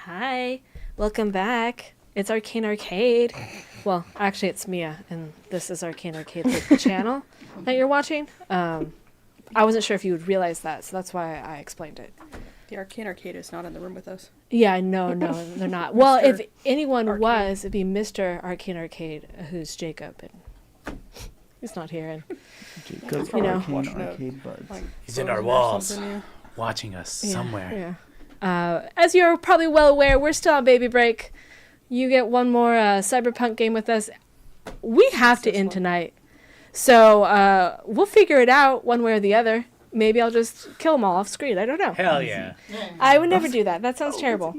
Hi, welcome back. It's Arcane Arcade. Well, actually, it's Mia, and this is Arcane Arcade, the channel that you're watching. I wasn't sure if you would realize that, so that's why I explained it. The Arcane Arcade is not in the room with us. Yeah, no, they're not. Well, if anyone Arcade. was, it'd be Mr. Arcane Arcade, who's Jacob, and he's not here. And Jacob, You know. Arcane Arcade Buds. He's in our walls, watching us somewhere. Yeah. As you're probably well aware, we're still on baby break. You get one more Cyberpunk game with us. We have to end tonight. So we'll figure it out one way or the other. Maybe I'll just kill them all off screen. I don't know. Hell yeah. I would never do that. That sounds terrible.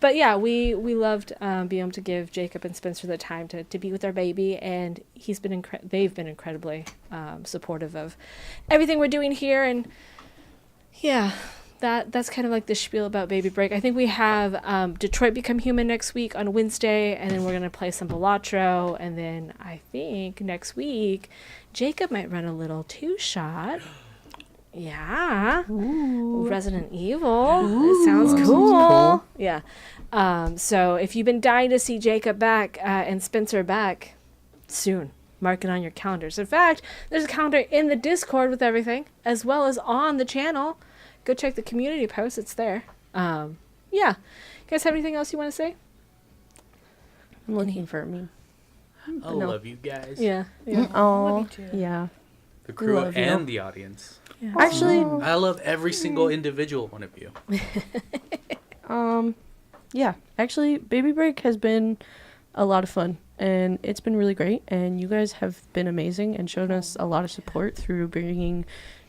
But yeah, we loved being able to give Jacob and Spencer the time to be with our baby, and they've been incredibly supportive of everything we're doing here. And yeah, that's kind of like the spiel about baby break. I think we have Detroit Become Human next week on Wednesday, and then we're going to play some Balatro, and then I think next week Jacob might run a little 2-shot. Yeah. Ooh. Resident Evil. Ooh. It sounds cool. Yeah. So if you've been dying to see Jacob back and Spencer back soon, mark it on your calendars. In fact, there's a calendar in the Discord with everything, as well as on the channel. Go check the community post. It's there. Yeah. You guys have anything else you want to say? I'm looking for a meme. I love you guys. Yeah. Yeah. Oh, yeah. The crew Love you. and the audience. Yeah. Actually, I love every single individual one of you. yeah. Actually, Baby Break has been a lot of fun, and it's been really great, and you guys have been amazing and shown us a lot of support through bringing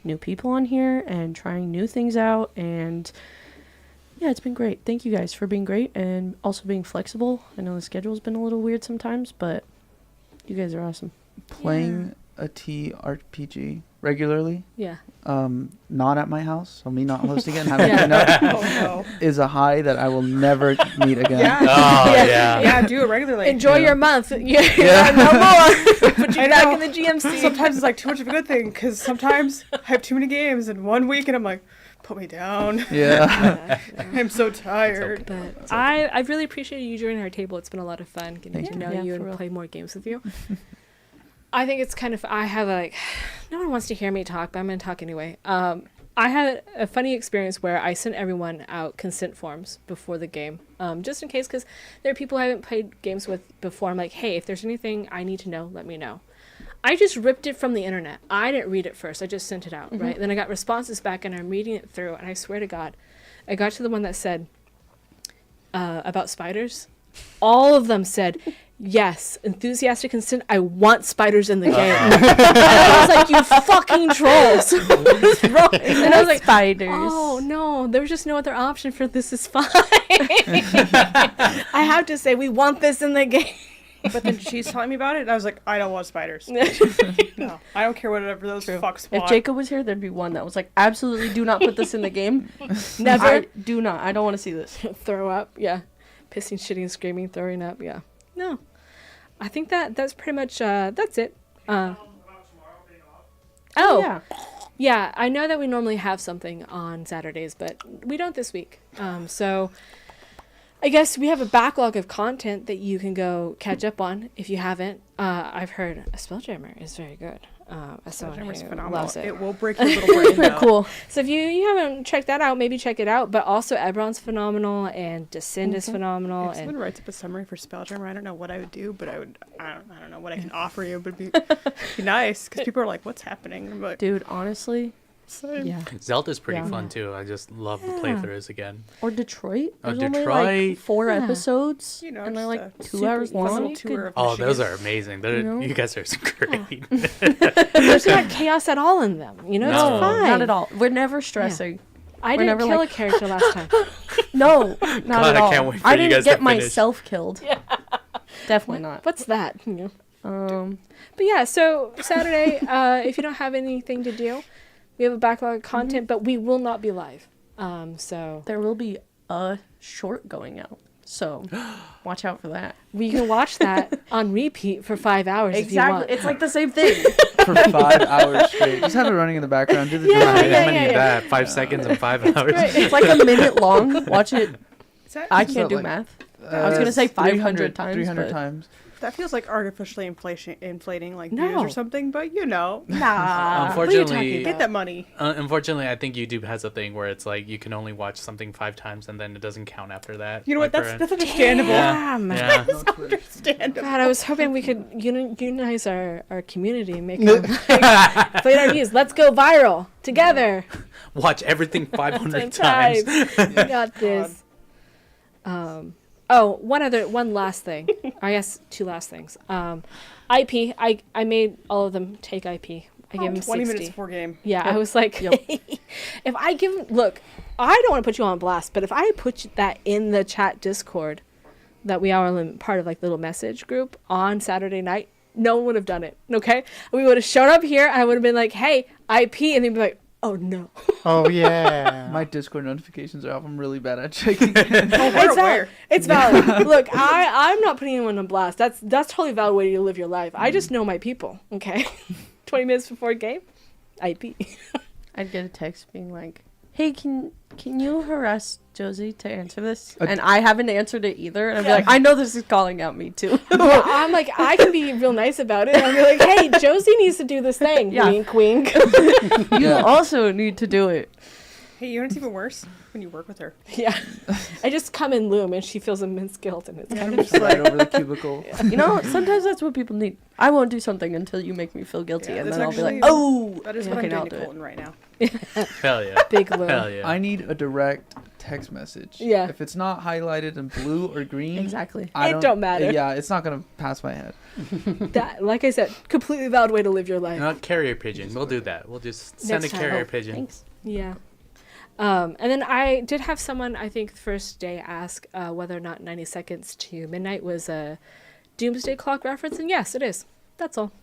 new people on here and trying new things out, and yeah, it's been great. Thank you guys for being great and also being flexible. I know the schedule's been a little weird sometimes, but you guys are awesome. Playing a TRPG regularly, Yeah. not at my house, so me not hosting it and having to clean up is a high that I will never meet again. Yeah. Oh, yeah. Yeah, do it regularly. Enjoy your month. Yeah. Yeah. No more. Put you I back know. in the GMC. Sometimes it's like too much of a good thing, because sometimes I have too many games in 1 week, and I'm like, put me down. Yeah. I'm so tired. But I really appreciate you joining our table. It's been a lot of fun getting Thank to you. know Yeah, you for and real. play more games with you. I think it's kind of, I have no one wants to hear me talk, but I'm going to talk anyway. I had a funny experience where I sent everyone out consent forms before the game, just in case, because there are people I haven't played games with before. I'm like, hey, if there's anything I need to know, let me know. I just ripped it from the internet. I didn't read it first. I just sent it out, right? Then I got responses back, and I'm reading it through, and I swear to God, I got to the one that said about spiders. All of them said, yes, enthusiastic consent, I want spiders in the game. And I was like, you fucking trolls. What is wrong? And I was like, spiders. oh no, there was just no other option for this is fine. I have to say, we want this in the game. But then she's telling me about it, and I was like, I don't want spiders. No, I don't care whatever those fucks want. If Jacob was here, there'd be one that was like, absolutely do not put this in the game. Never. I do not. I don't want to see this. Throw up, yeah. Pissing, shitting, screaming, throwing up, yeah. No. I think that's pretty much, that's it. Oh. Yeah. Yeah, I know that we normally have something on Saturdays, but we don't this week. So I guess we have a backlog of content that you can go catch up on if you haven't. I've heard Spelljammer is very good. As someone Spelljammer's who phenomenal. loves it. It will break your little brain. Pretty though. cool. So if you haven't checked that out, maybe check it out. But also Ebron's phenomenal and Descend is phenomenal. If someone And writes up a summary for Spelljammer, I don't know what I would do, but I don't know what I can offer you, but it'd be nice, because people are like, what's happening? I'm like, Dude, honestly, same. yeah. Zelda's pretty Yeah. fun, too. I just love the playthroughs again. Or Detroit. Oh, There's only like Detroit. 4 Yeah. episodes, You know, and they're just like a 2 super hours fun long. little You tour could- of Oh, those Michigan. are amazing. You know? You guys are great. there's not chaos at all in them. You know, No. it's fine. Not at all. We're never stressing. I We're didn't never kill like- a character last time. No, not God, at I all. can't wait for I you didn't guys to get finish. myself killed. Definitely not. What's that? You know? Um, But yeah, so Saturday, if you don't have anything to do, we have a backlog of content, but we will not be live. So there will be a short going out, so watch out for that. we can watch that on repeat for 5 hours if you want. It's like the same thing. For 5 hours straight. Just have it running in the background. Do the Yeah, drama. yeah, How many yeah. of that? 5 seconds and 5 hours? It's like a minute long. Watch it I can't do like, math. I was gonna say 500 times, 300 but- times. That feels like artificially inflating like No. views or something, but Nah. Unfortunately, get that money. Unfortunately, I think YouTube has a thing where it's like you can only watch something 5 times and then it doesn't count after that. You know what? Like, That's understandable. Damn. yeah. No Twitter. Understandable. God, I was hoping we could unionize our community and make them play our views. Let's go viral together. Watch everything 500 Times. times. We got this. One last thing. I guess 2 last things. IP. I made all of them take IP. I gave them 20 60. minutes before game. Yeah, I was like, if I give, look, I don't want to put you on blast, but if I put that in the chat Discord that we are part of, like, little message group on Saturday night, no one would have done it. Okay, we would have shown up here. I would have been like, hey, IP, and they'd be like, oh no. Oh yeah. My Discord notifications are off. I'm really bad at checking. It's valid. It's valid. Look, I'm not putting anyone on blast. That's totally a valid way to live your life. I just know my people. Okay, 20 minutes before game, IP. I'd get a text being like, "Hey, can you harass Josie to answer this?" Uh, And I haven't answered it either. And I'd be like, "I know this is calling out me too." Yeah, I'm like, I can be real nice about it. I'll be like, hey, Josie needs to do this thing. Yeah. Wink, wink. You also need to do it. Hey, you know what's even worse? When you work with her. Yeah. I just come in Loom and she feels immense guilt and it's kind of just Right over the cubicle. You know, sometimes that's what people need. I won't do something until you make me feel guilty, Yeah, and that's then I'll be like, actually- "Oh, That is okay, what I'm now I'll doing to do it." Colton right now. Hell yeah. big Loom. Hell yeah. I need a direct text message. Yeah. If it's not highlighted in blue or green, Exactly. I It don't matter. Yeah, it's not gonna pass my head. That, like I said, completely valid way to live your life. Not carrier pigeon. We'll do that. We'll just send Next a time. carrier Oh, pigeon. Thanks. Yeah. And then I did have someone, I think, the first day ask whether or not 90 Seconds to Midnight was a Doomsday Clock reference, and yes, it is. That's all.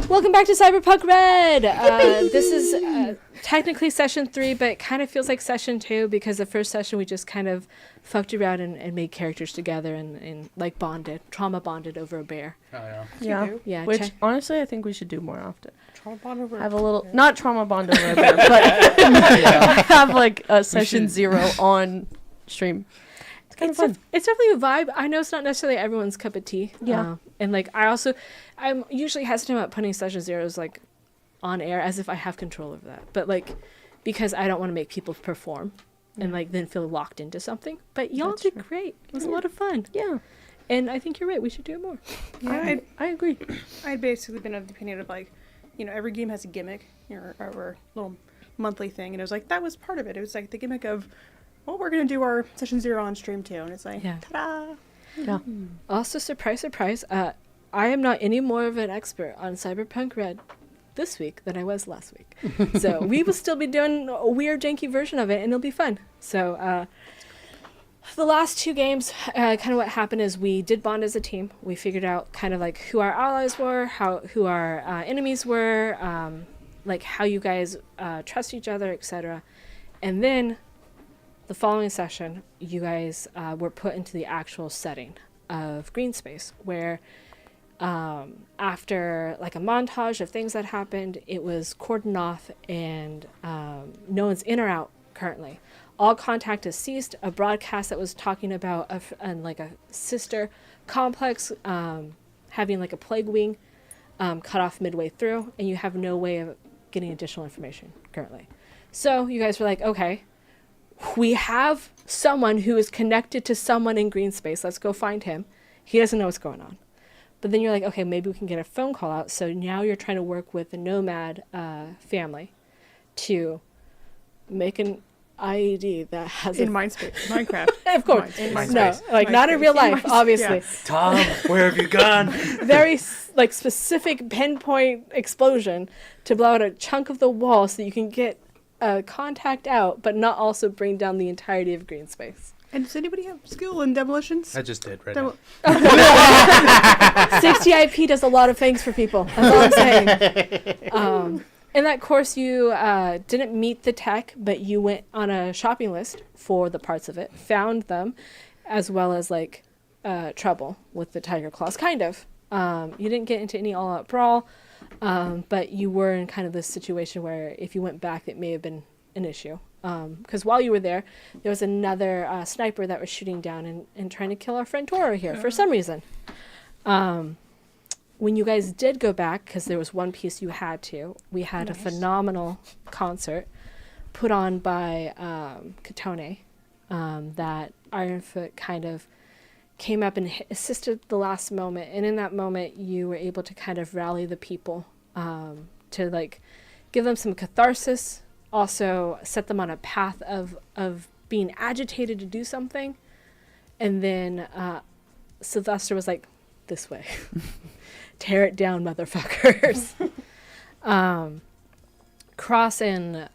Welcome back to Cyberpunk Red! This is technically session 3, but it kind of feels like session 2 because the first session we just kind of fucked around and made characters together and like trauma bonded over a bear. Oh yeah. Yeah. do. Yeah, Which honestly, I think we should do more often. Trauma bond over. Have a little, not trauma bond over a bear, but have like a session 0 on stream. It's kind of fun. It's definitely a vibe. I know it's not necessarily everyone's cup of tea. Yeah. And like I'm usually hesitant about putting session 0s like on air as if I have control over that. But like because I don't want to make people perform and like then feel locked into something. But y'all That's did true. great. It was a lot of fun. Yeah, And I think you're right. We should do it more. Yeah, I agree. I'd basically been of the opinion of like, you know, every game has a gimmick or little monthly thing, and it was like that was part of it. It was like the gimmick of, well, we're gonna do our session 0 on stream too, and it's like, Yeah. ta-da! Yeah. Also, surprise, surprise, I am not any more of an expert on Cyberpunk Red this week than I was last week. So we will still be doing a weird, janky version of it, and it'll be fun. So the last 2 games, kind of what happened is we did bond as a team. We figured out kind of like who our allies were, who our enemies were, like how you guys trust each other, etc. And then the following session, you guys were put into the actual setting of Green Space, where after like a montage of things that happened, it was cordoned off and no one's in or out currently. All contact is ceased. A broadcast that was talking about like a sister complex having like a plague wing cut off midway through, and you have no way of getting additional information currently. So you guys were like, okay, we have someone who is connected to someone in Green Space. Let's go find him. He doesn't know what's going on. But then you're like, okay, maybe we can get a phone call out. So now you're trying to work with the Nomad family to make an IED that has In a... Minecraft. Of course. In No, Mindspace. like not in real life, Mindspace, obviously. yeah. Tom, where have you gone? Very like specific pinpoint explosion to blow out a chunk of the wall so you can get contact out, but not also bring down the entirety of Green Space. And does anybody have skill in demolitions? I just did right Demo- now. 60 IP does a lot of things for people. That's all I'm saying. In that course, you didn't meet the tech, but you went on a shopping list for the parts of it, found them, as well as like trouble with the tiger claws, kind of. You didn't get into any all-out brawl, but you were in kind of this situation where if you went back, it may have been an issue. Because while you were there was another sniper that was shooting down and trying to kill our friend Toro here for some reason. When you guys did go back, because there was one piece you had to, we had a phenomenal concert put on by Katone that Ironfoot kind of came up and assisted the last moment. And in that moment, you were able to kind of rally the people to like give them some catharsis, also set them on a path of being agitated to do something. And then Sylvester was like, this way. Tear it down, motherfuckers. Cross and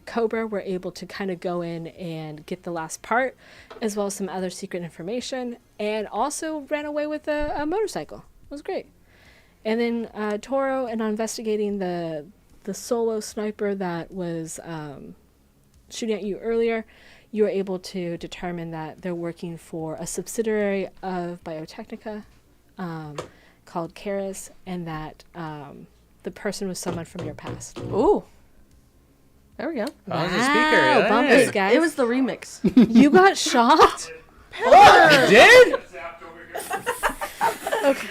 Cobra were able to kind of go in and get the last part, as well as some other secret information, and also ran away with a motorcycle. It was great. And then Toro, and on investigating the solo sniper that was shooting at you earlier, you were able to determine that they're working for a subsidiary of Biotechnica called Karis, and that the person was someone from your past. Ooh. There we go. I was a speaker. Yeah. Bumpers, guys. It was the remix. You got shot? Oh, you did? Okay.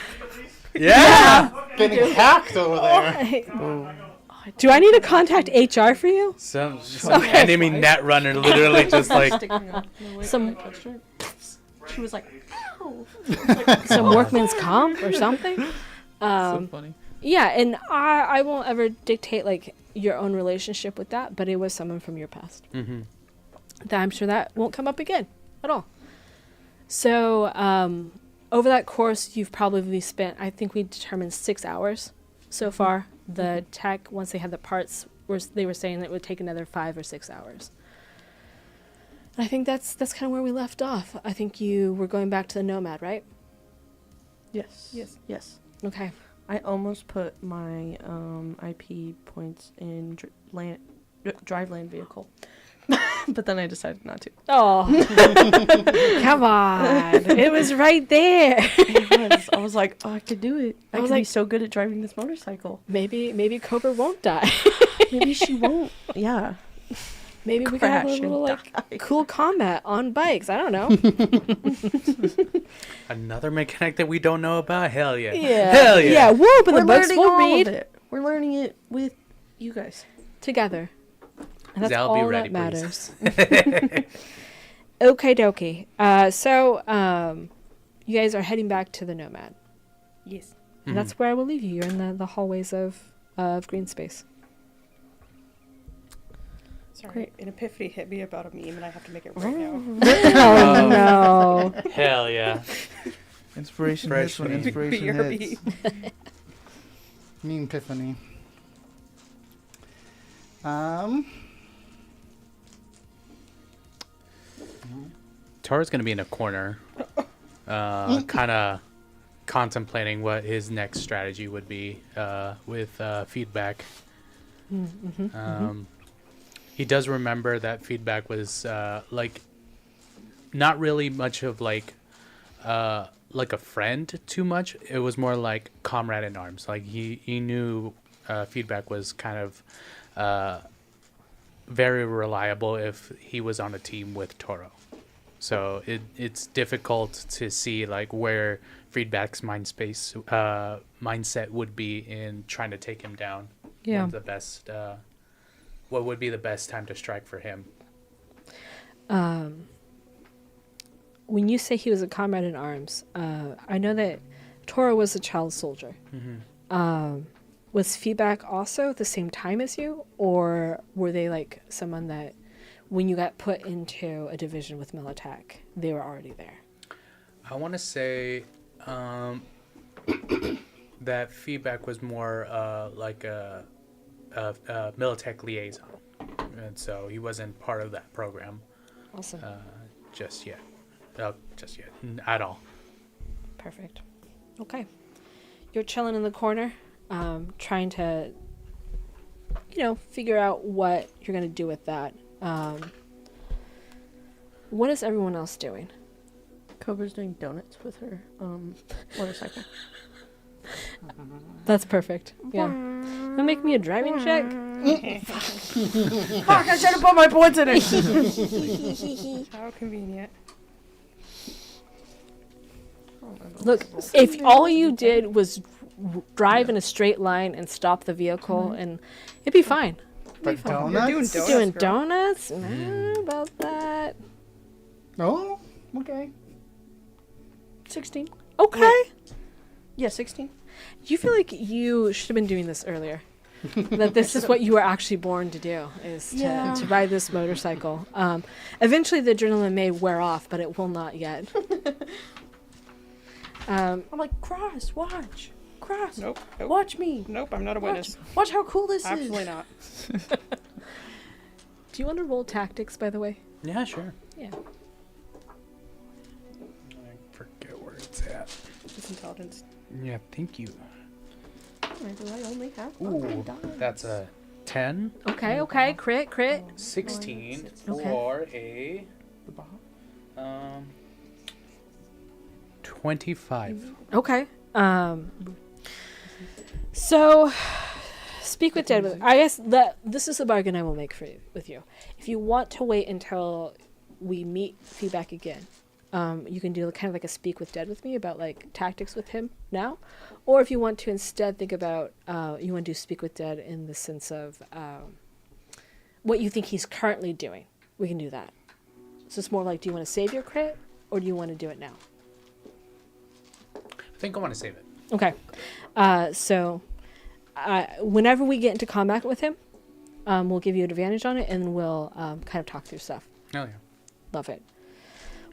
Yeah. Getting hacked over there. Do I need to contact HR for you? Some enemy net runner literally just like Some She was like, ow. some workman's comp or something? So funny. Yeah, and I won't ever dictate like your own relationship with that, but it was someone from your past. mm-hmm. That I'm sure that won't come up again at all. So over that course, you've probably spent, I think we determined 6 hours so far. The tech, once they had the parts, they were saying that it would take another 5 or 6 hours. And I think that's kind of where we left off. I think you were going back to the Nomad, right? Yes. Yes. Okay. I almost put my IP points in drive land vehicle. But then I decided not to. Oh, come on. It was right there. I was like, oh, I could do it. I was could be like- so good at driving this motorcycle. Maybe Cobra won't die. Maybe she won't. Yeah. Maybe we can have a Crash and little die. cool combat on bikes. I don't know. Another mechanic that we don't know about. Hell yeah. Yeah. Hell yeah. Yeah, we'll open the We're books. learning We'll all read of it. We're learning it with you guys. together. And that's Zal, be all ready, that please. matters. Okay, dokie. So you guys are heading back to the Nomad. Yes. And that's where I will leave you. You're in the hallways of green space. Sorry, Great. an epiphany hit me about a meme, and I have to make it right now. Oh, no. Hell yeah. Inspiration hits when inspiration hits. Mean epiphany. Toro's gonna be in a corner, kind of contemplating what his next strategy would be with feedback. He does remember that feedback was like not really much of like a friend too much. It was more like comrade in arms. Like he knew feedback was kind of very reliable if he was on a team with Toro. So it's difficult to see like where feedback's mindset would be in trying to take him down. Yeah. When's the best? What would be the best time to strike for him? When you say he was a comrade in arms, I know that Toro was a child soldier. Was feedback also at the same time as you, or were they like someone that when you got put into a division with Militech, they were already there? I want to say that feedback was more like a Militech liaison, and so he wasn't part of that program Awesome. just yet. At all. Perfect. Okay. You're chilling in the corner, trying to, figure out what you're going to do with that. What is everyone else doing? Cobra's doing donuts with her motorcycle. That's perfect. Yeah. Don't make me a driving check. Fuck, I should have put my points in it. How convenient. Look, if all you did was drive in a straight line and stop the vehicle, and it'd be fine. But You're doing donuts? donuts. Doing girl. donuts? About that. Oh, okay. 16. Okay. Yeah, 16. You feel like you should have been doing this earlier. That this is what you were actually born to do, is to ride this motorcycle. Eventually the adrenaline may wear off, but it will not yet. I'm like, Cross, watch. Cross, Nope. Nope. watch me. Nope. I'm not a witness. Watch how cool this Absolutely is. not. Do you want to roll tactics, by the way? Yeah, sure. Yeah. I forget where it's at. Just intelligence. Yeah, thank you. Why do I only have Ooh, dice? that's a 10. Okay. Crit. 16 Okay. for a 25. Okay. So, speak with Dead. I guess that this is the bargain I will make for you, with you. If you want to wait until we meet feedback again, you can do kind of like a speak with Dead with me about like tactics with him now, or if you want to instead think about you want to do speak with Dead in the sense of what you think he's currently doing. We can do that. So it's more like, do you want to save your crit, or do you want to do it now? I think I want to save it. Okay. So whenever we get into combat with him, we'll give you an advantage on it, and we'll kind of talk through stuff. Oh, yeah. Love it.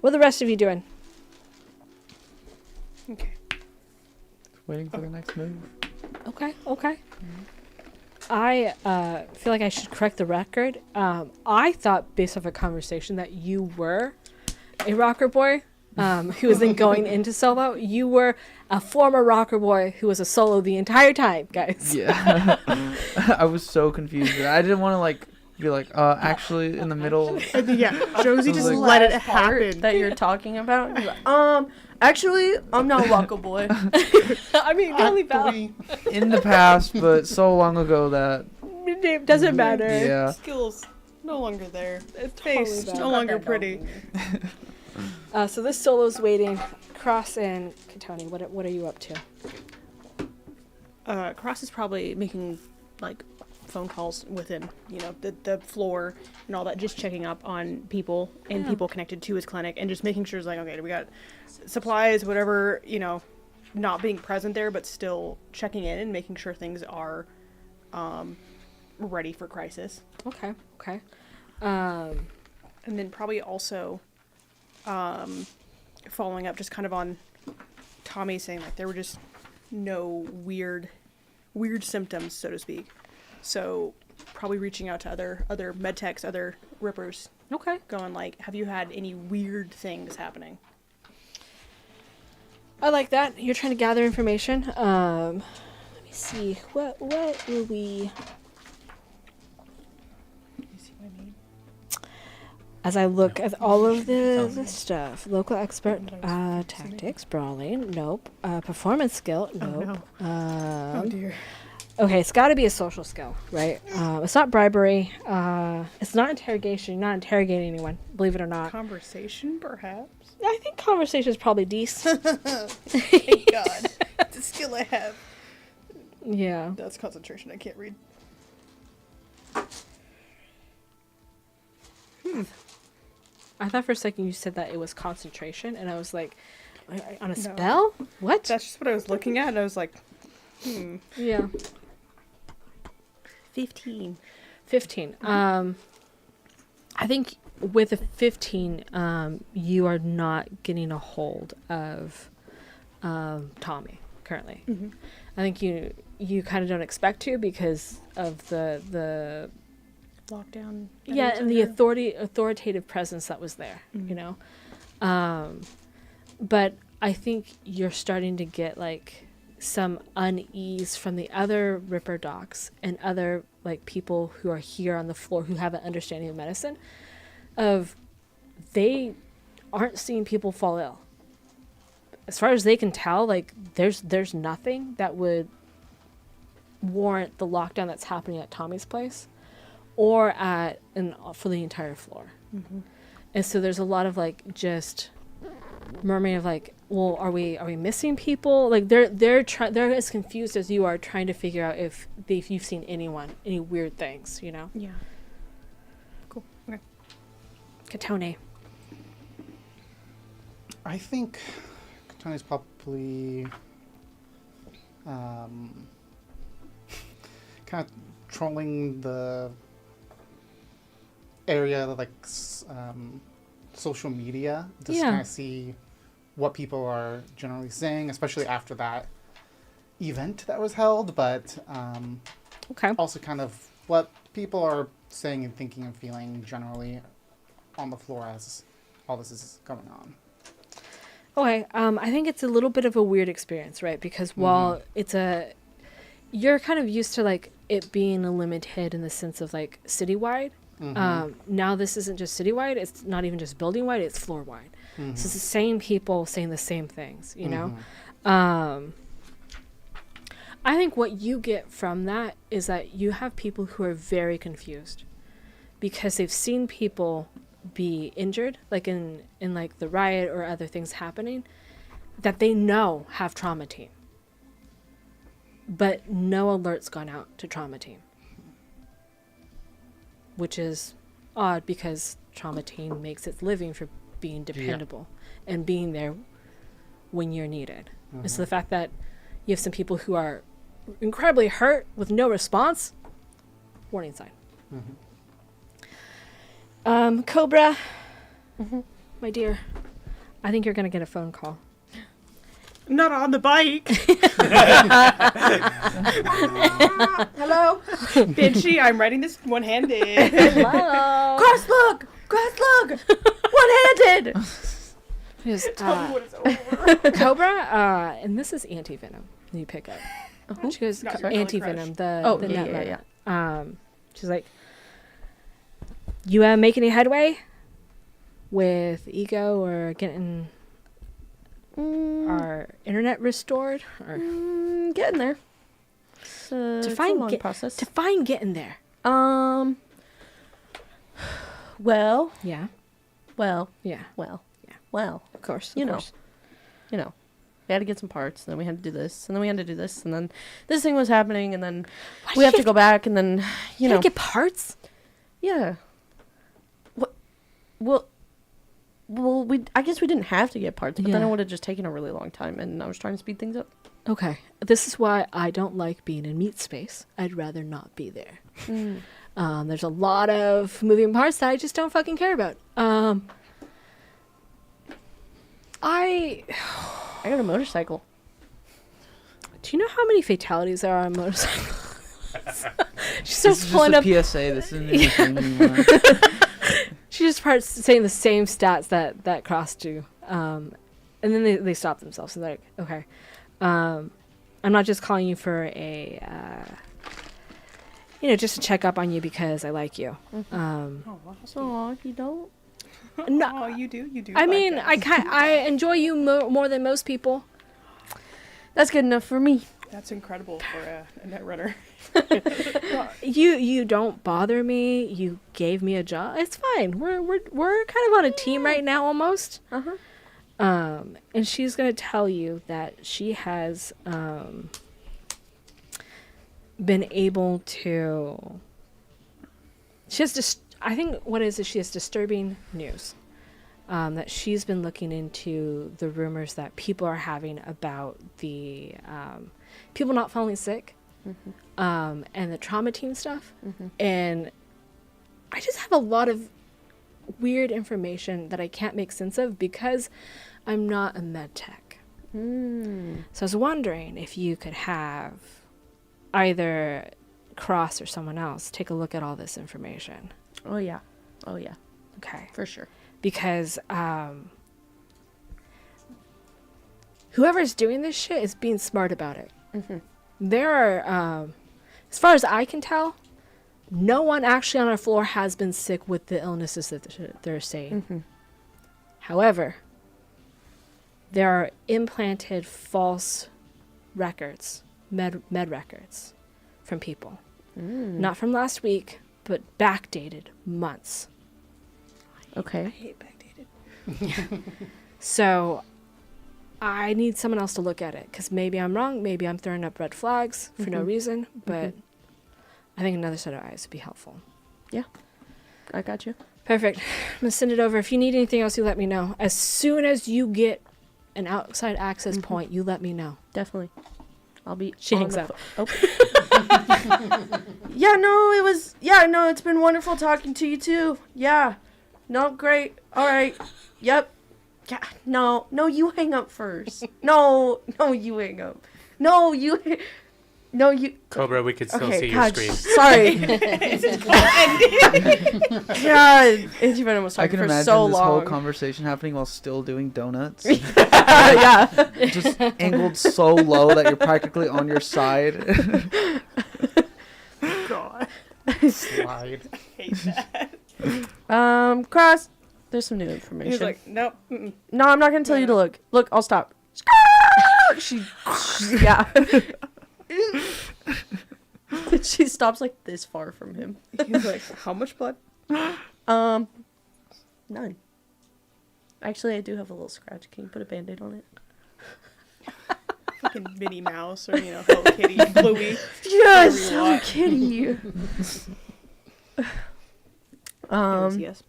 What are the rest of you doing? Okay. Waiting for the next move. Okay. I feel like I should correct the record. I thought, based off a conversation, that you were a rocker boy who was then going into solo. You were a former rocker boy who was a solo the entire time, guys. Yeah. I was so confused. I didn't want to be like, actually in the middle. Yeah. Josie just Like, let it Last part happen. that you're talking about. You're like, actually, I'm not a Waka boy. I mean, really bad. In the past, but so long ago that It doesn't matter. yeah. Skills no longer there. It's Face totally no bad. longer pretty. So this solo's waiting. Cross and Katoni, what are you up to? Cross is probably making like phone calls with him, the floor and all that, just checking up on people and people connected to his clinic, and just making sure it's like, okay, we got supplies, whatever, not being present there, but still checking in and making sure things are ready for crisis. Okay. And then probably also following up just kind of on Tommy saying like there were just no weird symptoms, so to speak. So probably reaching out to other med techs, other rippers, Okay. going like, have you had any weird things happening? I like that. You're trying to gather information. Let me see. What will we... You see what I mean? As I look at all of the stuff, local expert, tactics, brawling, nope. Performance skill, nope. Oh dear. Okay, it's got to be a social skill, right? It's not bribery. It's not interrogation. You're not interrogating anyone, believe it or not. Conversation, perhaps? I think conversation is probably decent. Thank God. It's a skill I have. Yeah. That's concentration. I can't read. I thought for a second you said that it was concentration, and I was like, on a spell? What? That's just what I was looking at, and I was like, Yeah. 15. 15. I think with a 15, you are not getting a hold of Tommy currently. Mm-hmm. I think you kind of don't expect to because of the Lockdown. and the authoritative presence that was there, you know. But I think you're starting to get like some unease from the other Ripper docs and other like people who are here on the floor who have an understanding of medicine, of they aren't seeing people fall ill. as far as they can tell, like there's nothing that would warrant the lockdown that's happening at Tommy's place or for the entire floor. And so there's a lot of like just murmuring of like, well, are we missing people? Like they're as confused as you are, trying to figure out if you've seen any weird things, you know? Yeah. Cool. Okay. Katone. I think Tony's probably kind of trolling the area like social media to kind of see what people are generally saying, especially after that event that was held, but Okay. also kind of what people are saying and thinking and feeling generally on the floor as all this is going on. Okay, I think it's a little bit of a weird experience, right? Because while you're kind of used to like it being limited in the sense of like citywide. Now this isn't just citywide. It's not even just building wide. It's floor wide. So it's the same people saying the same things, you know? I think what you get from that is that you have people who are very confused because they've seen people be injured, like in like the riot or other things happening that they know have trauma team, but no alert's gone out to trauma team, which is odd because trauma team makes its living for being dependable and being there when you're needed. And so the fact that you have some people who are incredibly hurt with no response, warning sign. Cobra, my dear, I think you're going to get a phone call. I'm not on the bike. Hello? Bitchy, I'm writing this one-handed. Hello. Cross look! One-handed! Just, Tell me when it's over. Cobra, and this is anti-venom you pick up. She goes, Not your anti-venom, the Oh, the yeah, net yeah, runner. She's like, you make any headway with Ego or getting our internet restored? Or Getting there. It's a long process. Define getting there. Well, Yeah. well, Yeah. well, Yeah. well. Of course. You Of know. course. We had to get some parts, and then we had to do this, and then we had to do this, and then this thing was happening, and then Why we did have to go back, and then You gotta get parts. yeah. What? Well, I guess we didn't have to get parts, but then it Yeah. would have just taken a really long time, and I was trying to speed things up. Okay. This is why I don't like being in meat space. I'd rather not be there. There's a lot of moving parts that I just don't fucking care about. I got a motorcycle. do you know how many fatalities there are on motorcycles? She This starts is pulling just up. a PSA. This isn't anything anymore. She just starts saying the same stats that crossed you, and then they stop themselves. And they're like, okay, I'm not just calling you for a, just to check up on you because I like you. So you don't? No, Oh, you do. I mean, I enjoy you more than most people. That's good enough for me. That's incredible for a net runner. You don't bother me. You gave me a job. It's fine. We're kind of on a team right now almost. And she's gonna tell you that she has been able to. She has I think what is she has disturbing news. That she's been looking into the rumors that people are having about the people not falling sick, and the trauma team stuff. And I just have a lot of weird information that I can't make sense of because I'm not a med tech. So I was wondering if you could have either Cross or someone else take a look at all this information. Oh yeah. Okay. For sure. Because whoever's doing this shit is being smart about it. There are, as far as I can tell, no one actually on our floor has been sick with the illnesses that they're saying. However, there are implanted false records, med records from people. Not from last week, but backdated months. I Okay. hate backdated. So I need someone else to look at it, because maybe I'm wrong. Maybe I'm throwing up red flags for no reason, but I think another set of eyes would be helpful. I got you. Perfect. I'm going to send it over. If you need anything else, you let me know. As soon as you get an outside access point, you let me know. Definitely. I'll be. She on hangs the up. Yeah, no, it was. Yeah, no, it's been wonderful talking to you too. Yeah. No, great. All right. Yep. Yeah. No, you hang up first. No, you hang up. No, you. Cobra, we could still Okay, see your God, screen. sorry. God, Auntie Venom was I talking can for imagine so this whole long. conversation happening while still doing donuts. Yeah. Just angled so low that you're practically on your side. God. Slide. I hate that. Cross. There's some new information. He's like, nope. Mm-mm. No, I'm not gonna tell you to look. Look, I'll stop. Yeah. She stops like this far from him. He's like, how much blood? None. Actually, I do have a little scratch. Can you put a band-aid on it? Fucking Minnie Mouse or, Hello Kitty, Bluey. Yes, Whatever you Hello want. Kitty. Yes.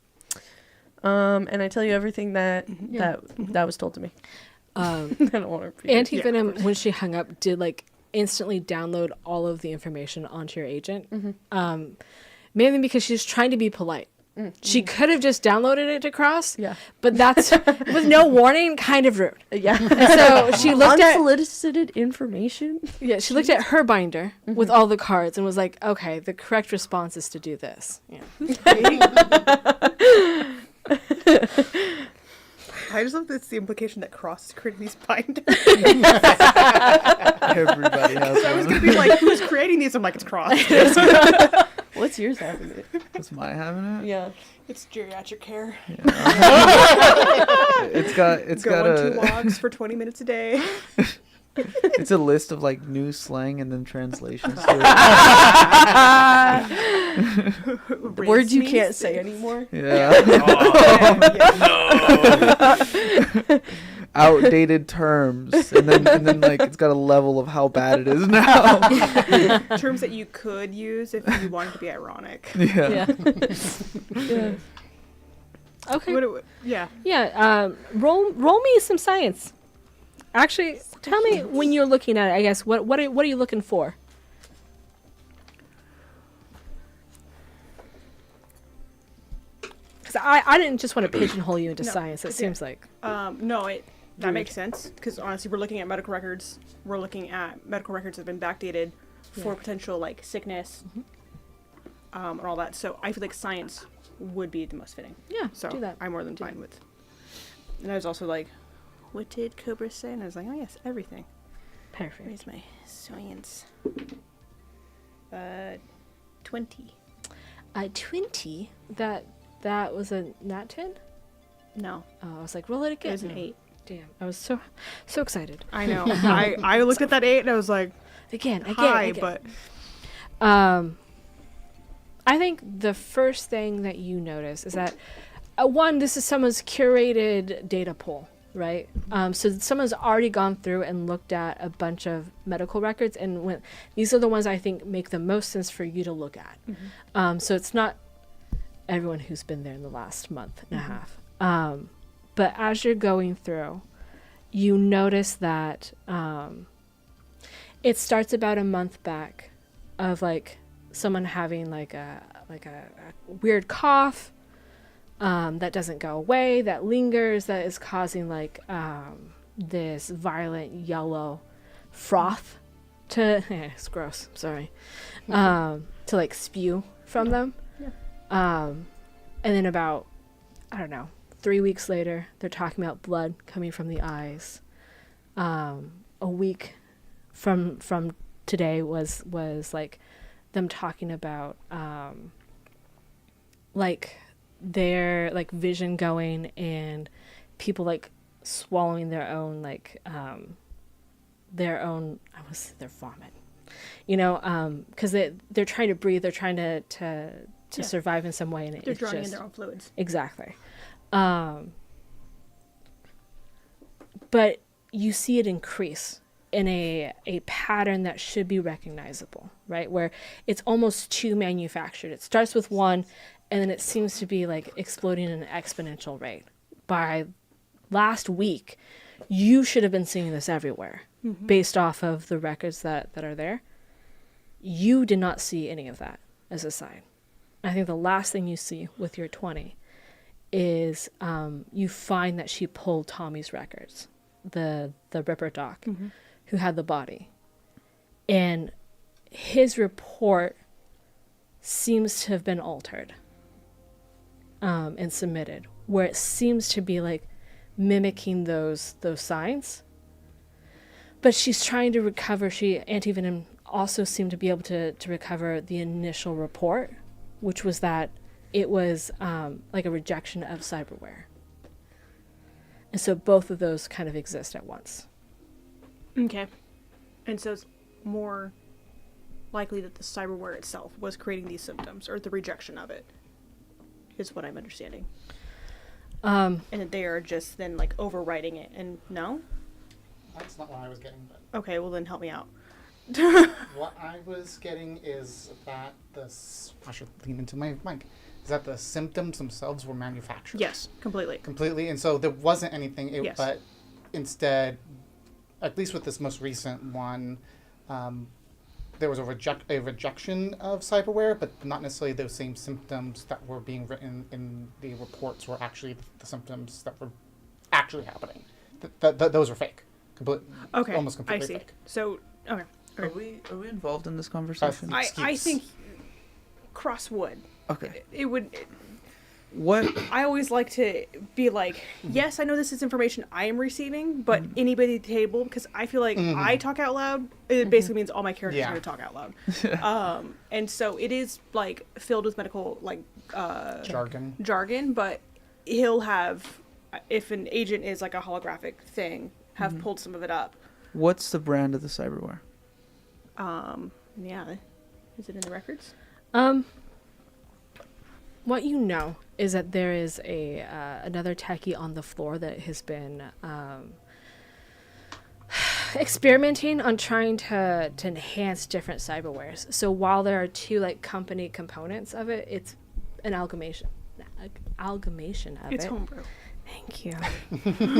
And I tell you everything that was told to me. I don't want to repeat it. Auntie Venom, when she hung up, did instantly download all of the information onto your agent. Mainly because she's trying to be polite. She could have just downloaded it to Cross. Yeah. But that's with no warning, kind of rude. Yeah. And so she looked at unsolicited information. Yeah, she looked at her binder with all the cards and was like, okay, the correct response is to do this. Yeah. I just love that's the implication that Cross is creating these binders. Everybody has I was one. gonna be like, who's creating these? I'm like, it's Cross. What's yours having it? Is my having it? Yeah. It's geriatric care. It's got Go on 2 a walks for 20 minutes a day. it's a list of new slang and then translations to Words you can't say anymore. it. Yeah. Outdated terms, and then it's got a level of how bad it is now. Terms that you could use if you wanted to be ironic. Yeah. Yeah. Okay. Yeah. Yeah. Roll me some science. Actually, tell me when you're looking at it. I guess what are you looking for? Because I didn't just want to pigeonhole you into No, science. It yeah. seems like That makes sense because honestly, we're looking at medical records. We're looking at medical records that have been backdated for potential sickness, and all that. So I feel like science would be the most fitting. yeah. So do that. I'm more than fine with. And I was also like, what did Cobra say? And I was like, oh yes, everything. Perfect. Where's my science? 20. 20. That was a nat 10. No, Oh, I was like, roll it again. it was an No. 8. Damn, I was so excited. I know. I looked at that 8 and I was like, Again. hi, but I think the first thing that you notice is that one, this is someone's curated data pool, right? So someone's already gone through and looked at a bunch of medical records, and these are the ones I think make the most sense for you to look at. So it's not everyone who's been there in the last month and a half. But as you're going through, you notice that it starts about a month back of someone having a weird cough that doesn't go away, that lingers, that is causing this violent yellow froth to it's gross, sorry. To spew from them. And then about, I don't know, 3 weeks later, they're talking about blood coming from the eyes. A week from today was them talking about their vision going and people swallowing their own their vomit, because they're trying to breathe, they're trying to survive in some way, and they're drawing in their own fluids. Exactly. But you see it increase in a pattern that should be recognizable, right? Where it's almost too manufactured. It starts with one, and then it seems to be like exploding at an exponential rate. By last week, you should have been seeing this everywhere, based off of the records that are there. You did not see any of that as a sign. I think the last thing you see with your 20 is you find that she pulled Tommy's records, the Ripper doc, who had the body. And his report seems to have been altered and submitted, where it seems to be like mimicking those signs. But she's trying to recover. Antivenom also seemed to be able to recover the initial report, which was that it was like a rejection of cyberware. And so both of those kind of exist at once. Okay. And so it's more likely that the cyberware itself was creating these symptoms, or the rejection of it, is what I'm understanding. And that they are just then like overwriting it, and no? That's not what I was getting, but Okay, well then help me out. what I was getting is that I should lean into my mic. Is that the symptoms themselves were manufactured? Yes, completely. Completely, and so there wasn't anything. Yes. But instead, at least with this most recent one, there was a rejection of cyberware, but not necessarily those same symptoms that were being written in the reports were actually the symptoms that were actually happening. Those were fake. Okay, Almost completely I see. fake. So, okay. Are we involved in this conversation? I think Cross would. Okay. It would. What? I always like to be like, yes, I know this is information I am receiving, but anybody at the table, because I feel like I talk out loud, it basically means all my characters are going to talk out loud. And so it is like filled with medical like jargon, but he'll have, if an agent is like a holographic thing, have pulled some of it up. What's the brand of the cyberware? Yeah, is it in the records? What you know is that there is another techie on the floor that has been experimenting on trying to enhance different cyberwares. So while there are two like company components of it, it's an amalgamation of it. It's homebrew. Thank you.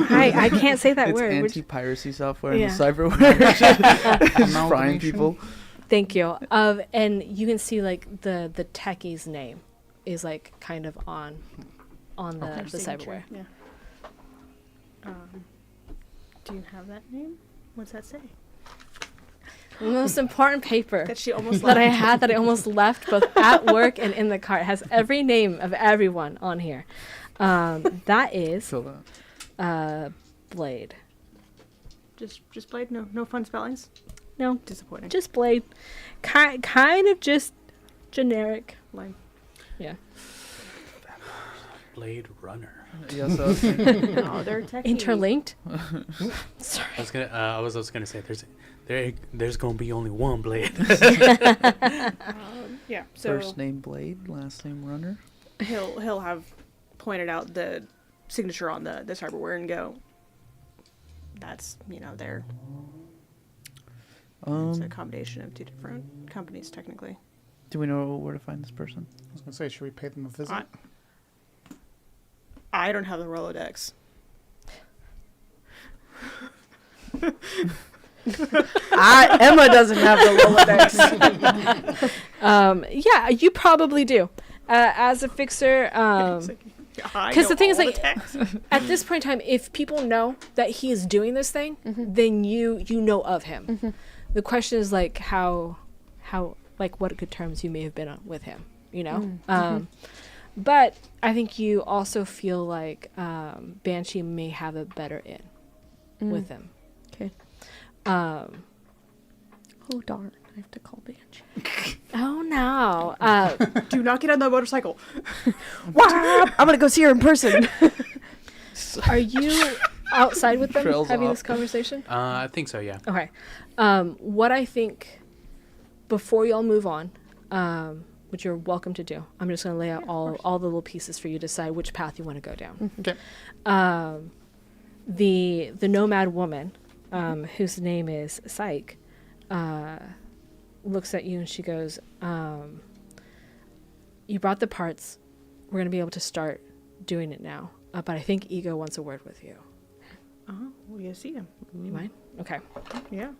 I can't say that it's word. It's anti-piracy software Yeah. and the cyberware. Just frying people. Thank you. And you can see like the techie's name is like kind of on the cyberware. Yeah. Do you have that name? What's that say? The most important paper That she almost that left. I had that I almost left both at work and in the car. It has every name of everyone on here. That is Fill that. Blade. Just Blade? No fun spellings? No, Disappointing. just Blade. Kind of just generic. Lame. Yeah. Blade Runner. Yeah, so No, they're techie. Interlinked. Sorry. I was gonna say there's gonna be only one Blade. Yeah. So first name Blade, last name Runner. he'll have pointed out the signature on the cyberware and go, that's their. It's a combination of two different companies technically. Do we know where to find this person? I was going to say, should we pay them a visit? I don't have the Rolodex. Emma doesn't have the Rolodex. Yeah, you probably do. As a fixer, Because the thing is, like, at this point in time, if people know that he is doing this thing, then you know of him. The question is like how like what good terms you may have been on with him, But I think you also feel like Banshee may have a better in with him. Okay. Oh darn! I have to call Banshee. Oh no! do not get on the motorcycle. I'm gonna go see her in person. Are you outside with them Trails having off. this conversation? I think so, yeah. Okay. What I think before y'all move on, which you're welcome to do, I'm just going to lay out all the little pieces for you to decide which path you want to go down. Okay. The nomad woman, whose name is Psyche, looks at you and she goes, you brought the parts. We're going to be able to start doing it now. But I think Ego wants a word with you. Well, you see him. You mind? Okay. Yeah.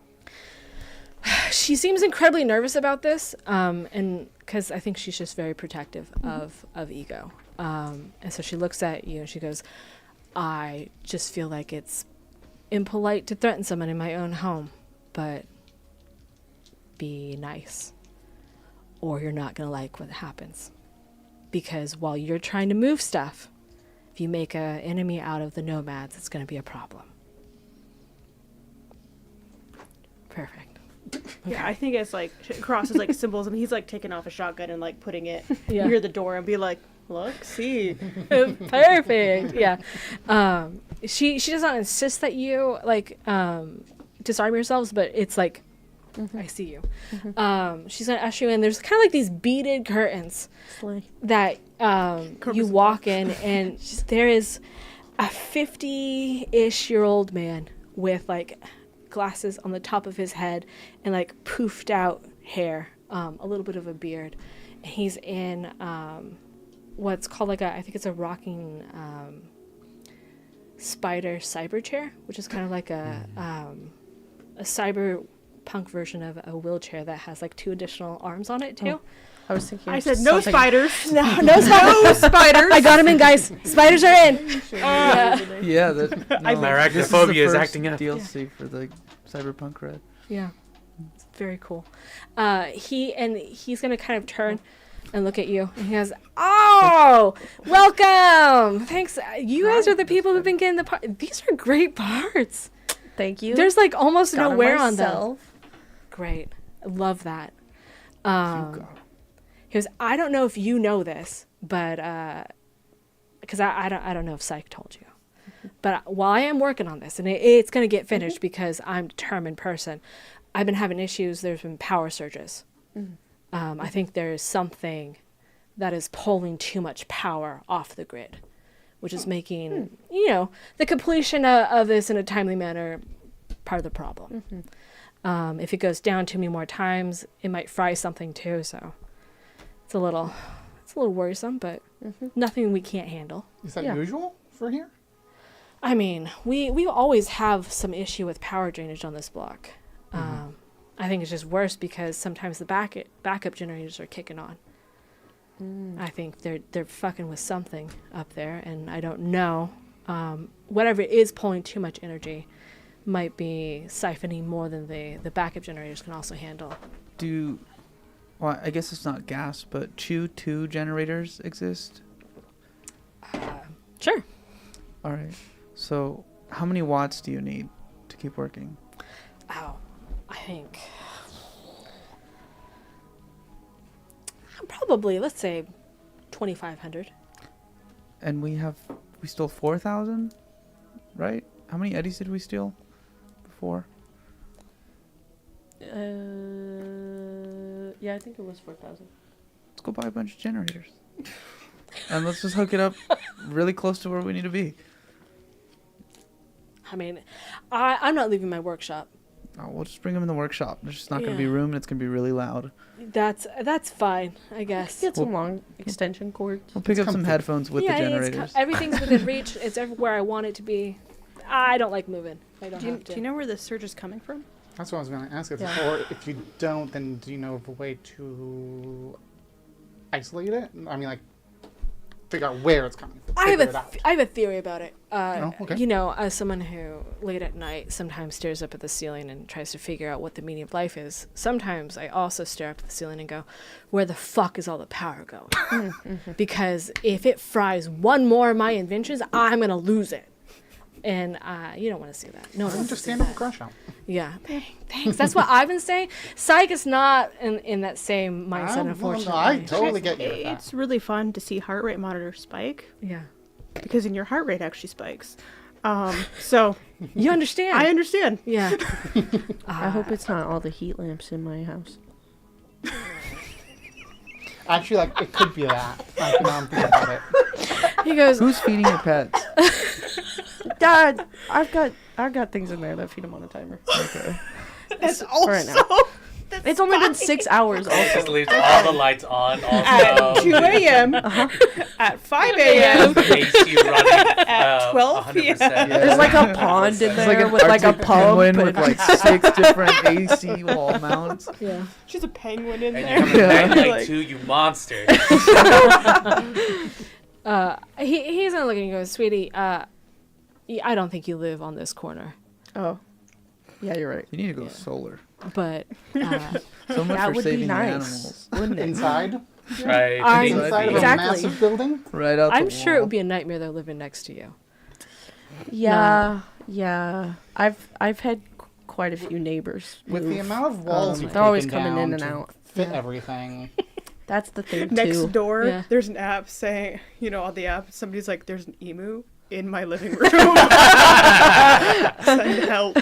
She seems incredibly nervous about this, and because I think she's just very protective of Ego. And so she looks at you and she goes, I just feel like it's impolite to threaten someone in my own home, but be nice, or you're not going to like what happens. Because while you're trying to move stuff, if you make an enemy out of the nomads, it's going to be a problem. Perfect. Yeah, I think it's like crosses like symbols, and he's like taking off a shotgun and like putting it Yeah. near the door and be like, look, see. Perfect. Yeah. She does not insist that you like disarm yourselves, but it's like I see you. She's gonna usher you in. There's kind of like these beaded curtains that you walk in, and there is a 50-ish-year-old man with like glasses on the top of his head and like poofed out hair, a little bit of a beard. And he's in what's called like I think it's a rocking spider cyber chair, which is kind of like a cyberpunk version of a wheelchair that has like 2 additional arms on it too. I was thinking. I said no something- spiders. No spiders. I got him in, guys. Spiders are in. Yeah, My this is the arachnophobia is first acting up. DLC for the Cyberpunk Red. Yeah, it's very cool. He's gonna kind of turn and look at you, and he goes, "Oh, welcome! Thanks. You guys are the people who've been getting the parts. These are great parts. Thank you. There's like almost Got no 'em wear on them. myself. Great, I love that." You got He goes, "I don't know if you know this, but because I don't know if Psych told you, but while I am working on this, and it's gonna get finished because I'm a determined person, I've been having issues. There's been power surges. I think there is something that is pulling too much power off the grid, which is making the completion of this in a timely manner part of the problem. If it goes down too many more times, it might fry something too. So it's a little worrisome, but nothing we can't handle. Is that Yeah. usual for here? I mean, we always have some issue with power drainage on this block. I think it's just worse because sometimes the backup generators are kicking on. I think they're fucking with something up there, and I don't know. Whatever it is pulling too much energy might be siphoning more than the backup generators can also handle. Well, I guess it's not gas, but Chew 2 generators exist? Sure. All right. So how many watts do you need to keep working? Oh, I think probably, let's say 2,500. And we stole 4,000, right? How many eddies did we steal before? Yeah, I think it was 4,000. Let's go buy a bunch of generators. And let's just hook it up really close to where we need to be. I mean, I'm not leaving my workshop. Oh, we'll just bring them in the workshop. There's just not going to be Yeah. room, and it's going to be really loud. That's fine, I guess. Get some long extension cords. We'll pick up some comfy. headphones with the generators. Everything's within reach. It's everywhere I want it to be. I don't like moving. I don't have to. Do you know where the surge is coming from? That's what I was going to ask. Yeah. Or if you don't, then do you know of a way to isolate it? I mean, like, figure out where it's coming from. I Figure it out. have a theory about it. Okay. You know, as someone who late at night sometimes stares up at the ceiling and tries to figure out what the meaning of life is, sometimes I also stare up at the ceiling and go, where the fuck is all the power going? Because if it fries one more of my inventions, I'm going to lose it. And you don't want to see that. No one wants to Just see stand up that. and crash out. Yeah, thanks. That's what I've been saying. Psych is not in that same mindset, unfortunately. I totally get you with that. It's really fun to see heart rate monitor spike Yeah. because then your heart rate actually spikes. So You understand? I understand. Yeah. I hope it's not all the heat lamps in my house. Actually, like, it could be that. Like, now I'm thinking about it. He goes, Who's feeding your pets? Dad, I've got things in there that feed them on a timer. Okay. That's for right now. also. It's only been 6 hours. Just Also, leaves all the lights on. At Also, 2 a.m. At 5 a.m. AC running At 12 100%. p.m. there's like a pond in It's there like an with like a Arctic pump. penguin with and- like 6 different AC wall mounts. yeah. She's a penguin in And there. you come Yeah. at night Like- too, you monster. He's gonna look and go, sweetie, I don't think you live on this corner, Oh, yeah, you're right. You need to go solar. but So much That for would be saving the nice, animals. wouldn't it? Inside? Right. I- Inside of a Exactly. massive building? Right out I'm the sure it wall. would be a nightmare though living next to you. Yeah, yeah. I've had quite a few neighbors. With move. the amount of walls you've They're always taken coming in down and to out. fit Yeah. everything. That's the thing Next too. door, Yeah. there's an app saying, on the app, somebody's like, there's an emu in my living room. Send help.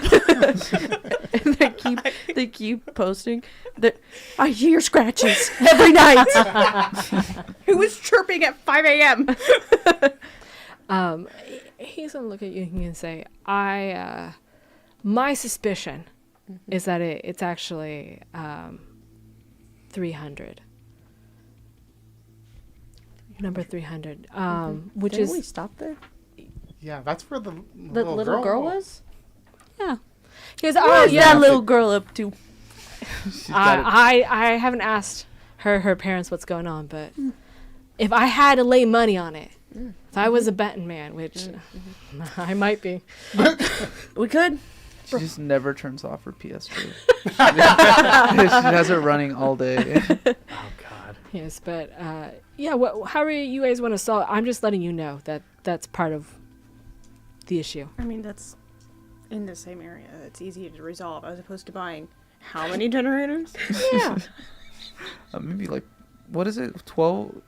And they keep posting that I hear scratches every night. Who is chirping at 5 a.m.? He's gonna look at you and he can say, my suspicion is that it's actually 300. Number 300, which Didn't is we stop there? Yeah, that's where the The little girl was. yeah. He goes, What oh is yeah. that little girl up to? She's got it. I haven't asked her parents what's going on, but if I had to lay money on it, if I was a betting man, which I might be, We could. She just never turns off her PS2. She has it running all day. Oh God. yes, but yeah. However you guys want to solve, I'm just letting you know that that's part of the issue. I mean, that's in the same area. It's easy to resolve as opposed to buying how many generators? Yeah. Maybe like, what is it? 12?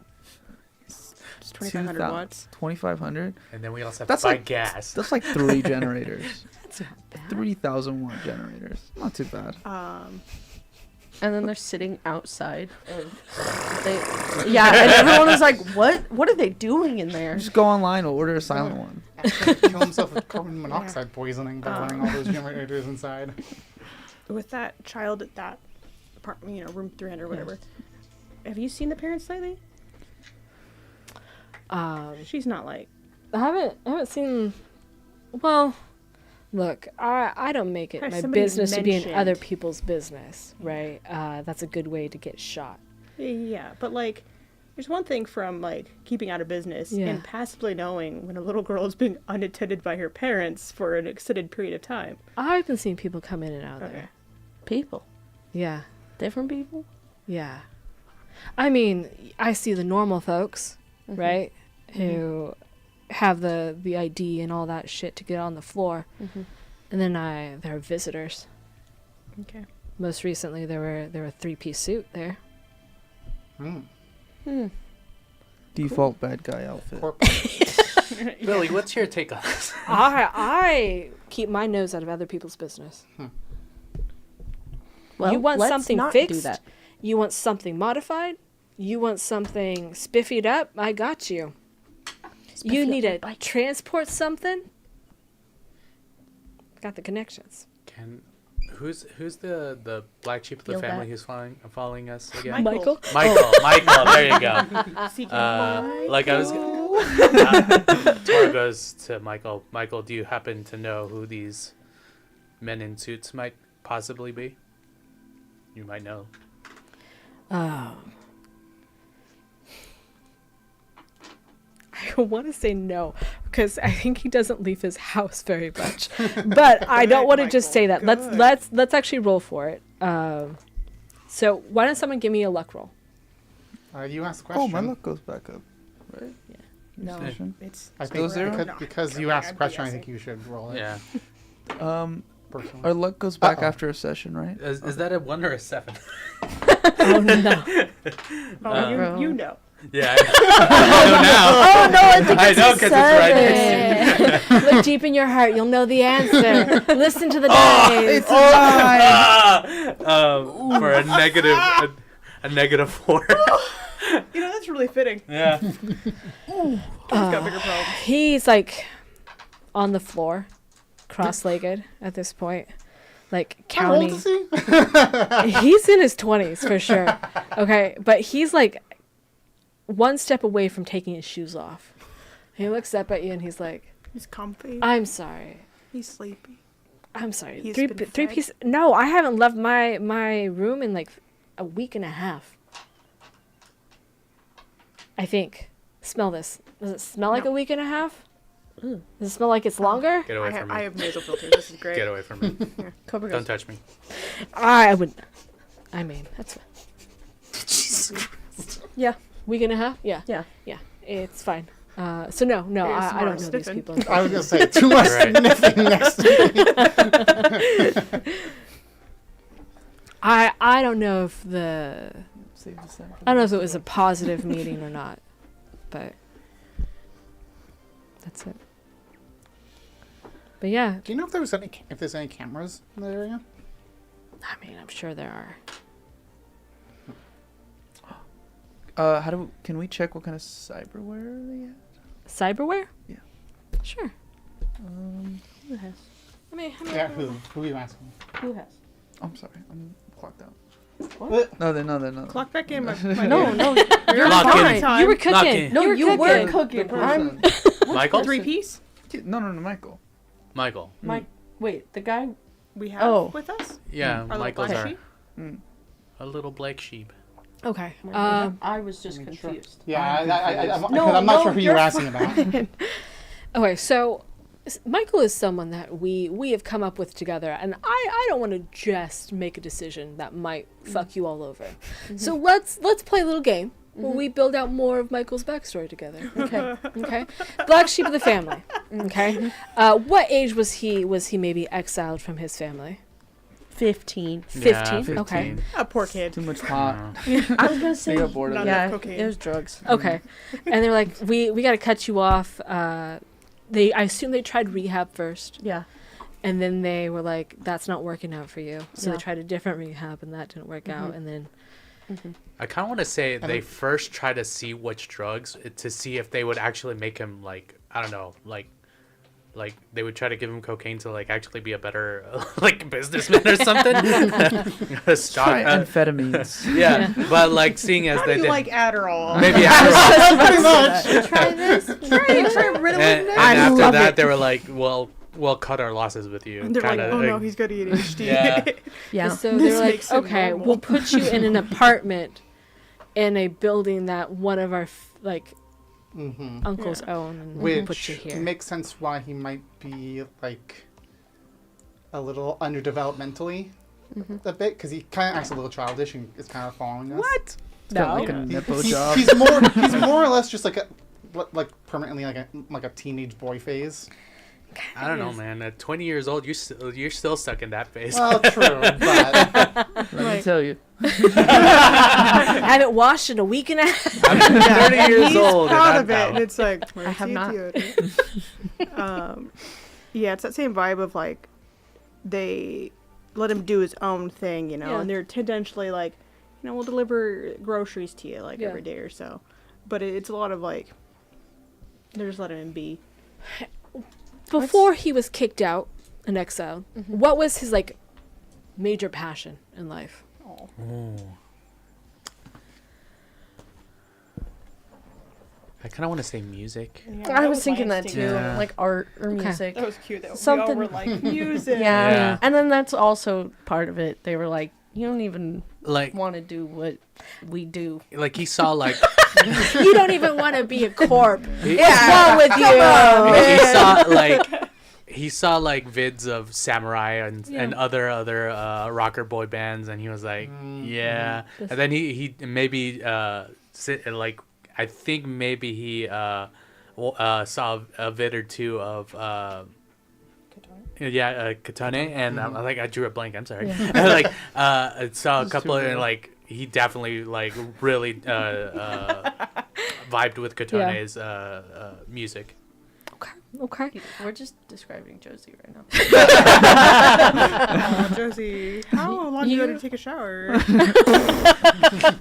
It's 2,500 watts. 2,500? And then we also have That's to buy like- gas. That's like 3 generators. That's not bad. 3,000 watt generators. Not too bad. And then they're sitting outside. Yeah, and everyone was like, "What are they doing in there?" Just go online, we'll order a silent one. Actually kill himself with carbon monoxide poisoning by running all those generators inside. With that child at that apartment, room 300 or whatever. Have you seen the parents lately? She's not like. I haven't seen. Well, look, I don't make it Has my somebody business to be in mentioned- other people's business, right? That's a good way to get shot. Yeah, but like, there's one thing from like keeping out of business Yeah. and passively knowing when a little girl is being unattended by her parents for an extended period of time. I've been seeing people come in and out Okay. there. People, Yeah, different people. yeah. I mean, I see the normal folks, right, who have the ID and all that shit to get on the floor, and then there are visitors. Okay. Most recently, there were a 3-piece suit there. Default bad guy outfit. Billy, what's your take on this? I keep my nose out of other people's business. Well, You want let's something not fixed? Do that. You want something modified? You want something spiffied up? I got you. You need to transport something? Got the connections. Who's the black sheep of the Feel family that. who's following us again? Michael. Michael, there you go. Seeking Like I was, Tora goes to Michael. Michael, do you happen to know who these men in suits might possibly be? You might know. I want to say no because I think he doesn't leave his house very much, but I don't want to just say that. Let's actually roll for it. So why don't someone give me a luck roll? You asked the question. Oh, my luck goes back up. Right? No, Session. it's I Still think zero? because you asked the question, I think you should roll it. Yeah. Personally. Our luck goes back Uh-oh. after a session, right? Is that a 1 or a 7? Oh no! Oh, you know. Yeah. I know now. Oh no, I think I it's know a 'cause it's right next to Look deep in your heart. You'll know the answer. Listen to the dice. For a negative, a -4. You know, that's really fitting. Yeah. He's got bigger problems. He's like on the floor, cross-legged at this point, like How old counting. is he? He's in his 20s for sure. Okay, but he's like one step away from taking his shoes off. He looks up at you and he's like, He's comfy. "I'm sorry. He's sleepy. I'm sorry. He's Three been three fed. piece. No, I haven't left my room in like a week and a half. I think. Smell this. Does it smell like a week and a half? Does it smell like it's longer? Get away from me. I have nasal filters. This is great. Get away from me. Cover Don't touch me. I would. I mean, that's Yeah. week and a half. Yeah. Yeah. Yeah. It's fine. So no, I don't know these sniffing. people. I was gonna say too much Right. sniffing next to me. I don't know if the Save the sound. I don't know if it was a positive meeting or not, but that's it. But yeah, Do you know if there's any cameras in the area? I mean, I'm sure there are. Can we check what kind of cyberware they have? Cyberware? Yeah. Sure. Who has? I mean, Yeah, who are you asking? Who has? I'm sorry, I'm clocked out. What? No, they're not. Clock back in. My No, You're Lock in. fine. you were Lock cooking. in. No, you were cooking. cooking. I'm Michael? Three piece No, Michael. Michael. Mike. Wait, the guy. we have Oh. with us. Yeah, Our little Michael's black our sheep? a little black sheep. Okay. I was just confused. Yeah, I'm No, not sure no, who you were you're asking about. Okay, so Michael is someone that we have come up with together, and I don't want to just make a decision that might fuck you all over. So let's play a little game where we build out more of Michael's backstory together. Okay. Okay, black sheep of the family. Okay, what age was he maybe exiled from his family? 15. 15? Okay. A poor kid. Too much pot. I was gonna say. They got bored of Not it. Yeah, enough cocaine. it was drugs. Okay, and they're like, we got to cut you off. I assume they tried rehab first. Yeah. And then they were like, that's not working out for you. So Yeah. they tried a different rehab and that didn't work out. And then, I kind of want to say they first try to see which drugs to see if they would actually make him like, I don't know, like they would try to give him cocaine to like actually be a better like businessman or something. Stock, Try amphetamines. yeah, but like seeing as How they do you did, like Adderall? maybe Adderall. Pretty much. Try this. Try Ritalin and next. after love that it. they were like, well, we'll cut our losses with you. And they're like, Kinda, oh no, he's got ADHD. Yeah. Yeah. so This they're like, makes him okay, normal. we'll put you in an apartment in a building that one of our Mm-hmm. uncles own and we'll put Which you here. makes sense why he might be like a little underdevelopmentally a bit, because he kind of acts a little childish and is kind of following us. What? It's got like a He- nepo he's, job. he's more or less just like permanently like a teenage boy phase. I don't know, man. At 20 years old, you're still stuck in that phase. Well, true, but Let me tell you. I haven't washed in a week and a half. I'm 30 years He's old. proud and of it, I'm and out. it's like, where's I have the not. deodorant? Yeah, it's that same vibe of like they let him do his own thing, you know, Yeah. and they're tendentially like, you know, we'll deliver groceries to you like Yeah. every day or so, but it's a lot of like they're just letting him be. Before he was kicked out and exiled, what was his like major passion in life? Ooh. I kind of want to say music. I was thinking that too. Yeah. Like art or Okay. music. That was cute. That Something- we all were like music. Yeah. Yeah. And then that's also part of it. They were like, you don't even Like want to do what we do. he saw like You don't even want to be a corp. he, What's wrong with you? he saw like vids of samurai and other rocker boy bands, and he was like, yeah. And then he maybe I think maybe he saw a vid or two of Katane, and I drew a blank. I'm sorry. Like I saw a couple, and like he definitely like really vibed with Katane's music. Okay. We're just describing Josie right now. Oh, Josie, how long do you go to take a shower?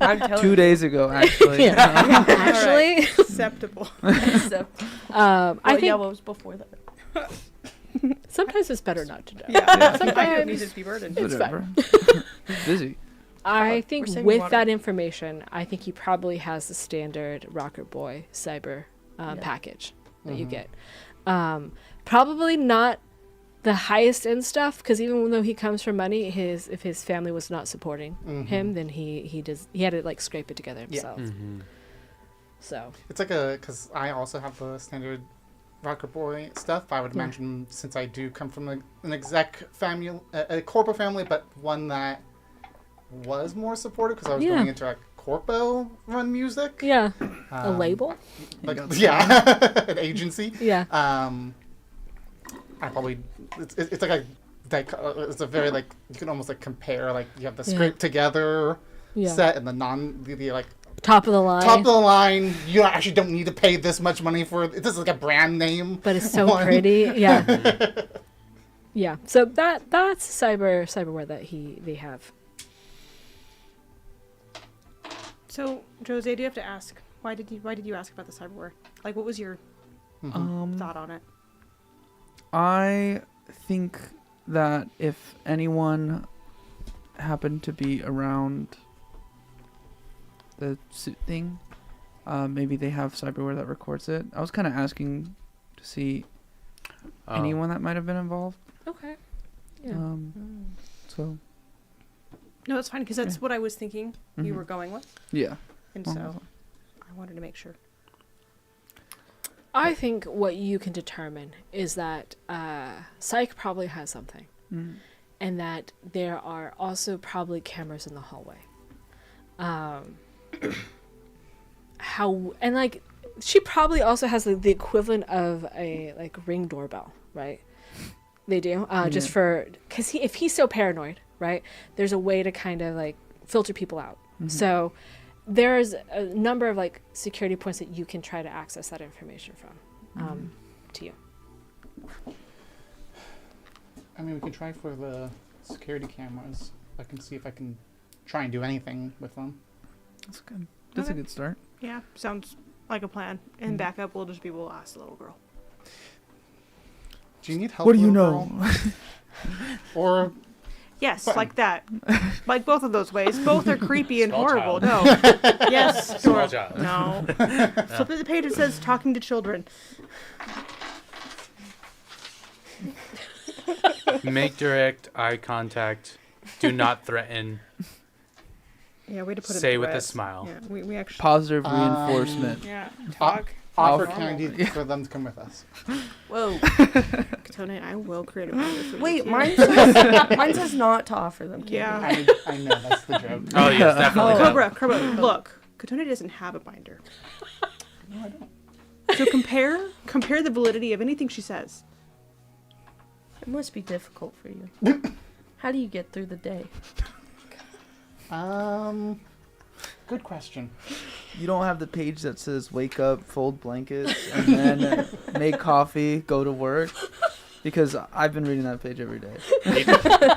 I'm telling 2 days ago, actually. Actually, Acceptable. Except, I think yeah, what was before that? sometimes it's better not to know. Yeah. I don't Sometimes need to be burdened. it's Whatever. He's busy. I think saving with water. that information, I think he probably has the standard Rocket Boy cyber package that you get. Probably not the highest end stuff, because even though he comes from money, if his family was not supporting him, then he had to like scrape it together himself. Mm-hmm. So It's like because I also have the standard Rocket Boy stuff. I would imagine, since I do come from an exec family, a corpo family, but one that was more supportive because I was going into like corpo run music. yeah, a label. Like, yeah, an agency. Yeah. I probably it's like it's a very like you can almost like compare like you have the Yeah. scrape together Yeah. set and the like Top of the line. top of the line. You actually don't need to pay this much money for it. This is like a brand name, but it's so one. pretty. Yeah. Yeah. So that's cyberware that they have. So, Jose, do you have to ask why did you ask about the cyberware? Like, what was your thought on it? I think that if anyone happened to be around the suit thing, maybe they have cyberware that records it. I was kind of asking to see anyone that might have been involved. Okay. Yeah. So No, it's fine because that's what I was thinking you were going with, yeah. and so I wanted to make sure. I think what you can determine is that Psych probably has something, and that there are also probably cameras in the hallway. She probably also has the equivalent of a like Ring doorbell, right? They do just for because if he's so paranoid, right? There's a way to kind of like filter people out. So there's a number of like security points that you can try to access that information from to you. I mean, we can try for the security cameras. I can see if I can try and do anything with them. That's good. That's a good start. Yeah, sounds like a plan. And backup will just be we'll ask the little girl. Do you need help? What do you little know? girl? Or Yes, Button. like that. Like both of those ways. Both are creepy and Small horrible. child. No. Yes. Small Sure. child. No. Flip to the page. It says talking to children. Make direct eye contact. Do not threaten. Yeah, way to put it. Say in with a threats. smile. Yeah, we actually. Positive reinforcement. Yeah. talk. Offer candy for them to come with us. Whoa. Tony, I will create a binder for Wait, you. mine says not to offer them candy. Yeah. I know that's the joke. Oh yes, definitely. Cobra, look. Katona doesn't have a binder. No, I don't. So compare the validity of anything she says. It must be difficult for you. How do you get through the day? Good question. You don't have the page that says wake up, fold blankets, and then make coffee, go to work? Because I've been reading that page every day.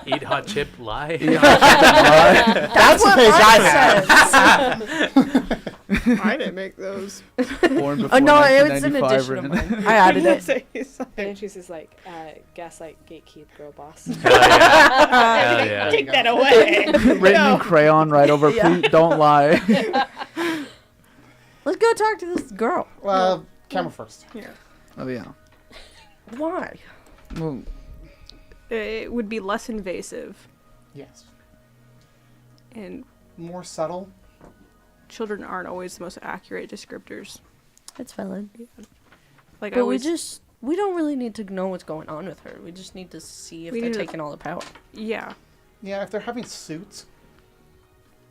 Eat hot chip, lie. That's the page I have. I didn't make those. Born before No, it was an 1995 addition of written. mine. I added it. And then she's just like gaslight gatekeep girl boss. Hell yeah. Hell yeah. Take that away. Written in crayon right over. Yeah. Please don't lie. Let's go talk to this girl. Well, camera first. Yeah. Oh yeah. Why? Well, It would be less invasive, Yes. and More subtle. children aren't always the most accurate descriptors. It's valid. Like I But always, we don't really need to know what's going on with her. We just need to see if We they're need to- taking all the power. yeah. Yeah, if they're having suits,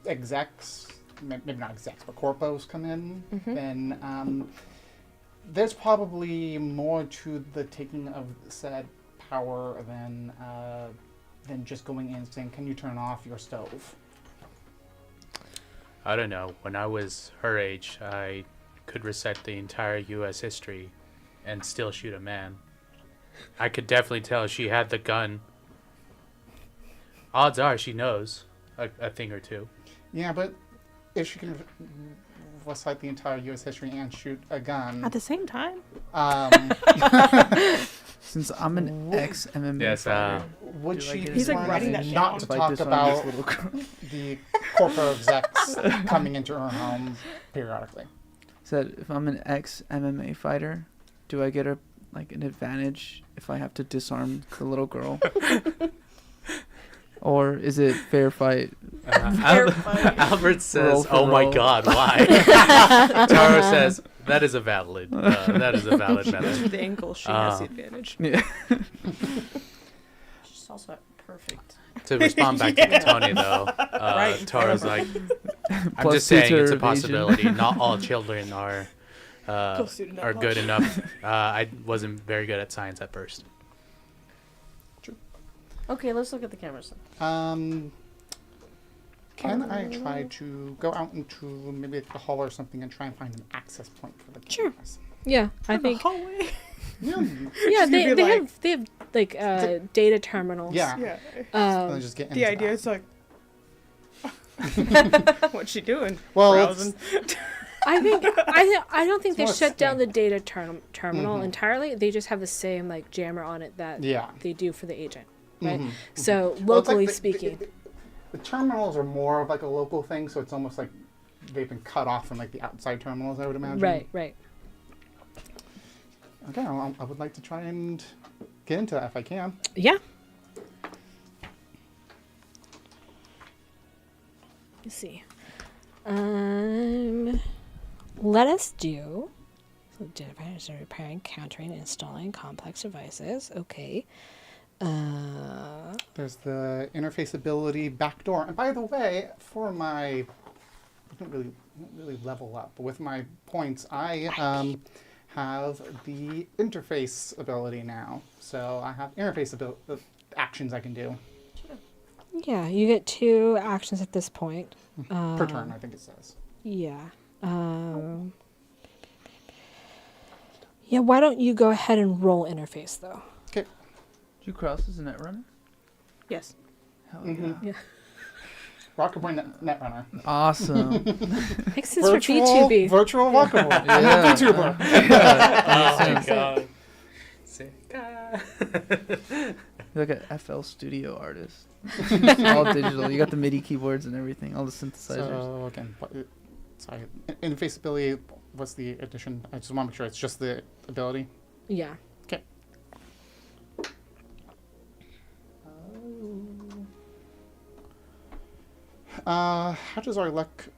execs, maybe not execs, but corpos come in, then there's probably more to the taking of said power than just going in and saying, "Can you turn off your stove?" I don't know. When I was her age, I could recite the entire U.S. history and still shoot a man. I could definitely tell she had the gun. Odds are she knows a thing or two. Yeah, but if she can recite the entire U.S. history and shoot a gun, At the same time? Since I'm an ex-MMA Yes, fighter, would Do I she get be He's, like, one writing that not down. to if I talk disarm about this little girl? the corporate execs coming into her home periodically? Said if I'm an ex-MMA fighter, do I get an advantage if I have to disarm the little girl? Or is it fair fight? Albert says, Roll for "Oh my roll." God, why?" Taro says, "That is a valid method." With the ankle, she has the advantage. Yeah. She's also perfect. To respond back to Tony, though, Taro's like, "I'm Plus just saying it's a evasion. possibility. Not all children are Plus suited up good much. enough." I wasn't very good at science at first. Okay, let's look at the cameras. Can I try to go out into maybe the hall or something and try and find an access point for the Sure. cameras? Yeah, I think. Hallway. Yeah. Yeah, She's they gonna be have like data terminals. Yeah. Yeah. And Um, just get The into idea that. is like, what's she doing? Well, Browsing. I think I don't think It's they more shut down scan. the data terminal Mhm. entirely. They just have the same like jammer on it that Yeah. they do for the agent, right? Mhm. So Well, it's like locally the- speaking, the terminals are more of like a local thing, so it's almost like they've been cut off from like the outside terminals, I would imagine. right. Okay, I would like to try and get into that if I can. Yeah. Let's see. Let us do. So devices are repairing, countering, and installing complex devices. Okay. There's the interface ability backdoor. And by the way, for my, I don't really level up, but with my points, I have the interface ability now. So I have interface actions I can do Yeah, you get 2 actions at this point. per turn, I think it says. Yeah. Yeah, why don't you go ahead and roll interface, though? Okay. Did you cross as a net runner? Yes. Hell Mhm. Yeah. Rocket Boy Netrunner. yeah. Awesome. Makes sense for B2B. Virtual Rocket Boy. Yeah. VTuber. Oh my God. You're like an FL Studio artist. It's all digital. You got the MIDI keyboards and everything, all the synthesizers. So again, sorry, interface ability. What's the addition? I just want to make sure it's just the ability. Yeah. Okay. How does our luck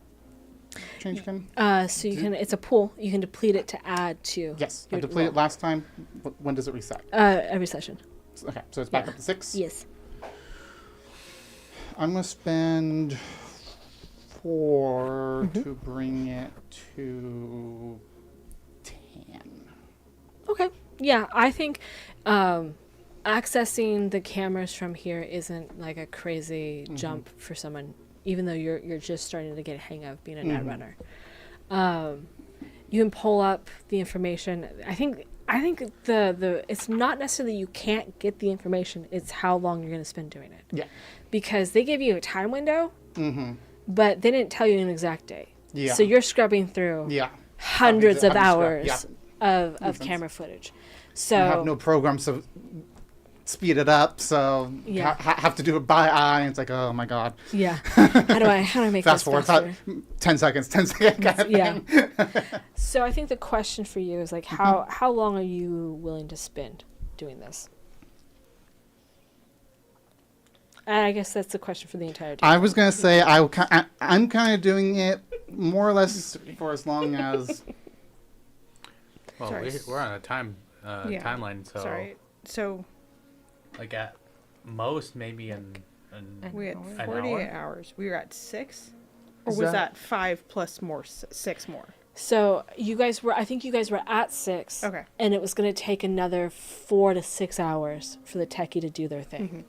change again? So you can. It's a pool. You can deplete it to add to. Yes, I your depleted roll. last time. When does it reset? Every session. Okay, so it's back Yeah. up to 6. Yes. I'm gonna spend 4 Mm-hmm. to bring it to 10. Okay. Yeah, I think accessing the cameras from here isn't like a crazy jump for someone, even though you're just starting to get a hang of being a net runner. You can pull up the information. I think the it's not necessarily you can't get the information. It's how long you're going to spend doing it. Yeah. Because they give you a time window, Mm-hmm. but they didn't tell you an exact day. Yeah. So you're scrubbing through Yeah. hundreds of Having to hours scrub, of Makes sense. camera footage. So I have no programs to speed it up, so Yeah. have to do it by eye. And it's like, oh my god. yeah, how do I make Fast this forward, faster? 10 seconds, 10 seconds. Kind of Yeah. thing. So I think the question for you is like how long are you willing to spend doing this? And I guess that's the question for the entire team. I was gonna say I'm kind of doing it more or less for as long as. Well, Sorry. we're on a Yeah. timeline, so Sorry. So like at most maybe in we had An 48 hour? hours. We were at 6? Or Is was that- that 5 plus more, 6 more? So I think you guys were at 6. Okay. And it was going to take another 4 to 6 hours for the techie to do their thing.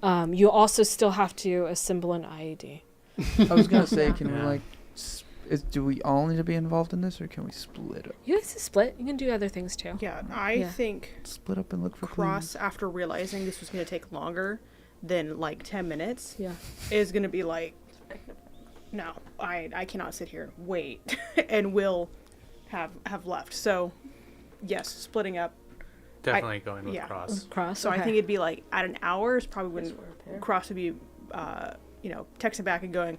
You also still have to assemble an IED. I was gonna say, can we Yeah. like Do we all need to be involved in this, or can we split up? You guys can split. You can do other things too. Yeah, I Yeah. think Split up and look for Cross, clues. after realizing this was going to take longer than like 10 minutes, Yeah. is going to be like, no, I cannot sit here and wait, and will have left. So, yes, splitting up. Definitely going with yeah. Cross. Cross. So I okay. think it'd be like at an hour is probably when Cross would be, texting back and going,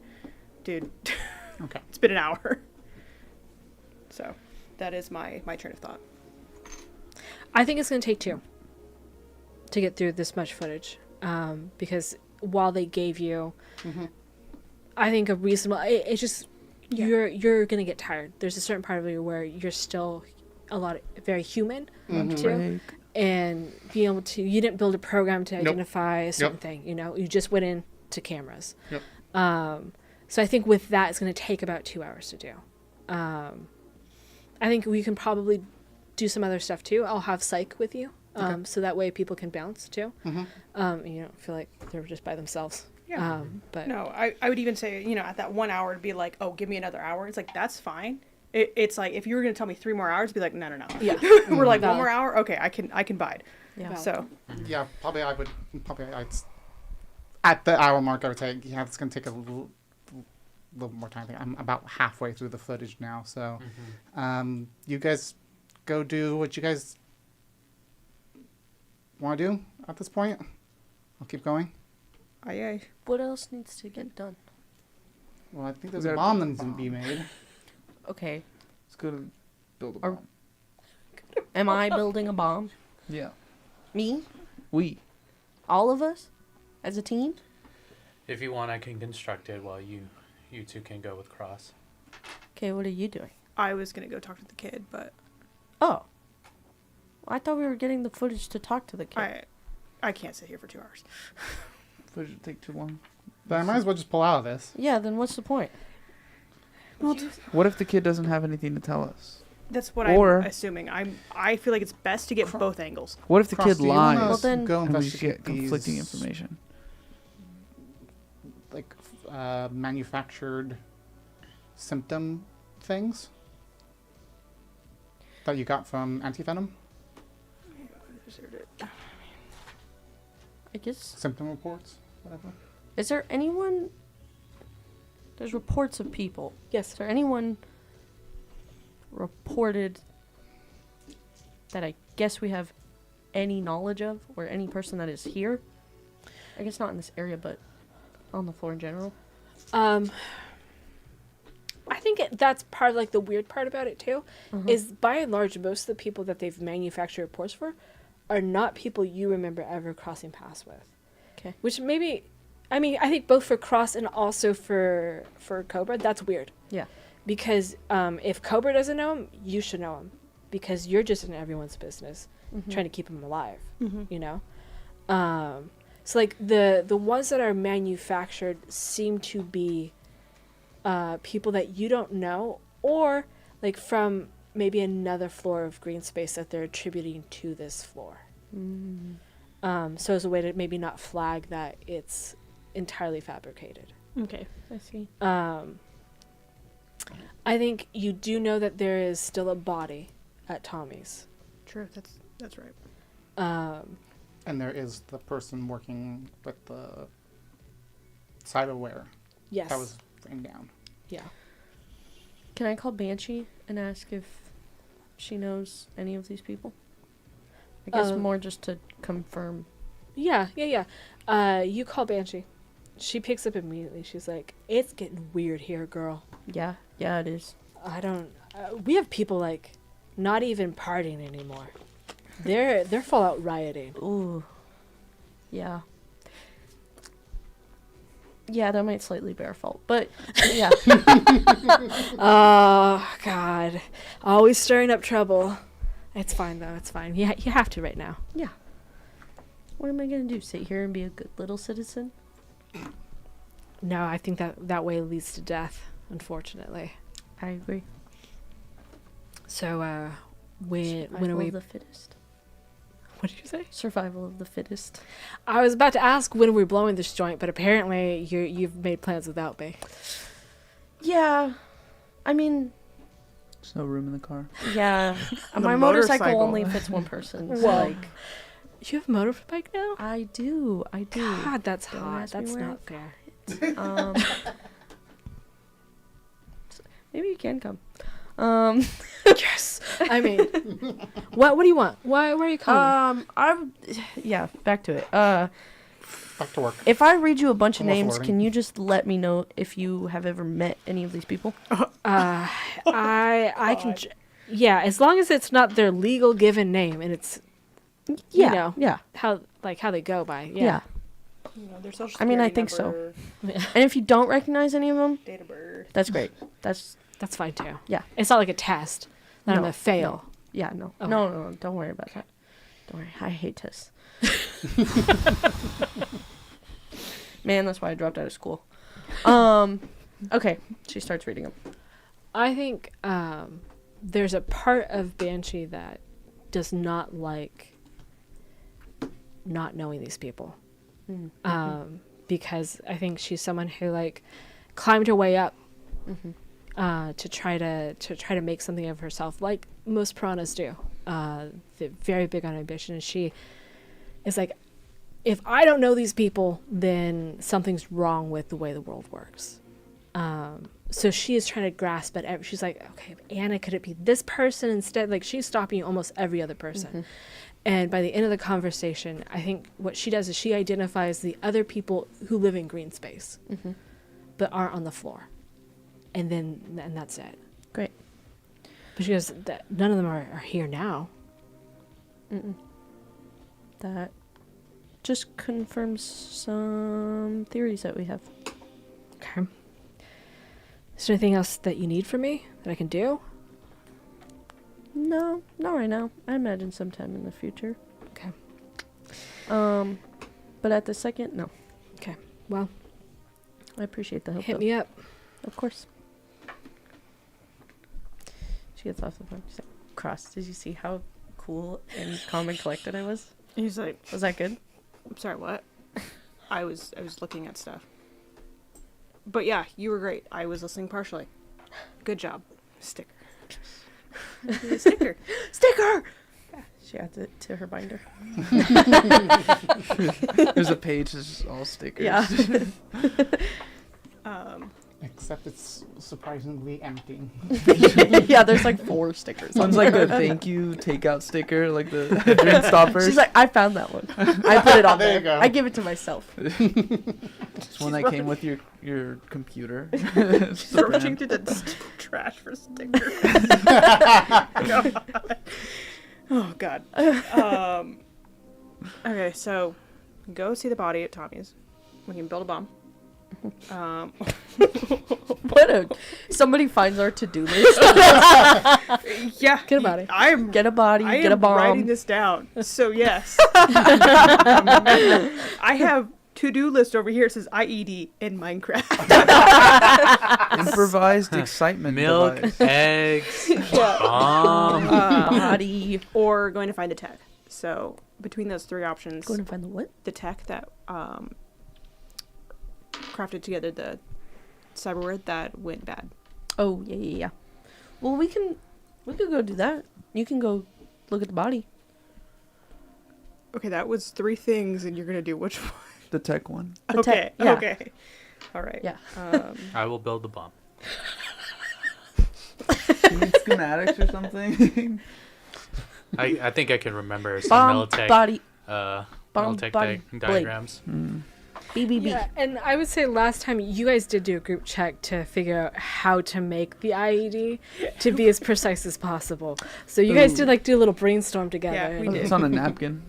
dude, Okay. it's been an hour. So that is my train of thought. I think it's going to take 2 to get through this much footage, because while they gave you, I think a reasonable. It's just you're going to get tired. There's a certain part of you where you're still very human too, Break. and being able to. You didn't build a program to Nope. identify a certain Yep. thing. You just went into cameras. Yep. So I think with that, it's going to take about 2 hours to do. I think we can probably do some other stuff too. I'll have psych with you, so that way people can bounce too. And you don't feel like they're just by themselves. Yeah. But No, I would even say, at that 1 hour to be like, oh, give me another hour. It's like, that's fine. It's like, if you were going to tell me 3 more hours, be like, no. yeah, We're like, Valid. 1 more hour? Okay, I can bide. Yeah. So, Yeah, I'd at the hour mark, I would say, yeah, it's going to take a little more time. I think I'm about halfway through the footage now, so you guys go do what you guys want to do at this point. I'll keep going. aye. What else needs to get done? Well, I think there's We a gotta bomb build a that needs to be made. Okay. Let's go to build a Are- bomb. Am I building a bomb? Yeah. Me? We. All of us? As a team? If you want, I can construct it while you two can go with Cross. Okay, what are you doing? I was going to go talk to the kid, but Oh. I thought we were getting the footage to talk to the kid. I can't sit here for 2 hours. Footage would take too long. Then I might as well just pull out of this. Yeah, then what's the point? What if the kid doesn't have anything to tell us? That's what Or- I'm assuming. I feel like it's best to get both angles. What if the Cross, kid do you wanna lies Well, then- go and we investigate get conflicting these, information? like manufactured symptom things that you got from antivenom? I guess. Symptom reports, whatever. Is there anyone? There's reports of people. yes. Is there anyone reported that I guess we have any knowledge of, or any person that is here? I guess not in this area, but on the floor in general. I think that's part of like the weird part about it too, is by and large most of the people that they've manufactured reports for are not people you remember ever crossing paths with. Okay. Which maybe, I mean, I think both for Cross and also for Cobra, that's weird. Yeah. Because if Cobra doesn't know him, you should know him, because you're just in everyone's business, trying to keep him alive. You know. So like the ones that are manufactured seem to be people that you don't know, or like from maybe another floor of green space that they're attributing to this floor. So as a way to maybe not flag that it's entirely fabricated. Okay, I see. I think you do know that there is still a body at Tommy's. True, that's right. And there is the person working with the cyberware Yes. that was written down. Yeah. Can I call Banshee and ask if she knows any of these people? I guess more just to confirm. Yeah. You call Banshee. She picks up immediately. She's like, "It's getting weird here, girl. Yeah, it is. I don't. We have people like not even partying anymore. They're full out rioting. Ooh. Yeah. Yeah, that might slightly be our fault, but yeah. Oh God, always stirring up trouble. It's fine though. It's fine. Yeah, you have to right now. Yeah. What am I gonna do? Sit here and be a good little citizen? No, I think that way leads to death. Unfortunately. I agree. So, when are Survival we? of the fittest. What did you say? Survival of the fittest. I was about to ask when we're blowing this joint, but apparently you've made plans without me. Yeah. I mean, There's no room in the car. yeah. The My motorcycle motorcycle. only fits one person. So Whoa. like, You have a motorbike now? I do. God, that's Don't hot. ask me That's where not I fair. Um, maybe you can come. Yes. I mean, what do you want? Where are you coming? Back to it. Back to work. If I read you a bunch of Almost names, learning. can you just let me know if you have ever met any of these people? I can. Yeah, as long as it's not their legal given name and it's Yeah. know. Yeah. how they go by. Yeah. Yeah. You know, their social I mean, I security think so. number, And if you don't recognize any of them, date of birth. that's great. That's That's fine too. Yeah. It's not like a test that I'm No, gonna fail. yeah. No. Okay. No. Don't worry about that. Don't worry. I hate tests. Man, that's why I dropped out of school. Okay. She starts reading them. I think there's a part of Banshee that does not like not knowing these people. Because I think she's someone who like climbed her way up to try to make something of herself, like most piranhas do. They're very big on ambition, and she is like, if I don't know these people, then something's wrong with the way the world works. So she is trying to grasp at she's like, okay, Anna, could it be this person instead? Like, she's stopping almost every other person. And by the end of the conversation, I think what she does is she identifies the other people who live in green space, but aren't on the floor. And that's it. Great. But she goes, that none of them are here now. That just confirms some theories that we have. Okay. Is there anything else that you need from me that I can do? No, not right now. I imagine sometime in the future. Okay. But at the second, no. Okay. Well, I appreciate the help. hit though. me up. Of course. She gets off the phone. She's like, Cross, did you see how cool and calm and collected I was? He's like, Was that good? I'm sorry, what? I was looking at stuff. But yeah, you were great. I was listening partially. Good job. Sticker. Sticker. Sticker! Yeah, she adds it to her binder. There's a page that's just all stickers. Yeah. Except it's surprisingly empty. Yeah, there's like 4 stickers. One's like a thank you takeout sticker, like the drink stoppers. She's like, I found that one. I put it on There there. you go. I give it to myself. It's one that came with your computer. It's the Searching brand. through the trash for stickers. Oh, God. Okay, so go see the body at Tommy's. We can build a bomb. Somebody finds our to-do list. Yeah. Get a body. I'm Get a body, I get a am bomb. writing this down. So yes. I have to-do list over here. It says IED in Minecraft. Improvised excitement Milk, device. eggs, bomb. Body. Or going to find a tech. So between those 3 options, Going to find the what? the tech that crafted together the cyberware that went bad. Oh, yeah. Well, we could go do that. You can go look at the body. Okay, that was 3 things, and you're gonna do which one? The tech one. The Okay. tech, yeah. Okay. All right. Yeah. I will build the bomb. You need schematics or something. I think I can remember some Bomb, Militech, body, Militech body, diagrams. BBB. Yeah, and I would say last time you guys did do a group check to figure out how to make the IED to be as precise as possible. So you guys did do a little brainstorm together. Yeah, we and- did. It's on a napkin.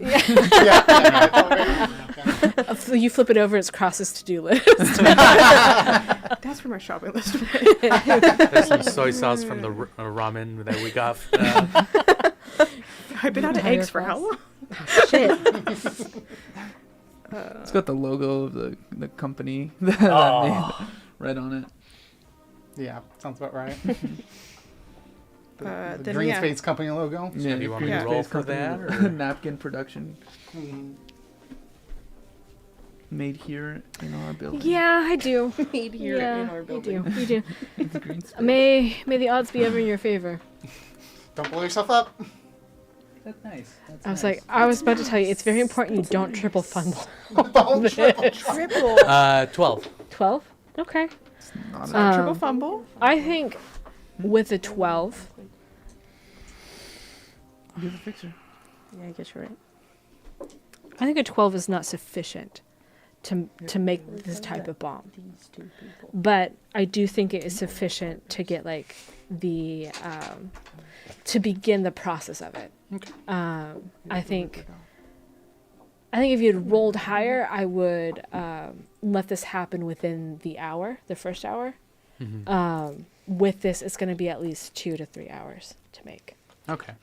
You flip it over, it's Cross's to-do list. That's where my shopping list went. There's some soy sauce from the ramen that we got. I've been out of Entire eggs for how long? Shit. It's got the logo of the company that made right on it. Yeah, sounds about right. The Then Green yeah. Space Company logo. Yeah, do you want me to Green roll Space for Company that, or- napkin production. made here in our building. Yeah, I do. Made here Yeah, in our you building. do. You do. It's a green space. May the odds be ever in your favor. Don't blow yourself up. That's nice. That's I was nice. like, I was about to tell you, it's very important you don't triple fumble. Don't triple. Triple. 12. 12? Okay. It's not It's a- not triple Um, fumble. I think with a 12, You're the fixer. Yeah, I guess you're right. I think a 12 is not sufficient to make this type of bomb. These two people. But I do think it is sufficient to get like the to begin the process of it. Okay. I think if you had rolled higher, I would let this happen within the hour, the first hour. Mhm. With this, it's going to be at least 2 to 3 hours to make. Okay.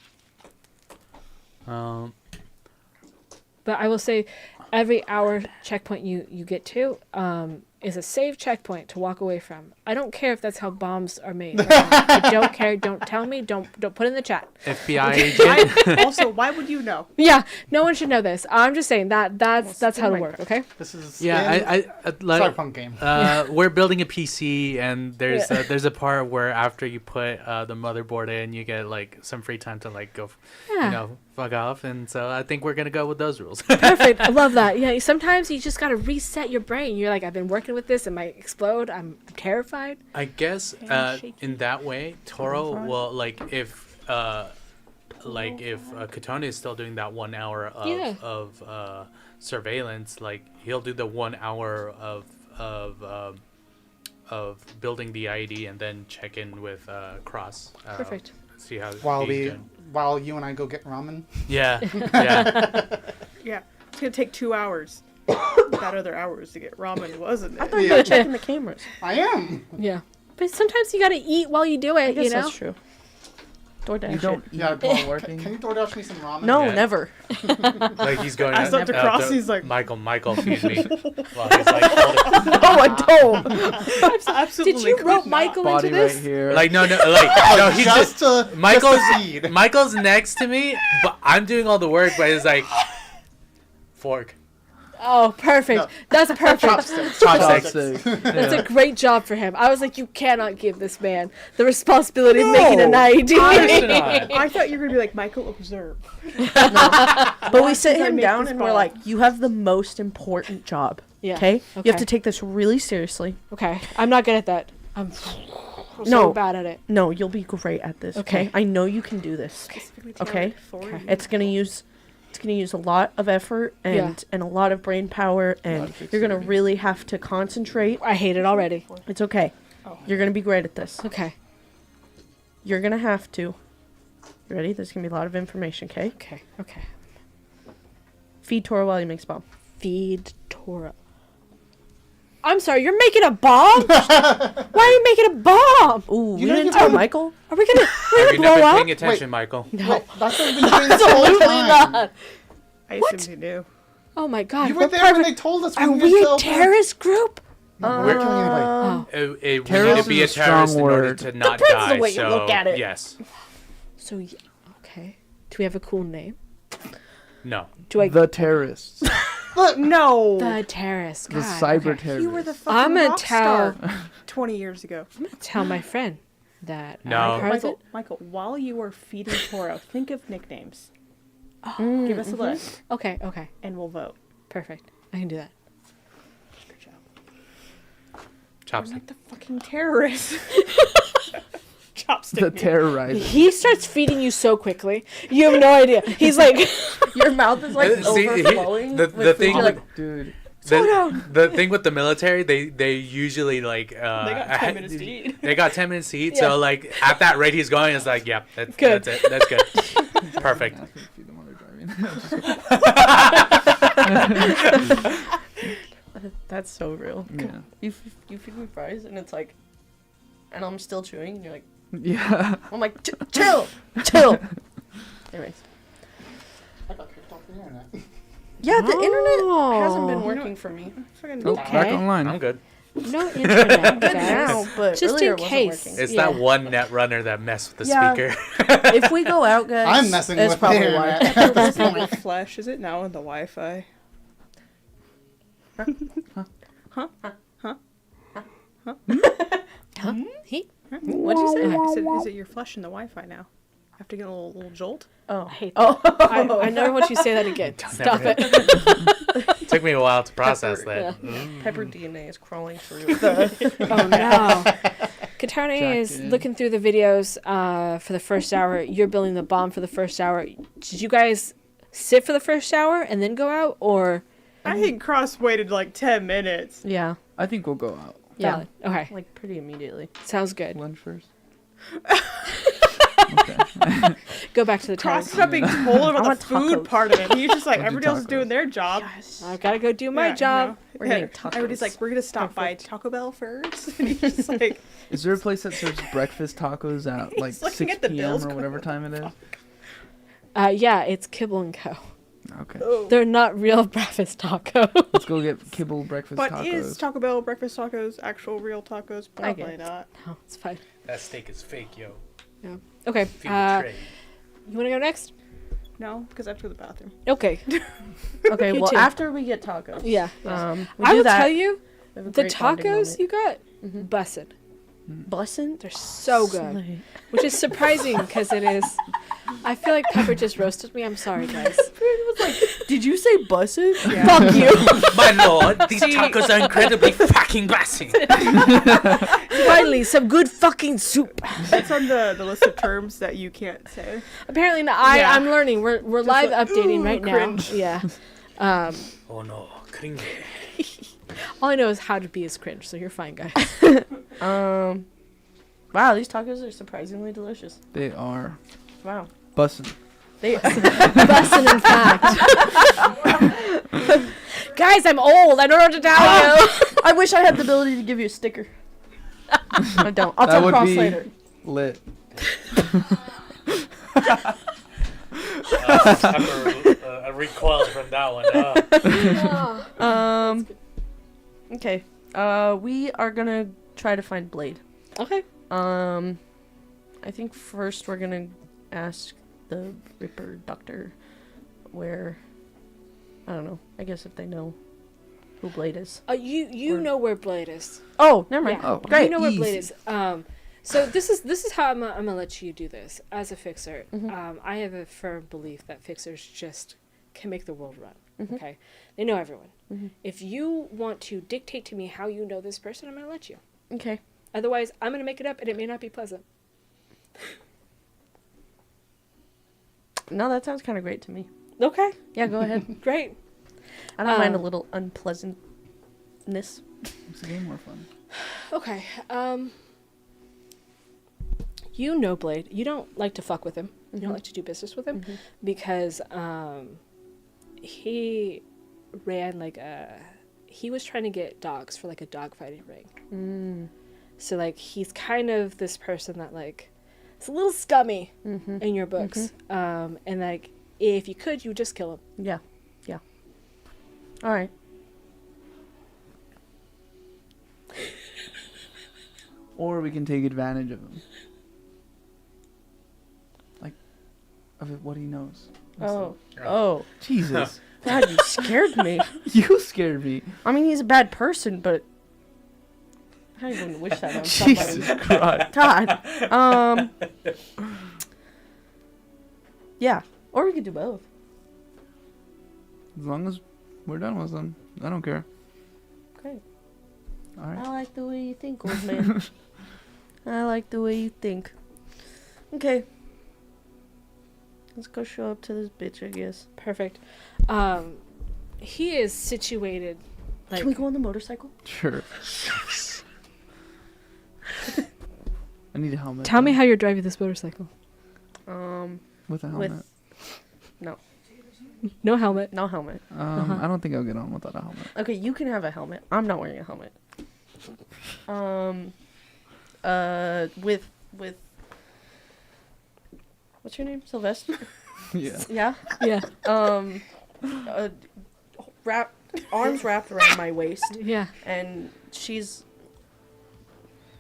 But I will say, every hour checkpoint you get to is a safe checkpoint to walk away from. I don't care if that's how bombs are made. I don't care. Don't tell me. Don't put it in the chat. FBI agent. Also, why would you know? Yeah, no one should know this. I'm just saying that's how to work. Okay. This is Yeah, in I like. Cyberpunk game. We're building a PC, and there's Yeah. there's a part where after you put the motherboard in, you get like some free time to like go, Yeah. fuck off. And so I think we're gonna go with those rules. Perfect. I love that. Yeah. Sometimes you just gotta reset your brain. You're like, I've been working with this. It might explode. I'm terrified. I guess in that way, Toro will like if Katona is still doing that 1 hour of surveillance, like he'll do the 1 hour of building the ID and then check in with Cross. Perfect. See how While he's doing. while you and I go get ramen. Yeah, yeah. Yeah, it's gonna take 2 hours. That other hours to get ramen, wasn't I it? thought you were checking the cameras. I am. Yeah. But sometimes you gotta eat while you do it. I guess You know. that's true. DoorDash. You don't eat Yeah, while working. Can you DoorDash me some ramen? No, Yeah. never. Like he's going. I stepped across, he's like- Michael, feed me. Well, he's like, holding, No, I don't. Absolutely. Did you could rope not. Michael Body into right this? here. like no, no, he's just to Michael's just to feed. Michael's next to me, but I'm doing all the work. But it's like fork. Oh, perfect. No. That's perfect. Chopsticks. Chopsticks. That's Yeah. a great job for him. I was like, you cannot give this man the responsibility of making an ID. I thought you were gonna be like, Michael, observe. But we sit did I him make down this and we're bomb? like, you have the most important job. Yeah. Okay? You Okay. have to take this really seriously. Okay, I'm not good at that. I'm so No. bad at it. No, you'll be great at this. Okay. Okay? I know you can do this. Okay. Okay. It's gonna use a lot of effort and a lot of brain power, and you're gonna really have to concentrate. I hate it already. It's okay. Oh. You're gonna be great at this. Okay. You're gonna have to. You ready? There's gonna be a lot of information. Okay. Okay. Okay. Feed Toro while he makes bomb. Feed Tora. I'm sorry, you're making a bomb? Why are you making a bomb? Ooh, You we know didn't you tell don't- Michael. Are we gonna Have you not blow been up? paying attention, Michael? No. Wait, that's what we've been doing this whole Absolutely time. not. I What? assumed you knew. Oh my god. You were what there part when of- they told us. Are when we a yourself- terrorist group? We're killing anybody. Oh. We Terrorist need to be a is a strong terrorist in order word. to not Depends die. the way you so look at it. yes, So, okay. Do we have a cool name? no. Do I... The terrorists. Look, no. The terrorist. The God, cyber okay. terrorists. You were the fucking I'm gonna rock tell... star 20 years ago. I'm gonna tell my friend that... No. I heard it. Michael, while you were feeding Toro, think of nicknames. Oh, Give us a list, okay, okay. and we'll vote. Perfect. I can do that. Good job. I'm Chopstick. like the fucking terrorist. Chopstick. The me. terrorizer. He starts feeding you so quickly. You have no idea. He's like... Your mouth is like See, overflowing. the with thing food. with Dude. the thing with the military, they usually like They got 10 minutes to eat. They got 10 minutes to eat, Yeah. so like at that rate he's going, it's like, yeah, that's Good. That's it. That's good. Perfect. Ask him if he's the one they're driving. That's so real. Yeah. You feed me fries and it's like, and I'm still chewing and you're like, Yeah. I'm like, chill. Anyways. I got kicked off the internet. Yeah, the internet Oh. hasn't been working for me. Fucking Oh, Okay. back online. I'm good. No internet, Good guys. now, but Just earlier in it wasn't case. working. It's Yeah. that one net runner that messed with the Yeah. speaker. If we go out, guys, I'm messing that's with the probably why. internet. It was in my flesh. Is it now in the Wi-Fi? He? What'd you say? I said, is it your flush in the Wi-Fi now? Have to get a little jolt? Oh. I hate Oh. I never want you to say that again. Stop Never. it. Took me a while to process Pepper, that. Pepper DNA is crawling through the... Oh no. Katone Jacked is in. looking through the videos for the first hour. You're building the bomb for the first hour. Did you guys sit for the first hour and then go out, or I think Cross waited like 10 minutes. Yeah. I think we'll go out. Yeah. valid? Okay, Like, pretty immediately. sounds good. Lunch first. Okay. Go back to the Cross towers. is not being told I about the want food tacos. part of it. He's just like, I'll do everybody else is doing tacos. their job. I've got to go do my Yeah, job. you know. We're getting tacos. Everybody's like, we're going to stop by Taco Bell first. And he's just like, Is there a place that serves breakfast tacos at like He's looking 6 at the p.m. bills or going whatever on time it is? Yeah, it's Kibble and Co. Okay. oh. They're not real breakfast tacos. Let's go get kibble breakfast But tacos. is Taco Bell breakfast tacos actual real tacos? I Probably guess. not. No, it's fine. That steak is fake, yo. Okay. Feel betrayed. You want to go next? No, because I have to go to the bathroom. Okay. Okay, You well, too. after we get tacos. Yeah. We I do will that. tell you, We have a the great bonding tacos moment. you got, Mhm. bussin'. Bussin'? They're so good. Slay. Which is surprising because it is. I feel like Pepper just roasted me. I'm sorry, guys. Did you say bussin'? Fuck you. My lord, these tacos are incredibly fucking busting. Finally, some good fucking soup. It's on the list of terms that you can't say. Apparently, not, Yeah. I'm learning. We're live like, updating ooh, right cringe. now. Yeah. Oh no, cringe. All I know is how to be as cringe, so you're fine, guys. Wow, these tacos are surprisingly delicious. They are Wow. bussin'. They Bussin', in fact. Guys, I'm old. I don't know what to tell you. I wish I had the ability to give you a sticker. I don't. I'll That tell would Cross be- later. Lit. I recoiled from that one. Okay. We are gonna try to find Blade. Okay. I think first we're gonna ask the Ripper Doctor where. I don't know. I guess if they know who Blade is. You Or- know where Blade is. Oh, never mind. Yeah. Oh, Great. You know where Blade Easy. is. So this is how I'm gonna let you do this as a fixer. Mhm. I have a firm belief that fixers just can make the world run. Mhm. Okay, they know everyone. Mhm. If you want to dictate to me how you know this person, I'm gonna let you. Okay. Otherwise, I'm gonna make it up, and it may not be pleasant. No, that sounds kind of great to me. Okay, Yeah, go ahead. great. I don't mind a Um, little unpleasantness. Makes the game more fun. Okay. You know Blade. You don't like to fuck with him. You don't Mhm. like to do business with him Mhm. because he ran like he was trying to get dogs for like a dog fighting ring. Mm. So like he's kind of this person that like it's a little scummy Mhm. in your books. And like if you could, you would just kill him. Yeah. Yeah. All right. Or we can take advantage of him. Like, of what he knows. Oh. Oh. Jesus. God, you scared me. You scared me. I mean, he's a bad person, but I don't even wish that on somebody. Jesus Christ. God. Yeah. Or we could do both. As long as we're done with them, I don't care. Great. All right. I like the way you think, old man. I like the way you think. Okay. Let's go show up to this bitch, I guess. Perfect. He is situated like Can we go on the motorcycle? Sure. I need a helmet. Tell me though. how you're driving this motorcycle. With a helmet. No helmet. No helmet. I don't think I'll get on without a helmet. Okay, you can have a helmet. I'm not wearing a helmet. With what's your name? Sylvester? Yeah. Yeah. Yeah. Arms wrapped around my waist, Yeah. and she's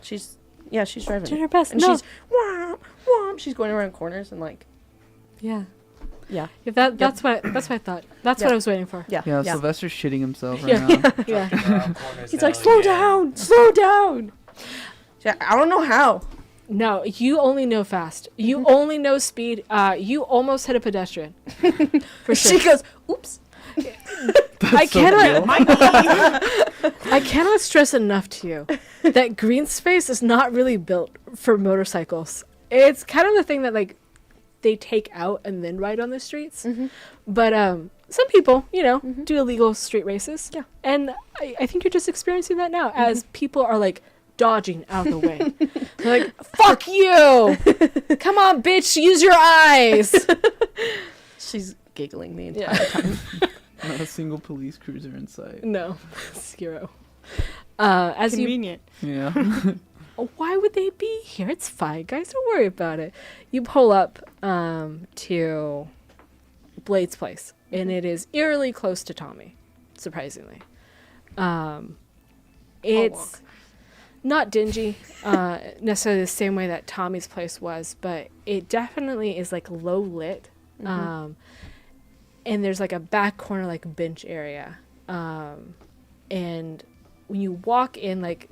driving. Doing it. her best. And No. she's whomp, whomp. She's going around corners and like Yeah. Yeah. If that's what I thought. That's what I was waiting for. Yeah. Yeah, Yeah. Sylvester's shitting himself right Yeah. now. Yeah. He's like, slow down, slow down. Yeah, I don't know how. No, you only know fast. You only know speed. You almost hit a pedestrian. For sure. She goes, oops. I so cannot. cool. I cannot stress enough to you that green space is not really built for motorcycles. It's kind of the thing that like they take out and then ride on the streets. But some people, do illegal street races. Yeah. And I think you're just experiencing that now as people are like dodging out of the way. They're like, fuck you! Come on, bitch, use your eyes! She's giggling the entire time. Not a single police cruiser in sight. No, zero. As you Convenient. Yeah. Why would they be here? It's fine, guys. Don't worry about it. You pull up to Blade's place, and it is eerily close to Tommy, surprisingly. It's not dingy necessarily the same way that Tommy's place was, but it definitely is like low lit. And there's like a back corner like bench area. And when you walk in, like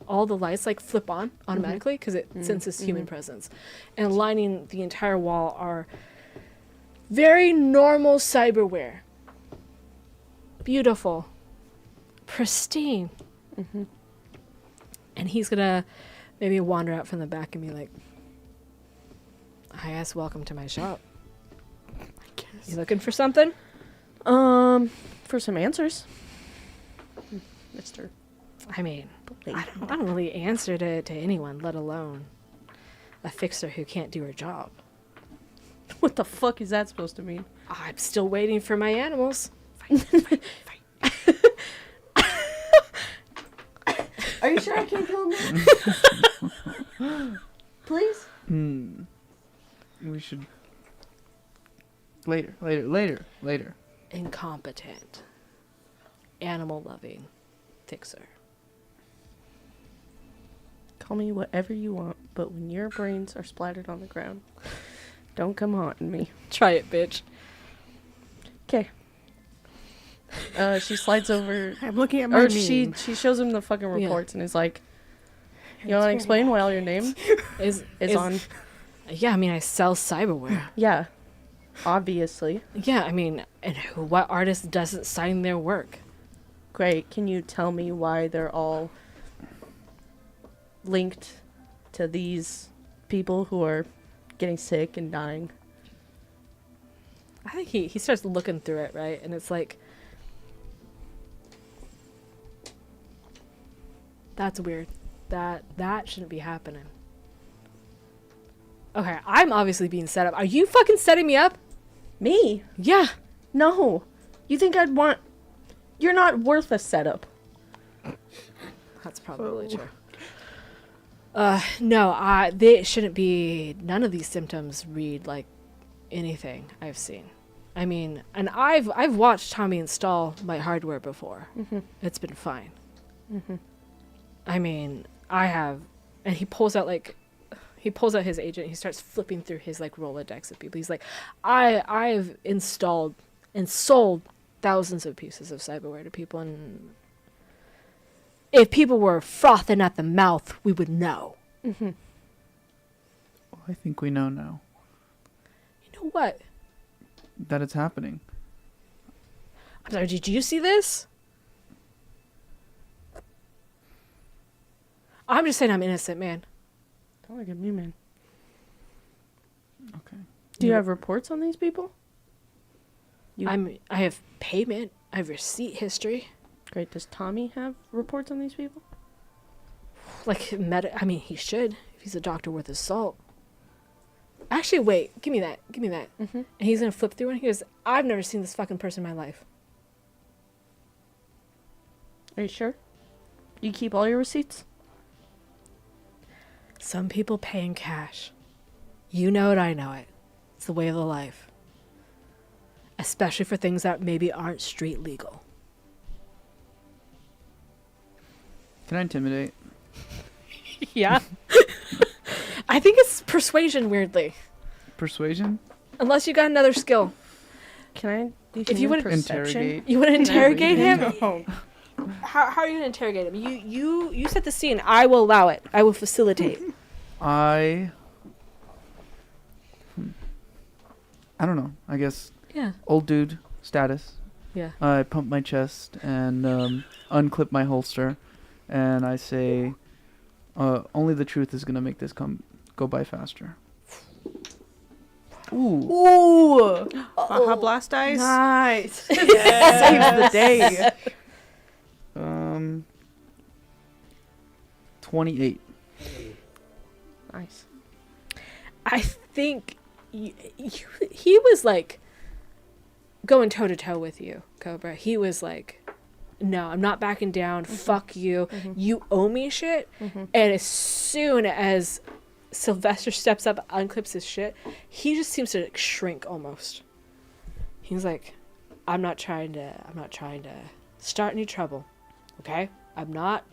all the lights like flip on automatically because it senses human presence. And lining the entire wall are very normal cyberware. Beautiful. Pristine. And he's gonna maybe wander out from the back and be like, "Hi guys, welcome to my shop. You looking for something?" For some answers, Mr. I mean, I don't really answer to anyone, let alone a fixer who can't do her job. What the fuck is that supposed to mean? I'm still waiting for my animals. Are you sure I can't kill him? Please? We should... Later. Incompetent, animal-loving fixer. Call me whatever you want, but when your brains are splattered on the ground, don't come haunting me. Try it, bitch. Okay. She slides over, I'm looking at my or name. she shows him the fucking Yeah. reports and is like, "You want to explain why all your name Is on?" Yeah, I mean, I sell cyberware. Yeah, obviously. Yeah, I mean, and what artist doesn't sign their work? Great. Can you tell me why they're all linked to these people who are getting sick and dying? I think he starts looking through it, right? And it's like, that's weird. That shouldn't be happening. Okay, I'm obviously being set up. Are you fucking setting me up? Me? Yeah. No. You think I'd want... You're not worth a setup. That's probably true. No, they shouldn't be... None of these symptoms read like anything I've seen. I mean, and I've watched Tommy install my hardware before. It's been fine. I mean, I have... And he pulls out his agent. He starts flipping through his like Rolodex of people. He's like, I've installed and sold thousands of pieces of cyberware to people, and if people were frothing at the mouth, we would know. I think we know now You know what? that it's happening. I'm sorry, did you see this? I'm just saying I'm innocent, man. Don't look at me, man. Okay. Do you have reports on these people? I have payment. I have receipt history. Great. Does Tommy have reports on these people? Like, I mean, he should, if he's a doctor worth his salt. Actually, wait. Give me that. And he's going to flip through and he goes, I've never seen this fucking person in my life. Are you sure? You keep all your receipts? Some people pay in cash. You know it, I know it. It's the way of the life. Especially for things that maybe aren't street legal. Can I intimidate? Yeah. I think it's persuasion, weirdly. Persuasion? Unless you got another skill. Can I do If you human would perception? interrogate. You want to interrogate him? No. How are you going to interrogate him? You set the scene. I will allow it. I will facilitate. I don't know. I guess Yeah. old dude status. Yeah. I pump my chest and unclip my holster, and I say, "Only the truth is gonna make this go by faster." Ooh. Ooh, Baja Blast dice. nice. Saves the day. 28. Nice. I think he was like going toe to toe with you, Cobra. He was like, no, I'm not backing down. Fuck you. You owe me shit. And as soon as Sylvester steps up, unclips his shit, he just seems to like shrink almost. He's like, I'm not trying to start any trouble. Okay? I'm not.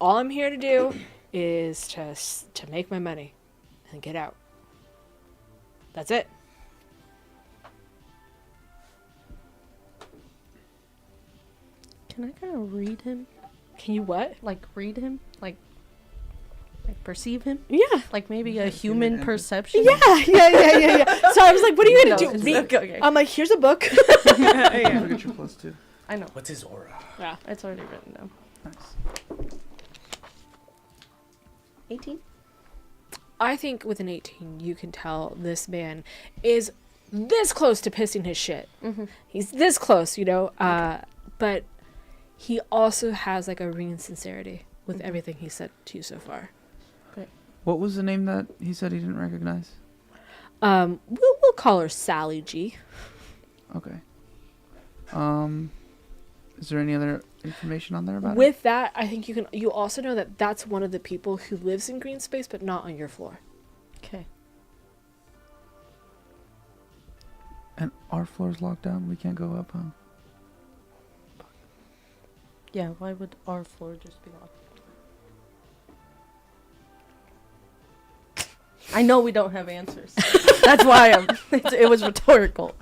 All I'm here to do is to make my money and get out. That's it. Can I kind of read him? Can you what? Like read him? Like perceive him? Yeah. Like maybe a Yeah, human human perception? Yeah. So I was like, what are you going to No, do? it's Read? okay. I'm like, here's a book. Look at your +2. I know. What's his aura? Yeah. It's already written down. Nice. 18? I think with an 18, you can tell this man is this close to pissing his shit. He's this close, but he also has like a ring sincerity with everything he said to you so far. What was the name that he said he didn't recognize? We'll call her Sally G. Okay. Is there any other information on there about it? With that, I think you also know that that's one of the people who lives in green space, but not on your floor. Okay. And our floor's locked down. We can't go up, huh? Yeah, why would our floor just be locked? I know we don't have answers. That's why it was rhetorical.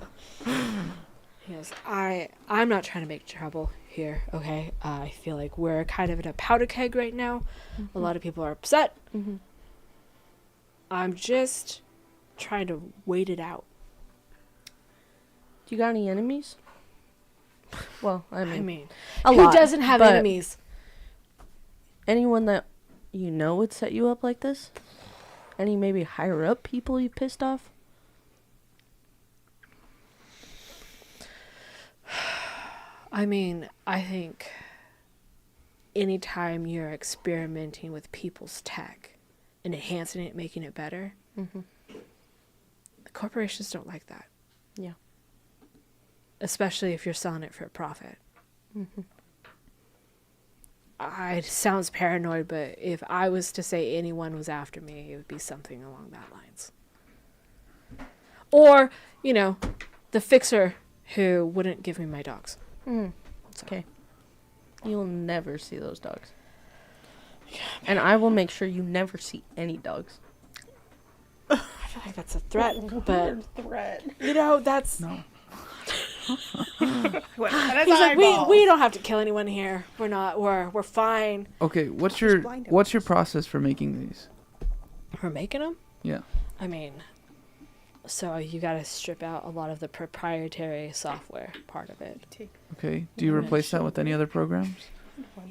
Yes, I'm not trying to make trouble here, okay? I feel like we're kind of in a powder keg right now. A lot of people are upset. I'm just trying to wait it out. Do you got any enemies? Well, I mean a who lot, doesn't have but enemies? anyone that you know would set you up like this? Any maybe higher up people you pissed off? I mean, I think anytime you're experimenting with people's tech and enhancing it, making it better, the corporations don't like that. Yeah. Especially if you're selling it for a profit. It sounds paranoid, but if I was to say anyone was after me, it would be something along that lines. Or, the fixer who wouldn't give me my dogs. Okay. You'll never see those dogs. And I will make sure you never see any dogs. I feel like that's a threat, but that's... No. He's like, we don't have to kill anyone here. We're fine. Okay, what's Just your blind him. what's your process for making these? We're making them? Yeah. I mean, so you got to strip out a lot of the proprietary software part of it. Okay. Do you replace that with any other programs?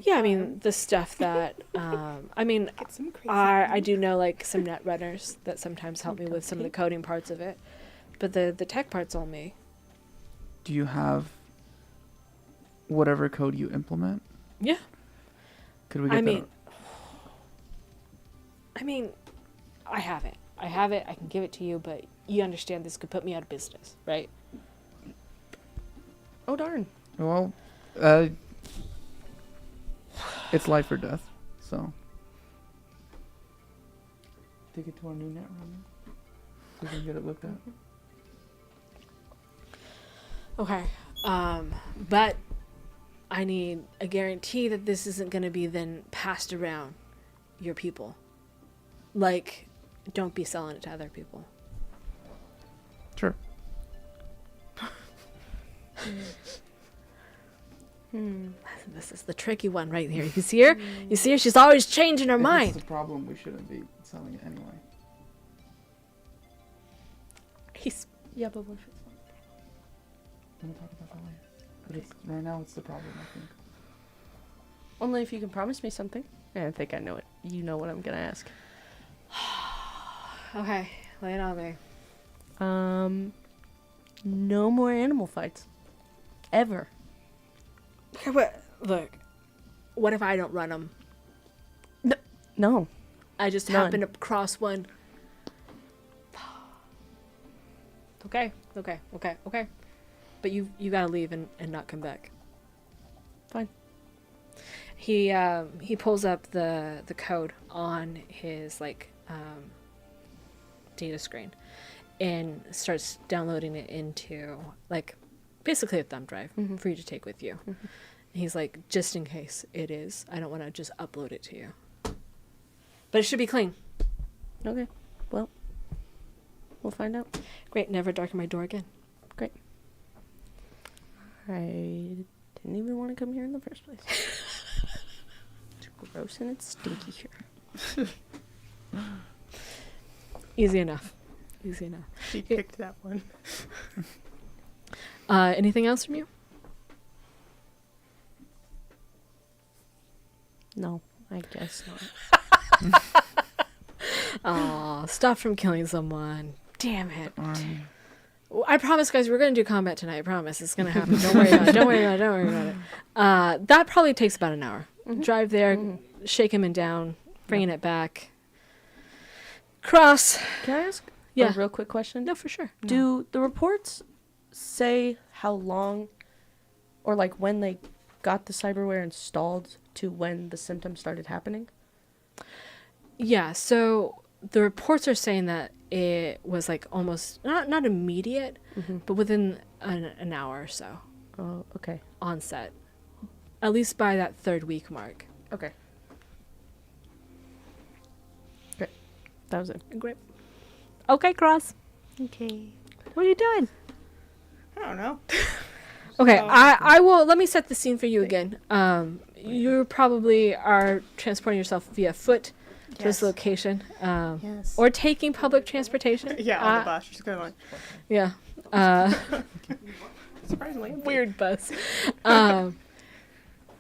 Yeah, I mean, the stuff that, I do know, like, some net runners that sometimes help me with some of the coding parts of it. But the tech part's all me. Do you have whatever code you implement? Yeah. Could we get that? I have it. I can give it to you, but you understand this could put me out of business, right? Oh, darn. Well, it's life or death, so. Take it to our new net runner so we can get it looked at. Okay. But I need a guarantee that this isn't going to be then passed around your people. Like, don't be selling it to other people. Sure. This is the tricky one right here. You see her? You see her? She's always changing her If mind. it's the problem, we shouldn't be selling it anyway. He's Yeah, but what if it's We'll talk about that later. But it's, right now, it's the problem, I think. only if you can promise me something? Yeah, I think I know it. You know what I'm gonna ask. okay. Lay it on me. No more animal fights. Ever. Okay, but look, what if I don't run them? No. I just None. happen to cross one. Okay. But you gotta leave and not come back. Fine. He pulls up the code on his data screen and starts downloading it into basically a thumb drive for you to take with you. And he's like, just in case it is, I don't want to just upload it to you. But it should be clean. Okay. Well, we'll find out. Great, never darken my door again. Great. I didn't even want to come here in the first place. It's gross and it's stinky here. Easy enough. She picked that one. Anything else from you? No, I guess not. Aw, stop from killing someone. Damn it. I promise, guys, we're going to do combat tonight. I promise. It's going to happen. Don't worry about it. That probably takes about an hour. Drive there, shake him down, bringing it back. Cross. Can I ask Yeah. a real quick question? No, for sure. Do the reports say how long or when they got the cyberware installed to when the symptoms started happening? Yeah, so the reports are saying that it was almost, not immediate, but within an hour or so Oh, okay. onset. At least by that 3rd week mark. Okay. Great. That was it. Great. Okay, Cross. Okay. What are you doing? I don't know. Okay, Oh. I will. Let me set the scene for you again. You probably are transporting yourself via foot to this Yes. location, Yes. or taking public transportation. Yeah, on the bus. Just going Yeah. surprisingly empty. Weird bus.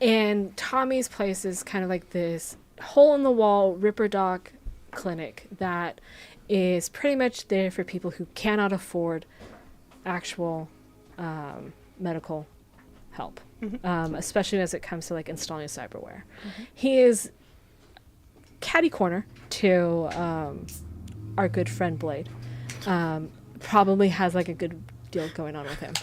And Tommy's place is kind of like this hole in the wall Ripper Doc clinic that is pretty much there for people who cannot afford actual medical help, especially as it comes to installing cyberware. He is catty corner to our good friend Blade. Probably has a good deal going on with him.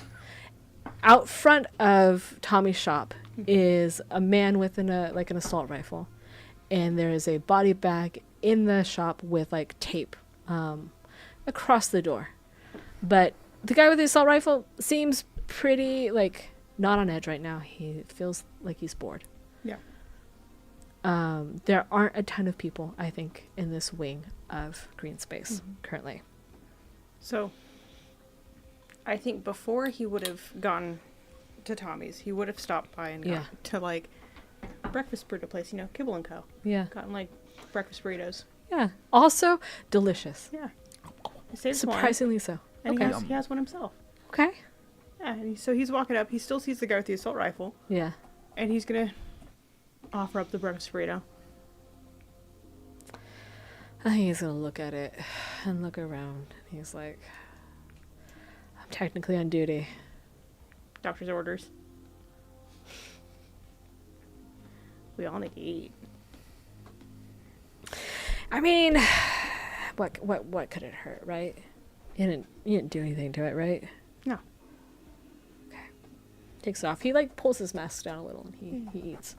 Out front of Tommy's shop is a man with an assault rifle, and there is a body bag in the shop with tape across the door. But the guy with the assault rifle seems pretty not on edge right now. He feels like he's bored. Yeah. There aren't a ton of people, I think, in this wing of green space currently. So, I think before he would have gone to Tommy's, he would have stopped by and gone to breakfast burrito place, Kibble and Co. Yeah. Gotten breakfast burritos. Yeah. Also delicious. Yeah. He saves one, Surprisingly so. and Okay. he has one himself. Okay. Yeah, and so he's walking up. He still sees the guy with the assault rifle, Yeah. and he's gonna offer up the breakfast burrito. I think he's gonna look at it and look around. And he's like, I'm technically on duty. Doctor's orders. We all need to eat. I mean, what could it hurt, right? You didn't do anything to it, right? No. Okay. Takes it off. He pulls his mask down a little and he eats.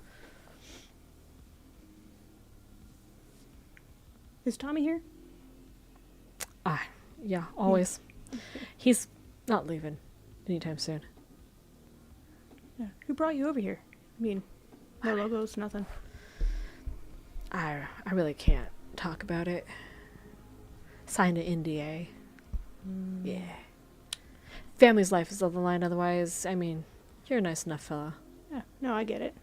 Is Tommy here? Yeah, always. He's not leaving anytime soon. Yeah. Who brought you over here? I mean, no logos, nothing. I really can't talk about it. Signed an NDA. Yeah. family's life is on the line. Otherwise, I mean, you're a nice enough fella. Yeah, no, I get it.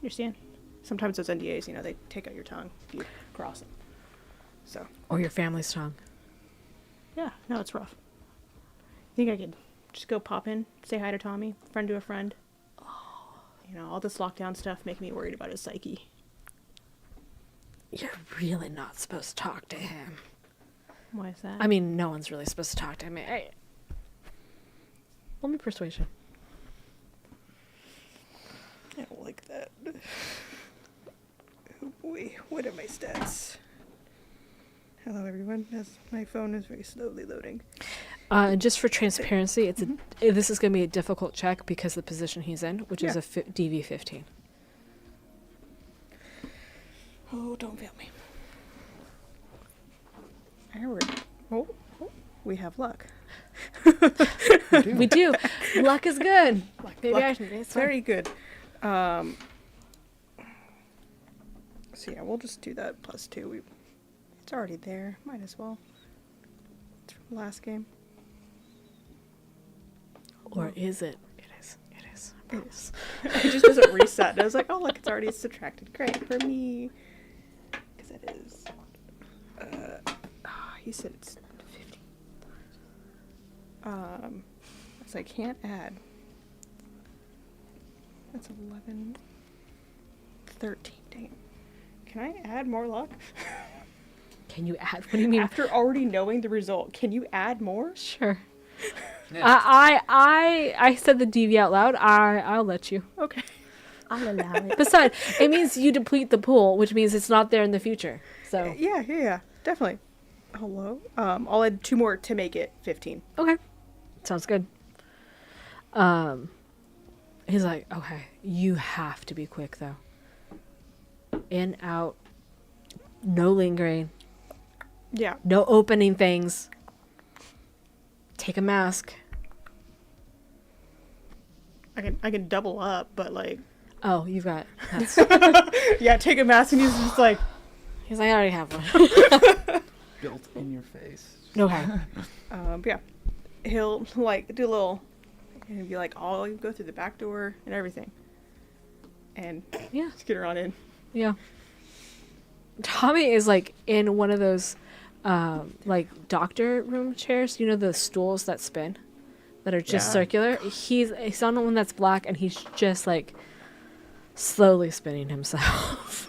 Understand? Sometimes those NDAs, they take out your tongue if you cross them. So, Or your family's tongue. yeah, no, it's rough. Think I could just go pop in, say hi to Tommy, friend to a friend. All this lockdown stuff making me worried about his psyche. You're really not supposed to talk to him. Why is that? I mean, no one's really supposed to talk to him. Let me persuasion. I don't like that. Oh boy, what are my stats? Hello everyone, as my phone is very slowly loading. And just for transparency, this is going to be a difficult check because of the position he's in, which is a DV 15. Oh, don't fail me. Oh, we have luck. We do. Luck is good. Maybe Luck. I should. It's Very good. So yeah, we'll just do that +2. It's already there. Might as well. It's from the last game. Or is it? It is. It is. It is. It just doesn't reset. And I was like, oh look, it's already subtracted. Great for me. Because it is. He said it's 50. So I can't add. That's 11. 13. Dang it. Can I add more luck? Can you add? What do you mean? After already knowing the result, can you add more? Sure. Yeah. I said the DV out loud. I'll let you. Okay. I'll allow it. Besides, it means you deplete the pool, which means it's not there in the future. So Yeah. Definitely. Hello? I'll add 2 more to make it 15. okay, sounds good. He's like, okay, you have to be quick though. In, out, no lingering, Yeah. no opening things. Take a mask. I can double up, but like Oh, you've got. That's, yeah, take a mask and he's just like he's like, I already have one. Built in your face. Okay. yeah. He'll like do a little and he'll be like, I'll go through the back door and everything. And Yeah. just get her on in. Yeah. Tommy is like in one of those like doctor room chairs, the stools that spin that are just Yeah. circular. He's on one that's black and he's just like slowly spinning himself.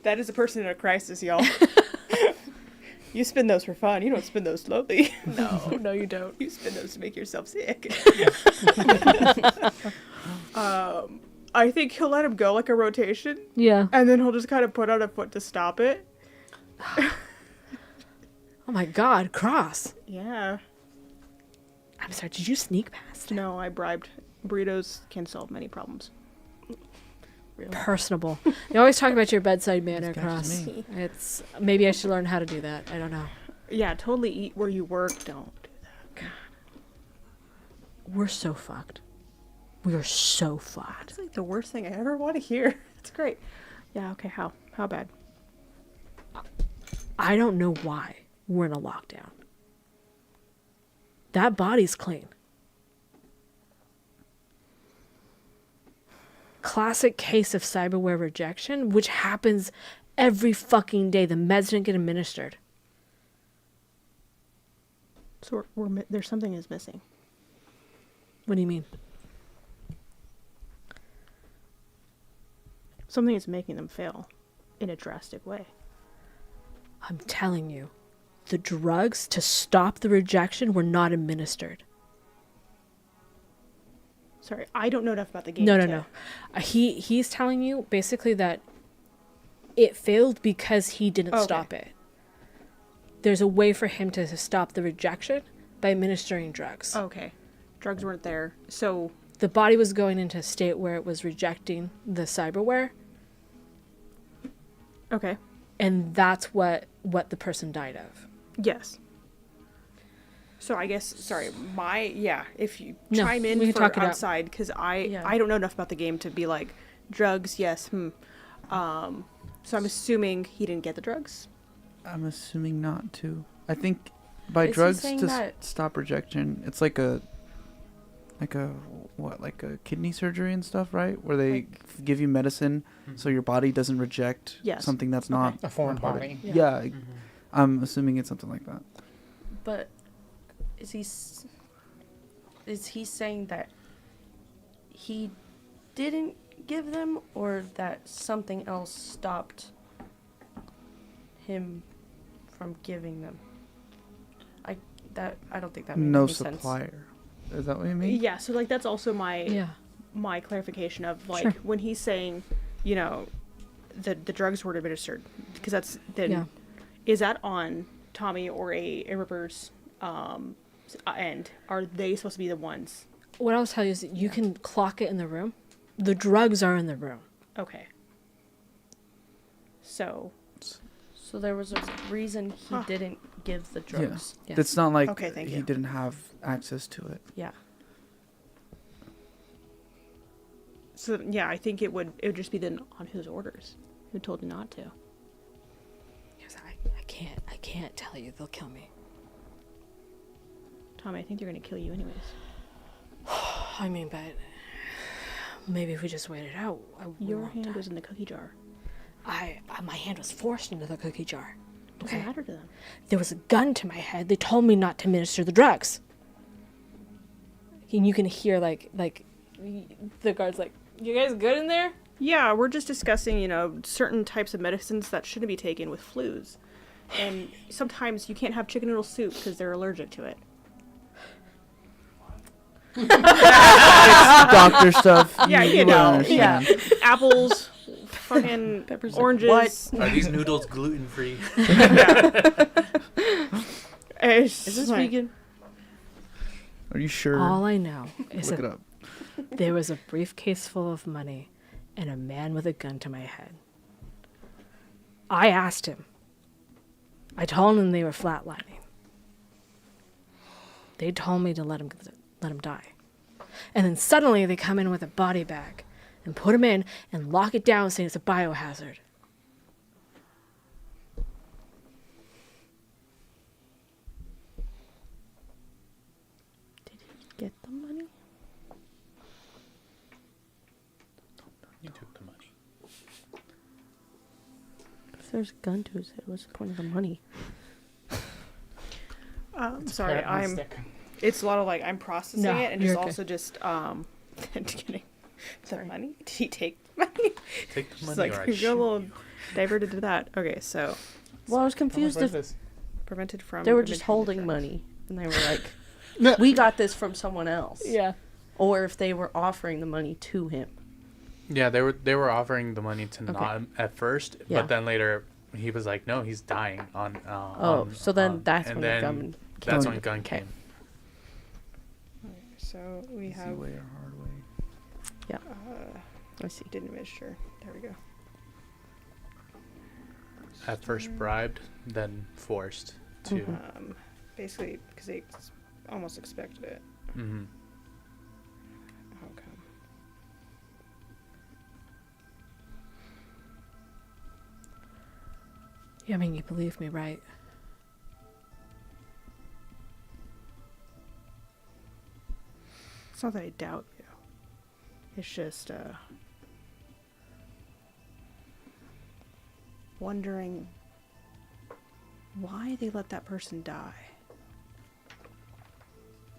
That is a person in a crisis, y'all. You spin those for fun. You don't spin those slowly. No, you don't. You spin those to make yourself sick. I think he'll let him go like a rotation, Yeah. and then he'll just kind of put out a foot to stop it. Oh my god, cross. Yeah. I'm sorry, did you sneak past? No, I bribed. Burritos can solve many problems. Personable. You always talk about your bedside manner, This guy's Cross. me. It's maybe I should learn how to do that. I don't know. Yeah, totally eat where you work. Don't do that. We're so fucked. We are so fucked. It's like the worst thing I ever want to hear. It's great. Yeah, okay, how? How bad? I don't know why we're in a lockdown. That body's clean. Classic case of cyberware rejection, which happens every fucking day. The meds didn't get administered. So there's something is missing. What do you mean? Something is making them fail in a drastic way. I'm telling you, the drugs to stop the rejection were not administered. Sorry, I don't know enough about the game. No. He's telling you basically that it failed because he didn't Okay. stop it. There's a way for him to stop the rejection by administering drugs. Okay. Drugs weren't there. So, The body was going into a state where it was rejecting the cyberware, okay. and that's what the person died of. Yes. So I guess, sorry, if you No, chime in we can for talk it out. outside, because Yeah. I don't know enough about the game to be like, drugs, yes, So I'm assuming he didn't get the drugs. I'm assuming not to. I think by Is he drugs saying to that- stop rejection. It's like a what, like a kidney surgery and stuff, right? Where they give you medicine so your body doesn't reject Yes. something that's not A foreign part of- body. Yeah, Mhm. I'm assuming it's something like that. But is he saying that he didn't give them, or that something else stopped him from giving them? I don't think that makes No any sense. supplier. Is that what you mean? Yeah, so like that's also my Yeah. my clarification of like Sure. when he's saying, you know, the drugs were administered, because that's then Yeah. is that on Tommy or a Ripper's end? Are they supposed to be the ones? What I'll tell you is that you can clock it in the room. The drugs are in the room. Okay. So So there was a reason he didn't give the drugs. Yeah. It's not like Okay, thank he you. didn't have access to it. Yeah. so yeah, I think it would just be then on his orders. Who told you not to? He was like, I can't tell you. They'll kill me. Tommy, I think they're gonna kill you anyways. I mean, but maybe if we just wait it out. we Your won't hand die. was in the cookie jar. My hand was forced into the cookie jar. Doesn't Okay. matter to them. There was a gun to my head. They told me not to administer the drugs. And you can hear like the guards like, you guys good in there? Yeah, we're just discussing, you know, certain types of medicines that shouldn't be taken with flus. And sometimes you can't have chicken noodle soup because they're allergic to it. Doctor stuff. Yeah, you would know. understand. Apples, fucking Pepper's like, oranges. Are these noodles gluten free? Is Is this vegan? Are you sure? All I know is Look it that up. there was a briefcase full of money and a man with a gun to my head. I asked him. I told him they were flatlining. They told me to let him die. And then suddenly they come in with a body bag and put him in and lock it down saying it's a biohazard. Did he get the money? You took the money. If there's a gun to his head, what's the point of the money? sorry, Carrot and stick. it's a lot of like, I'm processing No, it and you're just okay. also just, kidding. The money? Did he take the money? Take the Just money like, or I you're a shoot little you. diverted to that. Okay, so, Well, I was confused if prevented from... they were just administering holding drugs. money and they were like, we got this from someone else. Yeah. Or if they were offering the money to him. Yeah, they were offering the money to Okay. Nam at first, Yeah. but then later he was like, "No, he's dying." So then that's and when then the gun that's came. when the gun Okay. came. So, we Easy have... way or hard way. I see. Didn't administer. There we go. At first bribed, then forced to. Mhm. Basically, because they almost expected it. Mhm. Okay. Yeah, I mean, you believe me, right? It's not that I doubt you. It's just, wondering why they let that person die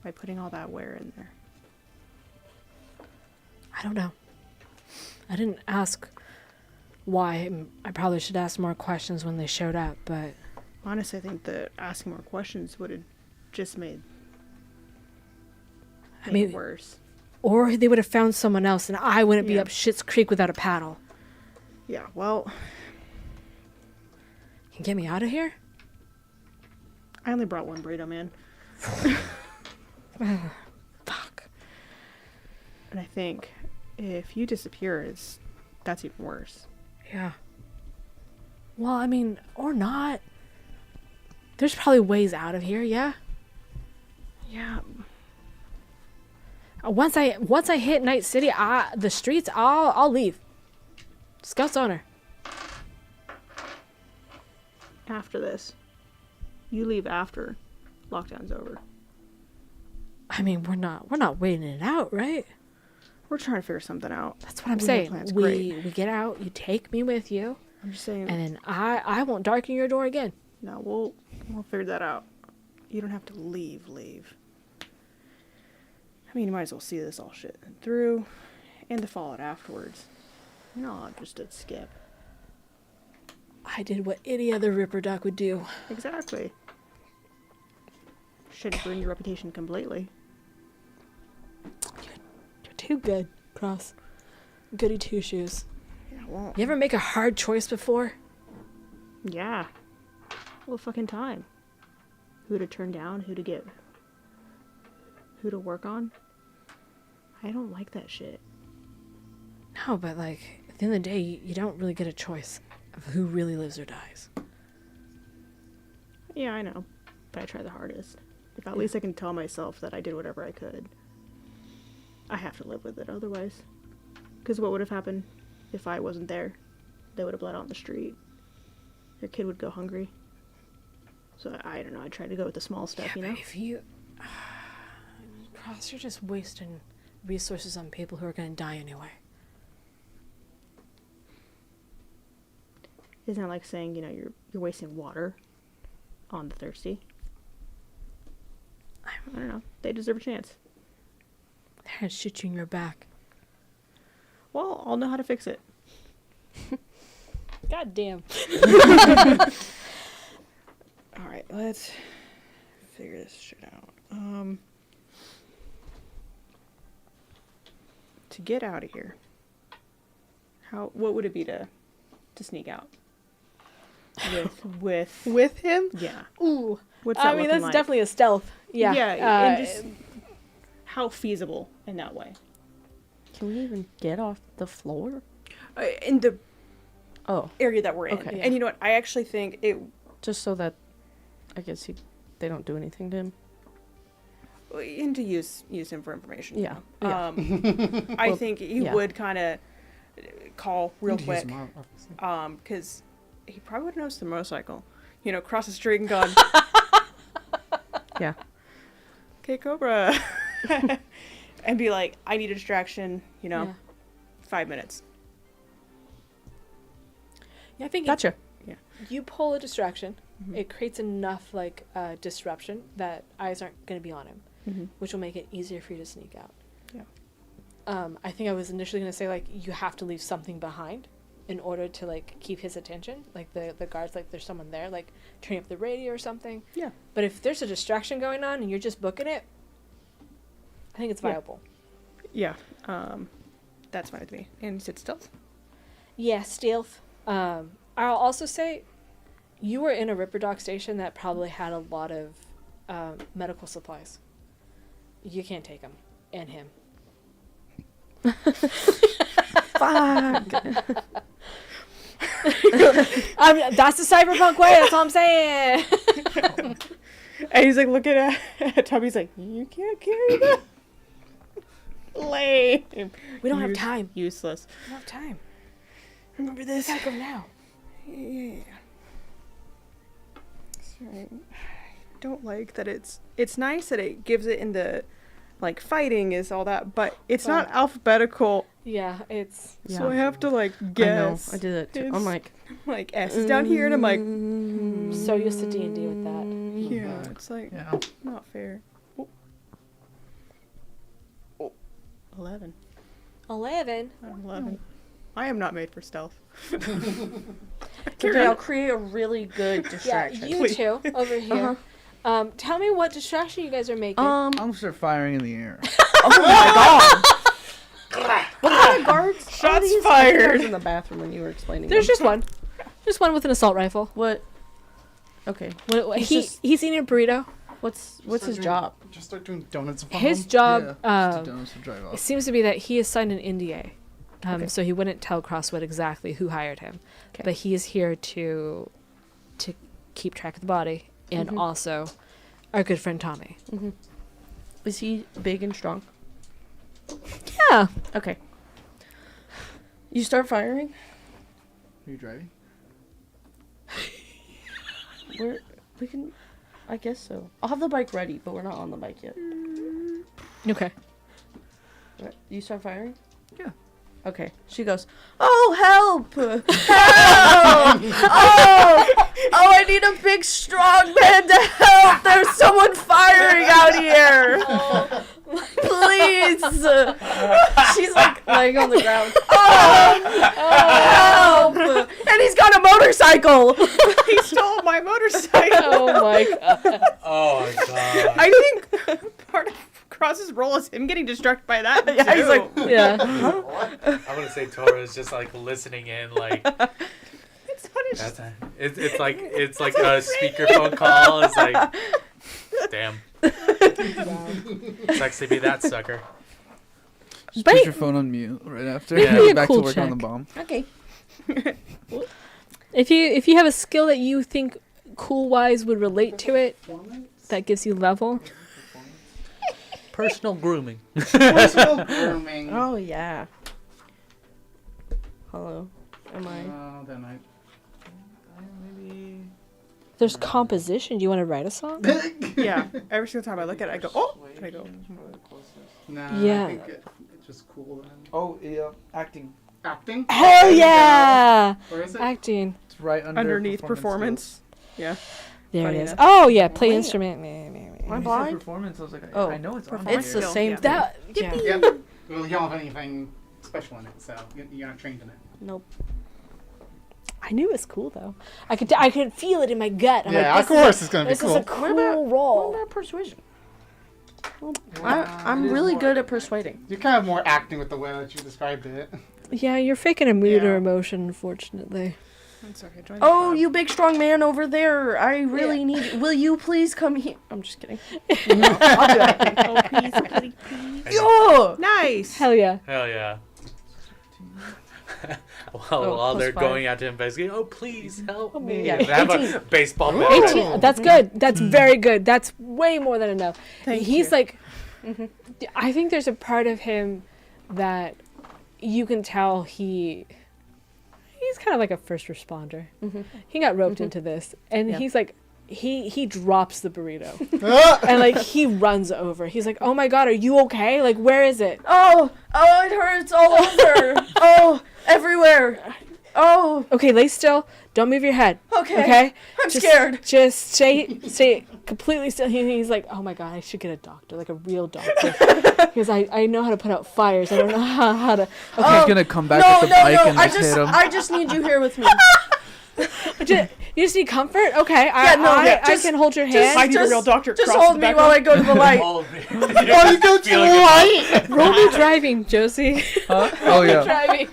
by putting all that wear in there. I don't know. I didn't ask why. I probably should ask more questions when they showed up, but Honestly, I think that asking more questions would have just made mean- it worse. or they would have found someone else and I wouldn't be Yeah. up Schitt's Creek without a paddle. Yeah, well, Can you get me out of here? I only brought one burrito, man. Fuck. And I think if you disappear, that's even worse. Yeah. Well, I mean, or not. There's probably ways out of here, yeah? Yeah, Once I hit Night City, the streets, I'll leave. Scout's honor. after this. You leave after lockdown's over. I mean, we're not waiting it out, right? We're trying to figure something out. That's what I'm We have saying. plans, We get out, you take me with you, I'm just saying. and then I won't darken your door again. No, we'll figure that out. You don't have to leave. I mean, you might as well see this all shit through, and the fallout afterwards. No, just a skip. I did what any other Ripper Duck would do. Exactly. Shouldn't ruin your reputation completely. You're too good, Cross. Goody two shoes. Yeah, well. You ever make a hard choice before? Yeah. All the fucking time. Who to turn down, who to work on. I don't like that shit. No, but like at the end of the day, you don't really get a choice of who really lives or dies. Yeah, I know. But I try the hardest. If at least I can tell myself that I did whatever I could. I have to live with it otherwise. Because what would have happened if I wasn't there? They would have bled out on the street. Their kid would go hungry. So I don't know, I try to go with the small stuff, you know? But if you... Cross, you're just wasting resources on people who are going to die anyway. Isn't that like saying, you know, you're wasting water on the thirsty? I don't know. They deserve a chance. They're going to shoot you in your back. Well, I'll know how to fix it. God damn. Alright, let's figure this shit out. To get out of here, what would it be to sneak out? With him? Yeah. Ooh. What's that I mean, looking that's like? definitely a stealth. Yeah. And just how feasible in that way? Can we even get off the floor? In the Oh, area that we're in. Okay. And you know what? I actually think it... just so that I guess they don't do anything to him. And to use him for information. Yeah. Yeah. I Well, think he yeah. would kind of call real And use quick. them, obviously. Because he probably would have noticed the motorcycle. You know, cross the street and gone, Yeah. okay, Cobra. And be like, I need a distraction, you know, Yeah. 5 minutes. Yeah, I think Gotcha. you pull a distraction. Mhm. It creates enough like disruption that eyes aren't going to be on him, Mm-hmm. which will make it easier for you to sneak out. Yeah. I think I was initially going to say like you have to leave something behind in order to like keep his attention. Like the guards, like there's someone there, like turning up the radio or something. Yeah. But if there's a distraction going on and you're just booking it, I think it's Yeah. viable. Yeah. That's fine with me. And you said stealth? Yeah, stealth. I'll also say you were in a Ripper Doc station that probably had a lot of medical supplies. You can't take them. And him. Fuck. That's the cyberpunk way, that's all I'm saying. And he's like looking at Tommy's like, you can't carry that. Lame. We don't have time. Useless. We don't have time. Remember We this? gotta go now. Yeah. That's right. I don't like that it's nice that it gives it in the, like, fighting is all that, but it's not alphabetical, Yeah, it's... Yeah. so I have to, like, I know. guess. I did it too. It's- I'm like, S is down here, and I'm like, so used to D&D with that. yeah, it's like, Yeah. not fair. Oh. 11. 11? I'm 11. I am not made for stealth. okay, I'll create a really good distraction. Yeah, you Please. two over here. Uh-huh. Tell me what distraction you guys are making. I'm gonna start firing in the air. Oh my god. What kind of guards? Shots are these? fired. I was in the bathroom when you were explaining. There's them. just one. Just one with an assault rifle. What? Okay. He's eating a burrito. What's his job? Just start doing donuts. His job Yeah, just donuts to drive off. it seems to be that he has signed an NDA. Okay. So he wouldn't tell Crosswood exactly who hired him. Okay. But he is here to keep track of the body and Mhm. also our good friend Tommy. Mm-hmm. Is he big and strong? Yeah. Okay. You start firing. Are you driving? We can. I guess so. I'll have the bike ready, but we're not on the bike yet. Okay. Right. You start firing? Yeah. Okay. She goes, "Oh, help! Help! Oh! Oh, I need a big, strong man to help! There's someone firing out here! Please!" She's like laying on the ground. Oh! Help! And he's got a motorcycle! He stole my motorcycle. Oh my god. Oh my god. I think part of Cross's role is him getting distracted by that. Yeah, he's like, Yeah. I'm gonna say Tora is just like listening in, like It's not a that's it's like a speakerphone call. It's like, damn. Sucks to be that sucker. Just But- put your phone on mute right after. Yeah. Be a Back cool to work on the check. bomb. okay. If you have a skill that you think cool wise would relate to it, that gives you level. Personal grooming. Personal grooming. Oh, yeah. Hello. Am I? Then Maybe. There's composition. Do you want to write a song? Yeah. Every single time I look at it, I go, oh! And I go, Nah, Yeah. I think it's just cool then. Oh, yeah. Acting. Acting? Hell yeah! Or is it? Acting. It's right underneath performance. Yeah. There Funny it is. enough. Oh yeah, play Wait. instrument. Am I When you said blind? performance, I was like, Oh, I know it's on It's here. the same Yeah. thing. That yeah. Yep. Well, you don't have anything special in it, so you're not trained in it. Nope. I knew it was cool though. I could feel it in my gut. I'm Yeah, like, of course it's gonna be this is cool. a cool role. What about persuasion? It I'm is really more- good at persuading. You're kind of more acting with the way that you described it. Yeah, you're faking a mood or Yeah. emotion, unfortunately. It's okay. Join Oh, the you big strong man over there. I really need you. Will you please come here? I'm just kidding. club. Oh, please, please, please. Yo! Nice. Hell yeah. Hell yeah. while Oh, while they're plus 5. going out to investigate, oh please help me. Yeah, They have 18. a baseball bat. ready. 18. That's good. That's very good. That's way more than enough. Thank He's you. like, I think there's a part of him that you can tell he's kind of like a first responder. He got roped into this, and Yeah. he's like, he drops the burrito, Ah! and like he runs over. He's like, oh my god, are you okay? Like, where is it? Oh, it hurts all over. Oh, everywhere. Oh, Okay, lay still. Don't move your head. okay. Okay. I'm Just- scared. Just stay completely still. He's like, oh my god, I should get a doctor, like a real doctor, because I know how to put out fires. I don't know how to. Okay, He's gonna come back No, with the bike and I just hit him. just need you here with me. you just need comfort. Okay, Yeah, I can hold your hand. I need a real doctor. Just Cross hold the me back while row. I go to the light. All of it. Oh, you go to the light! Roll me driving, Josie. Huh? Oh yeah. Driving.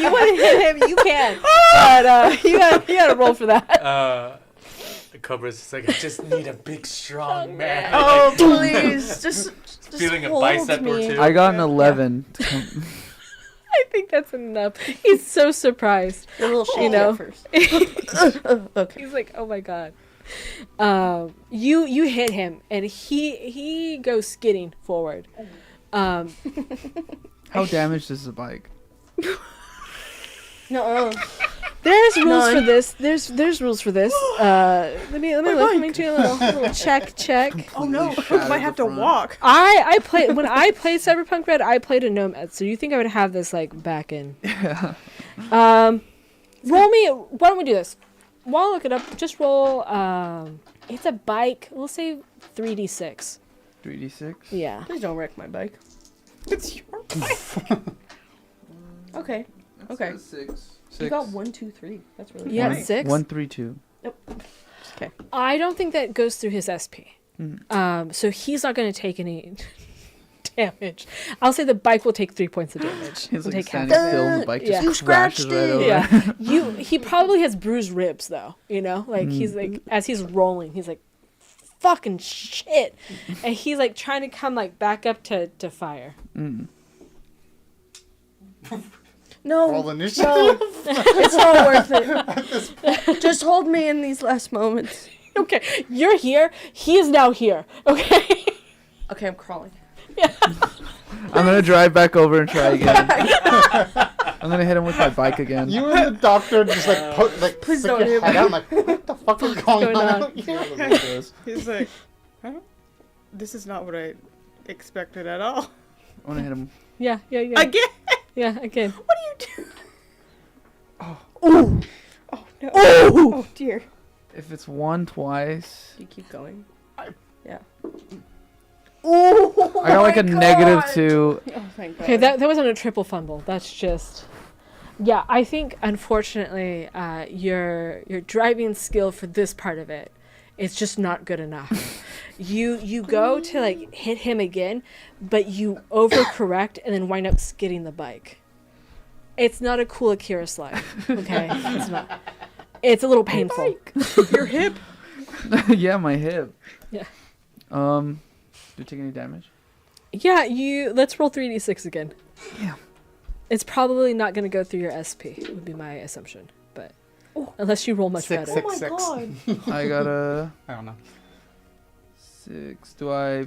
You want to hit him? You can. But you gotta roll for that. Cobra's just like, I just need a big strong man. Oh, please, just Feeling a hold bicep me. or two. I got an 11. to come- I think that's enough. He's so surprised. A little shaky know. at first. Okay. He's like, oh my god. You hit him, and he goes skidding forward. How damaged is the bike? No. There's rules None. for this. There's rules for this. Let me look. Let me do a little check. Oh no, Completely I might have to shattered the front. walk. I played when I played Cyberpunk Red. I played a nomad. So you think I would have this like back in? Yeah. Roll me. Why don't we do this? While I look it up, just roll. It's a bike. We'll say 3d6. 3d6. Yeah. Please don't wreck my bike. It's your bike. Okay. Okay. 6. You got 1, 2, 3. That's really You got Nice. 6. 1, 3, 2. Okay. I don't think that goes through his SP. So he's not going to take any damage. I'll say the bike will take 3 points of damage. He's We'll like take half. standing still and the bike Yeah. just You scratched crashes right it. over. Yeah. He probably has bruised ribs though, you know? Like he's like as he's rolling, he's like fucking shit. And he's like trying to come like back up to fire. Mm. No. Roll initiative. No. It's not worth it. Just hold me in these last moments. Okay, you're here. He is now here. Okay. Okay, I'm crawling. I'm gonna drive back over and try again. I'm gonna hit him with my bike again. You and the doctor just Please stick don't your hit head me. out like, what the fuck is going on? out See here? how the road goes. He's like, huh? This is not what I expected at all. I'm gonna hit him. Yeah. Again? Yeah, again. What are you doing? Ooh. Oh, no. Ooh. Oh, dear. If it's one twice, You keep going. I got like a -2. Oh, thank God. Okay, that wasn't a triple fumble. That's just. Yeah, I think unfortunately your driving skill for this part of it is just not good enough. You go to like hit him again, but you overcorrect and then wind up skidding the bike. It's not a cool Akira slide. Okay, it's not. It's a little painful. Your hip. Yeah, my hip. Yeah. Do you take any damage? Yeah, let's roll 3d6 again. Yeah. It's probably not going to go through your SP, would be my assumption. But unless you roll much Six, better. six. I got a I don't know. 6. Do I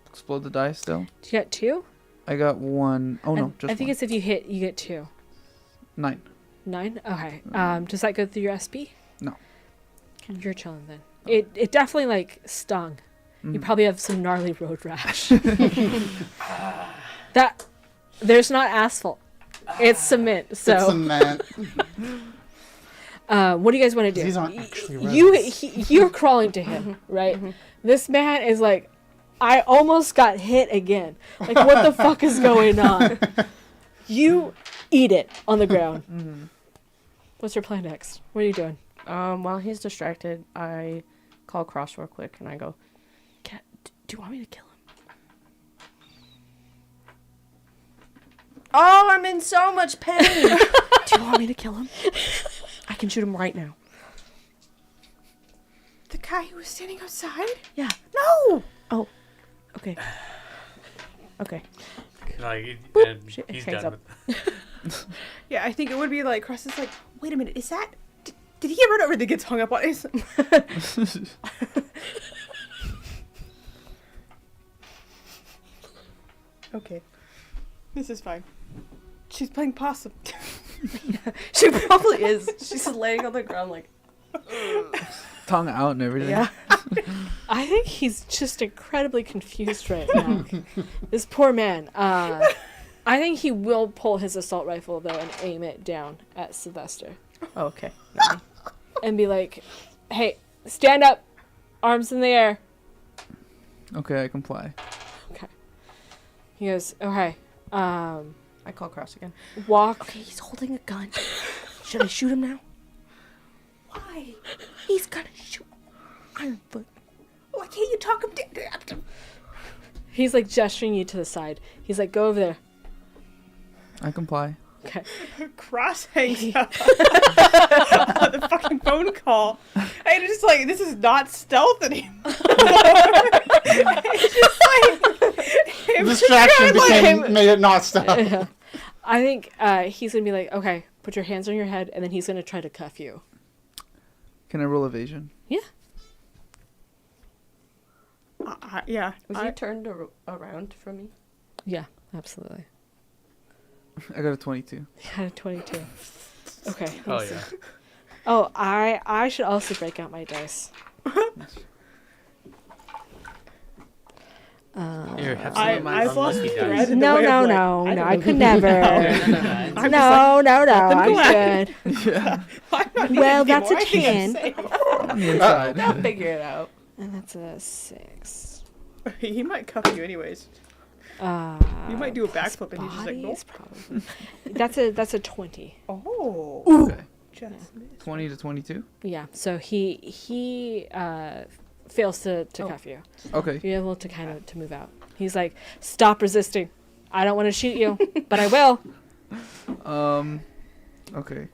explode the dice still? Do you get 2? I got 1. Oh no, just I think one. it's if you hit, you get 2. 9. 9? Okay. Does that go through your SP? No. You're chilling then. It definitely like stung. You probably have some gnarly road rash. There's not asphalt. It's cement. So It's cement. what do you guys want to do? These aren't actually roads. You're crawling to him, right? This man is like, I almost got hit again. Like, what the fuck is going on? You eat it on the ground. What's your plan next? What are you doing? While he's distracted, I call Cross real quick and I go, "Cat, do you want me to kill him?" Oh, I'm in so much pain. Do you want me to kill him? I can shoot him right now. The guy who was standing outside? Yeah. No! Oh. Okay. Okay. Like, Boop. and Shit, he's hangs done up. with Yeah, I think it would be like, Cross is like, wait a minute, is that... Did he get run over that gets hung up on his... Okay. This is fine. She's playing possum. She probably is. She's laying on the ground like, Tongue out and everything. yeah. I think he's just incredibly confused right now. This poor man. I think he will pull his assault rifle, though, and aim it down at Sylvester. Oh, okay. And be like, hey, stand up. Arms in the air. Okay, I comply. Okay. He goes, okay. I call Cross again. Walk. Okay, he's holding a gun. Should I shoot him now? Why? He's gonna shoot Ironfoot. Why can't you talk him down? He's like gesturing you to the side. He's like, go over there. I comply. Okay. Cross hangs up on the fucking phone call. And it's just like, this is not stealth anymore. It's just like... him Distraction just going, like, made it not stop. Yeah. I think he's going to be like, okay, put your hands on your head, and then he's going to try to cuff you. Can I roll evasion? Yeah. yeah. Was he turned around from me? Yeah, absolutely. I got a 22. He had a 22. Okay. let me Oh, see. yeah. Oh, I should also break out my dice. Here, have some of my I've lost unlucky the dice. thread. No, way of, no, like, no, I no, don't I know. could never. I'm No, no, no, them I'm go out. good. Yeah. I'm not Well, needed that's a anymore. I think I'm 10. safe. On the inside. I'll figure it out. And that's a 6. He might cuff you anyways. You might do a backflip and he's just like, nope. Bodies, probably. That's a 20. Oh. Okay. Just missed. 20 to 22. Yeah. So he fails to cuff you. Okay. You're able to kind of to move out. He's like, stop resisting. I don't want to shoot you, but I will. Okay.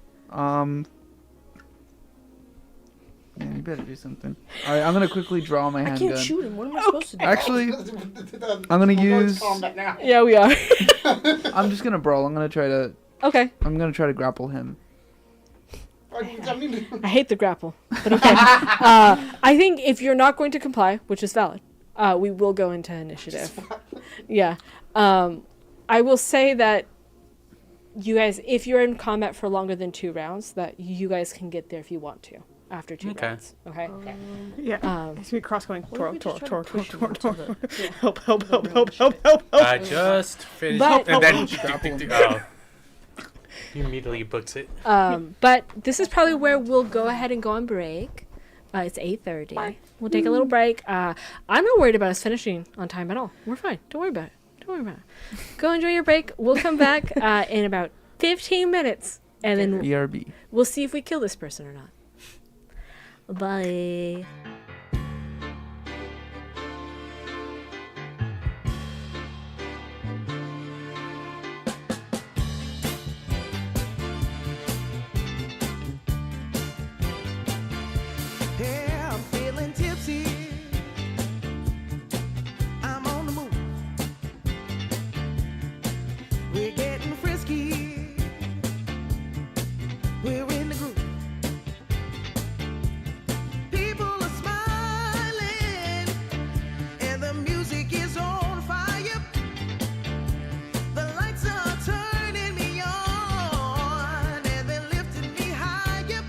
Man, you better do something. All right, I'm gonna quickly draw my I handgun. can't shoot him. What am I supposed to do? Actually, I'm gonna use. Yeah, we are. I'm just gonna brawl. I'm gonna try to grapple him. I hate the grapple, but okay. I think if you're not going to comply, which is valid, we will go into initiative. Yeah. I will say that you guys, if you're in combat for longer than 2 rounds, that you guys can get there if you want to after 2 Okay. rounds. Okay. Yeah. It's gonna be cross going. What if we just try to push him into the- Help! Help! Help! Help! Help! Help! I just finished, But- and then Grapple him. oh, he immediately books it. But this is probably where we'll go ahead and go on break. It's 8:30. We'll take a little break. I'm not worried about us finishing on time at all. We're fine. Don't worry about it. Don't worry about it. Go enjoy your break. We'll come back in about 15 minutes, and then BRB. we'll see if we kill this person or not. Bye. Yeah, I'm feeling tipsy. I'm on the move. We're getting frisky. We're in the groove. People are smiling, and the music is on fire. The lights are turning me on, and they're lifting me higher.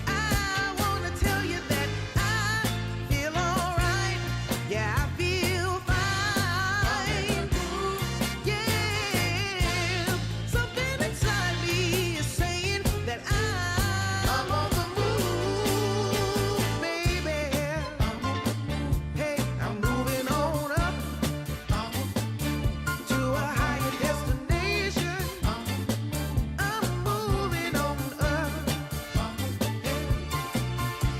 I wanna tell you that I feel alright. Yeah, I feel fine. Yeah, something inside me is saying that I'm on the move, baby. Hey, I'm moving on up to a higher destination. I'm moving on up.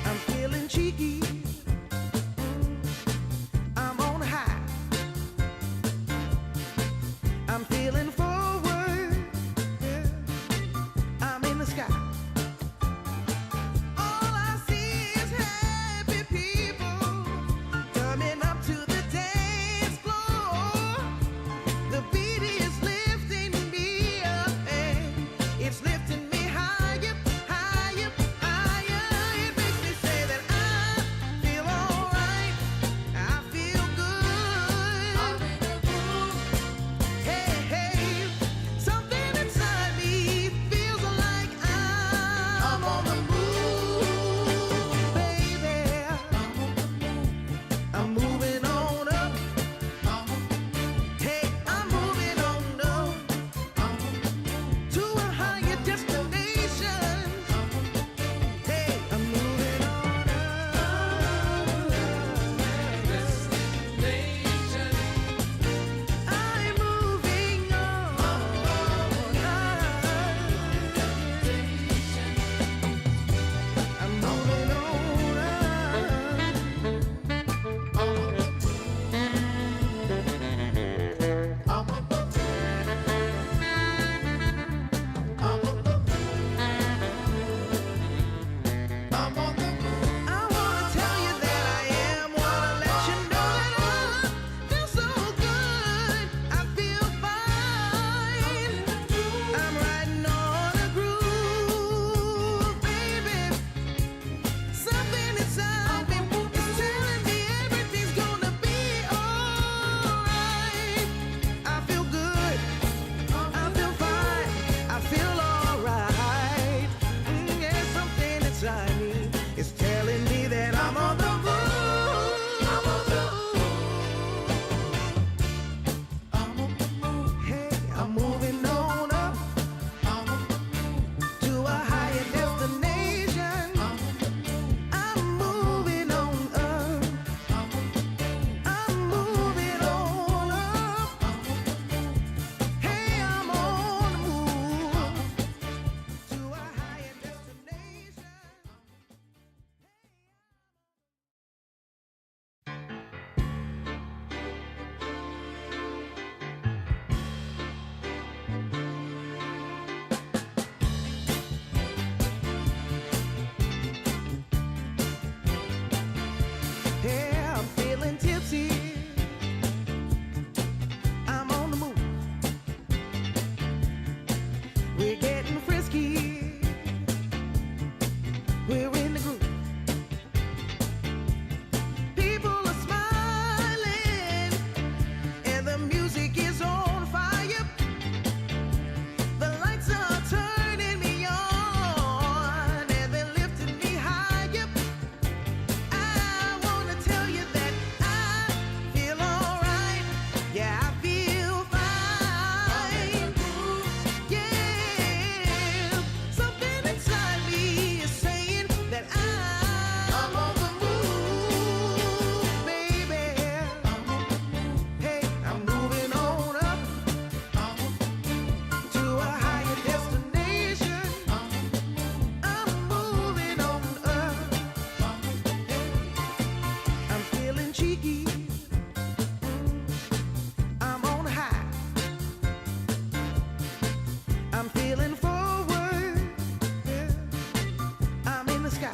I'm feeling cheeky. I'm on high. I'm feeling forward. Yeah. I'm in the sky. All I see is happy people coming up to the dance floor. The beat is lifting me up, and it's lifting me higher, higher, higher. It makes me say that I feel alright. I feel good. Hey, hey, I'm feeling forward. Yeah. I'm in the sky.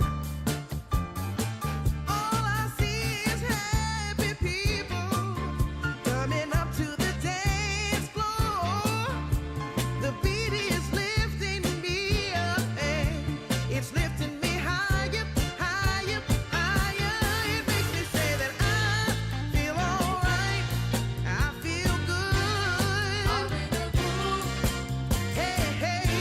All I see is happy people coming up to the dance floor. The beat is lifting me up and it's lifting me higher, higher, higher. It makes me say that I feel alright. I feel good. I'm in the groove. Hey, hey,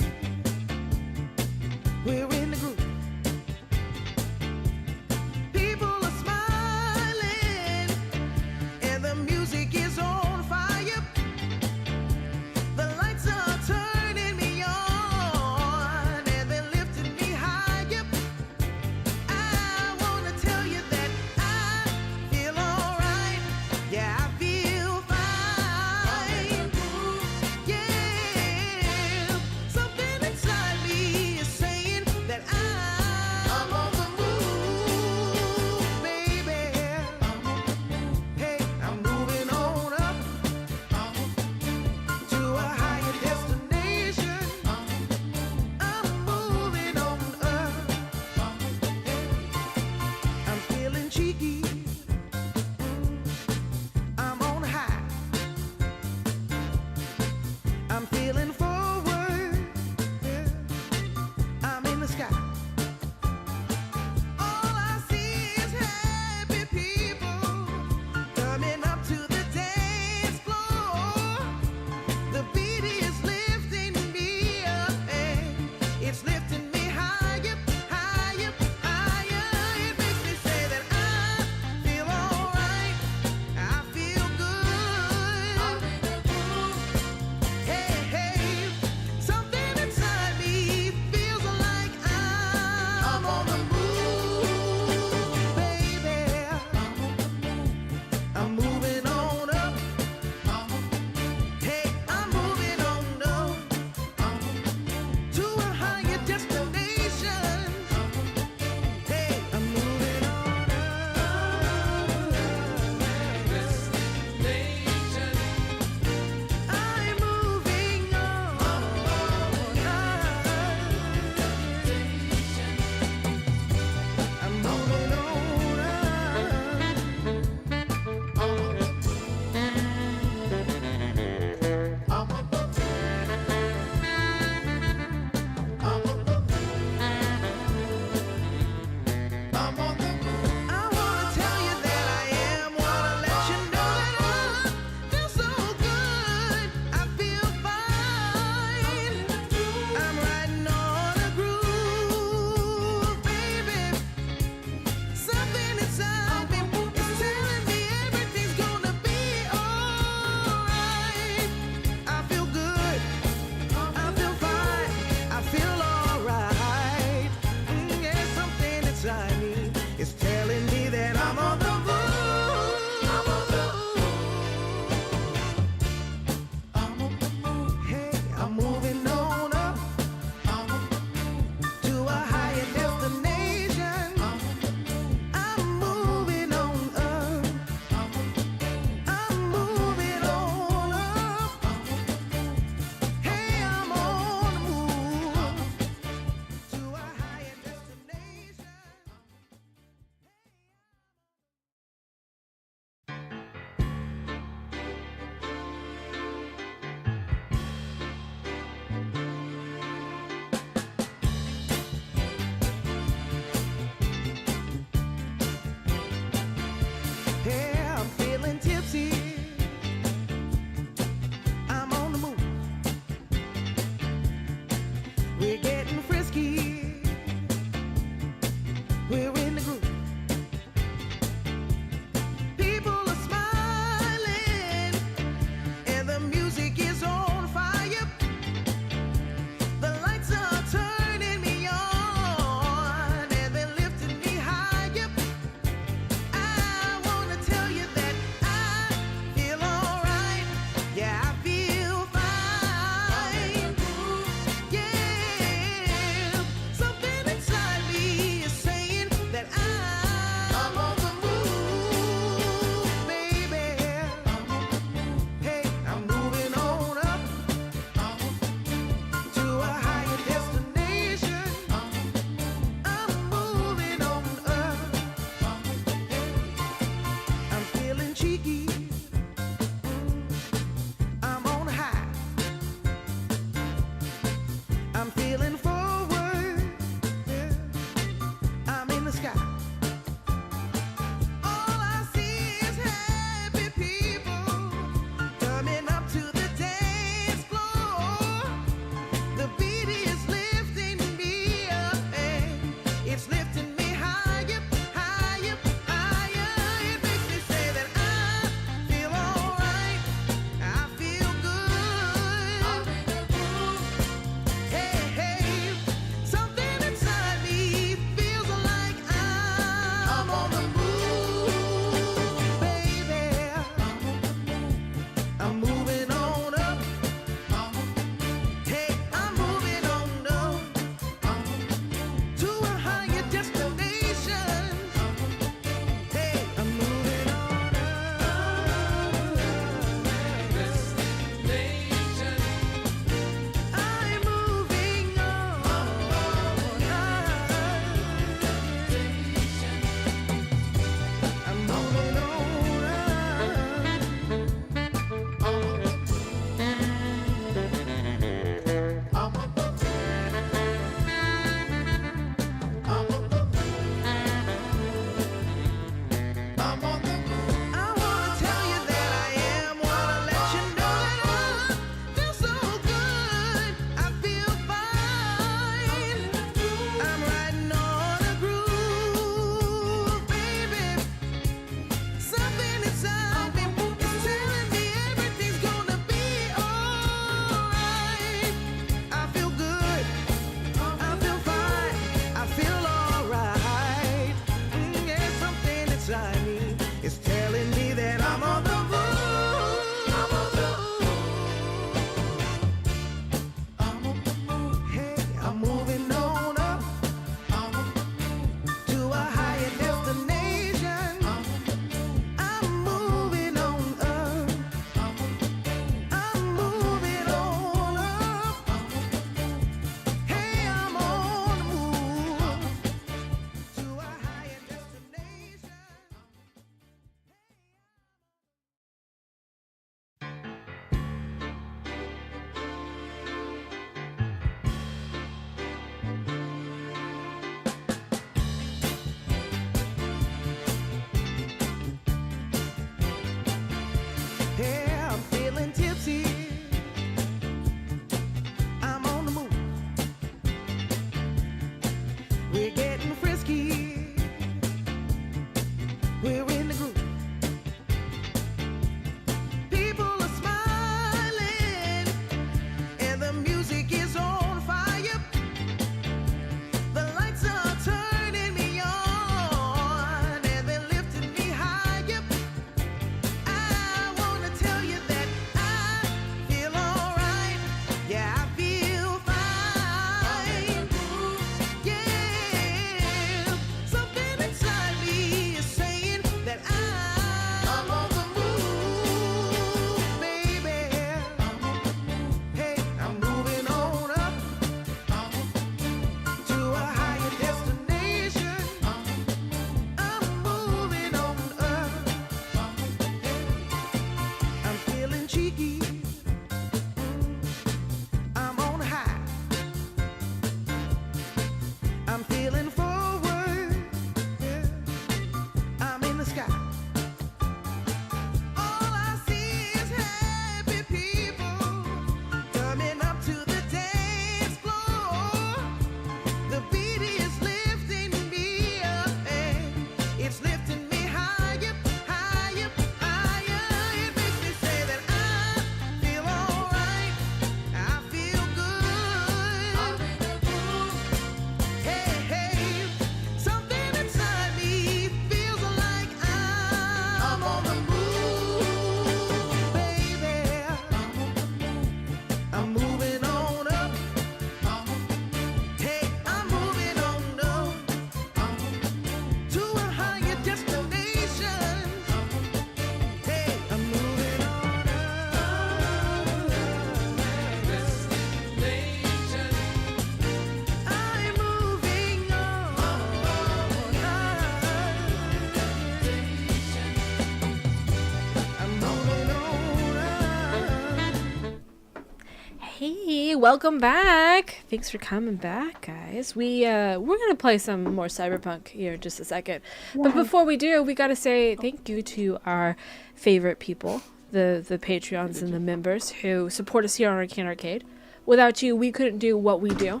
welcome back. Thanks for coming back, guys. We're gonna play some more Cyberpunk here in just a second. But before we do, we gotta say thank you to our favorite people, the Patreons and the members who support us here on Arcane Arcade. Without you, we couldn't do what we do.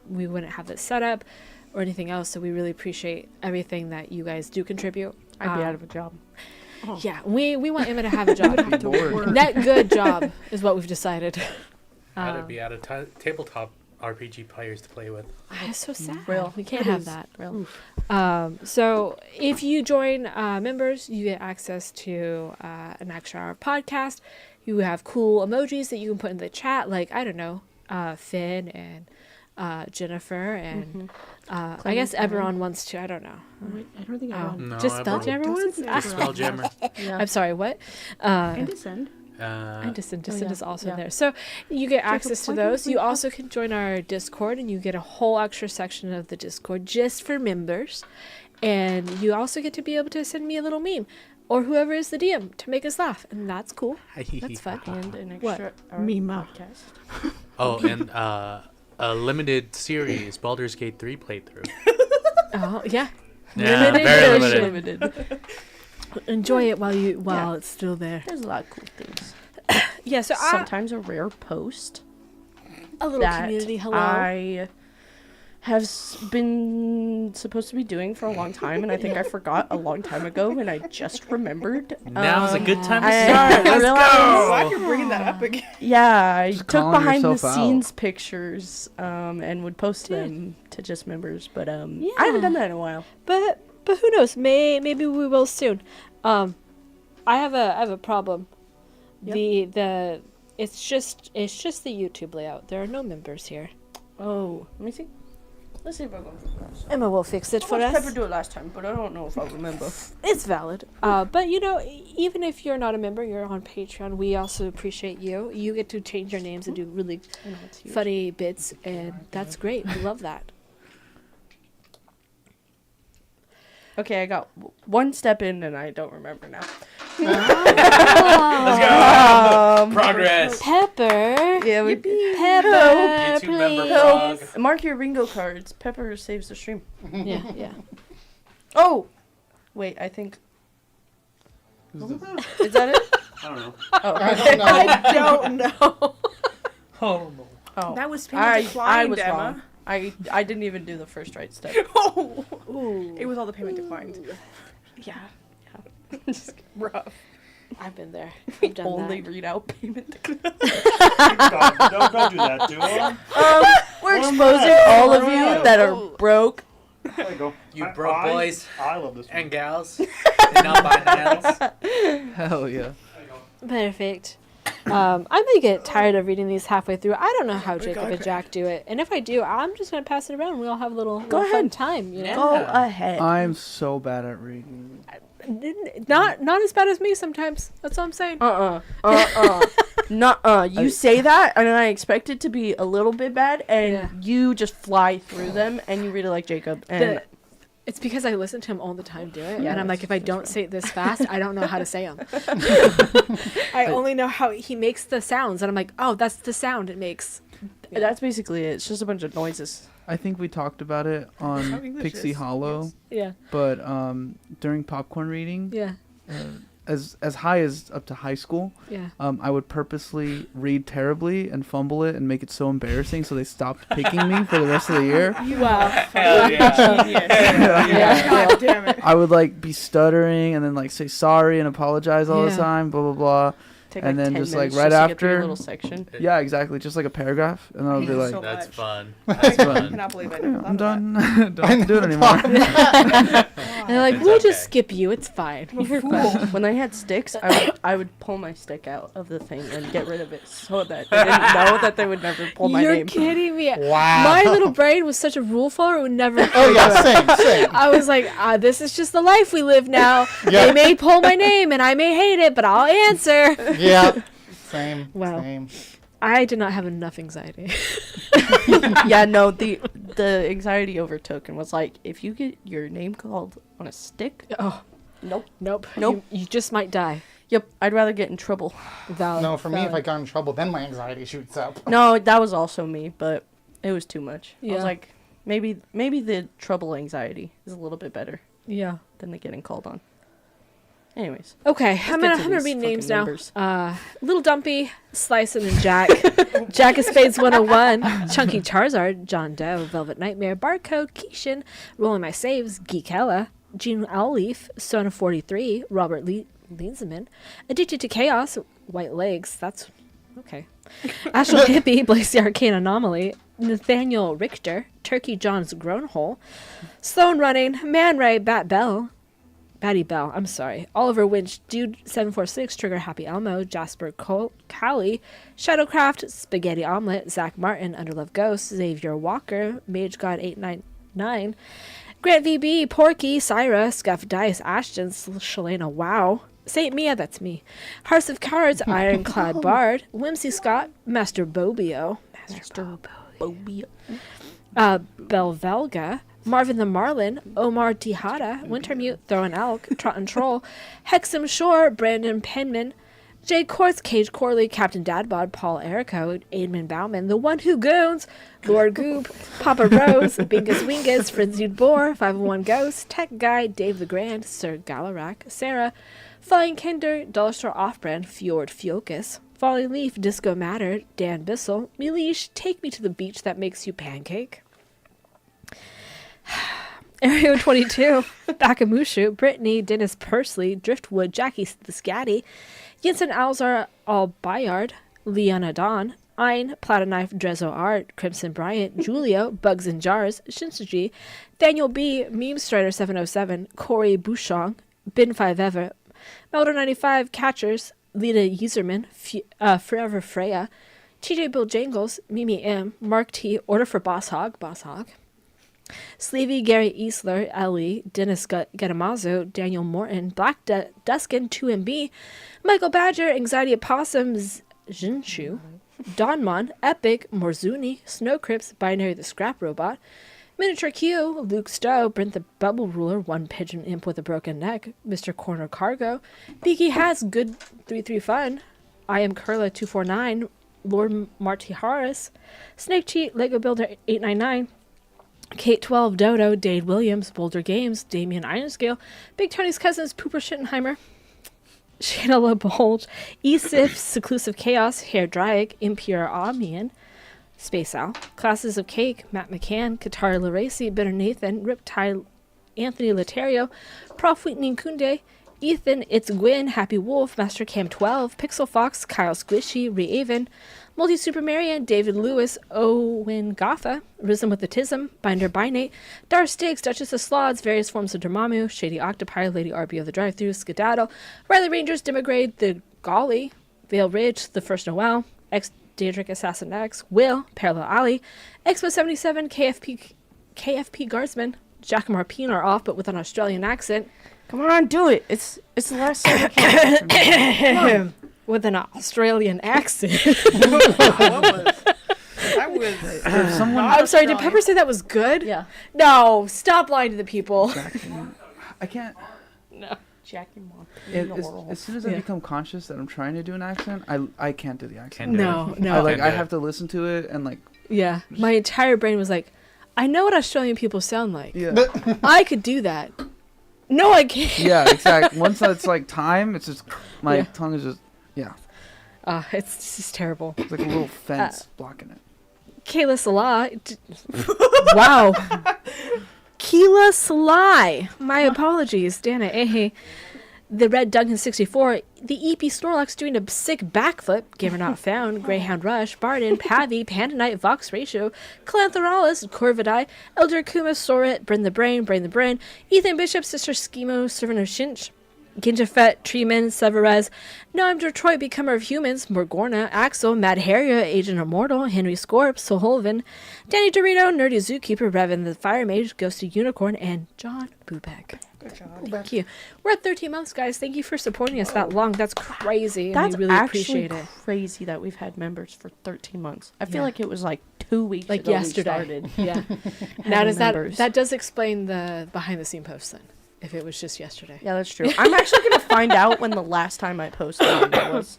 We wouldn't have this set up or anything else. So we really appreciate everything that you guys do contribute. I'd be out of a job. Yeah, we want Emma to have a job. Bored. Net good job is what we've decided. How to be out of tabletop RPG players to play with. It's so sad. Real. We can't It have is. that. Real. So if you join members, you get access to an extra hour podcast. You have cool emojis that you can put in the chat, like, I don't know, Finn and Jennifer and I guess Eberron wants to. I don't know. I don't think I No, Just spell Jammer once? Spelljammer. Yeah. I'm sorry, what? and Descend. And Descend yeah. is also in Yeah. there. So you get access to why don't those. we You have- also can join our Discord, and you get a whole extra section of the Discord just for members. And you also get to be able to send me a little meme, or whoever is the DM, to make us laugh, and that's cool. That's fun. And an What? extra Mima. podcast. Oh, and a limited series, Baldur's Gate 3 playthrough. Oh yeah. Yeah, Limited very edition. limited. Limited. Enjoy it while it's still there. There's a lot of cool things. Yeah. So Sometimes a rare post a little that community hello. I have been supposed to be doing for a long time, and I think I forgot a long time ago, and I just remembered. Now's a good time to I start. Let's realized- go. Glad you're bringing that up again. Yeah, I took calling behind the yourself out. scenes pictures and would post them to just members, but I haven't done that in a while. But who knows? Maybe we will soon. I have a problem. Yep. The it's just the YouTube layout. There are no members here. Oh, let me see. Let's see if I can. Emma will fix it for I watched us. Pepper do it last time, but I don't know if I'll remember. It's valid. But you know, even if you're not a member, you're on Patreon. We also appreciate you. You get to change your names and do really I know it's huge. funny bits, and that's great. We love that. Okay, I got one step in, and I don't remember now. Let's go. Progress. Pepper. Yeah, we Pepper, YouTube member please. frog. mark your bingo cards. Pepper saves the stream. Yeah. Oh, wait, I think. Is that it? I don't know. Oh, I don't know. I don't know. Oh, no. oh. That was I declined, was Emma. wrong. I didn't even do the first right step. Oh, Ooh. it was all the payment declined. Yeah. Rough. I've been there. I've done Only that. read out payment. don't do that to him. We're exposing all of you that are broke. There you go. You broke boys I love this one. and gals. And non-binary. Hell yeah. Perfect. I'm gonna get tired of reading these halfway through. I don't know how Jacob and Jack do it, and if I do, I'm just gonna pass it around. And we all have a little fun ahead. time, you know. Go Yeah. ahead. I'm so bad at reading. Not as bad as me sometimes. That's all I'm saying. Nuh-uh. You say that, and I expect it to be a little bit bad, and Yeah. you just fly through them, and you read it like Jacob. And It's because I listen to him all the time do it, Yeah, and I'm like, that's- if I don't say it this fast, I don't know how to say them. I only know how he makes the sounds, and I'm like, oh, that's the sound it makes. that's basically it. It's just a bunch of noises. I think we talked about it How on English Pixie is, Hollow, Yeah, but during popcorn reading, yeah, as high as up to high school, yeah. I would purposely read terribly and fumble it and make it so embarrassing, so they stopped picking me for the rest of the year. Wow. Hell yeah. God damn it. I would like be stuttering and then like say sorry and apologize all Yeah. the time, blah blah blah. Take And then 10 just, like, minutes right to get through a after- little section. Yeah, exactly, just like a paragraph, and I'll be like, So That's much. fun. I That's fun. cannot believe I never thought I'm of done. Don't have to do it anymore. that. And they're like, It's we'll just okay. skip you. It's fine. You're fine. When I had sticks, I would pull my stick out of the thing and get rid of it so that they didn't know that they would never pull my You're name. kidding me. Wow. My little brain was such a rule follower. It would never. Oh yeah, same. I was like, this is just the life we live now. Yeah. They may pull my name and I may hate it, but I'll answer. Yeah. Same. Wow. Same. I did not have enough anxiety. Yeah, no, the anxiety overtook and was like, if you get your name called on a stick, Oh, nope. nope. Nope. You just might die. Yep, I'd rather get in trouble. Valid. No, for me, if I valid. got in trouble, then my anxiety shoots up. No, that was also me, but it was too much. I Yeah. was like, maybe the trouble anxiety is a little bit better Yeah. than the getting called on. Anyways, Okay, I'm get gonna, to I'm gonna these read names fucking now. numbers. Little Dumpy, Slicin' and Jack, Jack of Spades 101, Chunky Charizard, John Doe, Velvet Nightmare, Barcode, Keishan, Rolling My Saves, Geekella, Gene Owlleaf, Sona 43, Robert Leansaman, Addicted to Chaos, White Legs, that's okay. Astral Hippie, Blaze the Arcane Anomaly, Nathaniel Richter, Turkey John's Grownhole, Sloan Running, Man Ray, Batty Bell, I'm sorry. Oliver Winch, Dude 746, Trigger Happy Elmo, Jasper Callie, Shadowcraft, Spaghetti Omelet, Zach Martin, Underlove Ghost, Xavier Walker, Mage God 899, Grant VB, Porky, Syra, Scuff Dice, Ashton, Shalena Wow, Saint Mia, that's me, Hearts of Cards, Ironclad Bard, Whimsy Scott, Master Bobio, Belvelga, Marvin the Marlin, Omar Tejada, Wintermute, Throw an Elk, Trot and Troll, Hexam Shore, Brandon Penman, Jay Quartz, Cage Corley, Captain Dadbod, Paul Erico, Aidman Bauman, The One Who Goons, Lord Goop, Papa Rose, Bingus Wingus, Frenzied Boar, 501 Ghost, Tech Guy, Dave the Grand, Sir Galarac, Sarah, Flying Kinder, Dollar Store Off-Brand, Fjord Fiokus, Falling Leaf, Disco Matter, Dan Bissell, Milish, Take Me to the Beach That Makes You Pancake, Area 22, Bakamushu, Brittany, Dennis Pursley, Driftwood, Jackie the Scatty, Jensen Alzar, All Bayard, Liana Dawn, Ein, Platinum Drezzo Art, Crimson Bryant, Julio, Bugs in Jars, Shinsuji, Daniel B, Meme Strider 707, Corey Bouchon, Bin 5 Ever, Melder 95, Catchers, Lita Userman, Forever Freya, TJ Bill Jangles, Mimi M, Mark T, Order for Boss Hog, Sleevey, Gary Easler, Ellie, Dennis Getamazo, Daniel Morton, Black Duskin, 2MB, Michael Badger, Anxiety Opossums, Jinshu, Donmon, Epic, Morzuni, Snow Crips, Binary the Scrap Robot, Miniature Q, Luke Stowe, Brent the Bubble Ruler, One Pigeon Imp with a Broken Neck, Mr. Corner Cargo, Beaky Has, Good 33 Fun, I Am Curla 249, Lord Marty Harris, Snake Cheat, Lego Builder 899, Kate 12, Dodo, Dade Williams, Boulder Games, Damian Ironscale, Big Tony's Cousins, Pooper Schittenheimer, Shayla Bulge, Esif, Seclusive Chaos, Hair Dryac, Impure Omnian, Space Owl, Classes of Cake, Matt McCann, Katara Laracy, Bitter Nathan, Riptide, Anthony Laterio, Prof. Wheatening Kunde, Ethan, It's Gwyn, Happy Wolf, Master Cam 12, Pixel Fox, Kyle Squishy, Reaven, Multi Super Marion, David Lewis, Owen Gotha, Risen with the Tism, Binder Binate, Dar Sticks, Duchess of Sloths, Various Forms of Dormammu, Shady Octopi, Lady RB of the Drive-Thru, Skedaddle, Riley Rangers, Demigrade, The Golly, Vale Ridge, The First Noel, X Daedric Assassin X, Will, Parallel Alley, Expo 77, KFP Guardsman, Jack and Marpine are off but with an Australian accent. come on, do it. It's the last time. With an Australian accent. If someone I'm sorry, did Pepper say that was good? Yeah. No, stop lying to the people. I can't. No. Jackie Mom. As soon as I Yeah. become conscious that I'm trying to do an accent, I can't do the accent. Can't do No, it. no. I Can't do I it. have to listen to it and like Yeah. My entire brain was like, I know what Australian people sound like. yeah I could do that. No, I can't. yeah exactly. Once it's like time, it's just my Yeah. tongue is just It's just terrible. it's like a little fence blocking it. Kayla Salah. Wow. Keela Salai. My apologies, Dana. The Red Duncan 64. The EP Snorlax doing a sick backflip. Gamer Not Found. Greyhound Rush. Barden. Pavi. Pandanite. Vox Ratio. Calanthoralis. Corvidae. Elder Kuma. Sorit. Brain the Brain. Ethan Bishop. Sister Schemo. Servant of Shinch. Ginjafet, Treeman, Severez, No, I'm Detroit, Becomer of Humans, Morgorna, Axel, Mad Harrier, Agent Immortal, Henry Scorp, Soholvin, Danny Dorito, Nerdy Zookeeper, Revan the Fire Mage, Ghosted Unicorn, and John Bubek. Good job. Thank you. We're at 13 months, guys. Thank you for supporting us that long. That's crazy. That's and we really actually appreciate it. crazy that we've had members for 13 months. I feel Yeah. like it was like 2 weeks Like ago yesterday. we started. Yeah. Now having does members. that does explain the behind the scene posts then? if it was just yesterday. Yeah, that's true. I'm actually gonna find out when the last time I posted on there was.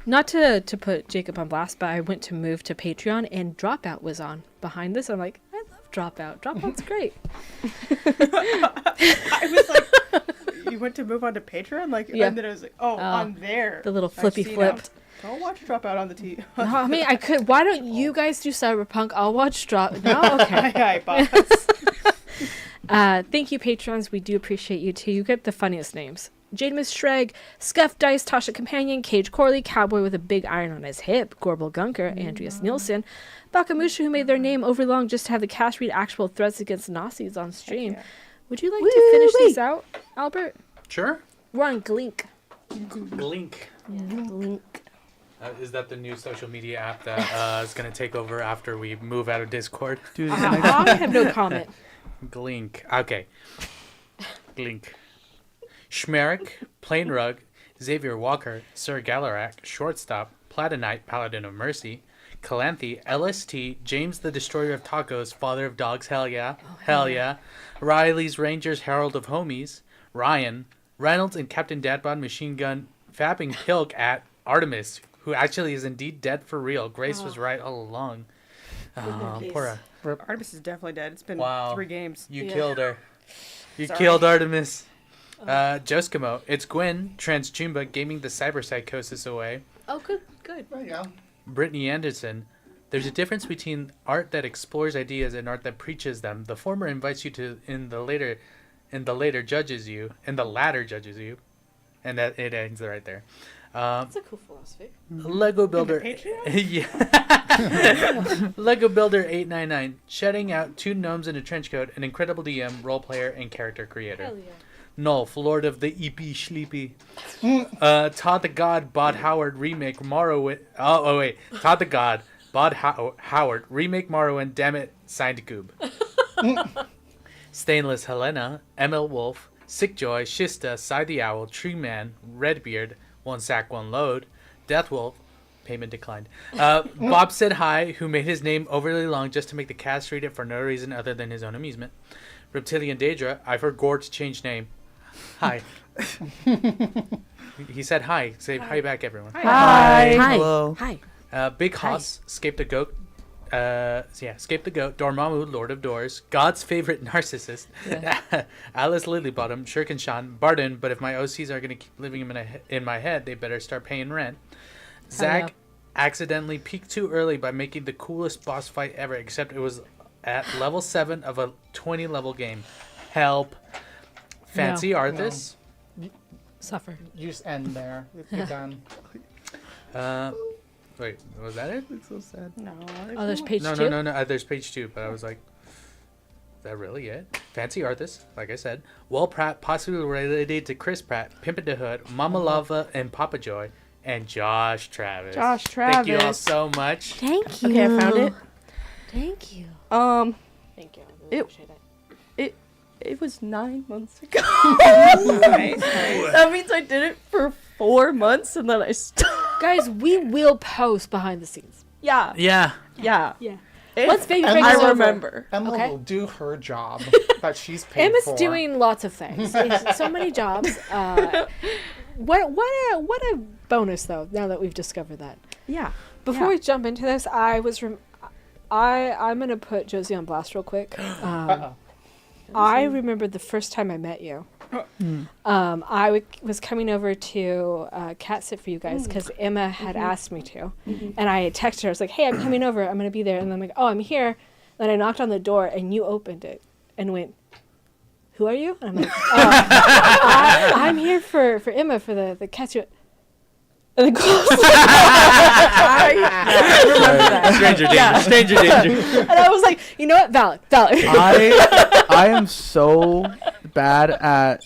Not to put Jacob on blast, but I went to move to Patreon and Dropout was on behind this. I'm like, I love Dropout. Dropout's great. I was like, you went to move on to Patreon? Like, Yeah. and then I was like, on there. The little I flippy see flip. now. Don't watch Dropout on the TV. No, I mean, I could. Why don't you guys do Cyberpunk? I'll watch Drop. No, okay. Aye, boss. Thank you, patrons. We do appreciate you too. You get the funniest names. Jademus Shreg, Scuff Dice, Tasha Companion, Cage Corley, Cowboy with a Big Iron on his Hip, Gorbel Gunker, Andreas Nielsen, Bakamusha, who made their name overlong just to have the cast read actual threats against Nazis on stream. yeah. Would you like to finish this out, Albert? Sure. We're on Glink. Blink. Link. Is that the new social media app that is going to take over after we move out of Discord? Dude, I have no comment. Glink. Okay. Glink. Schmerich, Plain Rug, Xavier Walker, Sir Galarak, Shortstop, Platonite, Paladin of Mercy, Calanthe, LST, James the Destroyer of Tacos, Father of Dogs, hell yeah, hell yeah, Riley's Rangers, Herald of Homies, Ryan, Reynolds and Captain Dadbod Machine Gun, fapping Pilk at Artemis, who actually is indeed dead for real. Grace was right all along. Poor Artemis is definitely dead. It's been Wow. 3 games. You Yeah. killed her. You Sorry. killed Artemis. Joskimo, it's Gwen, Transchumba, gaming the cyber psychosis away. Oh, good, good. There you go. Brittany Anderson, there's a difference between art that explores ideas and art that preaches them. The former invites you to, in the later judges you, and the latter judges you. And that it ends right there. That's a cool philosophy. Lego Builder. Yeah. Lego Builder 899, shutting out 2 gnomes in a trench coat, an incredible DM, role player, and character creator. Hell yeah. Nulf, Lord of the EP Sleepy. Todd the God, Bod Howard remake Morrowind. Oh wait, Todd the God, Bod Howard remake Morrowind. Damn it, signed Goob. Stainless Helena, ML Wolf, Sick Joy, Shista, Cy the Owl, Tree Man, Redbeard, One Sack One Load, Death Wolf. Payment declined. Bob said hi, who made his name overly long just to make the cast read it for no reason other than his own amusement. Reptilian Daedra, I've heard Gord's changed name. Hi. He said hi. Say hi back, everyone. Hi. Hi. Hello. Hi. Big Hoss, Scape the Goat. Scape the Goat, Dormammu, Lord of Doors, God's favorite narcissist, Alice Lilybottom, Shirkinshan, Barden, but if my OCs are going to keep living in my head, they better start paying rent. Zach accidentally peaked too early by making the coolest boss fight ever, except it was at level 7 of a 20 level game. Help. Fancy Arthas. Suffer. You just end there. You're done. Wait, was that it? It's so sad. No. Oh, there's page No, 2? no. There's page 2, but I was like, is that really it? Fancy Arthas, like I said. Will Pratt, possibly related to Chris Pratt, Pimpin' the Hood, Mama Lava, and Papa Joy, and Josh Travis. Josh Thank you all Travis. so much. Thank you. Okay, I found it. Thank you. Thank you. I really It- appreciate it. It was 9 months ago. Nice. That means I did it for 4 months and then I stopped. Guys, we will post behind the scenes. Yeah. Yeah. Yeah. Yeah. It- Once Baby and Break I is over. remember. Emma Okay. will do her job that she's paid Emma's for. doing lots of things. There's so many jobs. What a bonus though. Now that we've discovered that. Yeah. Before we jump into this, I'm gonna put Josie on blast real quick. Uh-oh. I remember the first time I met you. I was coming over to cat sit for you guys because Emma had asked me to, and I had texted her. I was like, "Hey, I'm coming over. I'm gonna be there." And I'm like, "Oh, I'm here." Then I knocked on the door, and you opened it and went, "Who are you?" And I'm like, "I'm here for Emma for the cat sit." And then closed. I remember that. Stranger danger. Stranger danger. And I was like, "You know what? Valid. I am so bad at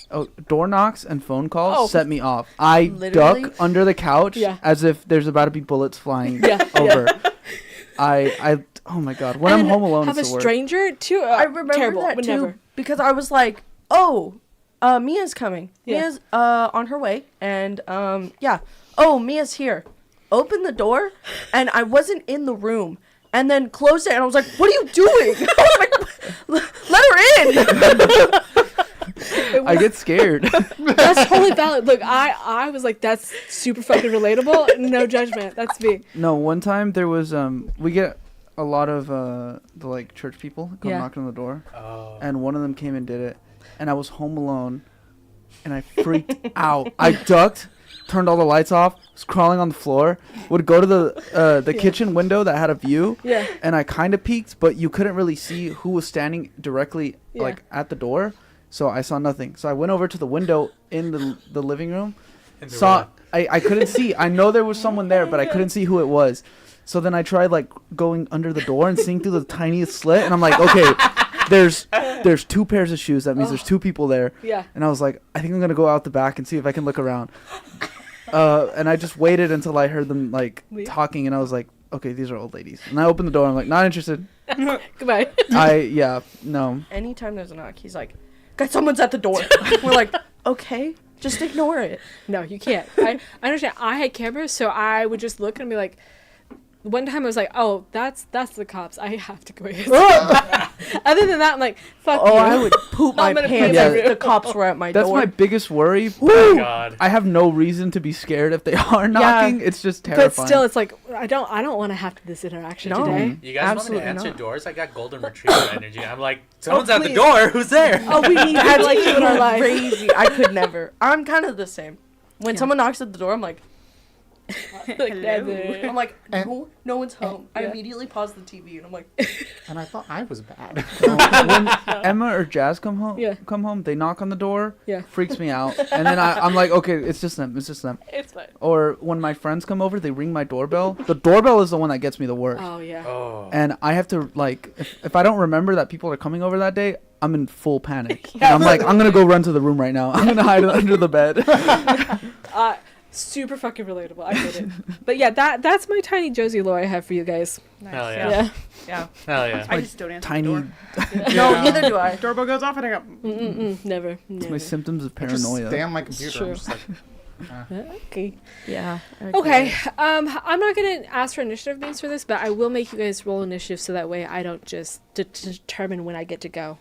door knocks and phone calls. Oh. Set me off. I Literally? duck under the couch Yeah. as if there's about to be bullets flying Yeah. over. I oh my god. When I'm And home alone, have it's a the worst. stranger too. I remember terrible. that Would too never. because I was like, "Oh, Mia's coming. Yeah. Mia's on her way." And yeah. "Oh, Mia's here." Open the door, and I wasn't in the room. And then closed it, and I was like, "What are you doing?" I was like, "Let her in." I get scared. That's totally valid. Look, I was like, that's super fucking relatable. No judgment. That's me. No, one time there was we get a lot of the like church people come Yeah. knocking on the door, Oh. and one of them came and did it, and I was home alone, and I freaked out. I ducked, turned all the lights off, was crawling on the floor, would go to the kitchen window that had a view, Yeah. and I kind of peeked, but you couldn't really see who was standing directly Yeah. like at the door, so I saw nothing. So I went over to the window in the living room, saw I couldn't see. I know there was someone there, but I couldn't see who it was. So then I tried like going under the door and seeing through the tiniest slit, and I'm like, okay, there's 2 pairs of shoes. That means there's 2 people there. Yeah. And I was like, I think I'm gonna go out the back and see if I can look around. And I just waited until I heard them like Leave? talking, and I was like, okay, these are old ladies. And I opened the door. I'm like, not interested. Goodbye. No. Anytime there's a knock, he's like, "Guys, someone's at the door." We're like, "Okay, just ignore it." No, you can't. I understand. I had cameras, so I would just look and be like, one time I was like, oh, that's the cops. I have to go in. Other than that, I'm like, fuck you. Oh, I would poop my I'm gonna pants pee my if room. the cops were at my That's door. my biggest worry. Oh God. I have no reason to be scared if they are knocking. It's just terrifying. But still, it's like, I don't want to have this interaction No. today. You guys want me Absolutely to answer not. doors? I got golden retriever energy. I'm like, someone's at the please. door. Who's there? Oh, we need that like you in our life. Crazy. I could never. I'm kind of the same. When Yeah. someone knocks at the door, I'm like, Like, never. I'm like, And- no one's home. I Yeah. immediately pause the TV and I'm like, And I thought I was bad. When Emma or Jazz come home, Yeah. they knock on the door. Yeah. Freaks me out, and then I'm like, okay, it's just them. It's fine. Or when my friends come over, they ring my doorbell. The doorbell is the one that gets me the worst. Oh, yeah. Oh. And I have to like, if I don't remember that people are coming over that day, I'm in full panic. And I'm like, I'm gonna go run to the room right now. I'm gonna hide under the bed. Super fucking relatable. I get it. But yeah, that's my tiny Josie lore I have for you guys. Hell yeah. Yeah. Yeah. Hell yeah. I just don't answer Tiny. the door. no, neither do I. Doorbell goes off and I go, Never. It's my Never. symptoms of I just paranoia. stay on my computer. Sure. I'm just like, Okay. Yeah. Okay. I'm not gonna ask for initiative beans for this, but I will make you guys roll initiative so that way I don't just determine when I get to go.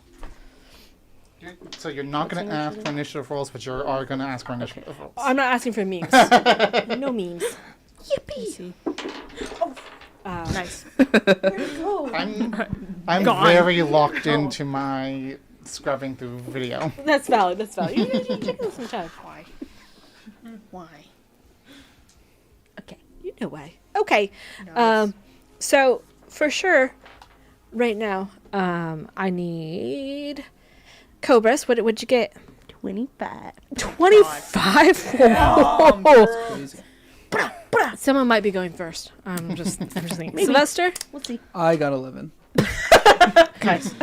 so you're not going to ask for initiative rolls, but you are going to ask for initiative rolls. I'm not asking for memes. No memes. Yippee! nice. I'm Gone. very locked into my scrubbing through video. That's valid. You give us some time. Why? Why? Okay. You know why. Okay. No, So for sure, right now, I need Cobras. What'd you get? 25. 25. Crazy. Someone might be going first. I'm just thinking. Sylvester. We'll see. I got 11. Guys.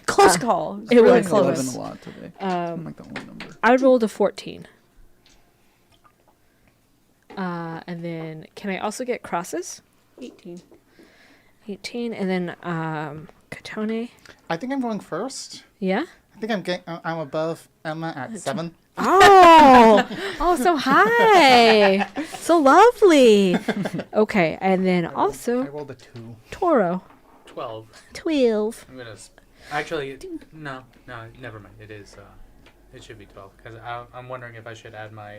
Close call. It I was like 11 close. a lot today. I'm like the only number. I rolled a 14. And then can I also get crosses? 18. 18, and then Katone. I think I'm going first. Yeah. I think I'm above Emma at 7. Oh, so high, so lovely. Okay, and then I also rolled a 2. Toro. 12. 12. I'm gonna. Actually, no, never mind. It is. It should be 12 because I'm wondering if I should add my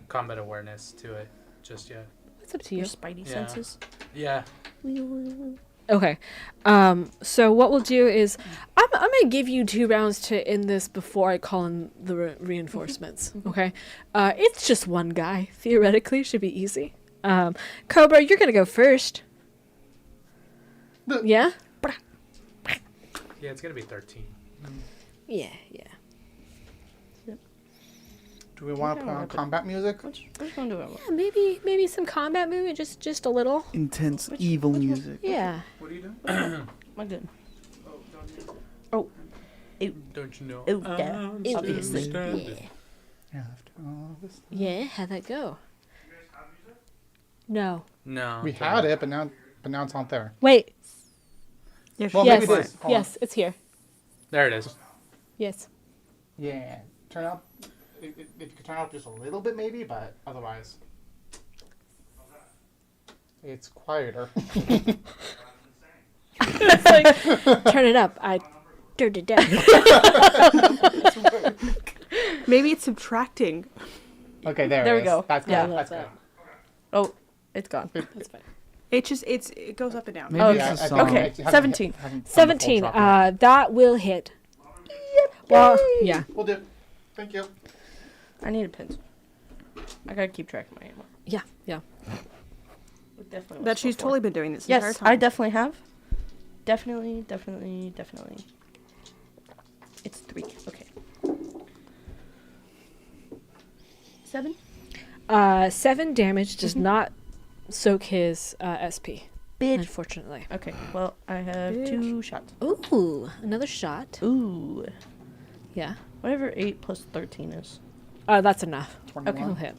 combat awareness to it just yet. It's up to you. Your spidey Yeah. senses. Yeah. Okay. So what we'll do is I'm gonna give you 2 rounds to end this before I call in the reinforcements. Okay. It's just one guy. Theoretically, should be easy. Cobra, you're gonna go first. Yeah. Yeah, it's gonna be 13. Yeah. Do we want to put on combat music? Which one do I want? Yeah, maybe some combat movement, just a little. Intense evil music. Yeah. What are you doing? Am I good? Don't you know? Oh, yeah. Obviously. Yeah. After all this. Yeah. How'd that go? No. No. We had it, but now it's not there. Wait. Well, yes. maybe it is. Hold on. Yes, it's here. There it is. Yes. Yeah. Turn up. If you could turn up just a little bit, maybe, but otherwise, it's quieter. It's like, turn it up. I turned it down. Maybe it's subtracting. Okay, there There it we is. go. That's good. Yeah. That's good. Oh, it's gone. That's fine. It goes up and down. Maybe Oh, it's Yeah, a I think song. Okay, it hasn't 17. hasn't done the full 17. drop yet. That will hit. Well, yeah. We'll do. Thank you. I need a pencil. I gotta keep track of my ammo. Yeah. Yeah. It definitely was That she's before. totally been doing this entire Yes, time. I definitely have. Definitely. It's 3. Okay. 7. 7 damage does not soak his SP, Bitch. unfortunately. Okay. Well, I have 2 shots. Ooh, another shot. Ooh. Yeah. Whatever 8 plus 13 is. That's enough. 21. He'll hit.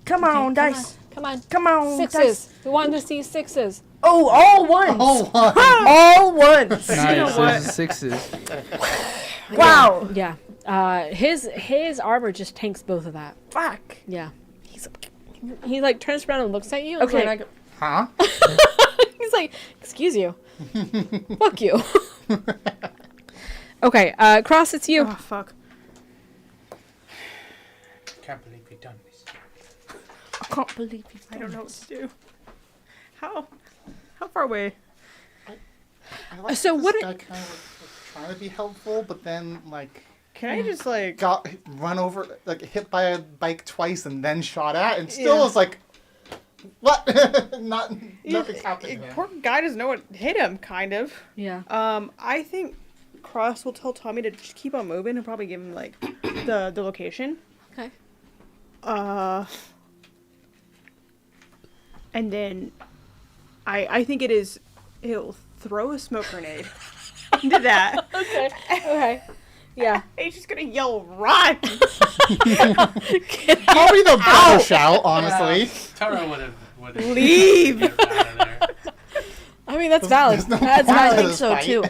Come on, dice. Come on. Come on, Sixes. dice. We want to see sixes. Oh, all ones. All ones. Nice. what? There's sixes. Wow. Yeah. His armor just tanks both of that. Fuck. Yeah. He like turns around and looks at you. And Okay, is and I like, go. Huh? he's like, excuse you. Fuck you. Okay, Cross, it's you. Oh, fuck. Can't believe we've done this. I can't believe you. I don't know what to do. How far away? I like So this what guy kind of was trying to be helpful, but then like Can I just like... got run over, like hit by a bike twice and then shot at, and still Yeah. was like, what? Nothing's happening. here. Poor guy doesn't know what hit him, kind of. Yeah. I think Cross will tell Tommy to just keep on moving and probably give him like the location. Okay. And then I think he'll throw a smoke grenade into that. Okay. Okay. Yeah. He's just gonna yell, run! Probably the better shout, honestly. Tara would have Leave! Get out of there. I mean, that's valid. There's no That's point I to valid. think this so fight. too.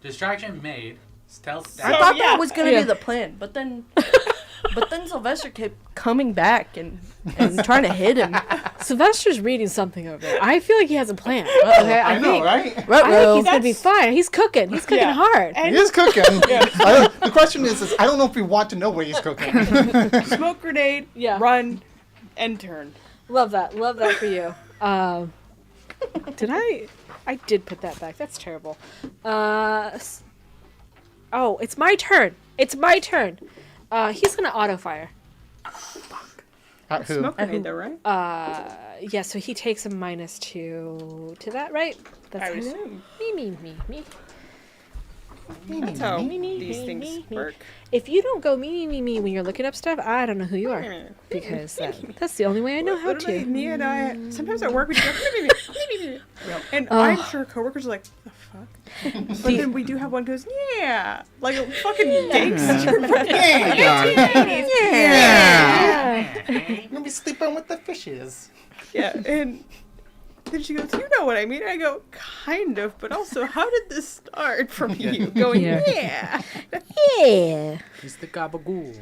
Distraction made. Stealth I down. thought yeah. that was gonna Yeah. be the plan, but then Sylvester kept coming back and trying to hit him. Sylvester's reading something over there. I feel like he has a plan. Okay. I know, right? I think Ruh-roh. he's gonna be fine. He's cooking. He's cooking Yeah. hard. He is cooking. The question is, I don't know if we want to know what he's cooking. Smoke grenade, Yeah. run, and turn. Love that. Love that for you. Did I? I did put that back. That's terrible. Oh, it's my turn. It's my turn. He's gonna auto fire. At who? Smoke grenade though, right? Yeah. So he takes a -2 to that, right? That's I would how- assume. me. That's how Me, these things me. work. If you don't go me when you're looking up stuff, I don't know who you are because that's the only way I know how Literally, to. me and I, sometimes at work we just go, and I'm sure coworkers are like, the fuck? But then we do have one who goes, yeah, like a fucking gangster. You're gonna be sleeping with the fishes. Yeah, and then she goes, you know what I mean? I go, kind of, but also, how did this start from you going, Yeah. yeah? Yeah. He's the gabagool.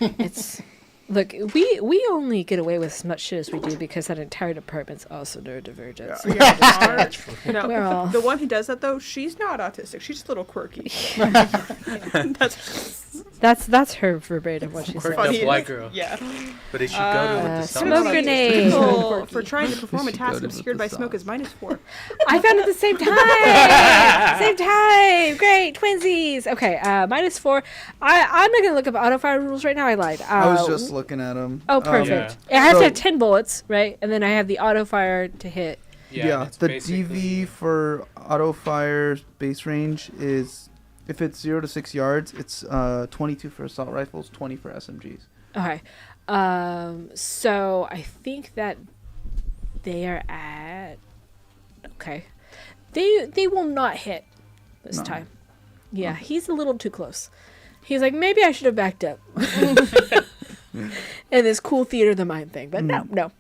It's look, we only get away with as much shit as we do because that entire department's also neurodivergent. So No, We're all- the one who does that though, she's not autistic. She's just a little quirky. that's her verbatim what she said. Quirky. funny. The white girl. Yeah. But if you go to with the smoke sauce, grenade. Roll for trying to perform a She task goaded obscured with by the smoke sauce. is -4. I found it at the same time. Same time. Great twinsies. Okay, -4. I'm not gonna look up auto fire rules right now. I lied. I was just looking at him. Oh, perfect. I have to have 10 bullets, right? And then I have the auto fire to hit. Yeah, that's the basically- DV for auto fire base range is, if it's 0 to 6 yards, it's 22 for assault rifles, 20 for SMGs. Okay. So I think that they are at. Okay. They will not hit this No. time. Yeah, he's a little too close. He's like, maybe I should have backed up. And this cool theater of the mind thing, but no.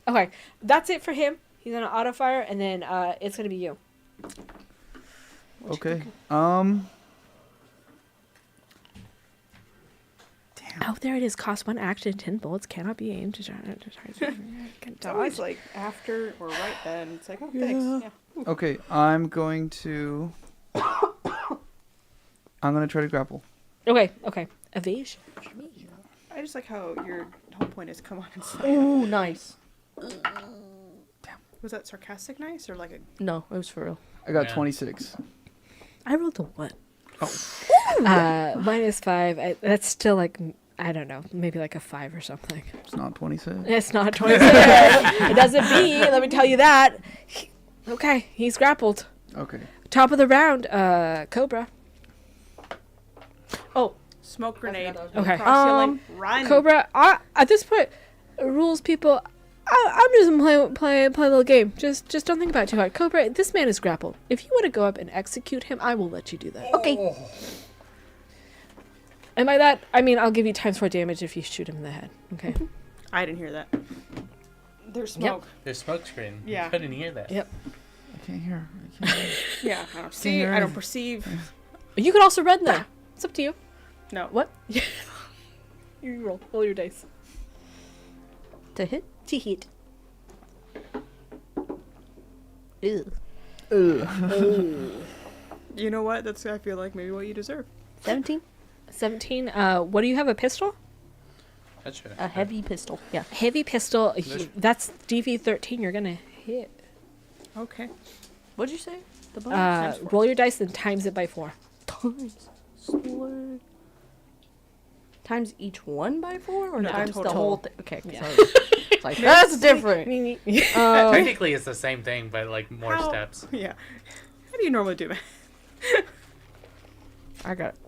Okay, that's it for him. He's on an auto fire, and then it's gonna be you. Okay. Oh, there it is. Cost 1 action, 10 bullets, cannot be aimed to target. It's always like after or right then. It's like, oh, thanks. Yeah. Okay, I'm going to I'm gonna try to grapple. Okay. Evasion. I just like how your whole point is come on inside. Ooh, nice. Was that sarcastic nice or like a... No, it was for real. I got Yeah. 26. I rolled a 1. Oh. -5. That's still like, I don't know, maybe like a 5 or something. It's not 26. It's not 26. It doesn't be. Let me tell you that. Okay, he's grappled. Okay. Top of the round, Cobra. Oh, smoke grenade. Okay. Cross ceiling. Run. Cobra. At this point, rules people. I'm just gonna play a little game. Just don't think about it too hard. Cobra, this man is grappled. If you want to go up and execute him, I will let you do that. Okay. Am I that? I mean, I'll give you times 4 damage if you shoot him in the head. Okay. I didn't hear that. There's smoke. There's smoke screen. Yeah. You couldn't hear that. Yep. I can't hear. I can't hear. Yeah. I don't see. hear I don't anything. perceive. You could also run though. It's up to you. No. What? You roll your dice. To hit? To hit. Ew. Ugh. You know what? That's, I feel like, maybe what you deserve. 17? 17. What do you have? A pistol? That's true. A heavy pistol. Yeah. Heavy pistol. That's- That's DV13. You're gonna hit. Okay. What'd you say? The bonus? Roll your dice and times it by 4. Times 4. Times each one by 4? Or No, the times the total. whole thing? Okay. Yeah. Sorry. It's like, that's different. Technically, it's the same thing, but like more How- steps. Yeah. How do you normally do it?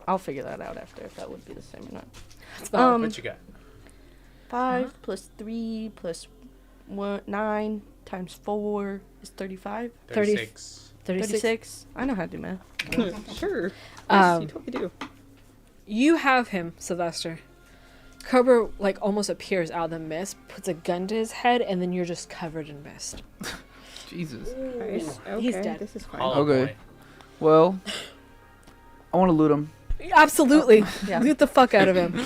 I'll figure that out after if that would be the same or not. What you got? 5 plus 3 plus 9 times 4 is 35. 36. 36. I know how to do math. Sure. Um, you totally do. You have him, Sylvester. Cobra like almost appears out of the mist, puts a gun to his head, and then you're just covered in mist. Jesus. Nice. Okay. He's dead. This is fine. Hollow Okay. point. Well, I want to loot him. Absolutely. Yeah. Loot the fuck out of him.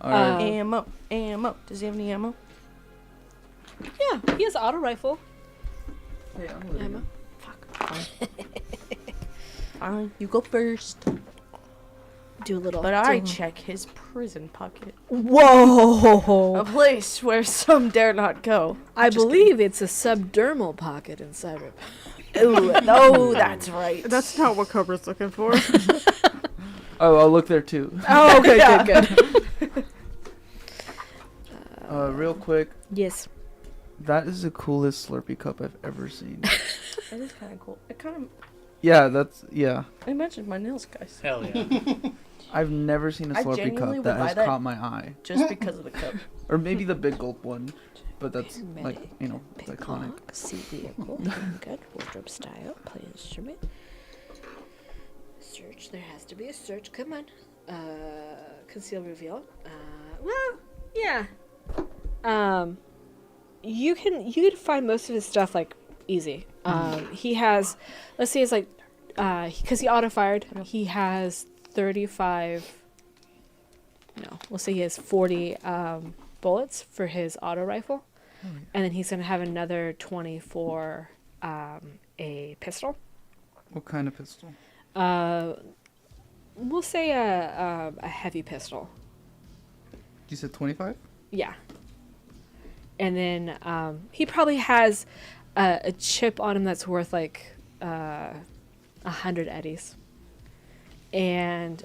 All right. Ammo. Does he have any ammo? Yeah, he has auto rifle. Hey, I'm looting Ammo. him. Fine. You go first. Do a little. But I check his prison pocket. Whoa! A place where some dare not go. I believe it's a subdermal pocket in Cyberpunk. Ooh, no, that's right. That's not what Cobra's looking for. Oh, I'll look there too. Oh, good. Real quick, Yes. that is the coolest Slurpee cup I've ever seen. That is kind of cool. It kind of. Yeah. I mentioned my nails, guys. Hell yeah. I've never seen a I Slurpee genuinely cup would that buy has that. caught my eye. Just because of the cup. Or maybe the big gulp one, but that's like, Paramedic, you know, it's iconic. Picklock, see vehicle, good, wardrobe style, play instrument. Search, there has to be a search, come on. Conceal, reveal. Well, yeah. You can find most of his stuff like easy. He has, let's see, it's like, because he auto-fired, he has 35, no, we'll say he has 40 bullets for his auto rifle. And then he's going to have another 20 for a pistol. What kind of pistol? We'll say a heavy pistol. You said 25? Yeah. And then he probably has a chip on him that's worth like 100 eddies. And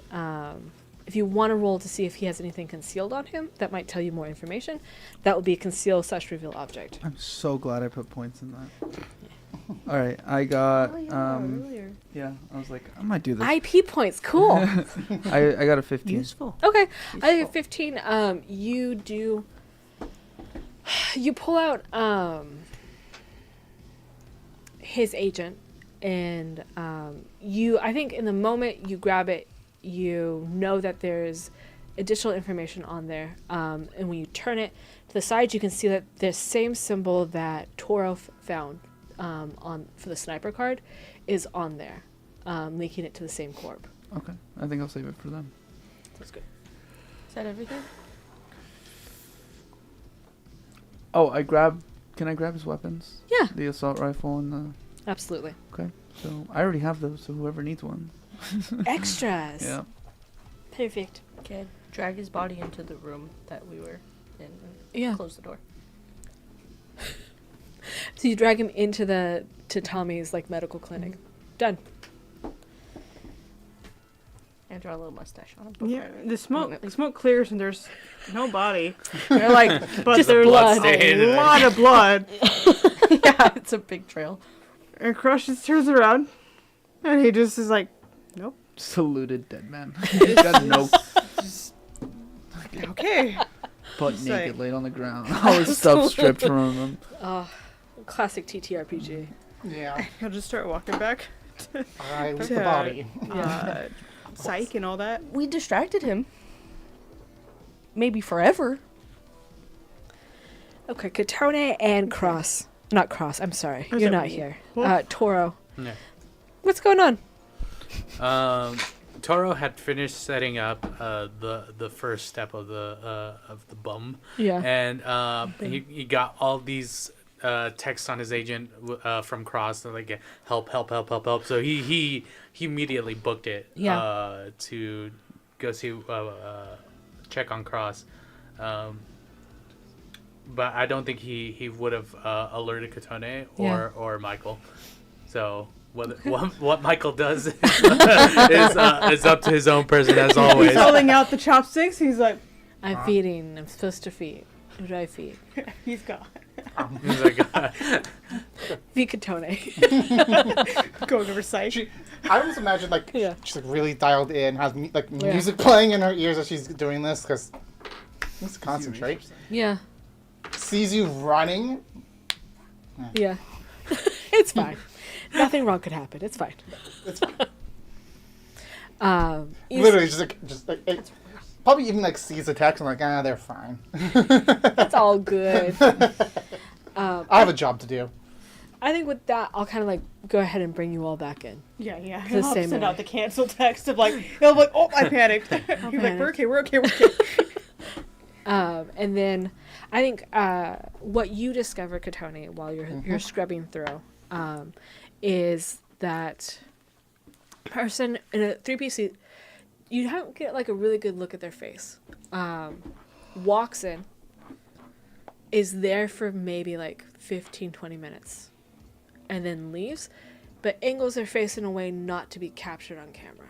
if you want to roll to see if he has anything concealed on him, that might tell you more information. That would be a conceal/reveal object. I'm so glad I put points in that. All right, I got earlier. yeah. I was like, I might do this. IP points, cool. I got a 15. Useful. Okay, I think 15. You pull out his agent, and I think in the moment you grab it, you know that there's additional information on there, and when you turn it to the side, you can see that the same symbol that Toro found for the sniper card is on there, linking it to the same corp. Okay, I think I'll save it for them. That's good. Is that everything? Oh, can I grab his weapons? Yeah, The assault rifle and the. absolutely. Okay, so I already have those. So whoever needs one, Extras. Yeah. Perfect. Okay. Drag his body into the room that we were in. And Yeah. Close the door. So you drag him into Tommy's like medical clinic. Done. And draw a little mustache on him. Yeah, the smoke clears and there's no body. They're like, But just there's blood. a lot of blood. Yeah, it's a big trail. And Crush just turns around and he just is like, nope. Saluted dead man. He's got no Okay. butt Just naked like- laid on the ground. All his stuff stripped from him. Oh, classic TTRPG. Yeah. He'll just start walking back. I loot Yeah. the body. Psych and all that. We distracted him. Maybe forever. Okay, Katone and Cross. Not Cross, I'm sorry. Is You're it- not here. what? Toro. Yeah. What's going on? Toro had finished setting up the first step of the bum, Yeah. and he got all these texts on his agent from Cross, like help. So he immediately booked it to go see check on Cross, but I don't think he would have alerted Katone or Michael. So what Michael does is up to his own person as always. He's holding out the chopsticks. He's like, I'm feeding. I'm supposed to feed. Who do I feed? he's gone. He's like, Feed Katone. Going over Psych. I almost imagine like Yeah. she's like really dialed in, has like Yeah. music playing in her ears as she's doing this because needs to concentrate. Yeah. Sees you running. Yeah. It's fine. Nothing wrong could happen. It's fine. It's You- literally just like it, probably even like sees the text and like they're fine. It's all good. I have a job to do. I think with that, I'll kind of like go ahead and bring you all back in. Yeah. The He'll same send way. out the cancel text of like, he'll be like, oh, I panicked. He's like, panicked. we're okay. And then I think what you discover, Katone, while you're scrubbing through, is that person in a 3PC, you don't get like a really good look at their face. Walks in, is there for maybe like 15-20 minutes, and then leaves, but angles their face in a way not to be captured on camera.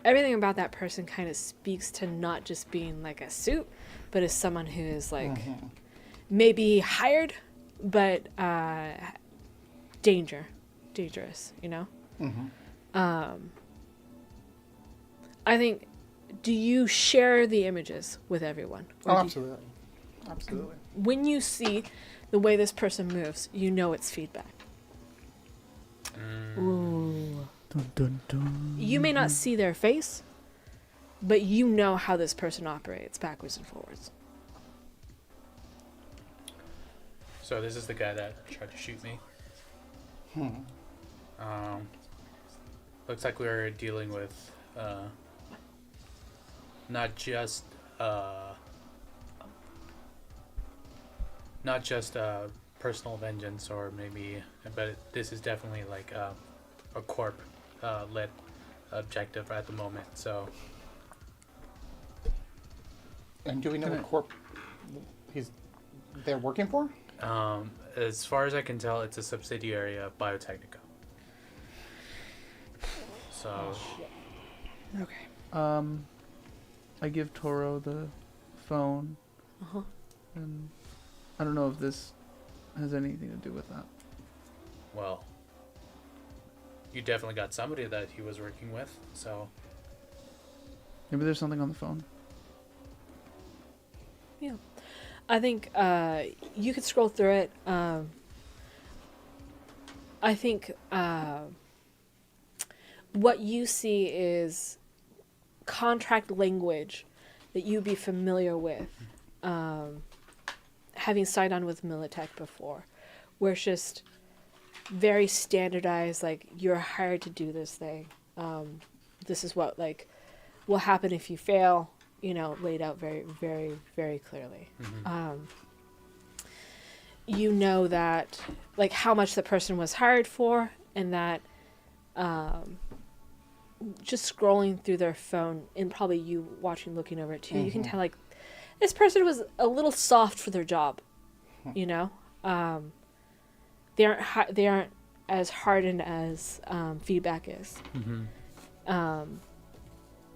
Everything about that person kind of speaks to not just being like a suit, but as someone who is like maybe hired, but dangerous, you know? I think, do you share the images with everyone? Or Oh, do you- absolutely. Absolutely. when you see the way this person moves, you know it's feedback. Ooh. Dun, dun, dun. You may not see their face, but you know how this person operates backwards and forwards. so this is the guy that tried to shoot me. Looks like we're dealing with not just personal vengeance, or maybe, but this is definitely like a corp led objective at the moment. So And do we know Can what I- corp they're working for? as far as I can tell, it's a subsidiary of Biotechnica. So Okay. I give Toro the phone, and I don't know if this has anything to do with that. well, you definitely got somebody that he was working with. So Maybe there's something on the phone. Yeah. I think you could scroll through it. I think what you see is contract language that you'd be familiar with, having signed on with Militech before, where it's just very standardized, like, you're hired to do this thing. This is what, like, will happen if you fail, you know, laid out very, very, very clearly. You know that, like, how much the person was hired for, and that just scrolling through their phone, and probably you watching, looking over it too, you can tell like this person was a little soft for their job, you know. They aren't as hardened as feedback is,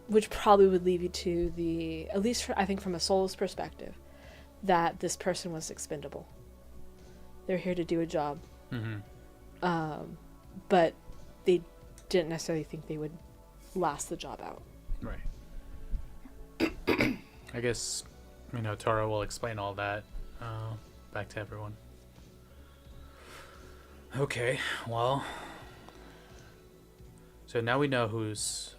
which probably would lead you to the, at least I think from a soul's perspective, that this person was expendable. They're here to do a job, but they didn't necessarily think they would last the job out. Right. I guess, Toro will explain all that back to everyone. Okay, well, so now we know who's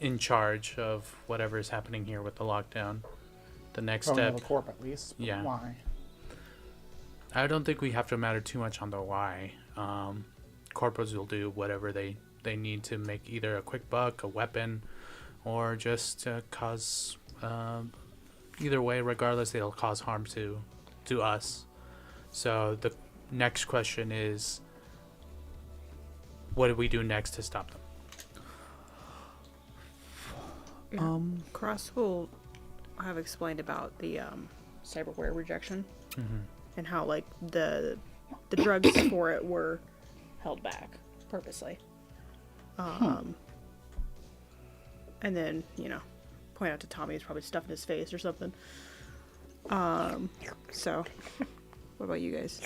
in charge of whatever is happening here with the lockdown. The next step, the corp at least. But Yeah. Why? I don't think we have to matter too much on the why. Corporals will do whatever they need to make either a quick buck, a weapon, or just cause, either way, regardless, they'll cause harm to us. So the next question is, what do we do next to stop them? Cross will have explained about the cyberware rejection and how like the drugs for it were held back purposely. And then, point out to Tommy he's probably stuffing his face or something. So what about you guys?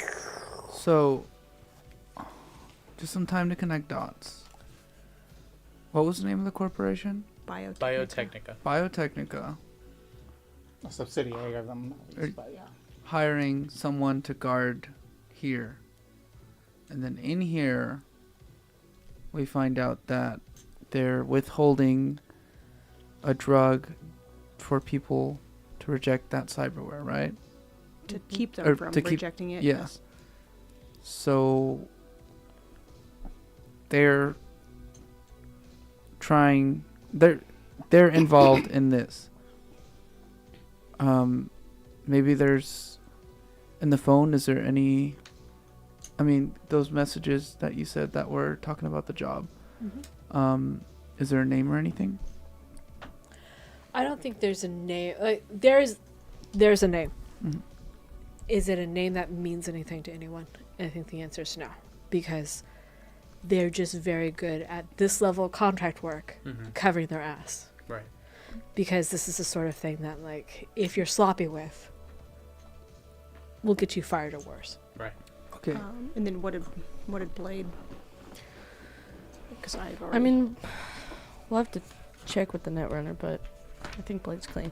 So, just some time to connect dots. What was the name of the corporation? Biotechnica. Biotechnica. A subsidiary of them, at least, but yeah. Hiring someone to guard here. And then in here, we find out that they're withholding a drug for people to reject that cyberware, right? To keep them Or from to keep- rejecting it. yeah. Yes. So they're trying, they're involved in this. Maybe there's, in the phone, is there any, those messages that you said that were talking about the job, is there a name or anything? I don't think there's a name. Like there's a name. Mhm. Is it a name that means anything to anyone? I think the answer is no, because they're just very good at this level of contract work, covering their ass. Right. Because this is the sort of thing that, like, if you're sloppy with, will get you fired or worse. Right. Okay. And then what did Blade? Because I've already. We'll have to check with the Netrunner, but I think Blade's clean.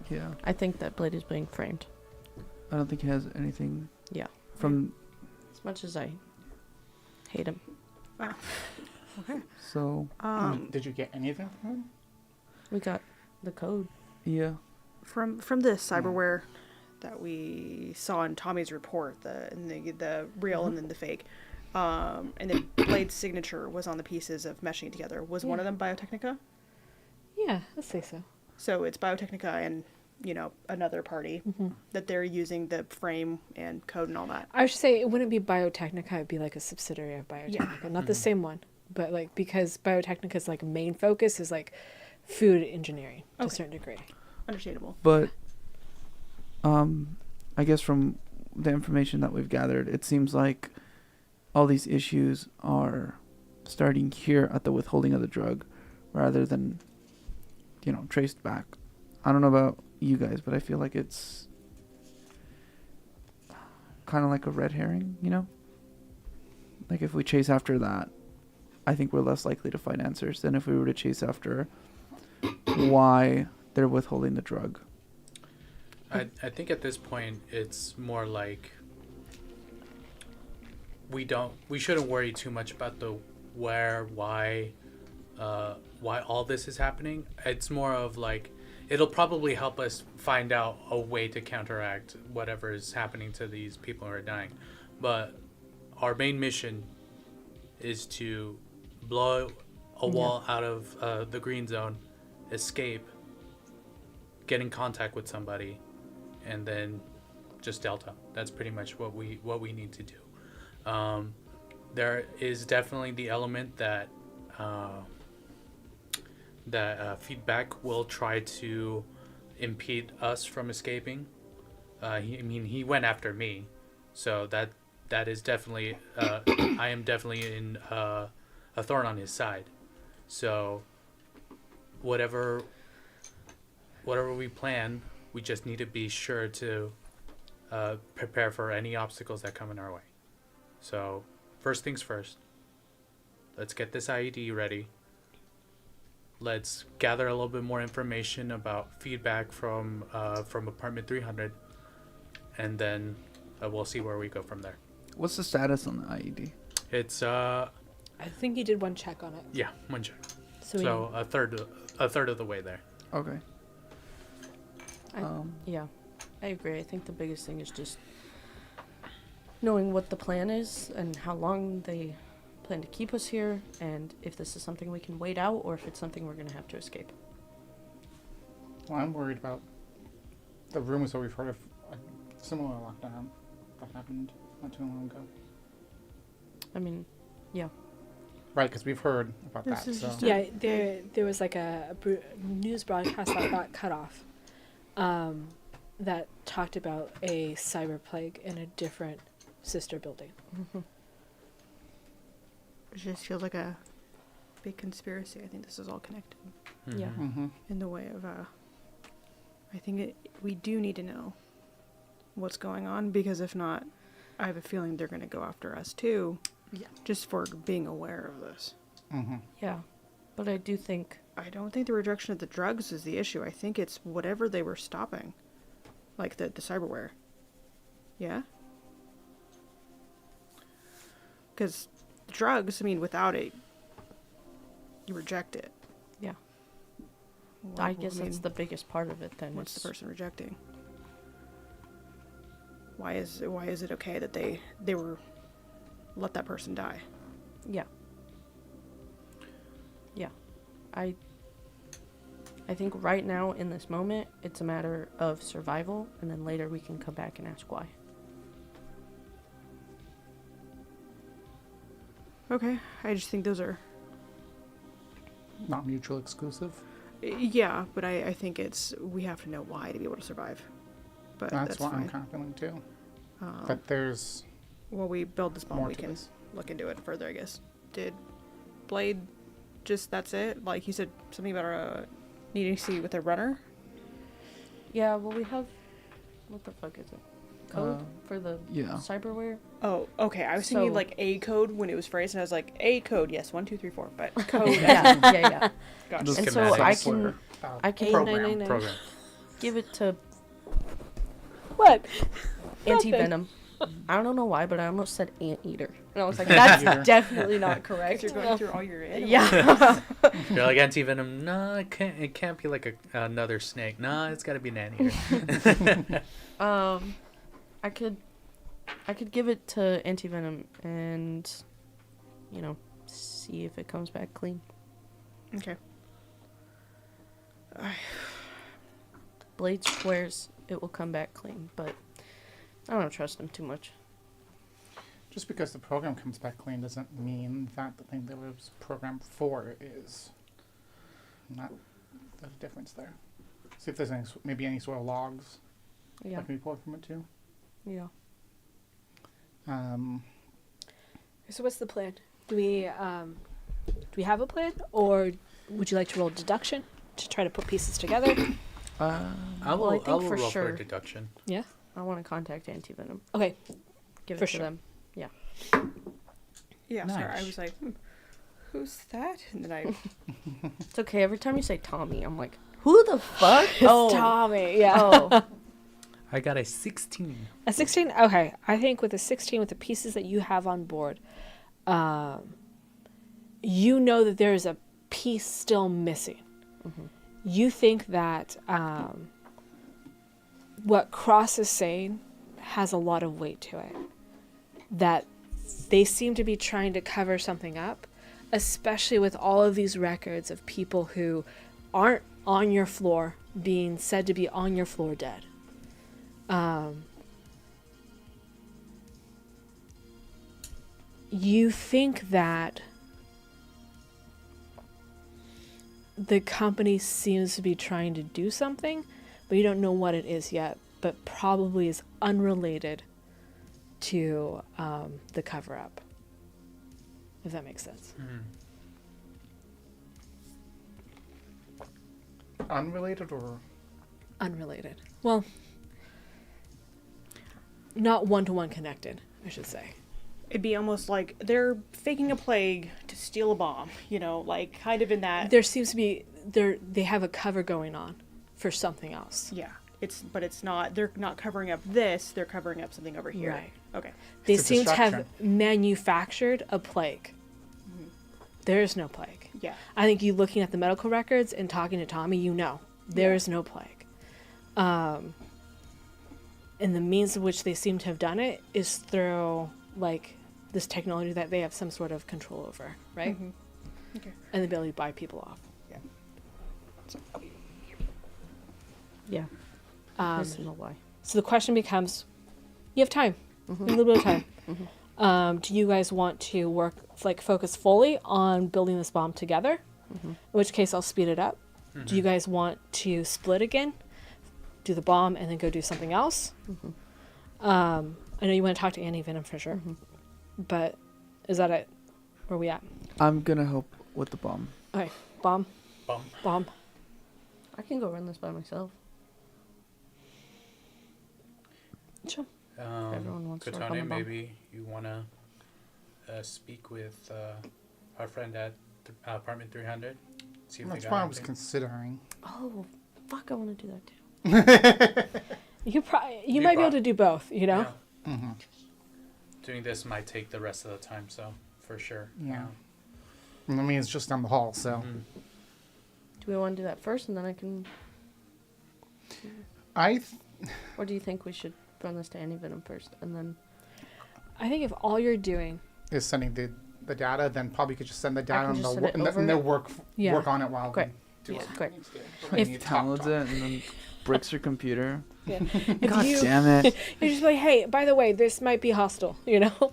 Yeah. I think that Blade is being framed. I don't think he has anything. Yeah. From. As much as I hate him. Wow. Okay. So. Did you get anything from him? We got the code. Yeah. From the cyberware that we saw in Tommy's report, the real and then the fake, and then Blade's signature was on the pieces of meshing it together. Was one of them Biotechnica? Yeah, let's say so. So it's Biotechnica and another party that they're using the frame and code and all that. I should say it wouldn't be Biotechnica, it'd be like a subsidiary of Biotechnica. Not the same one, but like because Biotechnica's like main focus is like food engineering to a certain degree. Understandable. But. I guess from the information that we've gathered, it seems like all these issues are starting here at the withholding of the drug rather than, traced back. I don't know about you guys, but I feel like it's kind of like a red herring, Like if we chase after that, I think we're less likely to find answers than if we were to chase after why they're withholding the drug. I think at this point it's more like we shouldn't worry too much about the where, why all this is happening. It's more of like it'll probably help us find out a way to counteract whatever is happening to these people who are dying. But our main mission is to blow a wall out of the green zone, escape, get in contact with somebody, and then just Delta. That's pretty much what we need to do. There is definitely the element that feedback will try to impede us from escaping. He went after me, so that is definitely I am definitely in a thorn on his side. So whatever we plan, we just need to be sure to prepare for any obstacles that come in our way. So first things first, let's get this IED ready. Let's gather a little bit more information about feedback from apartment 300, and then we'll see where we go from there. What's the status on the IED? It's I think you did one check on it. yeah, one check. So, So a third of the way there. Okay. Yeah, I agree. I think the biggest thing is just knowing what the plan is and how long they plan to keep us here, and if this is something we can wait out or if it's something we're going to have to escape. Well, I'm worried about the rumors that we've heard of a similar lockdown that happened not too long ago. I mean, yeah. Right, because we've heard about This that. is So. just yeah, there was like a news broadcast that got cut off that talked about a cyber plague in a different sister building. It just feels like a big conspiracy. I think this is all connected Yeah. Mm-hmm. in the way of. I think we do need to know what's going on, because if not, I have a feeling they're going to go after us too. Yeah. Just for being aware of this. Mm-hmm. Yeah. But I do think, I don't think the rejection of the drugs is the issue. I think it's whatever they were stopping, like the cyberware. Yeah. Because drugs, I mean, without it, you reject it. yeah, Well, I guess that's mean, the biggest part of it then. what's the is- person rejecting? Why is it okay that they were let that person die? Yeah. Yeah. I think right now in this moment it's a matter of survival, and then later we can come back and ask why. Okay, I just think those are Not mutually exclusive. yeah, but I think we have to know why to be able to survive. But That's that's what fine. I'm kind of feeling too. Um, That there's While we build this bomb, more we to can this. look into it further, I guess. Did Blade just, that's it? Like, he said something about needing to see with a runner? Yeah, well, we have, what the fuck is it? Code for the yeah. cyberware? Oh, okay. I was thinking So- like a code when it was phrased, and I was like, a code, yes, 1, 2, 3, 4, but code. Yeah, yeah. Gotcha. Those And so I schematics can were, I can program. Program. give it to What? anti-venom. I don't know why, but I almost said anteater. And I was like, that's Anteater. definitely not correct. You're going through all your animals. Yeah. You're like anti-venom. No, it can't be like another snake. No, it's got to be an anteater. I could give it to anti-venom and, see if it comes back clean. Okay. Blade swears it will come back clean, but I don't trust him too much. Just because the program comes back clean doesn't mean that the thing that it was programmed for is. Not there's a difference there. See if there's maybe any sort of logs Yeah. that can be pulled from it too. Yeah. So what's the plan? Do we have a plan, or would you like to roll deduction to try to put pieces together? I Well, will, I think I will for roll sure- for a deduction. Yeah. I want to contact anti-venom. Okay. Give For it to sure. them. Yeah, sorry. I Nice. was like, who's that? And then I. It's okay. Every time you say Tommy, I'm like, who the fuck? It's Tommy. Yeah. Oh. I got a 16. A 16? Okay. I think with a 16, with the pieces that you have on board, you know that there is a piece still missing. Mm-hmm. You think that what Cross is saying has a lot of weight to it. That they seem to be trying to cover something up, especially with all of these records of people who aren't on your floor being said to be on your floor dead. You think that the company seems to be trying to do something, but you don't know what it is yet, but probably is unrelated to the cover-up, if that makes sense. Unrelated or? Unrelated. Well, not one-to-one connected, I should say. It'd be almost like they're faking a plague to steal a bomb, you know, like kind of in that. There seems to be they have a cover going on for something else. Yeah, but it's not. They're not covering up this. They're covering up something over here. Right. Okay. They It's a seem to have distraction. manufactured a plague. There is no plague. Yeah. I think you looking at the medical records and talking to Tommy, you know there is no plague. And the means of which they seem to have done it is through like this technology that they have some sort of control over, right? Okay. And the ability to buy people off. Yeah. I don't know why. So the question becomes, you have time, a little bit of time. Do you guys want to focus fully on building this bomb together? In which case I'll speed it up. Do you guys want to split again? Do the bomb and then go do something else? I know you want to talk to Annie Venom for sure. But is that it? Where we at? I'm gonna help with the bomb. Okay, bomb. Bum. Bomb. I can go run this by myself. Sure. Everyone wants to work on Katane, the bomb. maybe you want to speak with our friend at apartment 300? See if they That's got what I was anything. considering. Oh, fuck! I want to do that too. You might be able to do both. You know. Yeah. Mm-hmm. Doing this might take the rest of the time, so for sure. Yeah. I mean, it's just down the hall, so. Do we want to do that first, and then I can, or do you think we should run this to Annie Venom first, and then? I think if all you're doing, Is sending the data, then probably could just send the data can and just they'll, send it and they'll over? work on it while Great. we do Yeah, it. great. If- He downloads it and then breaks your computer. if God you, damn it! you're just like, hey, by the way, this might be hostile. You know.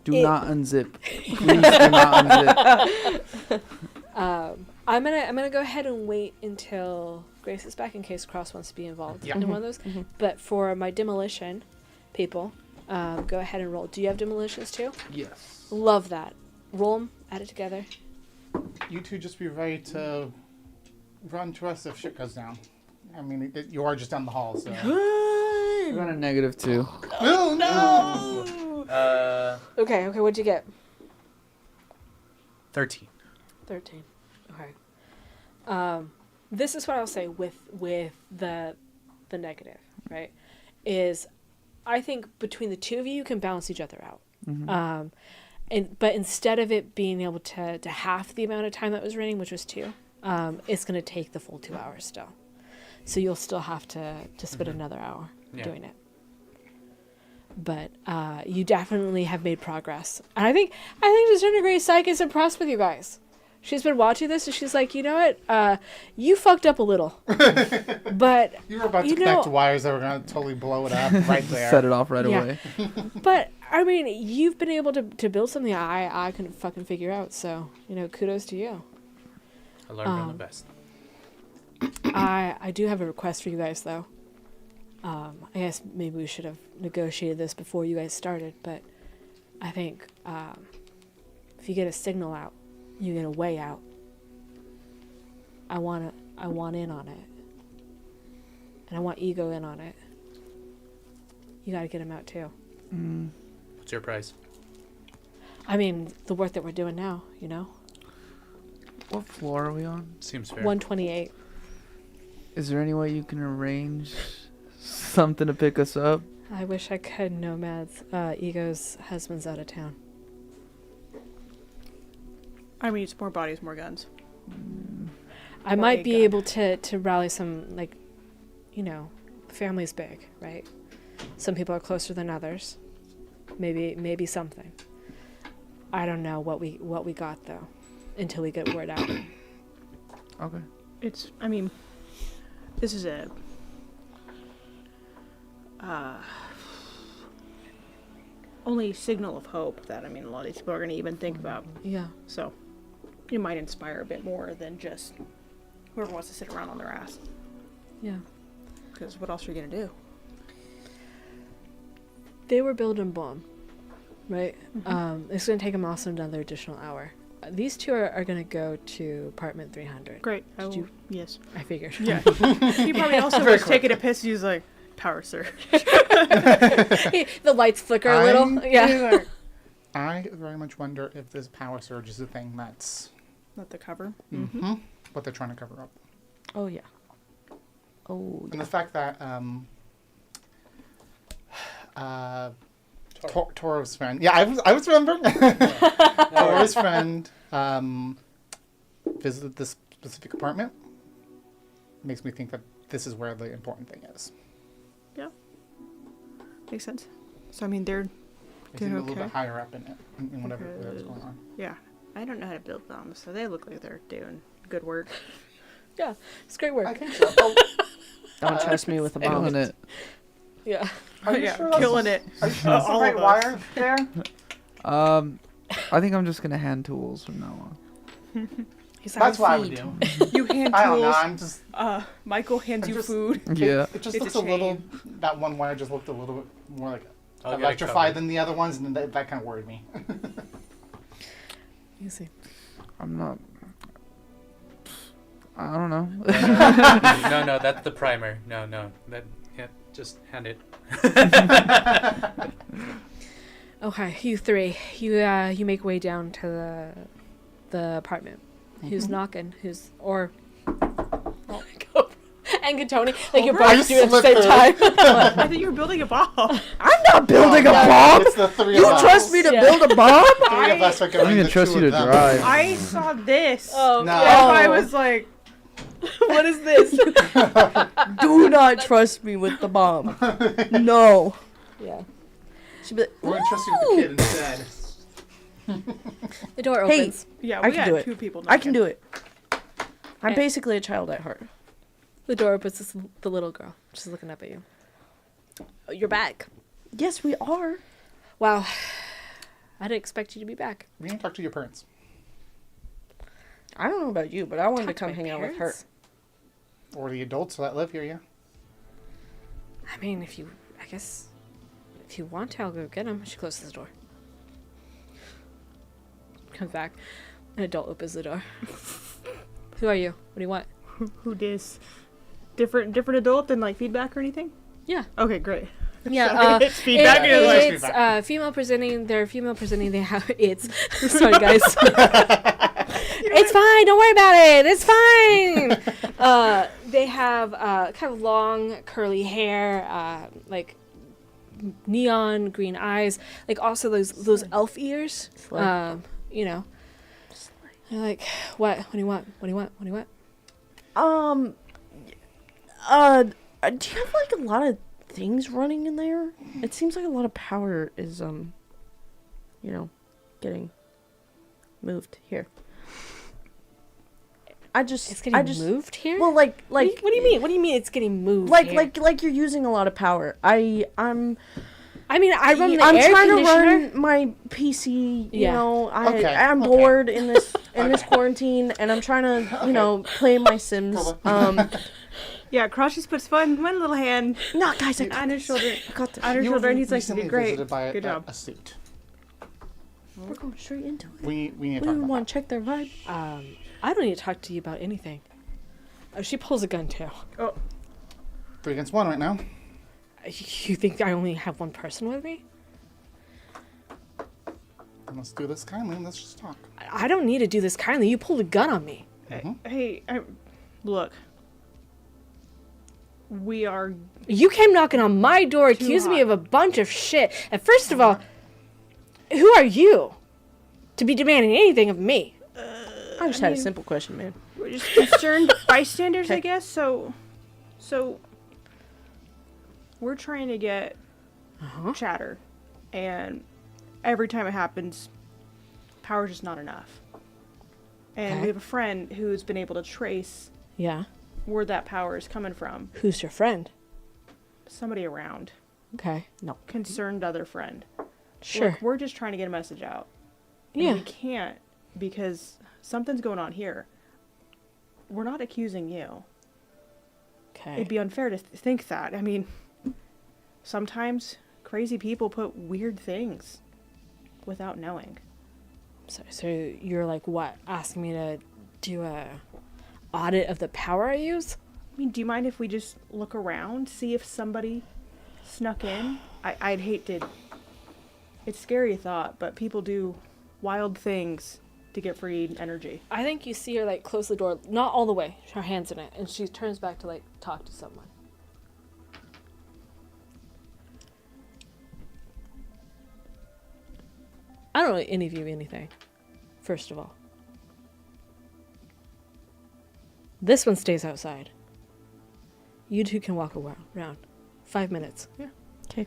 Do not unzip. Please do not unzip. I'm gonna go ahead and wait until Grace is back in case Cross wants to be involved Yeah. in one of those. But for my demolition people, go ahead and roll. Do you have demolitions too? Yes. Love that. Roll them, add it together. You two just be ready to run to us if shit goes down. I mean, you are just down the hall, so. I got a -2. Oh, no! Okay, what'd you get? 13. 13. Okay. This is what I'll say with the negative, right? Is I think between the two of you can balance each other out. But instead of it being able to half the amount of time that was raining, which was 2, it's going to take the full 2 hours still. So you'll still have to spend another hour doing it. But you definitely have made progress. And I think Disintegrate Psych is impressed with you guys. She's been watching this and she's like, you know what? You fucked up a little. But You were about to you connect know- wires that were going to totally blow it up right there. Set it off right Yeah. away. But I mean, you've been able to build something I couldn't fucking figure out. So, kudos to you. I learned from the best. I do have a request for you guys, though. I guess maybe we should have negotiated this before you guys started, but I think if you get a signal out, you get a way out. I want in on it, and I want Ego in on it. You got to get him out too. What's your price? I mean, the work that we're doing now, What floor are we on? Seems fair. 128. Is there any way you can arrange something to pick us up? I wish I could, Nomads. Ego's husband's out of town. I mean, it's more bodies, more guns. I Or might a be gun. able to rally some, family's big, right? Some people are closer than others. Maybe something. I don't know what we got though, until we get word out. Okay. This is a only signal of hope that a lot of these people are going to even think about. Yeah. So it might inspire a bit more than just whoever wants to sit around on their ass. Yeah. Because what else are you gonna do? They were building bomb, right? It's going to take them also another additional hour. These two are going to go to apartment 300. Great. Did you- Yes. I figured. Yeah. He probably also was taking a piss. He was like, "Power surge." The lights flicker a little. Yeah. I very much wonder if this power surge is a thing that's Not the cover. what they're trying to cover up. Oh yeah. Oh And the fact that Toro's friend. Yeah, I was remembering. Toro's friend visited this specific apartment. Makes me think that this is where the important thing is. Yeah. Makes sense. So I mean, they're I think a little okay. bit higher up in it, in whatever's going on. yeah. I don't know how to build bombs, so they look like they're doing good work. Yeah. It's great work. I think so. Don't trust me with a bomb. Killing it. Yeah. Are you Yeah, sure that's- killing it. Are you sure that's the All right of us. wire there? I think I'm just gonna hand tools from now on. He's That's what I would feed. do. You hand I don't know. tools. I'm just. Michael hands I'm you just- food. Yeah. It just It's looks a a little. chain. That one wire just looked a little bit more like I'll get it electrified covered. than the other ones, and that kind of worried me. Easy. I'm not. I don't know. No, that's the primer. No, that just hand it. Okay, you three. You make way down to the apartment. Who's knocking? And Tony, like you're I both just doing it at the slipped same through. time. I think you were building a bomb. I'm not building a bomb. It's the three You of us. trust me to Yeah. build a bomb? Three of us are I don't going even the trust two you of to them. drive. I saw this. Oh, No. And I was like, what is this? Do not trust me with the bomb. No. yeah. She'd be like, We're gonna trust you with the kid instead. The door Hey, opens. Yeah, I we can got do it. two people. I can do it. I'm Eh. basically a child at heart. The door opens. It's the little girl. She's looking up at you. Oh, you're back. Yes, we are. Wow. I didn't expect you to be back. We need to talk to your parents. I don't know about you, but I wanted Talk to come my hang out with her. parents? Or the adults that live here, yeah. I mean, I guess, if you want to, I'll go get him. She closes the door. Comes back. An adult opens the door. Who are you? What do you want? Who dis? Different adult than like feedback or anything? Yeah. Okay, great. Yeah. It's feedback. It- it's It's feedback. female presenting. They're female presenting. They have it's. Sorry, guys. It's fine. Don't worry about it. It's fine. They have kind of long curly hair, like neon green eyes, like also those elf ears. Slay. You know. They're like, what? What do you want? What do you want? What do you want? Do you have like a lot of things running in there? It seems like a lot of power is getting moved here. It's getting moved here. Well, like what do you mean? What do you mean it's getting moved? like here? like you're using a lot of power. I'm I mean, I run the I'm air trying to conditioner. run my PC. You Yeah. know, Okay, I'm okay. bored in this quarantine, and I'm trying to play my Sims. Yeah, Cross just puts one little hand No, guys, on his shoulder. I got this. On his You shoulder, were and he's like, recently "You did great. visited by Good job." a suit. We're going straight into it. We need to We talk don't about want to check their vibe. I don't need to talk to you about anything. Oh, she pulls a gun too. that. 3 against 1 right now. You think I only have one person with me? Let's do this kindly and let's just talk. I don't need to do this kindly. You pulled a gun on me. Hey, look. We are. You came knocking on my door, accusing me hot. of a bunch of shit. And first of all, who are you to be demanding anything of me? I just had a simple question, man. We're just concerned bystanders, I guess. So, we're trying to get chatter, and every time it happens, power's just not enough. And Okay. we have a friend who's been able to trace Yeah. where that power is coming from. Who's your friend? Somebody around, Okay. concerned other friend. Sure. Look, we're just trying to get a message out. And Yeah. we can't because something's going on here. We're not accusing you. Okay. It'd be unfair to think that. I mean, sometimes crazy people put weird things without knowing. So you're like, what? Asking me to do a audit of the power I use? I mean, do you mind if we just look around, see if somebody snuck in? I'd hate to... It's a scary thought, but people do wild things to get free energy. I think you see her like close the door, not all the way, her hands in it, and she turns back to like talk to someone. I don't know any of you anything, first of all. This one stays outside. You two can walk around. 5 minutes. Yeah. Okay.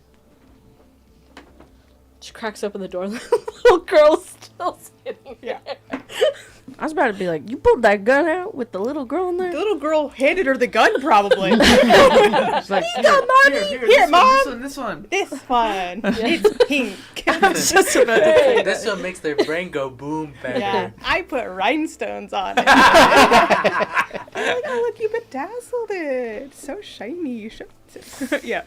She cracks open the door. The little girl's still sitting Yeah. there. I was about to be like, you pulled that gun out with the little girl in The there? little girl handed her the gun, probably. It's like, Here, Mom. This one. This one. It's pink. I was just about to say This one makes their brain go boom better. Yeah, I put rhinestones on it. Oh my god, look, you bedazzled it. So shiny. You should. Yeah.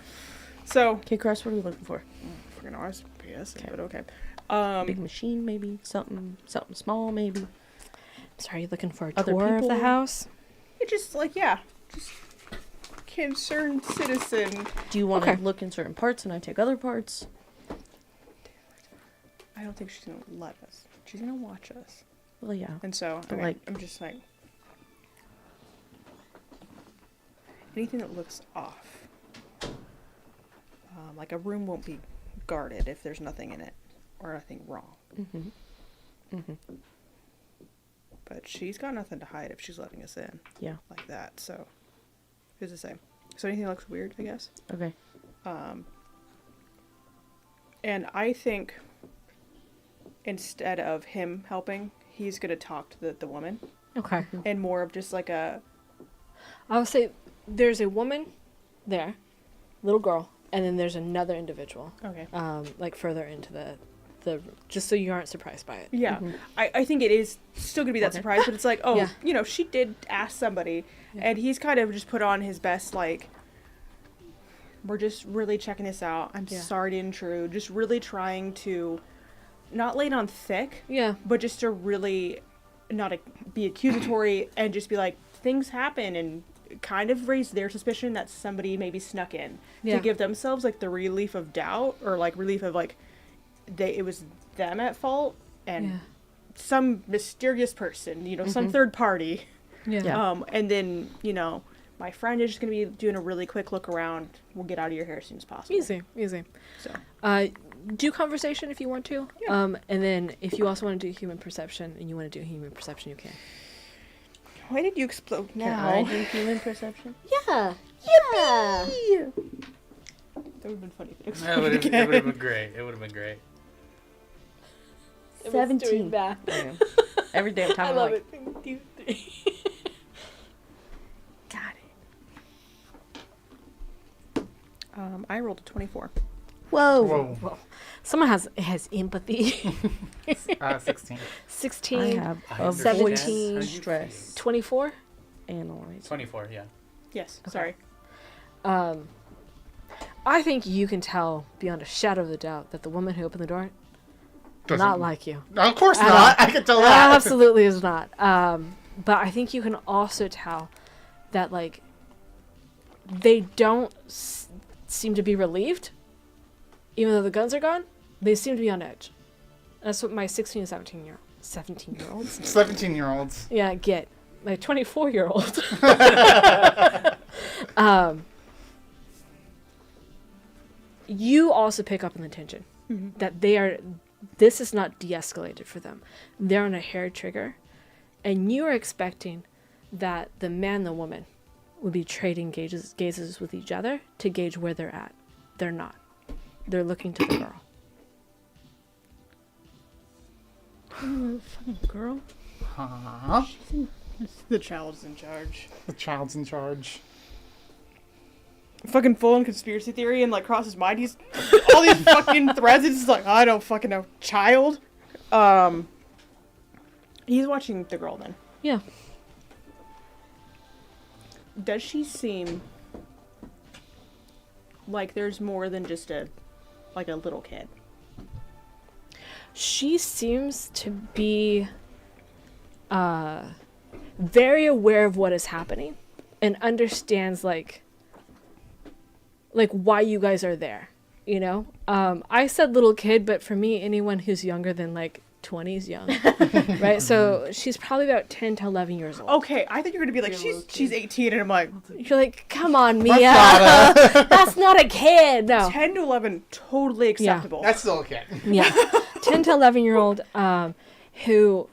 So, Okay, Chris, what are we looking for? freaking RSPS, Okay. but okay. Big machine, maybe? Something small, maybe? Sorry, you looking for a Other tour of the people? house? It just like, yeah, just concerned citizen. Do you want Okay. to look in certain parts and I take other parts? I don't think she's gonna let us. She's gonna watch us. Well, yeah. And so, But, okay, like- I'm just like, anything that looks off. Like a room won't be guarded if there's nothing in it or nothing wrong. Mm-hmm. Mm-hmm. But she's got nothing to hide if she's letting us in Yeah. like that. So, who's to say? So anything that looks weird, I guess. Okay. And I think instead of him helping, he's gonna talk to the woman Okay. and more of just like a I would say there's a woman there, little girl, and then there's another individual, okay. like further into the just so you aren't surprised by it. Yeah, Mhm. I think it is still gonna be that Okay. surprise, but it's like, oh, Yeah. you know, she did ask somebody, Yeah. and he's kind of just put on his best, like, we're just really checking this out. I'm Yeah. sorry to intrude. Just really trying to not lay it on thick, Yeah. but just to really not be accusatory and just be like, things happen, and kind of raise their suspicion that somebody maybe snuck in Yeah. to give themselves like the relief of doubt or like relief of like it was them at fault and Yeah. some mysterious person, you know, some third party. Yeah. Yeah. And then, you know, my friend is just going to be doing a really quick look around. We'll get out of your hair as soon as possible. Easy. So, Do conversation if you want to. Yeah. And then if you also want to do human perception and you want to do human perception, you can. why did you explode Can I now? do human perception? Yeah. Yeah. That would have been funny if it That would exploded have again. been great. It would have been great. 17. That. I am. Every damn time I I'm love like, it. 1, 2, 3. got it. I rolled a 24. Whoa. Whoa. Someone has empathy. 16. 16. I have I a understand. voice 17. How you stress 24. analyze. 24, yeah. Yes, Okay. sorry. I think you can tell beyond a shadow of a doubt that the woman who opened the door Doesn't- not like you. Of course At not. all. I can tell that. Absolutely is not. But I think you can also tell that like they don't seem to be relieved, even though the guns are gone. They seem to be on edge. That's what my 16 and 17-year-olds 17-year-olds. yeah, get. My 24-year-old. You also pick up on the tension that this is not de-escalated for them. They're on a hair trigger, and you are expecting that the man and the woman would be trading gazes with each other to gauge where they're at. They're not. They're looking to the girl. Girl. Huh? The child's in charge. The child's in charge. Fucking full on conspiracy theory and like cross his mind. He's all these fucking threads. It's just like, I don't fucking know. Child. He's watching the girl then. Yeah. Does she seem like there's more than just a little kid? She seems to be very aware of what is happening and understands like why you guys are there, you know? I said little kid, but for me, anyone who's younger than like 20 is young, right? So she's probably about 10 to 11 years old. Okay, I thought you were gonna be like she's 18, and I'm like You're like, come on, Mia. That's not a kid. No. 10 to 11, totally acceptable. That's still okay. Yeah. 10 to 11-year-old who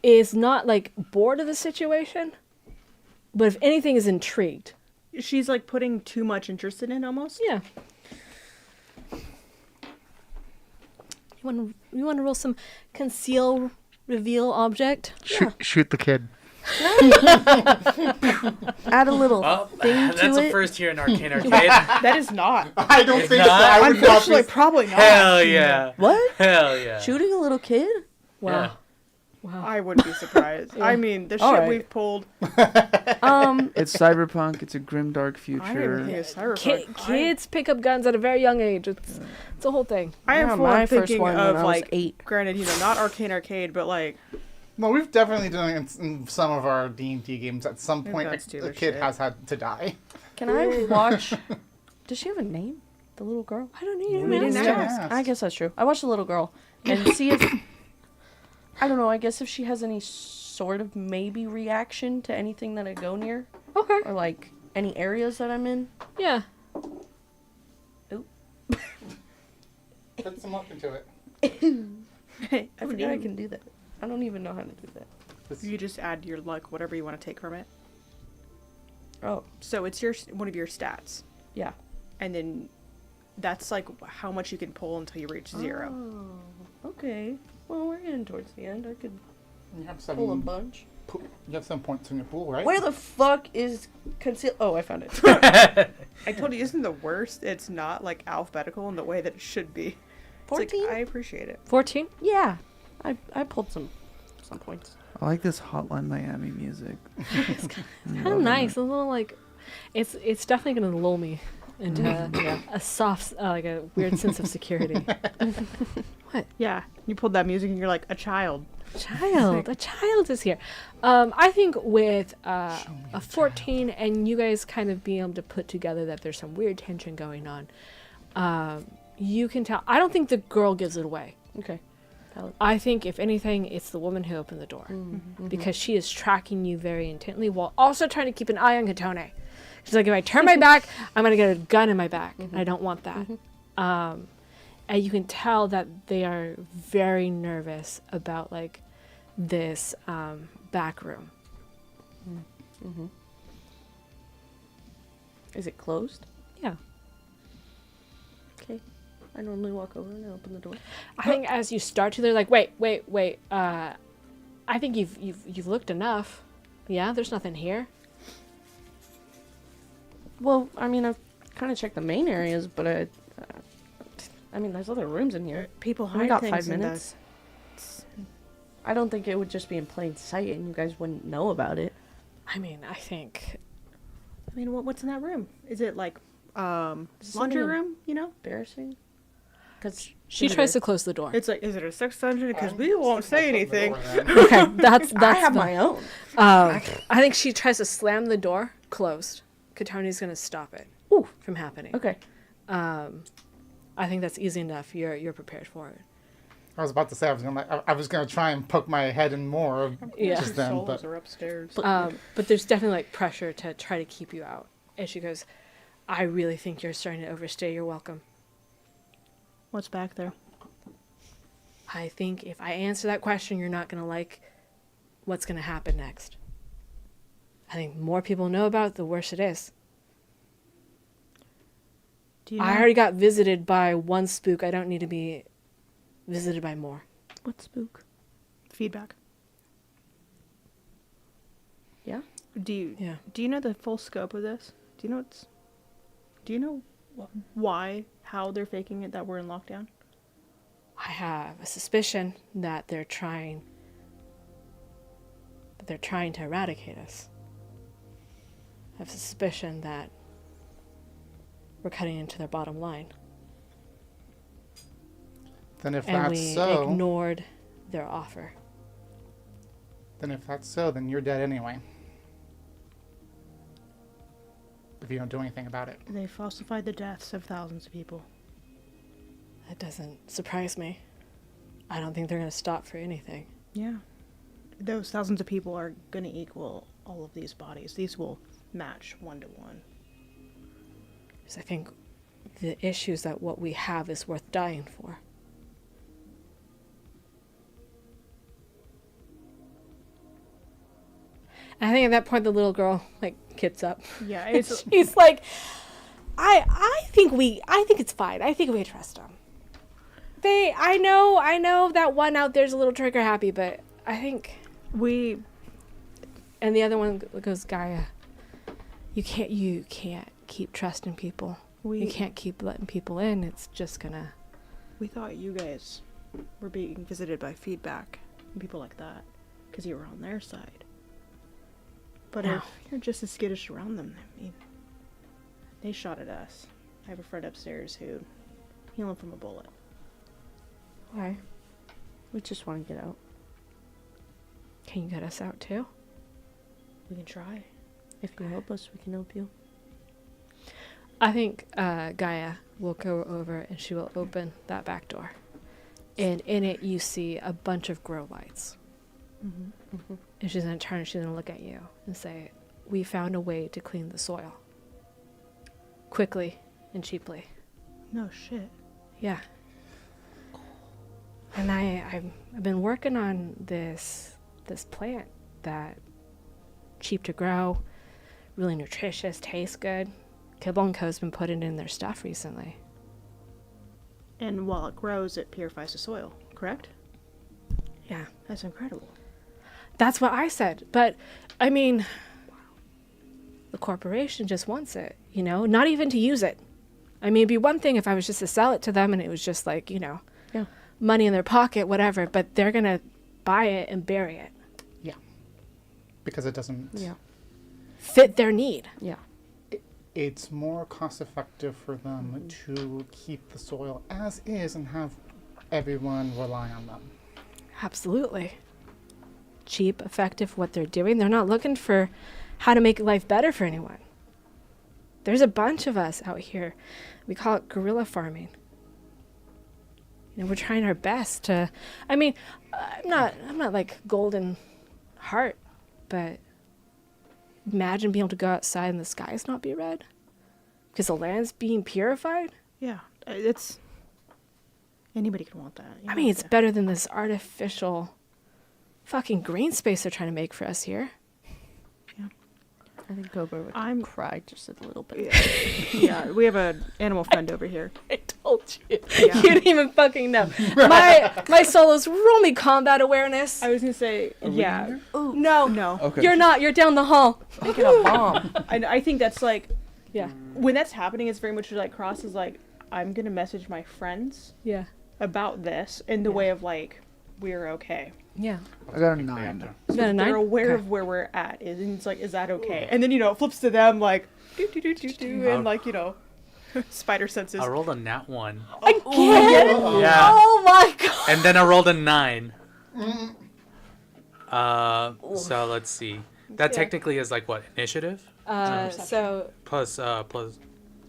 is not like bored of the situation, but if anything is intrigued. She's like putting too much interest in it almost. Yeah. You want to roll some conceal reveal object? Shoot the kid. Add a little thing to That's a it. first here in Arcane Arcade. That is not. I don't It's think not? so. I would not Unfortunately, be. probably not. Hell yeah. What? Hell yeah. Shooting a little kid? Wow. Yeah. Wow. I wouldn't be surprised. I mean, the shit Alright. we've pulled. It's cyberpunk. It's a grim, dark I don't even think future. it's Cyberpunk. Kids pick up guns at a very young age. It's a whole thing. I am Yeah, for my first thinking one when of I was like 8. Granted, not Arcane Arcade, but like Well, we've definitely done it in some of our D&D games. At some We've point, got a stupid kid shit. has had to die. Can I watch? Does she have a name? The little girl? I don't know. We didn't ask. I guess that's true. I watched the little girl and see if I don't know. I guess if she has any sort of maybe reaction to anything that I go near, Okay. or like any areas that I'm in. Yeah. Put some luck into it. I forget I can do that. I don't even know how to do that. You just add your luck, whatever you want to take from it. Oh, So it's one of your stats, yeah. and then that's like how much you can pull until you reach 0. Oh, okay. Well, we're getting towards the end. I could You have pull a 7. bunch. You have 7 points in your pool, right? Where the fuck is conceal? Oh, I found it. I told you, isn't the worst? It's not like alphabetical in the way that it should be. It's like, 14? I appreciate it. 14? Yeah, I pulled some points. I like this Hotline Miami music. Kind of nice. A little like, it's definitely gonna lull me into a soft, like a weird sense of security. Yeah, you pulled that music and you're like a child. A child is here. I think with a 14 and you guys kind of being able to put together that there's some weird tension going on, you can tell. I don't think the girl gives it away. Okay. Valid. I think if anything, it's the woman who opened the door because she is tracking you very intently while also trying to keep an eye on Katone. She's like, if I turn my back, I'm gonna get a gun in my back. I don't want that. And you can tell that they are very nervous about like this back room. Is it closed? Yeah. Okay. I normally walk over and I open the door. I think as you start to, they're like, wait. I think you've looked enough. Yeah, there's nothing here. Well, I mean, I've kind of checked the main areas, but I mean, there's other rooms in here. People We hide got things 5 in minutes. I don't think it would just be in plain sight and you guys wouldn't know about it. I mean, I think I mean, what's in that room? Is it like laundry something room? You know, Embarrassing. Because she tries to close the door. it's like, is it a sex dungeon? Because we won't say anything. Okay, that's I have the- my own. I think she tries to slam the door closed. Katone's gonna stop it from happening. Okay. I think that's easy enough. You're prepared for it. I was about to say I was gonna try and poke my head in more. Yeah. Just then, Souls but are upstairs. But there's definitely like pressure to try to keep you out. And she goes, I really think you're starting to overstay your welcome. What's back there? I think if I answer that question, you're not going to like what's going to happen next. I think the more people know about it, the worse it is. Do you I already got visited by one spook. I don't need to be visited by more. What spook? feedback? Yeah. Do you Yeah. do you know the full scope of this? Do you know why, how they're faking it that we're in lockdown? I have a suspicion that they're trying they're trying to eradicate us. I have suspicion that we're cutting into their bottom line. Then if And that's we so, ignored their offer. then you're dead anyway. If you don't do anything about it. They falsified the deaths of thousands of people. That doesn't surprise me. I don't think they're going to stop for anything. Yeah. Those thousands of people are going to equal all of these bodies. These will match 1 to 1. Because I think the issue is that what we have is worth dying for. And I think at that point the little girl gets up. Yeah, it's She's like, I think it's fine. I think we trust them. I know that one out there's a little trigger happy, but I think and the other one goes, Gaia, you can't keep trusting people. You can't keep letting people in. It's just gonna. We thought you guys were being visited by feedback and people like that because you were on their side. But No. if you're just as skittish around them, I mean, they shot at us. I have a friend upstairs who healing from a bullet. Why? We just want to get out. Can you get us out too? We can try. If you help us, we can help you. I think Gaia will go over and she will open that back door. And in it, you see a bunch of grow lights. And she's going to turn and she's going to look at you and say, we found a way to clean the soil. Quickly and cheaply. No shit. Yeah. And I've been working on this plant that cheap to grow, really nutritious, tastes good. Kibble and Co.'s been putting in their stuff recently. And while it grows, it purifies the soil, correct? Yeah. That's incredible. That's what I said. But, I mean, the corporation just wants it, not even to use it. I mean, it'd be one thing if I was just to sell it to them and it was just Yeah. money in their pocket, whatever, but they're going to buy it and bury it. Yeah. Because it doesn't... Yeah. Fit their need. Yeah. It's more cost effective for them to keep the soil as is and have everyone rely on them. Absolutely. Cheap, effective, what they're doing. They're not looking for how to make life better for anyone. There's a bunch of us out here. We call it guerrilla farming. We're trying our best to, I'm not like golden heart, but imagine being able to go outside and the skies not be red because the land's being purified. Yeah, it's... Anybody could want that. I mean, it's better than this artificial fucking green space they're trying to make for us here. I think Cobra would I'm- cry just a little bit. Yeah, we have an animal friend over here. I told you. Yeah. You didn't even fucking know. My solo's only combat awareness. I was gonna say, yeah. Ooh, no. No. Okay. You're not. You're down the hall. Making a bomb. I think that's like, Yeah. when that's happening, it's very much like Cross is like, I'm gonna message my friends Yeah. about this in the way of like, we're okay. Yeah. I got a 9. You got a 9? They're aware Okay. of where we're at. And it's like, is that okay? And then, it flips to them like, and like, spider senses. I rolled a nat 1. Again? Yeah. Oh my god. And then I rolled a 9. So let's see. That technically is like what? Initiative? So Plus.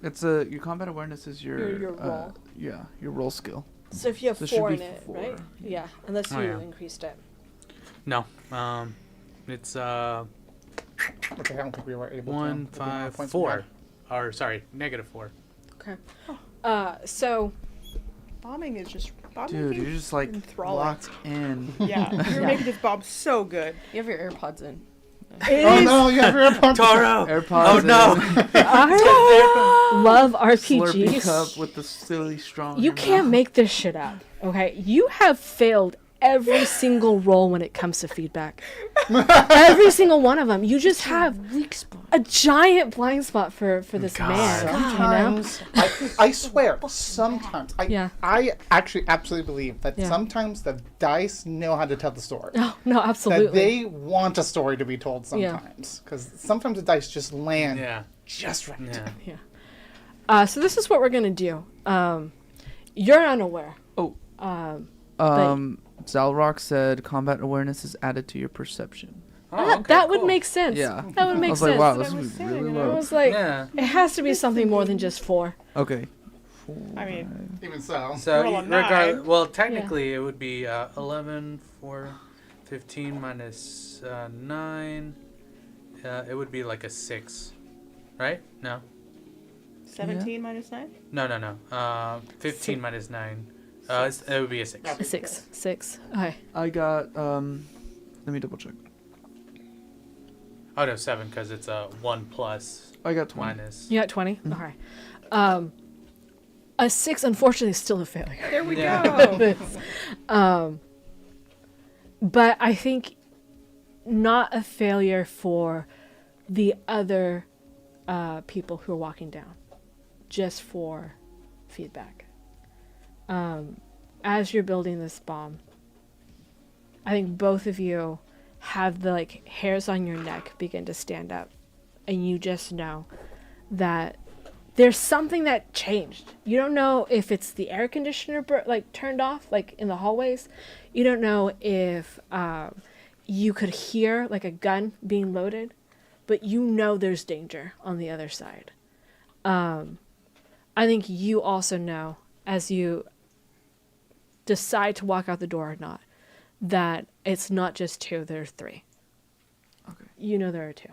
It's your combat awareness is your Your roll. Yeah, your roll skill. so if you have So it should 4 be in it, 4. right? Yeah. Unless you Oh, yeah. increased it. No. It's Okay, I don't think we were able 1, to. 5, Points 4. Or sorry, -4. Okay. So Bombing is just... Dude, you're just like enthralling. locked in. Yeah, you're making this bomb so good. You have your AirPods in. It Oh is- no, you have your AirPods. Toro! AirPods. Oh no! I love Slurpee RPGs. cup with the silly strong. in You your can't mouth. make this shit up. Okay, you have failed every single roll when it comes to feedback. Every single one of them. You just have Weak spot. a giant blind spot for this God. man. You know? Sometimes, I swear, sometimes, Yeah. I actually absolutely believe that Yeah. sometimes the dice know how to tell the story. No, no, absolutely. That they want a story to be told sometimes. Because sometimes the dice just land Yeah. just right. Yeah. So this is what we're gonna do. You're unaware. Oh. But- Zalrock said combat awareness is added to your perception. Oh, okay, that would cool. make sense. Yeah. That would I make was sense. like, wow, And this I would was be saying, really and I low. was like, Yeah. it has to be something more than just 4. Okay. I mean, Even so. So, Roll a regard, 9. well, technically, it would be 11, 4, 15 minus 9. It would be like a 6, right? No. 17 minus 9? No. 15 minus 9. It would be a 6. A 6. 6. Okay. I got let me double check. Oh, no, 7, because it's a 1 plus I got 20. minus. You got 20? Okay. A 6, unfortunately, is still a failure. There we Yeah. go. But I think not a failure for the other people who are walking down, just for feedback. As you're building this bomb, I think both of you have the hairs on your neck begin to stand up, and you just know that there's something that changed. You don't know if it's the air conditioner turned off in the hallways. You don't know if you could hear a gun being loaded, but you know there's danger on the other side. I think you also know, as you decide to walk out the door or not, that it's not just 2, there are 3. Okay. You know there are 2.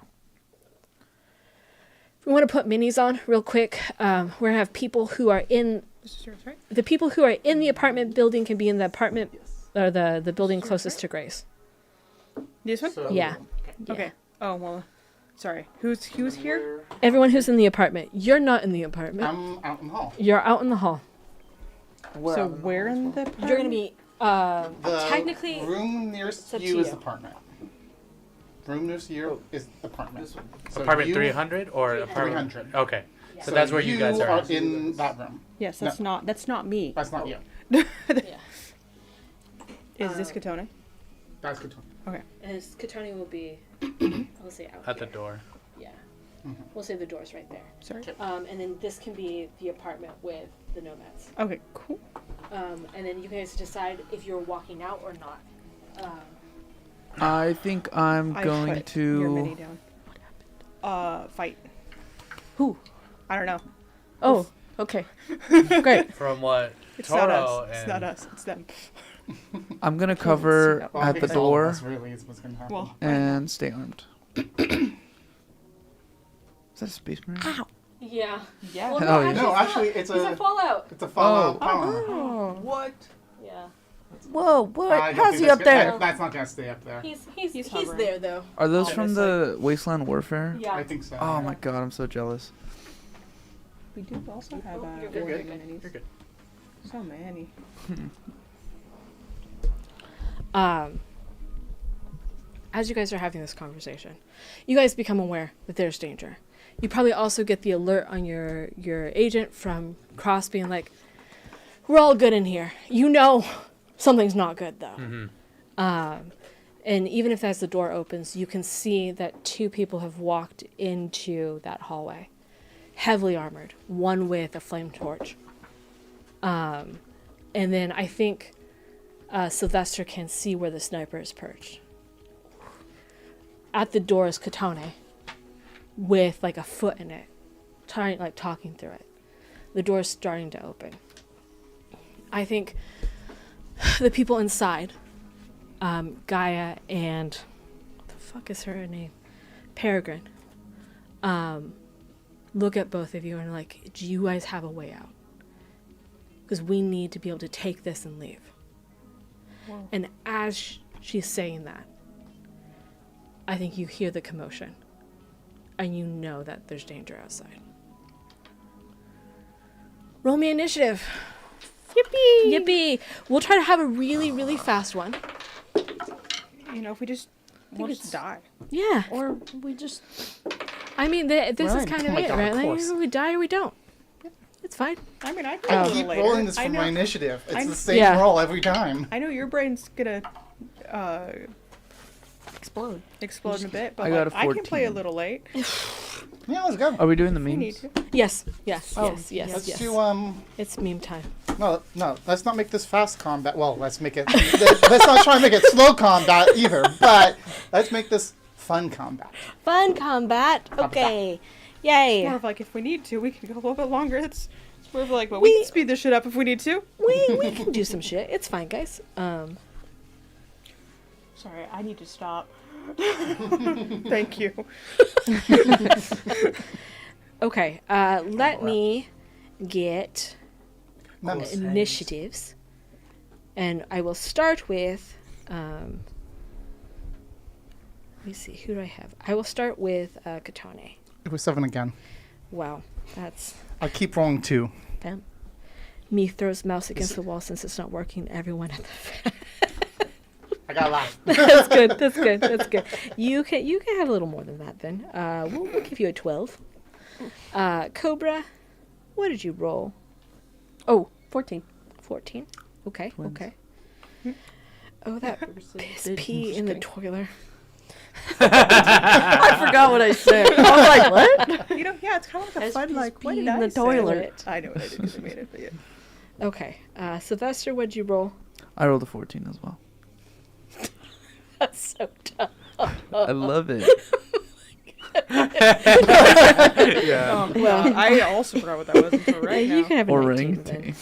We want to put minis on real quick. We're going to have people who are in... This is yours, right? The people who are in the apartment building can be in the apartment or the building closest to Grace. This one? Yeah. Okay. Oh, well, sorry. Who's here? Everyone who's in the apartment. You're not in the apartment. I'm out in the hall. You're out in the hall. So where in the You're going to be The technically... room nearest up to you is you. apartment. Room nearest you is apartment. So Apartment you- 300 or apartment? 300. Okay. So that's where you guys are. in that room. Yes, that's not me. That's not you. Is this Katone? That's good. Okay. And Katoni will be, we'll say out At the here. door. Yeah. We'll say the door's right there. Sorry. And then this can be the apartment with the nomads. Okay, cool. And then you guys decide if you're walking out or not. I think I'm I going put your mini to. down. What happened? Fight. Who? I don't know. Oh, okay. Great. From what? It's Toro not us. and... It's not us. It's them. I'm gonna cover Well, at the It's all of door us, really, is what's gonna happen. Well, and stay armed. Is that a space marine? Yeah. yeah. Well, Hell yeah. No, actually, it's It's a a fallout. Fallout Oh. power. Oh. What? Yeah. Whoa, what? I don't How's think he that's up there? That's not gonna stay up there. He's hovering. there though. Are those Oh, from it's the Wasteland Warfare? Yeah. I think so. Oh my god, I'm so jealous. We do also have You're good. warrior minis. You're good. So many. As you guys are having this conversation, you guys become aware that there's danger. You probably also get the alert on your agent from Cross being like, we're all good in here. You know something's not good though. And even if as the door opens, you can see that 2 people have walked into that hallway, heavily armored, one with a flame torch. And then I think Sylvester can see where the sniper is perched. At the door is Katone with a foot in it, talking through it. The door's starting to open. I think the people inside, Gaia and what the fuck is her name? Peregrine, look at both of you and do you guys have a way out? Because we need to be able to take this and leave. Whoa. And as she's saying that, I think you hear the commotion. And you know that there's danger outside. Roll me initiative. Yippee! We'll try to have a really, really fast one. You know, if we just we'll just die. Yeah. Or we just I mean, this is Run. kind of Oh my it, God, right? of Like, course. we die or we don't. It's fine. I mean, I I play a keep little later. rolling this I for know, my initiative. It's I the know- same Yeah. roll every time. I know your brain's gonna explode. explode in a bit, but I got like, a I can play a 14. little late. Yeah, let's go. Are we doing the We need memes? to. Yes. Yes. Oh, yes. Let's Yes. do It's meme time. no, let's not make this fast combat. Well, let's make it let's not try and make it slow combat either, but let's make this fun combat. Fun combat. Okay. Yay. More of like if we need to, we can go a little bit longer. It's more of like, but we can speed this shit up if we need to. We can do some shit. It's fine, guys. Sorry, I need to stop. Thank you. Okay. Let me get Mems. initiatives, and I will start with. Let me see. Who do I have? I will start with Katane. It was 7 again. Wow, that's I'll keep rolling 2. damn. Me throws mouse against the wall since it's not working. Everyone at the I got a laugh. That's good. That's good. That's good. You can have a little more than that then. We'll give you a 12. Cobra, what did you roll? Oh, 14. 14. Okay. Twins. Okay. Oh, that piss Did- pee just in the kidding. toilet. I forgot what I said. I was like, what? You know, yeah, it's kind of like a As fun peas like. What pee did in I the say? toilet. I know what I did because I made it, but yeah. Okay. Sylvester, what'd you roll? I rolled a 14 as well. That's so tough. I love it. Yeah. Well, I also forgot what that was until right You now. can have a 19 then.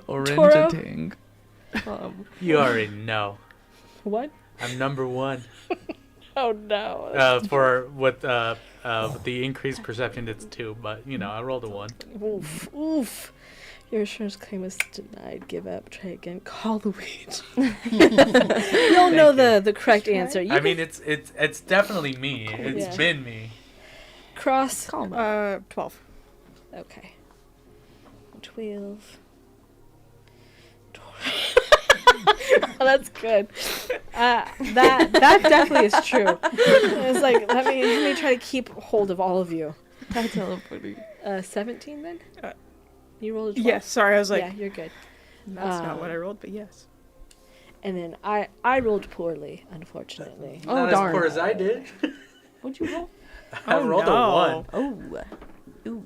Orangutan. Toro? Orangutan. You already know. What? I'm number 1. Oh no. For with the increased perception, it's 2. But you know, I rolled a 1. Oof. Oof. Your insurance claim is denied. Give up. Try again. Call the witch. You'll know the correct answer. You I can mean, it's definitely me. It's Yeah. been me. cross. 12. Okay. 12. Oh, that's good. That definitely is true. It's like let me try to keep hold of all of you. That's hella funny. 17 then. You rolled a 12. Yes, sorry, I was like, yeah, you're good. that's not what I rolled, but yes. And then I rolled poorly, unfortunately. Oh, Not darn. as poor as I did. What'd you roll? I Oh, rolled no. a 1. Oh. Ooh.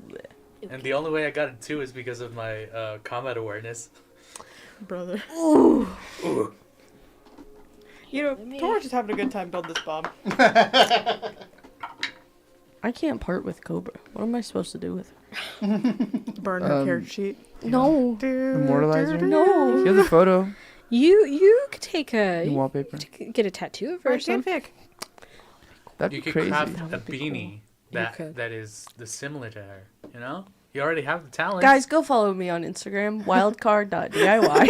And the only way I got a 2 is because of my combat awareness. Brother. Ooh. You know, me- Tor just having a good time building this bomb. I can't part with Cobra. What am I supposed to do with it? Burn her character sheet. No. Immortalize her? No. You have the photo. You could take a In wallpaper. get a tattoo of her For or something. fanfic. That'd You be could crazy. craft That a would be cool. beanie could. that is similar to her. You know, you already have the talent. Guys, go follow me on Instagram, wildcard.diy.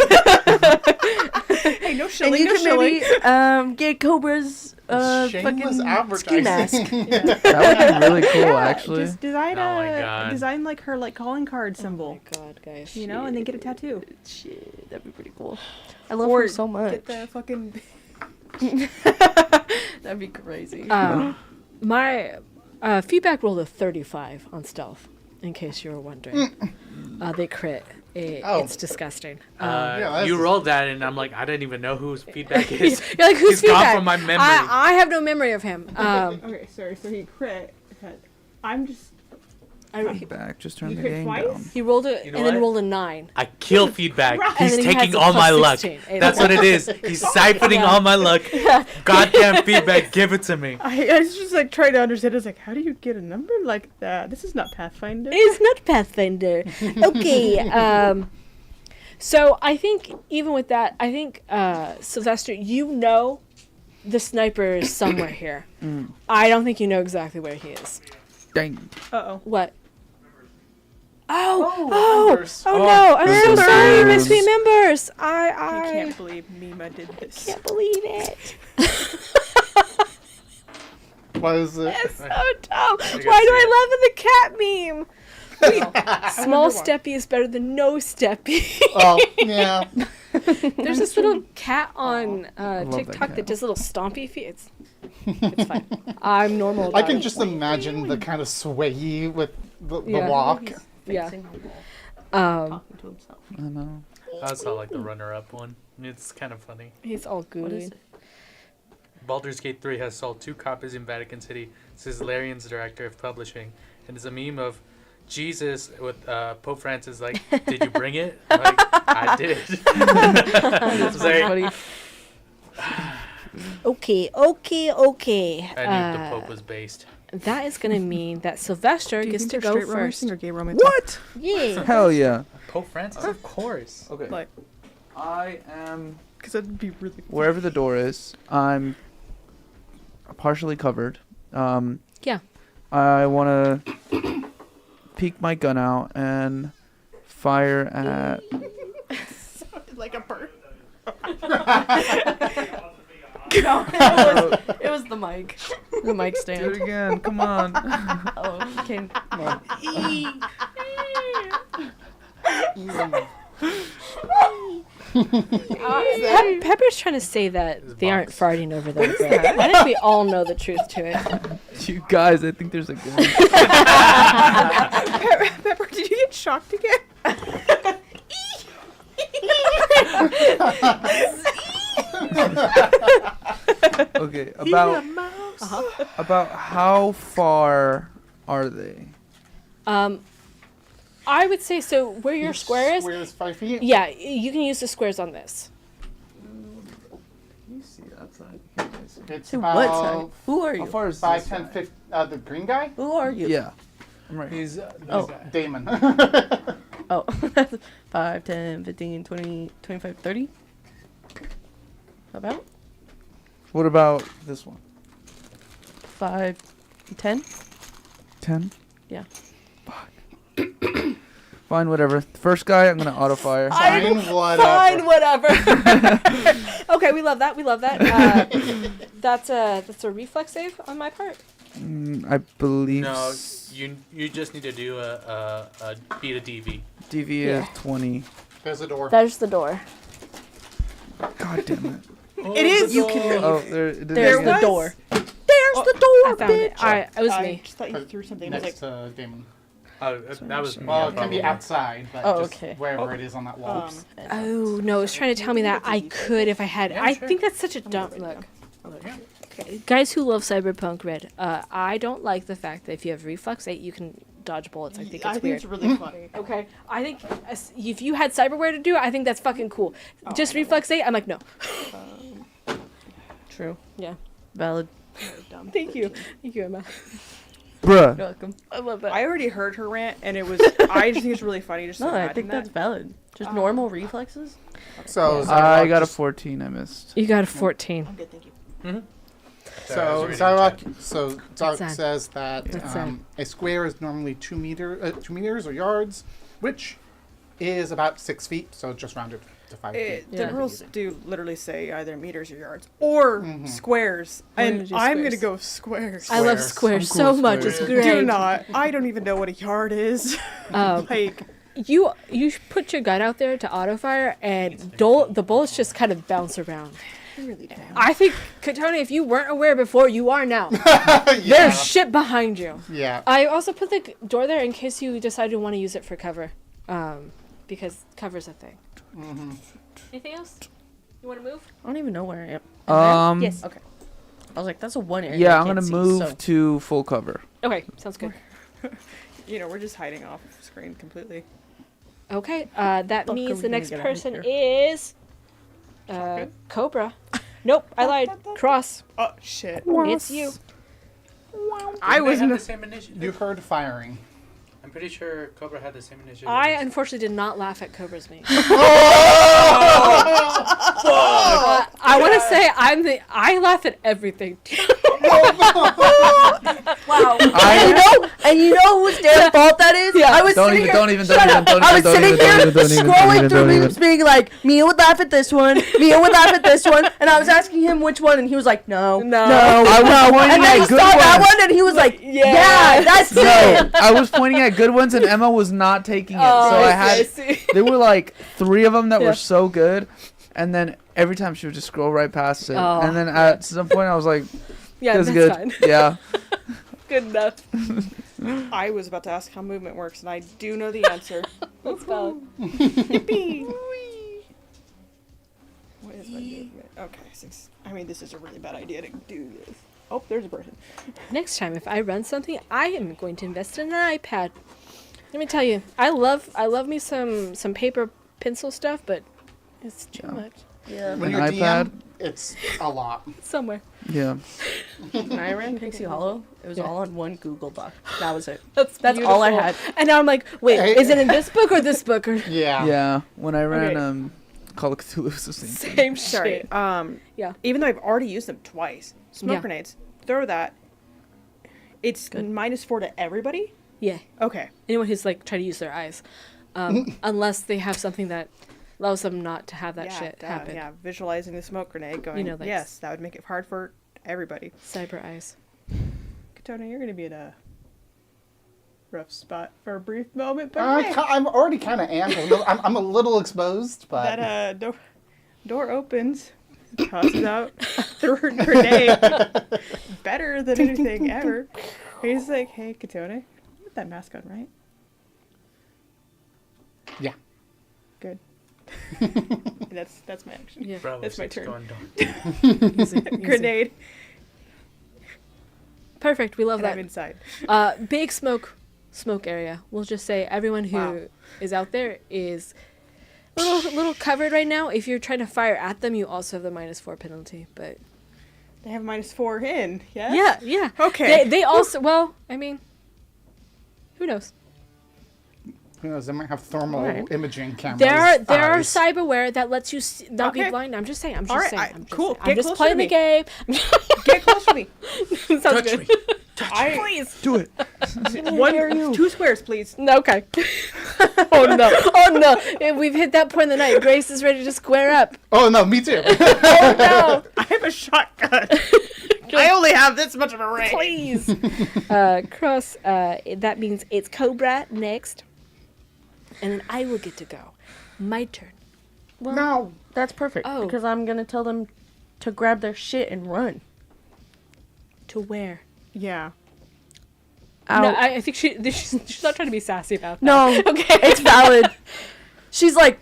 Hey, no And shilling, you no can shilling. maybe get Cobra's Shameless fucking ski advertising. mask. That would be really cool, Yeah, actually. Just design Oh my God. design like her like calling card symbol, Oh my god, guys. you know, and then get a tattoo. Shit, that'd be pretty cool. I love Or her so much. Get the fucking. That'd be crazy. My feedback rolled a 35 on stealth, in case you were wondering. They crit. Oh. It's disgusting. yeah, that's You just- rolled that, and I'm like, I didn't even know whose feedback is. You're like, who's He's gone feedback? from my memory. I have no memory of him. Okay, sorry. So he crit. I'm just. Back, just turn You the crit game twice? down. He rolled it You know and then what? rolled a 9. I kill feedback. Right. He's And then he has taking a all plus my luck. 16. That's what it is. He's siphoning all my luck. Goddamn feedback, give it to me. I was just like trying to understand. I was like, how do you get a number like that? This is not Pathfinder. It's not Pathfinder. Okay. So I think even with that, I think Sylvester, you know, the sniper is somewhere here. I don't think you know exactly where he is. Dang. Uh-oh. What? Oh members. no! I'm so members. sorry, my sweet members. I I can't believe Mima did this. can't believe it. What is it? It's so dumb. gotta Why do see I love the cat meme? Small steppy is better than no steppy. Oh, yeah. There's this little cat on love that TikTok cat. that does little stompy feet. It's fine. I'm normal about I can it. just imagine the kind of sway with the Yeah. walk. Yeah. Facing the wall, talking to himself. I know. I saw like the runner-up one. It's kind of funny. He's all What gooey. is it? Baldur's Gate 3 has sold 2 copies in Vatican City, says Larian's director of publishing. And it's a meme of Jesus with Pope Francis like, did you bring it? Like, I did. It's very, Okay. I knew the Pope was based. That is going to mean that Sylvester Do you gets think to they're go straight first. romancing or gay romancing? What? Yeah. Hell yeah. Pope Francis, of course. Okay. Like, I am because that'd be really. wherever the door is. I'm partially covered. Yeah. I want to peek my gun out and fire at. Like a bird. It was the mic. The mic Do it stand. again. Come on. Oh, okay. Pepper's trying to say that His they aren't box. farting over there. But I think we all know the truth to it. You guys, I think there's a gun. Pepper, did you get shocked again? Okay, about how far are they? I would say so. Where your square is, Square is 5 feet? yeah, you can use the squares on this. You see outside. It's To what side? about Who are How you? far is 5, this 10, side? 50. The green guy? Who are you? Yeah. I'm right. He's Oh. Damon. Oh. 5, 10, 15, 20, 25, 30? About? What about this one? 5, 10? 10? Yeah. Fine, whatever. First guy, I'm gonna auto fire. Fine, whatever. Fine, whatever. Okay, we love that. We love that. That's a reflex save on my part. I believe no. You just need to do a beat a DV. DV Yeah. is 20. There's a door. There's the door. God damn it. It is. You can. Oh, there it is. There's again. the door. There's the door, I found it. bitch. It was I me. just thought you threw something. I was Next like, to Damon. That was me. Well, I it can probably- be outside, but Oh, just okay. wherever it is on that wall. Oh no, it's trying to tell me that I could if I had. Yeah, I sure. think that's such a dumb look. Okay. Guys who love Cyberpunk read. I don't like the fact that if you have reflex 8, you can dodge bullets. I think it's weird. it's really funny. Okay, I think if you had cyberware to do it, I think that's fucking cool. Just reflex 8, I'm like no. True. Yeah. Valid. Thank you, Emma. Bruh. You're welcome. I love that. I already heard her rant, and it was. I just think it's really funny. Just No, to I imagine think that's that. valid. Just normal reflexes. So I Zarok got a just- 14. I missed. You got a 14. I'm good, thank you. So Zarok Zarok sad. says that That's sad. a square is normally 2 meters or yards, which is about 6 feet. So just rounded to 5 feet. Yeah. The rules do literally say either meters or yards or squares, We're gonna and do I'm squares. gonna go squares. I love Squares. squares I'm so cool with much. squares. It's great. Do not. I don't even know what a yard is. Like, You put your gun out there to auto fire, and the bullets just kind of bounce around. I really don't. I think, Katona, if you weren't aware before, you are now. Yeah. There's shit behind you. Yeah. I also put the door there in case you decide to want to use it for cover, because cover's a thing. Anything else? You want to move? I don't even know where I am. Yes. Okay. I was like, that's a one area. Yeah, I I'm can't gonna see, move so- to full cover. Okay, sounds good. You know, we're just hiding off screen completely. Okay, that Fuck, are means we the gonna next get out of person here? is Cobra. Nope, I lied. Cross. Oh shit! It's you. I Did they have wasn't. the same initiative. You heard firing. I'm pretty sure Cobra had the same initiative. I unfortunately did not laugh at Cobra's me. I want to say I laugh at everything. Wow. And you know whose damn fault that is? Yeah. I was sitting here. I was sitting here scrolling through memes, being like, Mia would laugh at this one. Mia would laugh at this one, and I was asking him which one, and he was like, no. I was pointing And then he at saw good that ones. one, and he was like, yeah, that's No, it. I was pointing at good ones, and Emma was not taking it. Oh, so I I had. see. There were like 3 of them that Yeah. were so good, and then every time she would just scroll right past it. Oh, And then at some point, I was like, Yeah, "That's that's good." fine. Yeah. Good enough. I was about to ask how movement works, and I do know the answer. That's valid. Yippee! What is my movement? Okay, 6. I mean, this is a really bad idea to do this. Oh, there's a person. Next time, if I run something, I am going to invest in an iPad. Let me tell you, I love me some paper pencil stuff, but it's too much. Yeah. When An you're iPad? DM, it's a lot. Somewhere. Yeah. When I ran Pixie Hollow, it was Yeah. all on one Google Doc. That was it. That's all I beautiful. had. And now I'm like, wait, Hey. is it in this book or this book? Or Yeah. Yeah. When I ran Okay. Call of Cthulhu, it was the same thing. same Sorry. shit. Yeah. Even though I've already used them twice, smoke Yeah. grenades. Throw that. It's Good. -4 to everybody. Yeah. Okay. Anyone who's like trying to use their eyes, unless they have something that allows them not to have that yeah, shit duh, happen. Yeah, visualizing the smoke grenade going. know, like yes, that would make it hard for everybody. Cyber eyes. Katona, you're gonna be in a rough spot for a brief moment, but hey, I'm already kind of I'm a little exposed, but that door opens, tosses out through her grenade, better than anything ever. He's like, "Hey, Katona, you put that mask on, right? yeah. Good." that's my action. Yeah. Bravo, That's my 6 turn. going down. Easy, easy. Grenade. Perfect. We love And I'm that. inside. Big smoke area. We'll just say everyone who is out there is a little covered right now. If you're trying to fire at them, you also have the -4 penalty. But They have -4 in. Yes? yeah. Okay. They also well, I mean, who knows? Who knows? They might have thermal Alright. imaging cameras. There are eyes. cyberware that lets you not be Okay. blind. I'm just saying. I'm just Alright, saying. I- I'm just cool. saying. Get I'm just closer playing to the game. Get close to me. Sounds Touch good. me. Please. Do it. 2 squares, please. No, okay. Oh no. We've hit that point in the night. Grace is ready to square up. Oh no, me too. Oh no. I have a shotgun. I only have this much of a range. Please. Cross. That means it's Cobra next, and then I will get to go. My turn. Well, No. that's perfect. Oh. Because I'm going to tell them to grab their shit and run. To where? Yeah. Out. No, I think she's not trying to be sassy about that. No, Okay. it's valid. She's like,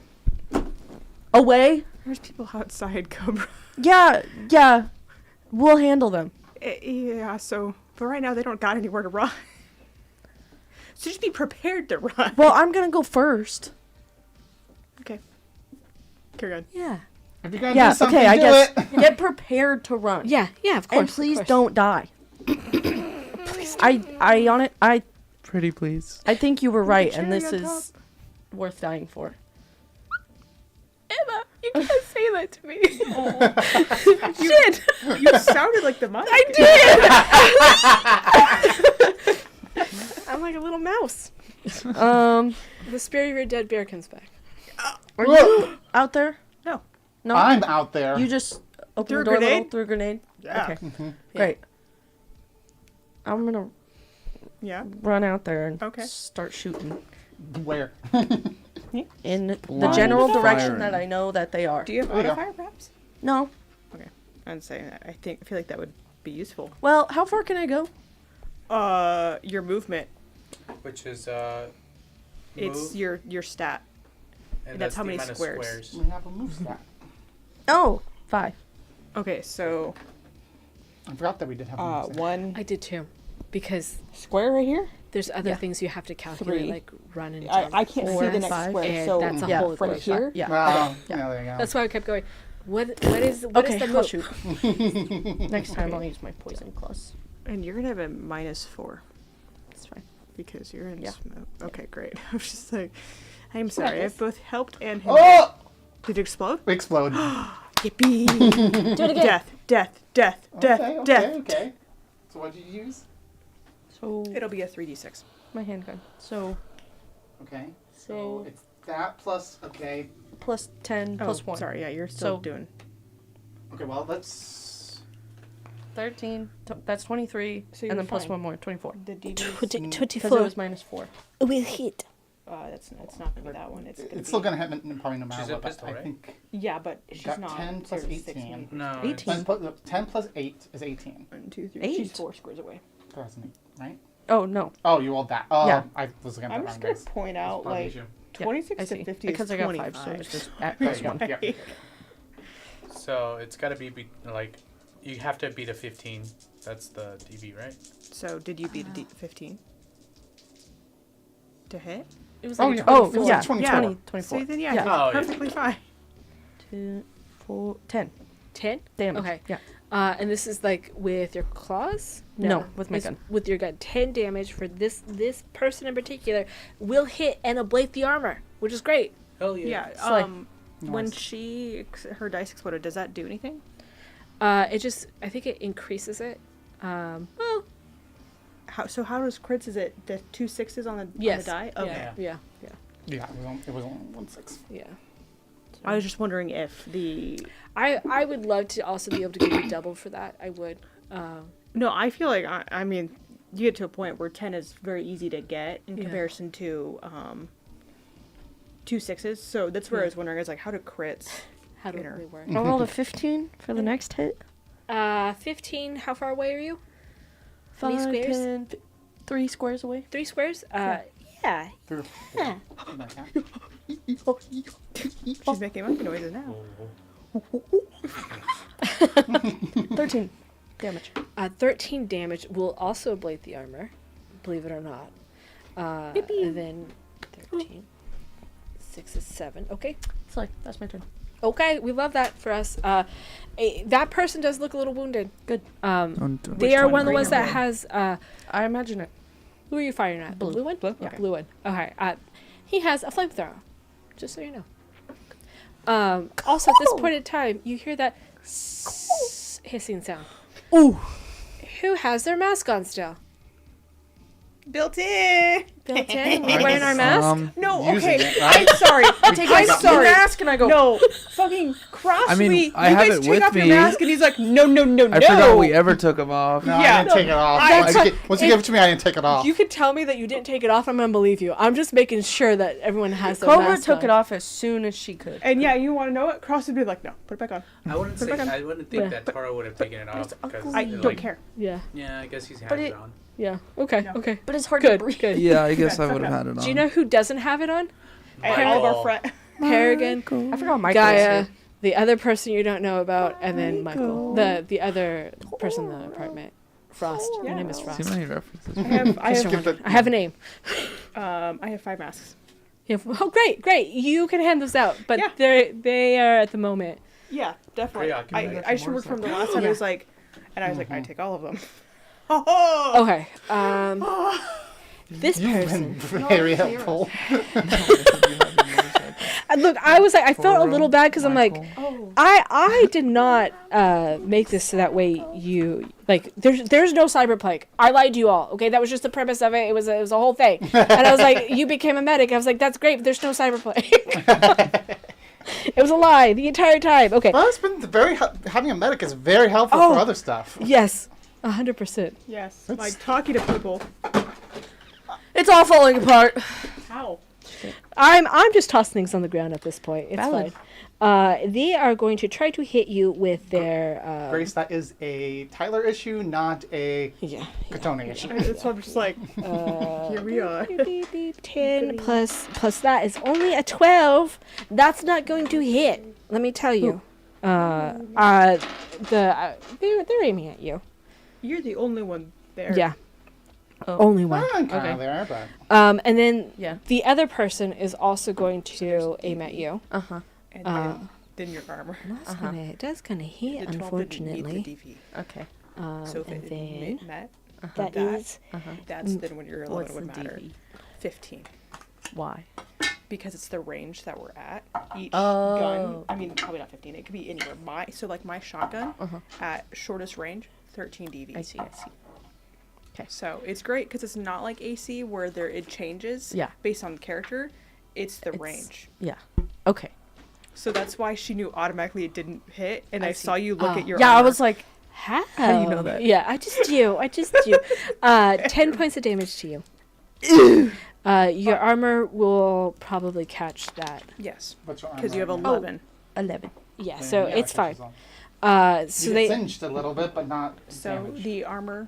away? There's people outside, Cobra. Yeah. We'll handle them. Yeah, so, but right now they don't got anywhere to run. So just be prepared to run. Well, I'm going to go first. Okay. Carry on. Yeah. If you're gonna Yeah, do something, okay, I do guess. it. Get prepared to run. Yeah. Of course. And please of course. don't die. I Pretty please. I think you were right, and cherry this on is worth dying for. Emma, you can't say that to me. Shit. You sounded like the monk. I did. I'm like a little mouse. The spirit of your dead bear comes back. Are you out there? No. No. I'm out there. You just opened Threw the a door a little, grenade? threw a grenade. Yeah. Okay. Great. I'm gonna Yeah. run out there and Okay. start shooting Where? in the Blind general firing. direction that I know that they are. Do you have There you auto go. fire perhaps? No. I'm saying that. I feel like that would be useful. Well, how far can I go? Your movement. Which is It's move, your stat. and that's how the many amount of squares. We have a move stat. Oh, 5. Okay, so I forgot that we did have a move stat. 1 I did too, because square right here. there's other Yeah. things you have to calculate, 3. like run and jump. I can't see Four, the next 5. square, And so that's a Yeah. whole from equation. here. Yeah. Well, Yeah. there you go. That's why I kept going. What is Okay, the I'll move? shoot. Next time I'll use my poison claws. And you're gonna have a -4 It's fine. because you're in Yeah. smoke. Okay, great. I was just like, I'm sorry. I've both helped and hindered. Oh! Did it explode? We explode. Yippee! Do it again. Death! Okay, Death! okay. So what did you use? So It'll be a 3d6. my handgun. So Okay. So- it's that plus, okay. plus 10 plus 1. Sorry, yeah, you're still So- doing. Okay, well, let's... 13. That's 23. So you're and then plus fine. 1 more, 24. The DD. Because it 24 was minus 4. will hit. It's not gonna be that one. It's It's still going to hit probably no matter She's a what. but pistol, I right? think Yeah, but she's got not. 10 plus 36 18. feet. No. 18. 10 plus 8 is 18. 1, 2, 3. 8. She's 4 squares away. Plus an 8, right? Oh, no. Oh, you rolled that. Oh, Yeah. I was looking at I'm the just wrong gonna dice. point That's out, probably like, you. 26 I to see. 50 Because is I got 25. 5, so it's just at There plus you go. 1. Yeah. So it's got to be like, you have to beat a 15. That's the DB, right? So, did you beat a 15? To hit? It was Oh, like yeah. Oh, It was yeah. like 24. 20, 24. See, then yeah, Yeah. you're Oh, yeah. perfectly fine. 2, 4, 10 10. damage. Okay. Yeah. And this is like with your claws? No, with my It's gun. With your gun. 10 damage for this person in particular will hit and ablate the armor, which is great. Hell Yeah. Slay. When Nice. her dice exploded, does that do anything? I think it increases it. Well, How does crits? Is it the 2 6s on the yes. die? Okay. Yeah. Yeah, it was only 1/6. Yeah. I was just wondering if the I would love to also be able to give you double for that. I would. no, I feel like I mean you get to a point where 10 is very easy to get in Yeah. comparison to 2 6s. So that's where I Yeah. was wondering is like how do crits? How do Inner. they work? I rolled a 15 for the next hit. 15. How far away are you? 5, Three squares? 10, 3 squares away. 3 squares? Yeah. 3 or 4. Something like that. She's making monkey noises now. 13 damage. 13 damage will also ablate the armor, believe it or not. And then 13. 6 is 7. Okay. It's like, that's my turn. Okay, we love that for us. That person does look a little wounded. Good. Don't do it. They are one, one of the green ones or that red? has. I imagine it. Who are you firing at? Blue. The blue one? Blue? Yeah, Okay. blue one. Okay. He has a flamethrower. Just so you know. Also, at this point in time, you hear that hissing sound. Ooh. Who has their mask on still? Built in. Built in? We wearing our mask? No, Using okay. it, right? I'm sorry. I take I'm my sorry. mask and I go, No, fucking Crossly. I mean, I you have guys it take with off your me. mask, and he's like, no, no, no, no. I forgot we ever took them off. No, Yeah. I didn't take it off. That's Once you gave it to me, I didn't take it off. You could tell me that you didn't take it off. I'm gonna believe you. I'm just making sure that everyone has their Cobra mask took on. it off as soon as she could. And yeah, you want to know what? Cross would be like, no, put it back on. I wouldn't Put it back on. I wouldn't think Yeah. that Taro would have taken it off because I it, don't care. Yeah. Yeah, I guess he's has But it it- on. Yeah. Okay. No. Okay. But it's hard to Good. breathe. Good. Yeah, I guess Okay, I fuck would have that. had it on. Do you know who doesn't have it on? And all of our friends. Kerrigan, I forgot Michael was Gaia, here. the other person you don't know about, and then Michael, the other person in the apartment. Frost. Your name is See Frost. many references. I have a name. I have 5 masks. Oh, great. You can hand those out, but Yeah. they are at the moment. Yeah, definitely. Preoccupied. I just remembered from the last time. Yeah. It was like, and I was like, I take all of them. Oh. Okay. This person. Very helpful. Look, I was like, I felt a little bad because I'm like, I did not make this so that way you like. There's no cyberpunk. I lied to you all. Okay, that was just the premise of it. It was a whole thing. And I was like, you became a medic. I was like, that's great, but there's no cyberpunk. It was a lie the entire time. Okay. Well, it's been having a medic is very helpful Oh. for other stuff. Yes, 100%. Yes, That's- like talking to people. It's all falling apart. How? I'm just tossing things on the ground at this point. It's Valid. fine. They are going to try to hit you with their. Grace, that is a Tyler issue, not a Yeah. Katone issue. So I'm just like, here we are. 10 plus that is only a 12. That's not going to hit. Let me tell you. They're aiming at you. You're the only one there. Yeah. Oh. Only one. I'm kind Okay. of there, but And then Yeah. the other person is also going to aim at you. Uh huh. And then your armor. It does kind of hit, The 12 didn't meet unfortunately. the DV. Okay. So if And it then met, that that- is that's then when your 11 What's would the matter. DV? 15. Why? Because it's the range that we're at. Each Oh. gun, I mean, probably not 15. It could be anywhere. So like my shotgun at shortest range, 13 DV. I see. 'Kay. So it's great because it's not like AC where it changes Yeah. based on the character. It's the It's- range. Yeah. Okay. So that's why she knew automatically it didn't hit. And I see. saw you look at your Yeah, I armor. was like, How? do you know that? Yeah, I just do. 10 points of damage to you. Your armor will probably catch that. Yes. What's your Because you have armor? 11. 11. Yeah, so Yeah, it's that fine. catches So on. You they. get singed a little bit, but not So damaged. the armor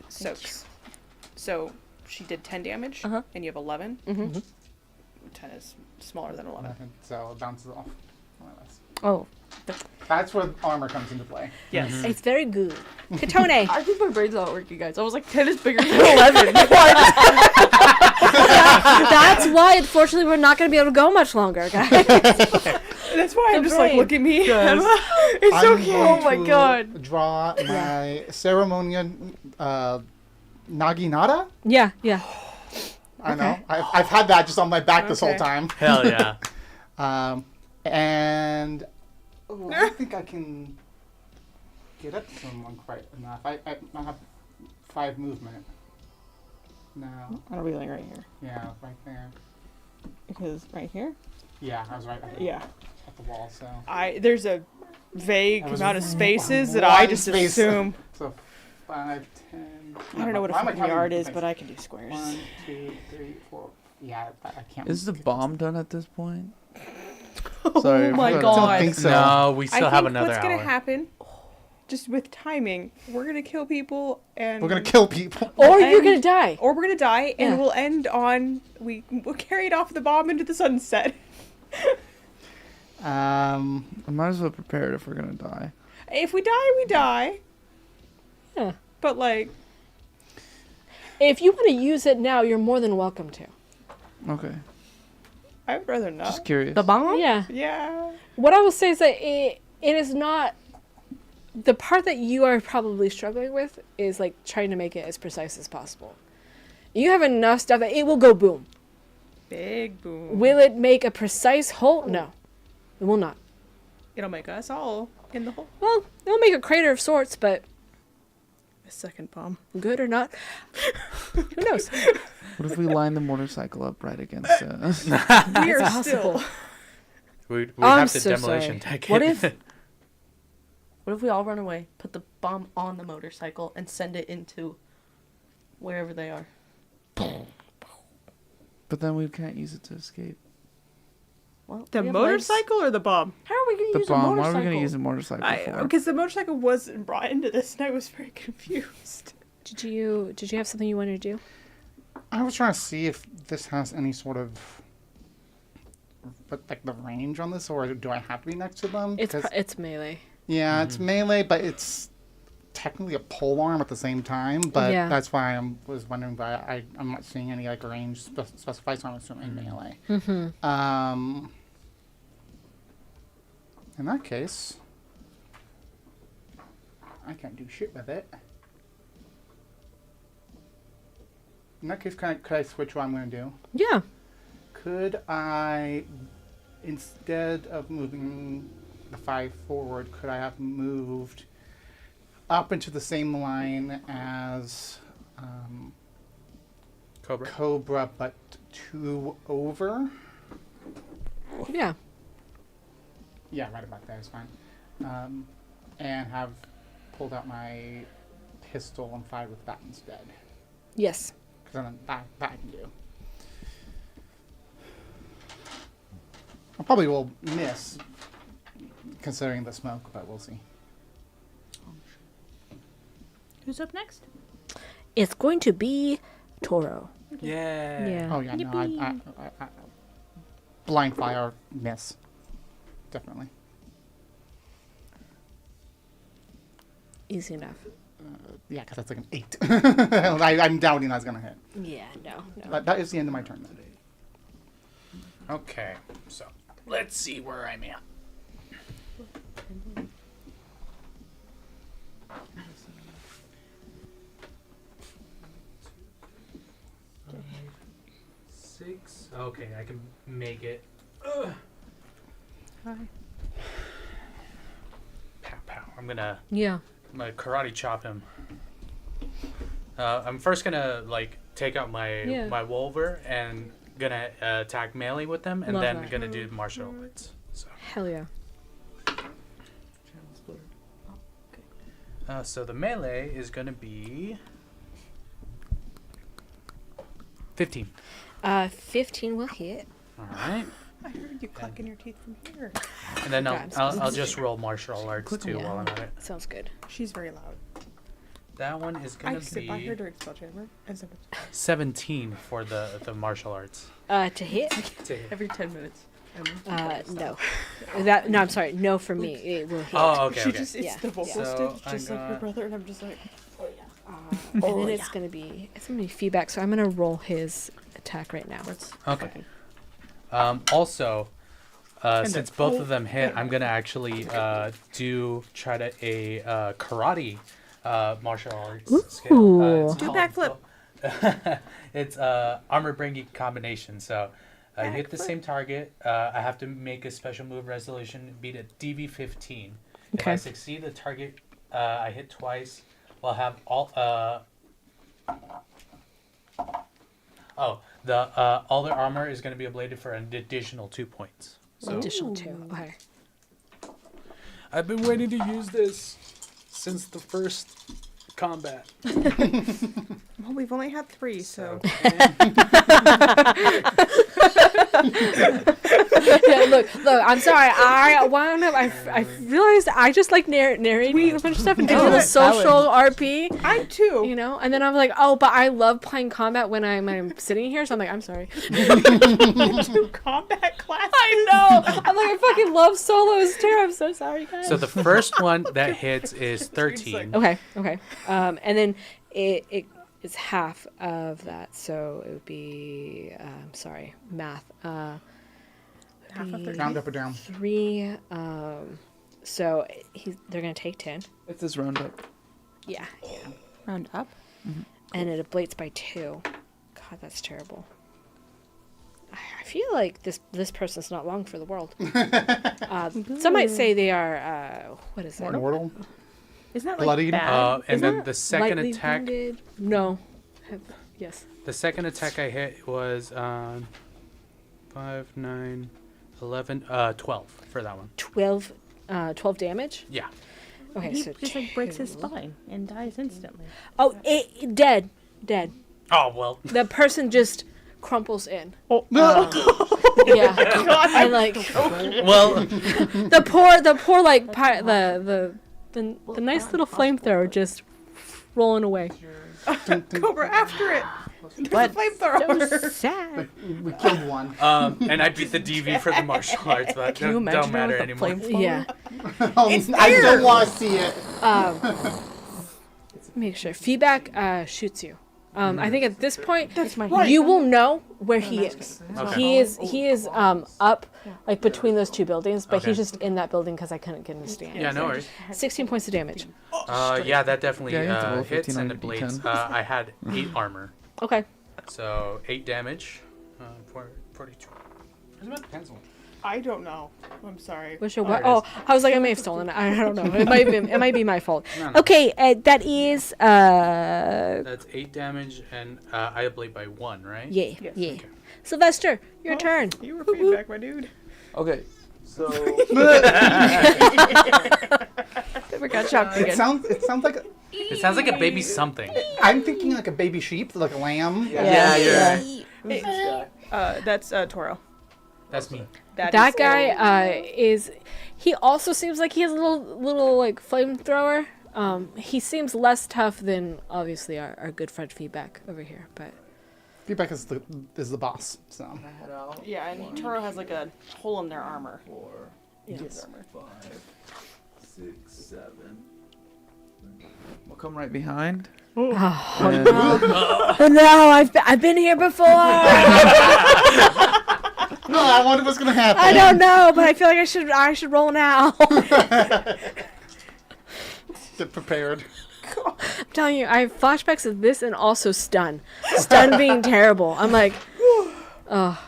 soaks. So she did 10 damage, Uh-huh. and you have 11. Mm-hmm. 10 is smaller than 11. So it bounces off. More or less. Oh. That's where armor comes into play. Yes. It's very good. Katone. I think my brain's not working, guys. I was like, 10 is bigger than 11. That's why, unfortunately, we're not going to be able to go much longer, guys. That's why I'm The just like, brain. look at me. Yes. It's I'm okay. going Oh my to God. Draw my ceremonial naginata. Yeah, yeah. I know. Okay. I've had that just on my back this whole Okay. time. Hell yeah. And I don't think I can get up to someone quite enough. I have 5 movement. No. I'm revealing right here. Yeah, right there. Because right here? Yeah, I was right at Yeah. the wall, so. There's a vague That was amount of one spaces that I just space. assume. So 5, 10. I don't know what a Why am I fucking counting yard the is, things? but I can do squares. 1, 2, 3, 4. Yeah, I can't. Is the bomb done at this point? Oh Sorry, my I forgot. God. I don't think so. No, we still I have think another what's hour. gonna happen, just with timing, we're gonna kill people and We're gonna kill people. Or you're And- going to die. or we're gonna die, and Yeah. we'll end on we'll carry it off the bomb into the sunset. I might as well prepare it if we're gonna die. If we die, we die. Yeah. But like, If you want to use it now, you're more than welcome to. Okay. I would rather not. Just curious. The bomb? Yeah. Yeah. What I will say is that it is not. The part that you are probably struggling with is like trying to make it as precise as possible. You have enough stuff that it will go boom. Big boom. Will it make a precise hole? No. It will not. It'll make us all in the hole. Well, it'll make a crater of sorts, but A second bomb. good or not, who knows? What if we line the motorcycle up right against us? We are possible. still. We'd I'm have to so demolition sorry. tech What it. if- What if we all run away, put the bomb on the motorcycle, and send it into wherever they are? But then we can't use it to escape. Well, The we have legs. motorcycle or the bomb? How are we going to The use a bomb. motorcycle? Why are we gonna use a motorcycle for? Because the motorcycle wasn't brought into this, and I was very confused. Did you have something you wanted to do? I was trying to see if this has any sort of, but like the range on this, or do I have to be next to them? It's 'Cause- it's melee. yeah, it's melee, but it's technically a pole arm at the same time. But Yeah. that's why I was wondering. But I'm not seeing any like range specified, so I'm assuming melee. Mm-hmm. In that case, I can't do shit with it. In that case, could I switch what I'm going to do? Yeah. Could I, instead of moving the 5 forward, could I have moved up into the same line as Cobra. Cobra, but 2 over? Yeah. Yeah, right about there is fine. And have pulled out my pistol and fired with that instead. Yes. Because then that I can do. I probably will miss, considering the smoke, but we'll see. Who's up next? It's going to be Toro. Yeah. Yeah. Oh yeah, no, I blind fire miss, definitely. Easy enough. Yeah, because that's like an 8. I'm doubting that's gonna hit. Yeah. No. But that is the end of my turn then. Okay, so let's see where I'm at. Six. Okay, I can make it. Ugh. Hi. Pow pow. I'm gonna Yeah. karate chop him. I'm first gonna like take out my Yeah. my Wolver and gonna attack melee with them, and Love then that. gonna do martial arts. So. Hell yeah. So the melee is gonna be 15. 15 will hit. All right, I heard you clacking your teeth from here. and then God, I'll just roll martial arts Click too on while I'm at it. Sounds good. She's very loud. That one is I gonna sit by her be during spell chamber. And so 17 for the martial arts. To hit? To hit. Every 10 minutes. No. No, I'm sorry. No for me. It will hit. Oh, okay, she okay. just, it's Yeah, the vocal yeah. So stitch, just I like your got- brother, and I'm just like, And then it's gonna be feedback. So I'm gonna roll his attack right now. Okay. Also, And since then- both of them hit, I'm gonna actually try to a karate martial arts skill. It's Ooh. Do a backflip. It's armor bringing combination. So you hit the same target. I have to make a special move resolution, beat a DV 15. If I Okay. succeed, the target I hit twice will have all. All their armor is going to be ablated for an additional 2 points. So Additional 2. Okay. I've been waiting to use this since the first combat. well, we've only had 3, so. Yeah, look. I'm sorry. I wound up. I realized I just like narrating a bunch of stuff and doing the social RP. I too. You know, and then I'm like, oh, but I love playing combat when I'm sitting here. So I'm like, I'm sorry. do combat class. I know. I'm like, I fucking love solos too. I'm so sorry, guys. So the first one that hits is 13. Okay. And then it is half of that, so it would be sorry, math. Half of 30. Round up or down. 3. So they're gonna take 10. It's this roundup. Yeah. Round up. And it ablates by 2. God, that's terrible. I feel like this person's not long for the world. Some might say they are. What is it? Mortal. Isn't that like Bloodied. bad? And Isn't then that the second lightly attack. wounded? No. Yes. The second attack I hit was 5, 9, 11, 12 for that one. 12 damage. Yeah. Okay, He so just like breaks his 2. spine and dies instantly. Oh, dead. Oh well. The person just crumples in. Oh, Yeah. And like Well, the poor like the nice little flamethrower just rolling away. Cobra after it. But There's a flamethrower. sad. We killed one. and I beat the DV for the martial arts, but Can you don't imagine matter with a anymore. flamethrower? Yeah. I don't want to see it. Make sure feedback shoots you. I think at this point That's my you will know where he is. Okay. He is up like between those 2 buildings, but Okay. he's just in that building because I couldn't get him to stand. Yeah, no worries. 16 points of damage. Yeah, that definitely Yeah, you have to roll hits 15 and on it your blades. D10. I had 8 armor, Okay. so 8 damage. 42. Where's my pencil? I don't know. I'm sorry. What's your There what? it Oh, is. I was like, I may have stolen it. I don't know. It might be my fault. No, no. Okay, that is That's 8 damage, and I ablate by 1, right? yeah. Okay. Sylvester, your turn. You were feedback, my dude. Okay, so Never got shocked It again. sounds like It sounds like a baby something. I'm thinking like a baby sheep, like a lamb. yeah, you're right. That's Toro. That's me. That That guy is. He also seems like he has a little like flamethrower. He seems less tough than obviously our good friend Feedback over here, but Feedback is the boss. So Yeah, and Toro has like a hole in their armor. 4, yes. 5, 6, 7. We'll come right behind. Oh no! I've been here before. no, I wonder what's gonna happen. I don't know, but I feel like I should roll now. Get prepared. I'm telling you, I have flashbacks of this and also stun. Stun being terrible. I'm like, oh.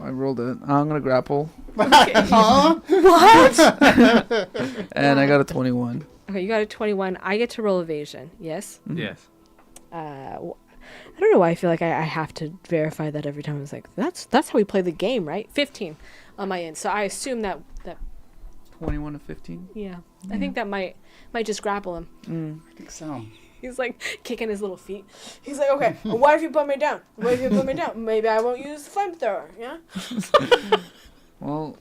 I rolled it. I'm gonna grapple, Huh? What? and I got a 21. Okay, you got a 21. I get to roll evasion. Yes. Yes. I don't know why I feel like I have to verify that every time. I was like, that's how we play the game, right? 15 on my end. So I assume that 21 to 15. yeah. I think that might just grapple him. I think so. He's like kicking his little feet. He's like, okay, well, what if you put me down? What if you put me down? Maybe I won't use the flamethrower, yeah? Well,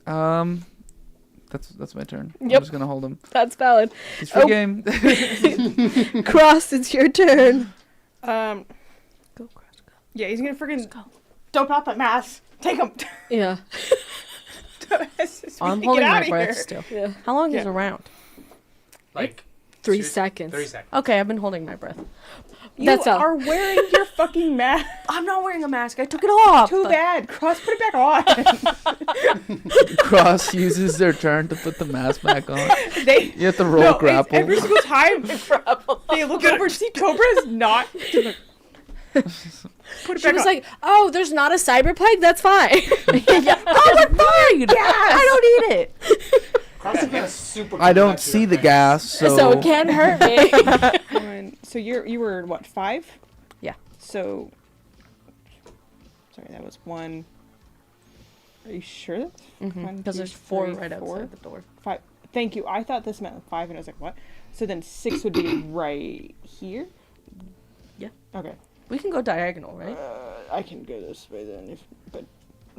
that's my turn. Yep. I'm just gonna hold him. That's valid. He's free Oh. game. Cross, it's your turn. Go, Cross, go. yeah, he's gonna freaking dope out that mask. Take him. Yeah. I'm holding my breath here. still. Yeah. How long is Yeah. a round? Like 3 seconds. 3 seconds. Okay, I've been holding my breath. You That's all. are wearing your fucking mask. I'm not wearing a mask. I took it off. Too bad. Cross, put it back on. Cross uses their turn to put the mask back on. They You have to roll no, grapple. every single time they look over, see Cobra's not. Put it She back was on. like, oh, there's not a cyber plague? That's fine. Oh, I'm fine. I don't need it. Cross is gonna super I cool don't that to see your the face. gas, so, So it can't hurt me. So you were what, 5? Yeah. So sorry, that was 1. Are you sure that's one, Because two, there's 4 three, right four, outside the door. 5? Thank you. I thought this meant 5, and I was like, what? So then 6 would be right here. Yeah. Okay. We can go diagonal, right? I can go this way then, but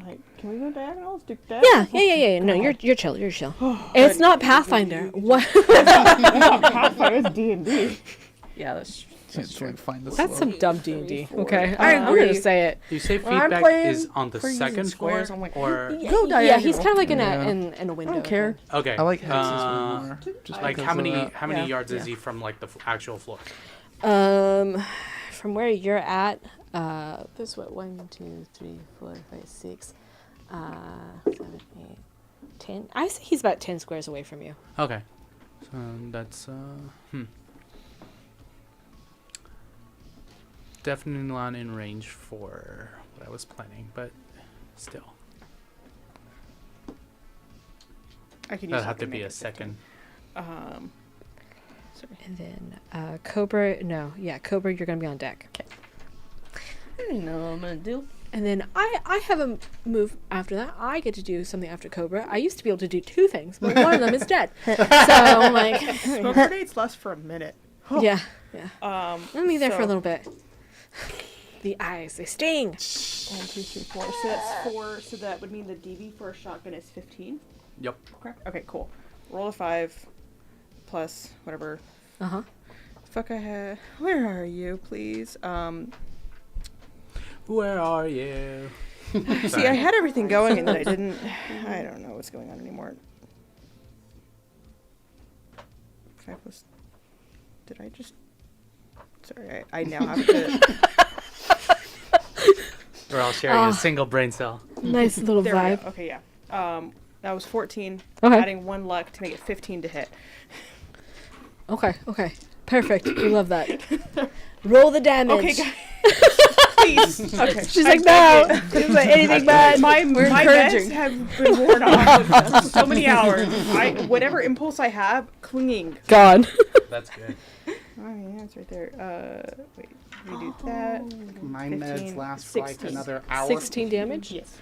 like, can we go diagonal? Let's do that. Yeah. No, you're chill. You're chill. It's not Pathfinder. What? Pathfinder is D&D. Yeah, that's It's like find the That's slope. some dumb D&D. Okay, I I'm gonna agree. say it. You say When I'm feedback playing is on the for using second floor, squares, I'm like, or Go Yeah, he's diagonal. kind of like Yeah. in a window. I don't care. okay. I like hexes way more. Just Like because how of many that. Yeah. yards is Yeah. he from like the actual floor? From where you're at, this is what 1, 2, 3, 4, 5, 6, 7, 8, 10. I say he's about 10 squares away from you. Okay, so that's definitely not in range for what I was planning, but still, I can use that'll have to something be make a it 15. second. And then Cobra, Cobra, you're gonna be on deck. I don't know what I'm gonna do. And then I have a move after that. I get to do something after Cobra. I used to be able to do 2 things, but one of them is dead. So I'm like, Smoke grenades last for a minute. yeah. Let me there for a so- little bit. The eyes, they sting. 1, 2, 3, 4. So that's 4. So that would mean the DV for a shotgun is 15. Yep. Correct. Okay, cool. Roll a 5 plus whatever. Uh-huh. Fuck, I had. Where are you, please? Where are you? See, I had everything going and then I didn't. I don't know what's going on anymore. 5 plus. Did I just? Sorry, I now have to. We're all sharing a single brain cell. Nice little There we vibe. go. Okay, yeah. That was 14. Okay. Adding 1 luck to make it 15 to hit. Okay. Perfect. We love that. Roll the damage. Okay, guys. Please. Okay. She's like, no. It's like anything bad. My encouraging. meds have been worn off for so many hours. Whatever impulse I have, clinging. Gone. That's good. Oh, yeah, it's right there. Wait, we do that. My 15, meds last for like 16. another hour. 16 damage? Yes.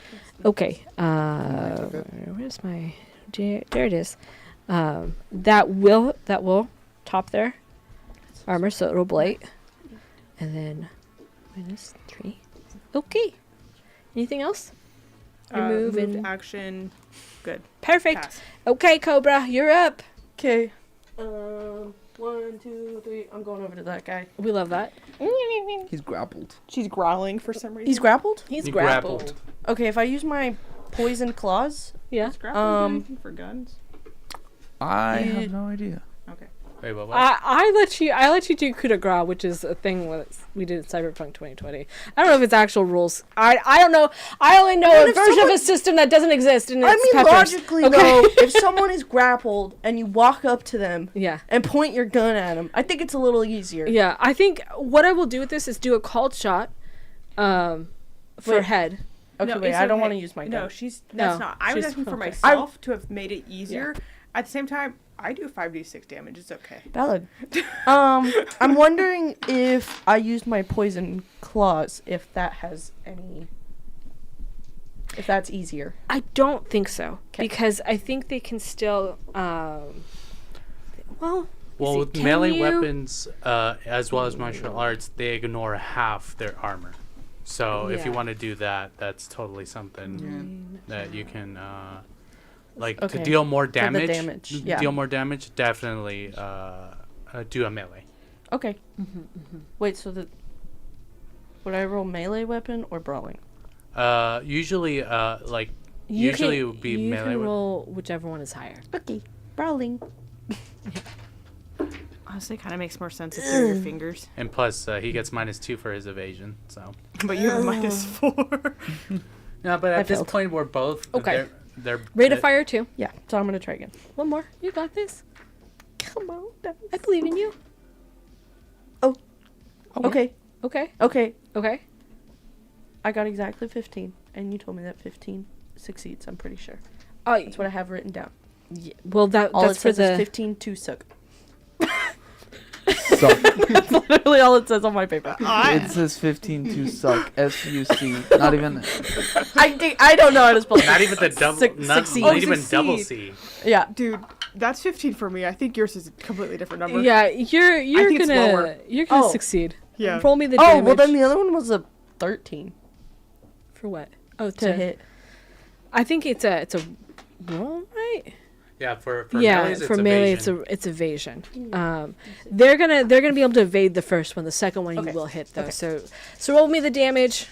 Okay. took it. Where's my... There it is. That will top their armor, so it'll blight. And then -3. Okay. Anything else? Your move moved and... action. Good. Perfect. Pass. Okay, Cobra, you're up. Okay. 1, 2, 3. I'm going over to that guy. We love that. He's grappled. She's growling for some reason. He's grappled? He's You grappled. Okay, if I use my poison claws, Yeah. Does grappling do anything for guns? I Yeah. have no idea. Okay. Wait, what? I let you do coup de grace, which is a thing we did in Cyberpunk 2020. I don't know if it's actual rules. I don't know. I only know a if version of someone- a system that doesn't exist. And it's I mean, peppers. logically, Okay. though, if someone is grappled and you walk up to them Yeah. and point your gun at them, I think it's a little easier. Yeah. I think what I will do with this is do a called shot, for Wait. head. Okay, No, wait, it's I don't okay. want to use my gun. No, that's No, not. I was she's- asking for okay. myself to have made it easier. At the same time, I do 5d6 damage. It's okay. Valid. I'm wondering if I used my poison claws, if that has any. If that's easier. I don't think so 'Kay. because I think they can still. Well, With melee weapons, as well as martial arts, they ignore half their armor. So if you Yeah. want to do that, that's totally something that you can, to Okay. deal more the damage. damage, yeah. Deal more damage. Definitely do a melee. Okay. Wait, so would I roll melee weapon or brawling? Usually, usually it would be you melee. can roll whichever one is higher. Okay, brawling. Honestly, kind of makes more sense if they're your fingers. And plus, he gets -2 for his evasion. So. But you have -4. No, but I at this failed. point, we're both. Okay. They're Rate of fire 2. Yeah, so I'm gonna try again. One more. You got this. Come on. I believe in you. Okay, Okay. okay. Okay. I got exactly 15, and you told me that 15 succeeds. I'm pretty sure. Oh, That's what I have written down. well, All that's it for says is the. 15 to suck. Suck. That's literally all it says on my paper. It says 15 to suck. SUC. Not even. I don't know how to spell it. not even the double. Not succeed. even double succeed. C. Yeah. Dude, that's 15 for me. I think yours is a completely different number. Yeah, you're think it's lower. gonna Oh. succeed. Yeah. Roll me the Oh, damage. well then the other one was a 13 For what? Oh, to hit. I think it's a roll, right? Yeah, for Yeah, melees, it's for melee evasion. it's evasion. They're gonna be able to evade the first one. The second one Okay. you will hit though. Okay. So roll me the damage.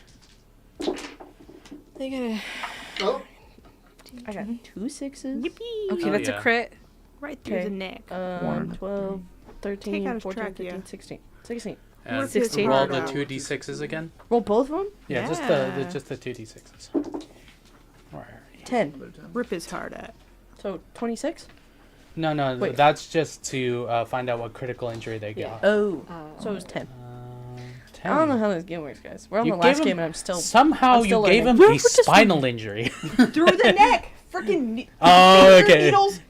They're gonna. Oh, I got 2 6s. Yippee! Okay, Oh, that's yeah. a crit. Right through Okay. the neck. 12, 13, out his 14, track, 15, yeah. 16. 16. And 16. roll the Wow. 2d6s again. Roll both of them? Yeah, just Yeah. the 2d6s. Where are you? 10. Rip his heart at. So 26? No, Wait. that's just to find out what critical injury they got. Oh. So it was 10. 10. I don't know how this game works, guys. We're on You the last gave him- game and I'm still. Somehow I'm still you gave him learning. a spinal injury. Through the neck! Freaking Oh, okay. needles!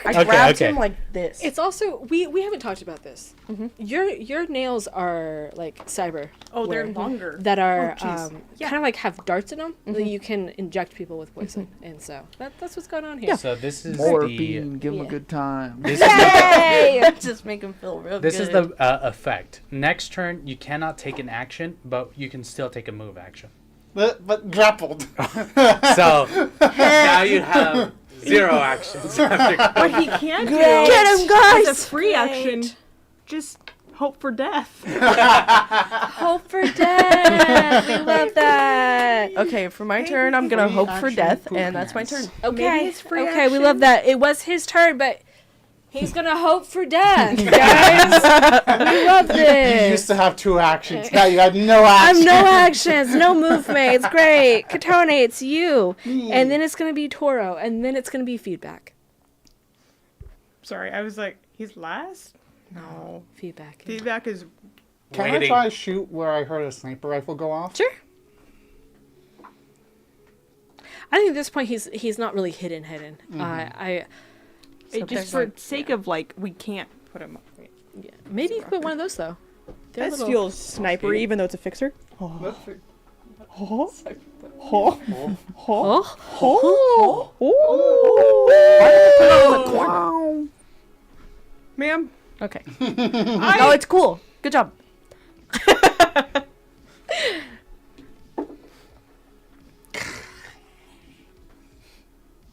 I Okay, grabbed okay. him like this. It's also we haven't talked about this. Mhm. Your nails are like cyber. Oh, they're wear longer. that are Oh, jeez. kind of like have darts in them that Mhm. you can inject people with poison, and so that's what's going on here. So this is More the bean. Give him Yeah. a good time. this is the, Yay! Just make him feel real this good. is the effect. Next turn you cannot take an action, but you can still take a move action. but grappled. So now you have 0 actions after. What he can do Get him, guys! as a free action, just hope for death. Hope for death. We love that. Okay, for my turn, I'm gonna Free hope for action death, poop and that's my turn. hands. Okay. it's free Okay, we love action. that. It was his turn, but he's gonna hope for death, guys. We love You this. used to have 2 actions. Now you have no I have actions. no actions, no movement. It's great. Katone, it's you. And then it's going to be Toro. And then it's going to be feedback. Sorry, I was like, he's last? No. Feedback. Feedback is. Can I Waiting. try to shoot where I heard a sniper rifle go off? Sure. I think at this point he's not really hidden. It just for sake of like, we can't put him up. Yeah. Maybe you could put one of those though. They're This little- feels snipery, even though it's a fixer. Let's see. Oh. Oh. Oh. Ma'am, Okay. No, it's cool. Good job.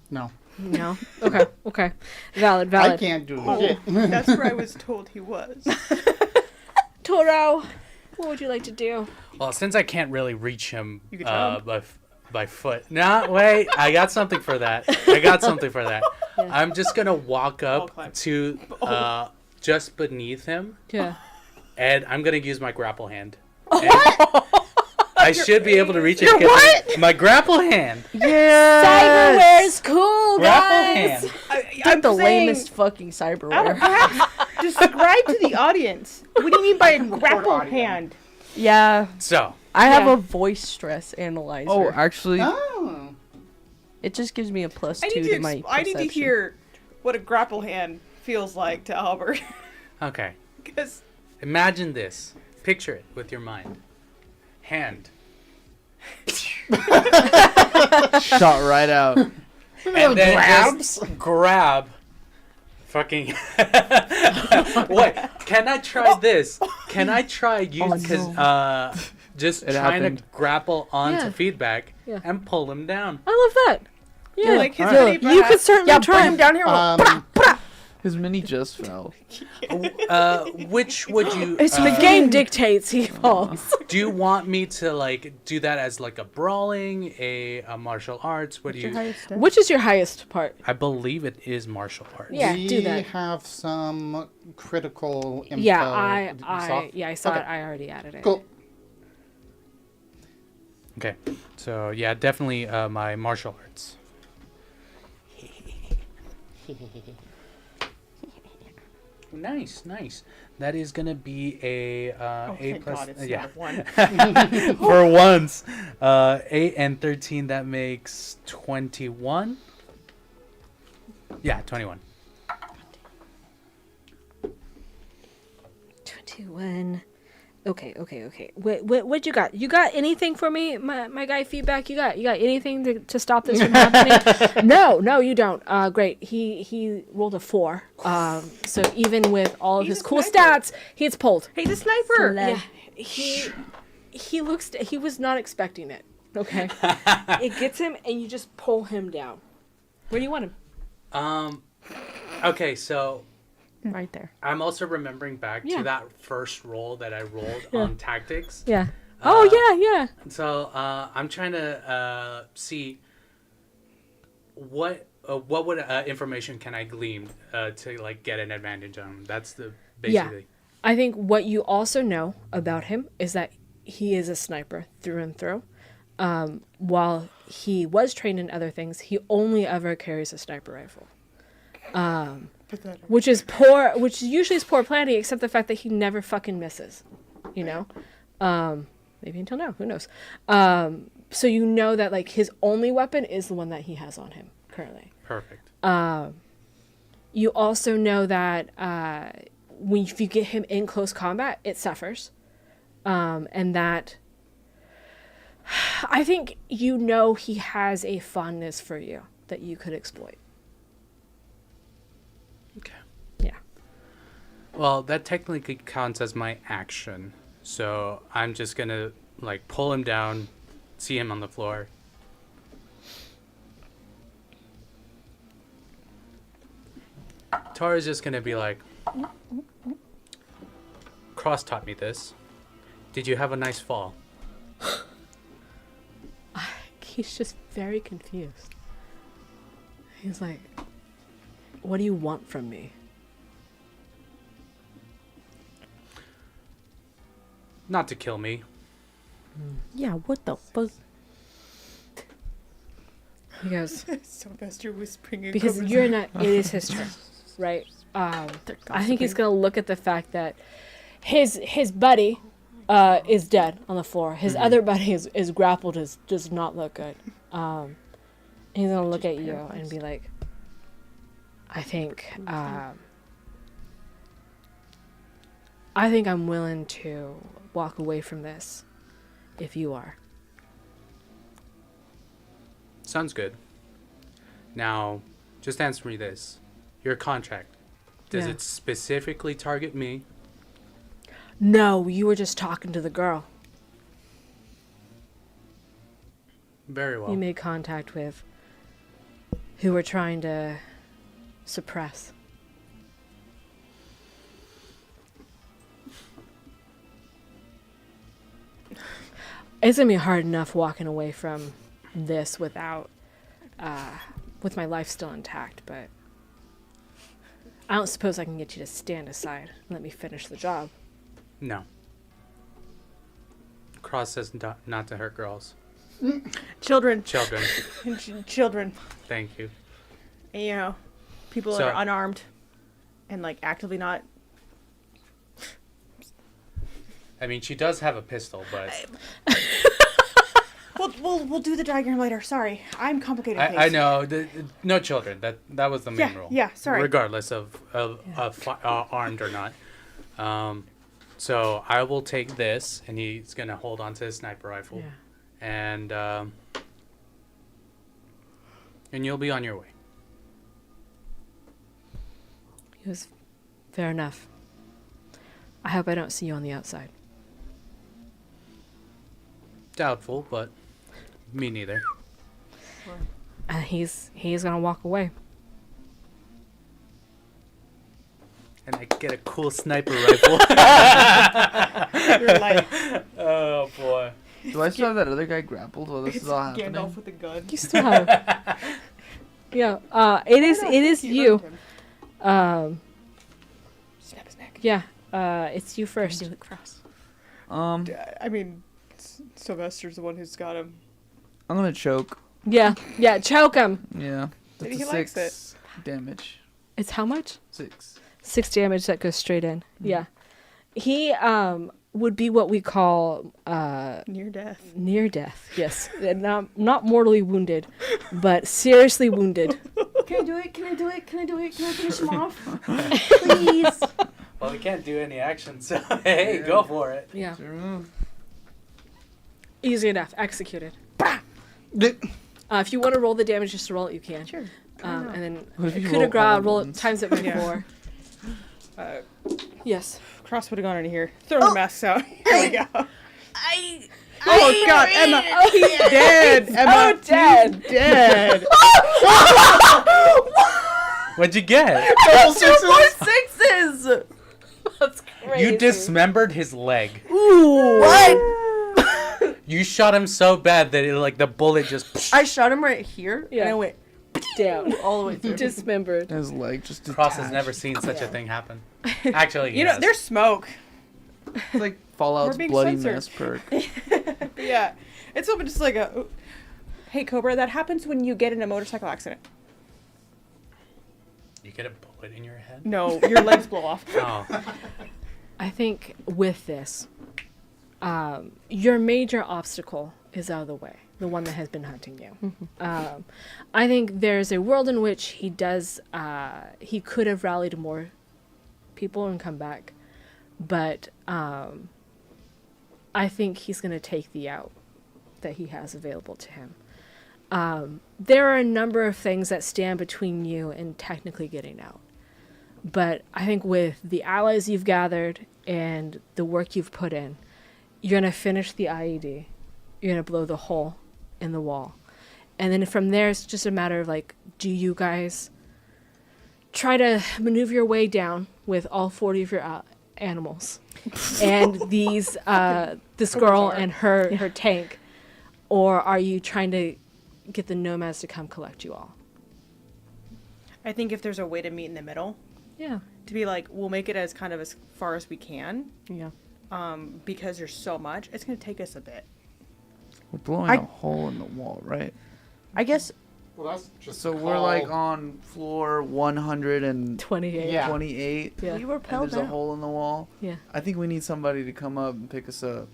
No. No. Okay. Okay. Valid. I Valid. can't do Oh. shit. that's where I was told he was. Toro, what would you like to do? Well, since I can't really reach him You could jump. by foot. No, wait. I got something for that. I'm just gonna walk up climb. to just beneath him, Yeah. and I'm gonna use my grapple hand. I should be able to reach it. 'Cause my grapple hand. Yeah. Cyberware is cool, Grapple guys. hand. Did the lamest fucking cyberware. Describe to the audience. What do you mean by a grapple hand? Yeah. So I have Yeah. a voice stress analyzer. Oh, actually, Oh. It just gives me a +2 I to my need to perception. hear what a grapple hand feels like to Albert. Okay. Because Imagine this. Picture it with your mind. Hand. Shot right out. And then just grab. Fucking. Wait. Can I try this? Can I try use because just It trying happened. to grapple onto Yeah. feedback Yeah. and pull him down. I love that. Yeah, like his Alright. mini you brat- could certainly try him down here. His mini just fell. Which would you? It's the game dictates he falls. Do you want me to like do that as like a brawling, a martial arts? What do you? Which is your highest part? I believe it is martial arts. Yeah, we do that. have some critical info. Yeah, You saw? I saw Okay. it. I already added it. Cool. Okay, so yeah, definitely my martial arts. Nice, nice. That is gonna be a Oh, A thank plus. God, it's Yeah, not one. for once, 8 and 13. That makes 21. Yeah, 21. 21. Okay. What you got? You got anything for me, my guy? Feedback? You got anything to stop this from happening? No, you don't. Great. He rolled a 4. So even with all of He's his a cool sniper. stats, he's pulled. He's a sniper. Yeah. He was not expecting it. Okay. It gets him, and you just pull him down. Where do you want him? Okay, so Right there. I'm also remembering back Yeah. to that first roll that I rolled on tactics. Yeah. Yeah. So I'm trying to see what would information can I glean to like get an advantage on him. That's the basically. I think what you also know about him is that he is a sniper through and through. While he was trained in other things, he only ever carries a sniper rifle. Which is poor, which usually is poor planning, except the fact that he never fucking misses. You know? Maybe until now, who knows? So you know that like his only weapon is the one that he has on him currently. Perfect. You also know that if you get him in close combat, it suffers. And that I think you know he has a fondness for you that you could exploit. Okay. Yeah. Well, that technically counts as my action. So I'm just gonna like pull him down, see him on the floor. Tara's just gonna be like, Cross taught me this. Did you have a nice fall? He's just very confused. He's like, what do you want from me? Not to kill me. Yeah, what the fuck? He goes, So best you're whispering. because you're not, it is his turn, right? I think he's going to look at the fact that his buddy is dead on the floor. His other buddy is grappled, does not look good. He's going to look at you and be like, I think I'm willing to walk away from this if you are. Sounds good. Now, just answer me this. Your contract. Does Yeah. it specifically target me? No, you were just talking to the girl Very well. you made contact with who we're trying to suppress. It's gonna be hard enough walking away from this without, with my life still intact, but I don't suppose I can get you to stand aside and let me finish the job. No. Cross says not to hurt girls. Children. Children. Children. Thank you. And, you know, people So- that are unarmed and like actively not. I mean, she does have a pistol, but Well, we'll do the diagram later. Sorry, I'm complicated. I know. No children. That was the main rule. Yeah, sorry. Regardless of armed or not. So I will take this, and he's gonna hold on to his sniper rifle, and you'll be on your way. It was fair enough. I hope I don't see you on the outside. Doubtful, but me neither. And he's gonna walk away. And I get a cool sniper rifle. You're like Oh boy. Do I still have that other guy grappled while this is all happening? Gandalf with a gun. You still have. Yeah. It is you. Snap his neck. Yeah. It's you first. Do it cross. I mean, Sylvester's the one who's got him. I'm gonna choke. Yeah. Yeah. Choke him. Yeah. Maybe That's he a likes 6 damage. It's how much? 6. 6 damage that goes straight in. Yeah. He would be what we call Near death. near death. Yes. And not mortally wounded, but seriously wounded. Can I do it? Can I do it? Can I do it? Can I finish him off? Please. Well, we can't do any action, so hey, go for it. Yeah. Sure move. Easy enough. Executed. If you want to roll the damage, just to roll it, you can. Sure. And then What if you coup de roll grace, all roll it ones? times it by Yeah. 4. Yes. Cross would have gone in here. Throw the masks out. Here we go. I Oh God, Emma! Oh, he's dead. Emma, Oh, dead. he's dead. What'd you get? Double sixes. That's crazy. You dismembered his leg. Ooh. What? You shot him so bad that the bullet just I shot him right here, Yeah. and I went down. all the way through. Dismembered. His leg just Cross has detached. never seen such a thing happen. Actually, he You know, has. there's smoke. It's like Fallout's We're being bloody censored. mess perk. Yeah, it's open just like a. Hey Cobra, that happens when you get in a motorcycle accident. You get a bullet in your head? No, your legs blow off. Oh. I think with this, your major obstacle is out of the way, the one that has been hunting you. I think there's a world in which he he could have rallied more people and come back, but I think he's going to take the out that he has available to him. There are a number of things that stand between you and technically getting out. But I think with the allies you've gathered and the work you've put in, you're going to finish the IED. You're going to blow the hole in the wall. And then from there, it's just a matter of do you guys try to maneuver your way down with all 40 of your animals and this girl and her tank? Or are you trying to get the nomads to come collect you all? I think if there's a way to meet in the middle, Yeah. to be like, we'll make it as kind of as far as we can, Yeah. because there's so much, it's going to take us a bit. We're blowing a hole in the wall, right? I guess Well, that's just So we're on floor 128. 28. we Yeah. repelled And there's a down. hole in the wall. Yeah. I think we need somebody to come up and pick us up.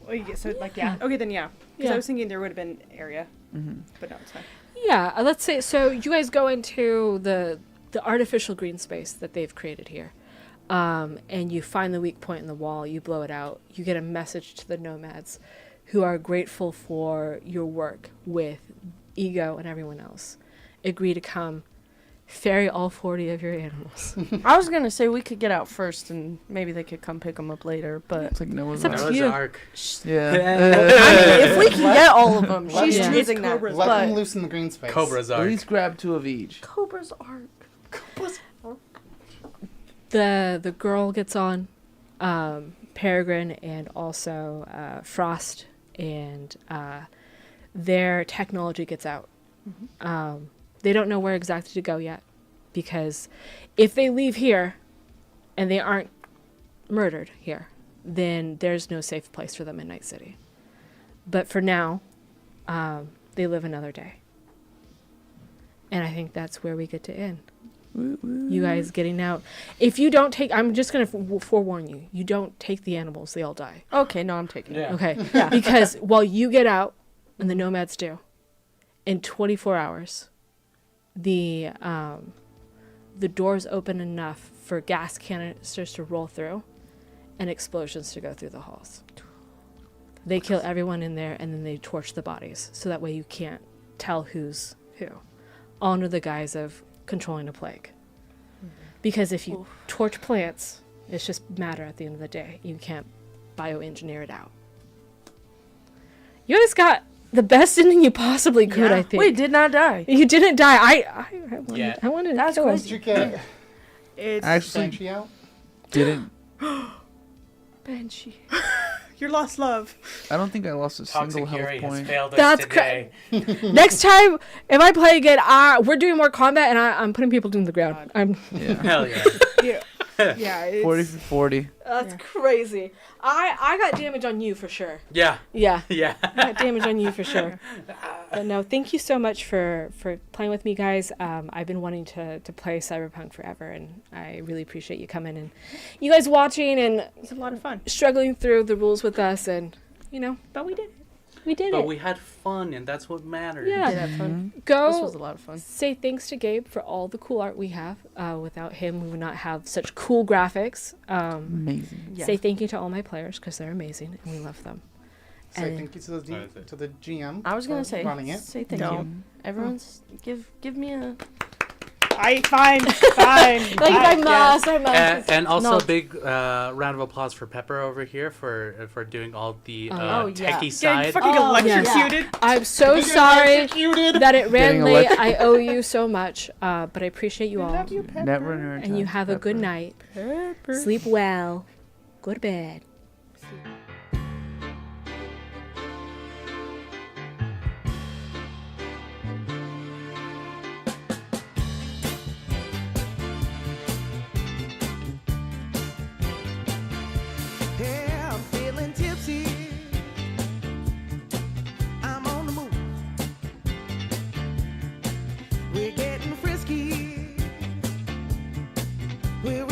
Oh, you get so yeah. Okay, then yeah. Because Yeah. I was thinking there would have been area, Mm-hmm. but no, it's fine. Yeah, let's say so you guys go into the artificial green space that they've created here. And you find the weak point in the wall, you blow it out. You get a message to the nomads who are grateful for your work with Ego and everyone else. Agree to come ferry all 40 of your animals. I was gonna say we could get out first, and maybe they could come pick them up later. But It's like Noah's It's up to Ark. Noah's you. Ark. Yeah. I mean, if we can get all of them, Let she's them- choosing It's that. Cobra's Let them But loose in the green space. Cobra's At Ark. least grab 2 of each. Cobra's Ark. The girl gets on, Peregrine and also Frost, and their technology gets out. They don't know where exactly to go yet, because if they leave here and they aren't murdered here, then there's no safe place for them in Night City. But for now, they live another day. And I think that's where we get to end. You guys getting out. If you don't take, I'm just going to forewarn you, you don't take the animals, they all die. Okay, no, I'm taking it. Yeah. Okay? Because while you get out, and the nomads do. In 24 hours, the doors open enough for gas canisters to roll through and explosions to go through the halls. They kill everyone in there, and then they torch the bodies, so that way you can't tell who's who, all under the guise of controlling a plague. Because if you torch plants, it's just matter at the end of the day. You can't bioengineer it out. You guys got the best ending you possibly could, I think. We did not die. You didn't die. I wanted That's to kill Did you get It's Actually, Banshee out? didn't. Banshee. your lost love. I don't think I lost a Toxic single health Fury has point. failed us That's today. Next time, if I play again, we're doing more combat, and I'm putting people to the ground. Yeah. Hell yeah. Yeah, it's, 40 for 40. That's crazy. I got damage on you for sure. Yeah. Yeah. Yeah. I got damage on you for sure. But no, thank you so much for playing with me, guys. I've been wanting to play Cyberpunk forever, and I really appreciate you coming and you guys watching and it's a lot of fun. struggling through the rules with us, and but we did it. We did But it. we had fun, and that's what matters. Yeah. Did have fun. Go. This was a lot of fun. Say thanks to Gabe for all the cool art we have. Without him, we would not have such cool graphics. Amazing. Yeah. Say thank you to all my players because they're amazing and we love them. Say And- thank you to the GM. I was gonna for say, running it. say thank No. you. Everyone's give me a Fine. Like I must. And also No. a big round of applause for Pepper over here for doing all the Oh, yeah. techie Getting side. fucking Oh, electrocuted. I'm so sorry that it ran Getting late. electric- I owe you so much, but I appreciate you all. Never in And you have a good night. Sleep well. Go to bed. Yeah, I'm feeling tipsy. I'm on the move. We're getting frisky. We're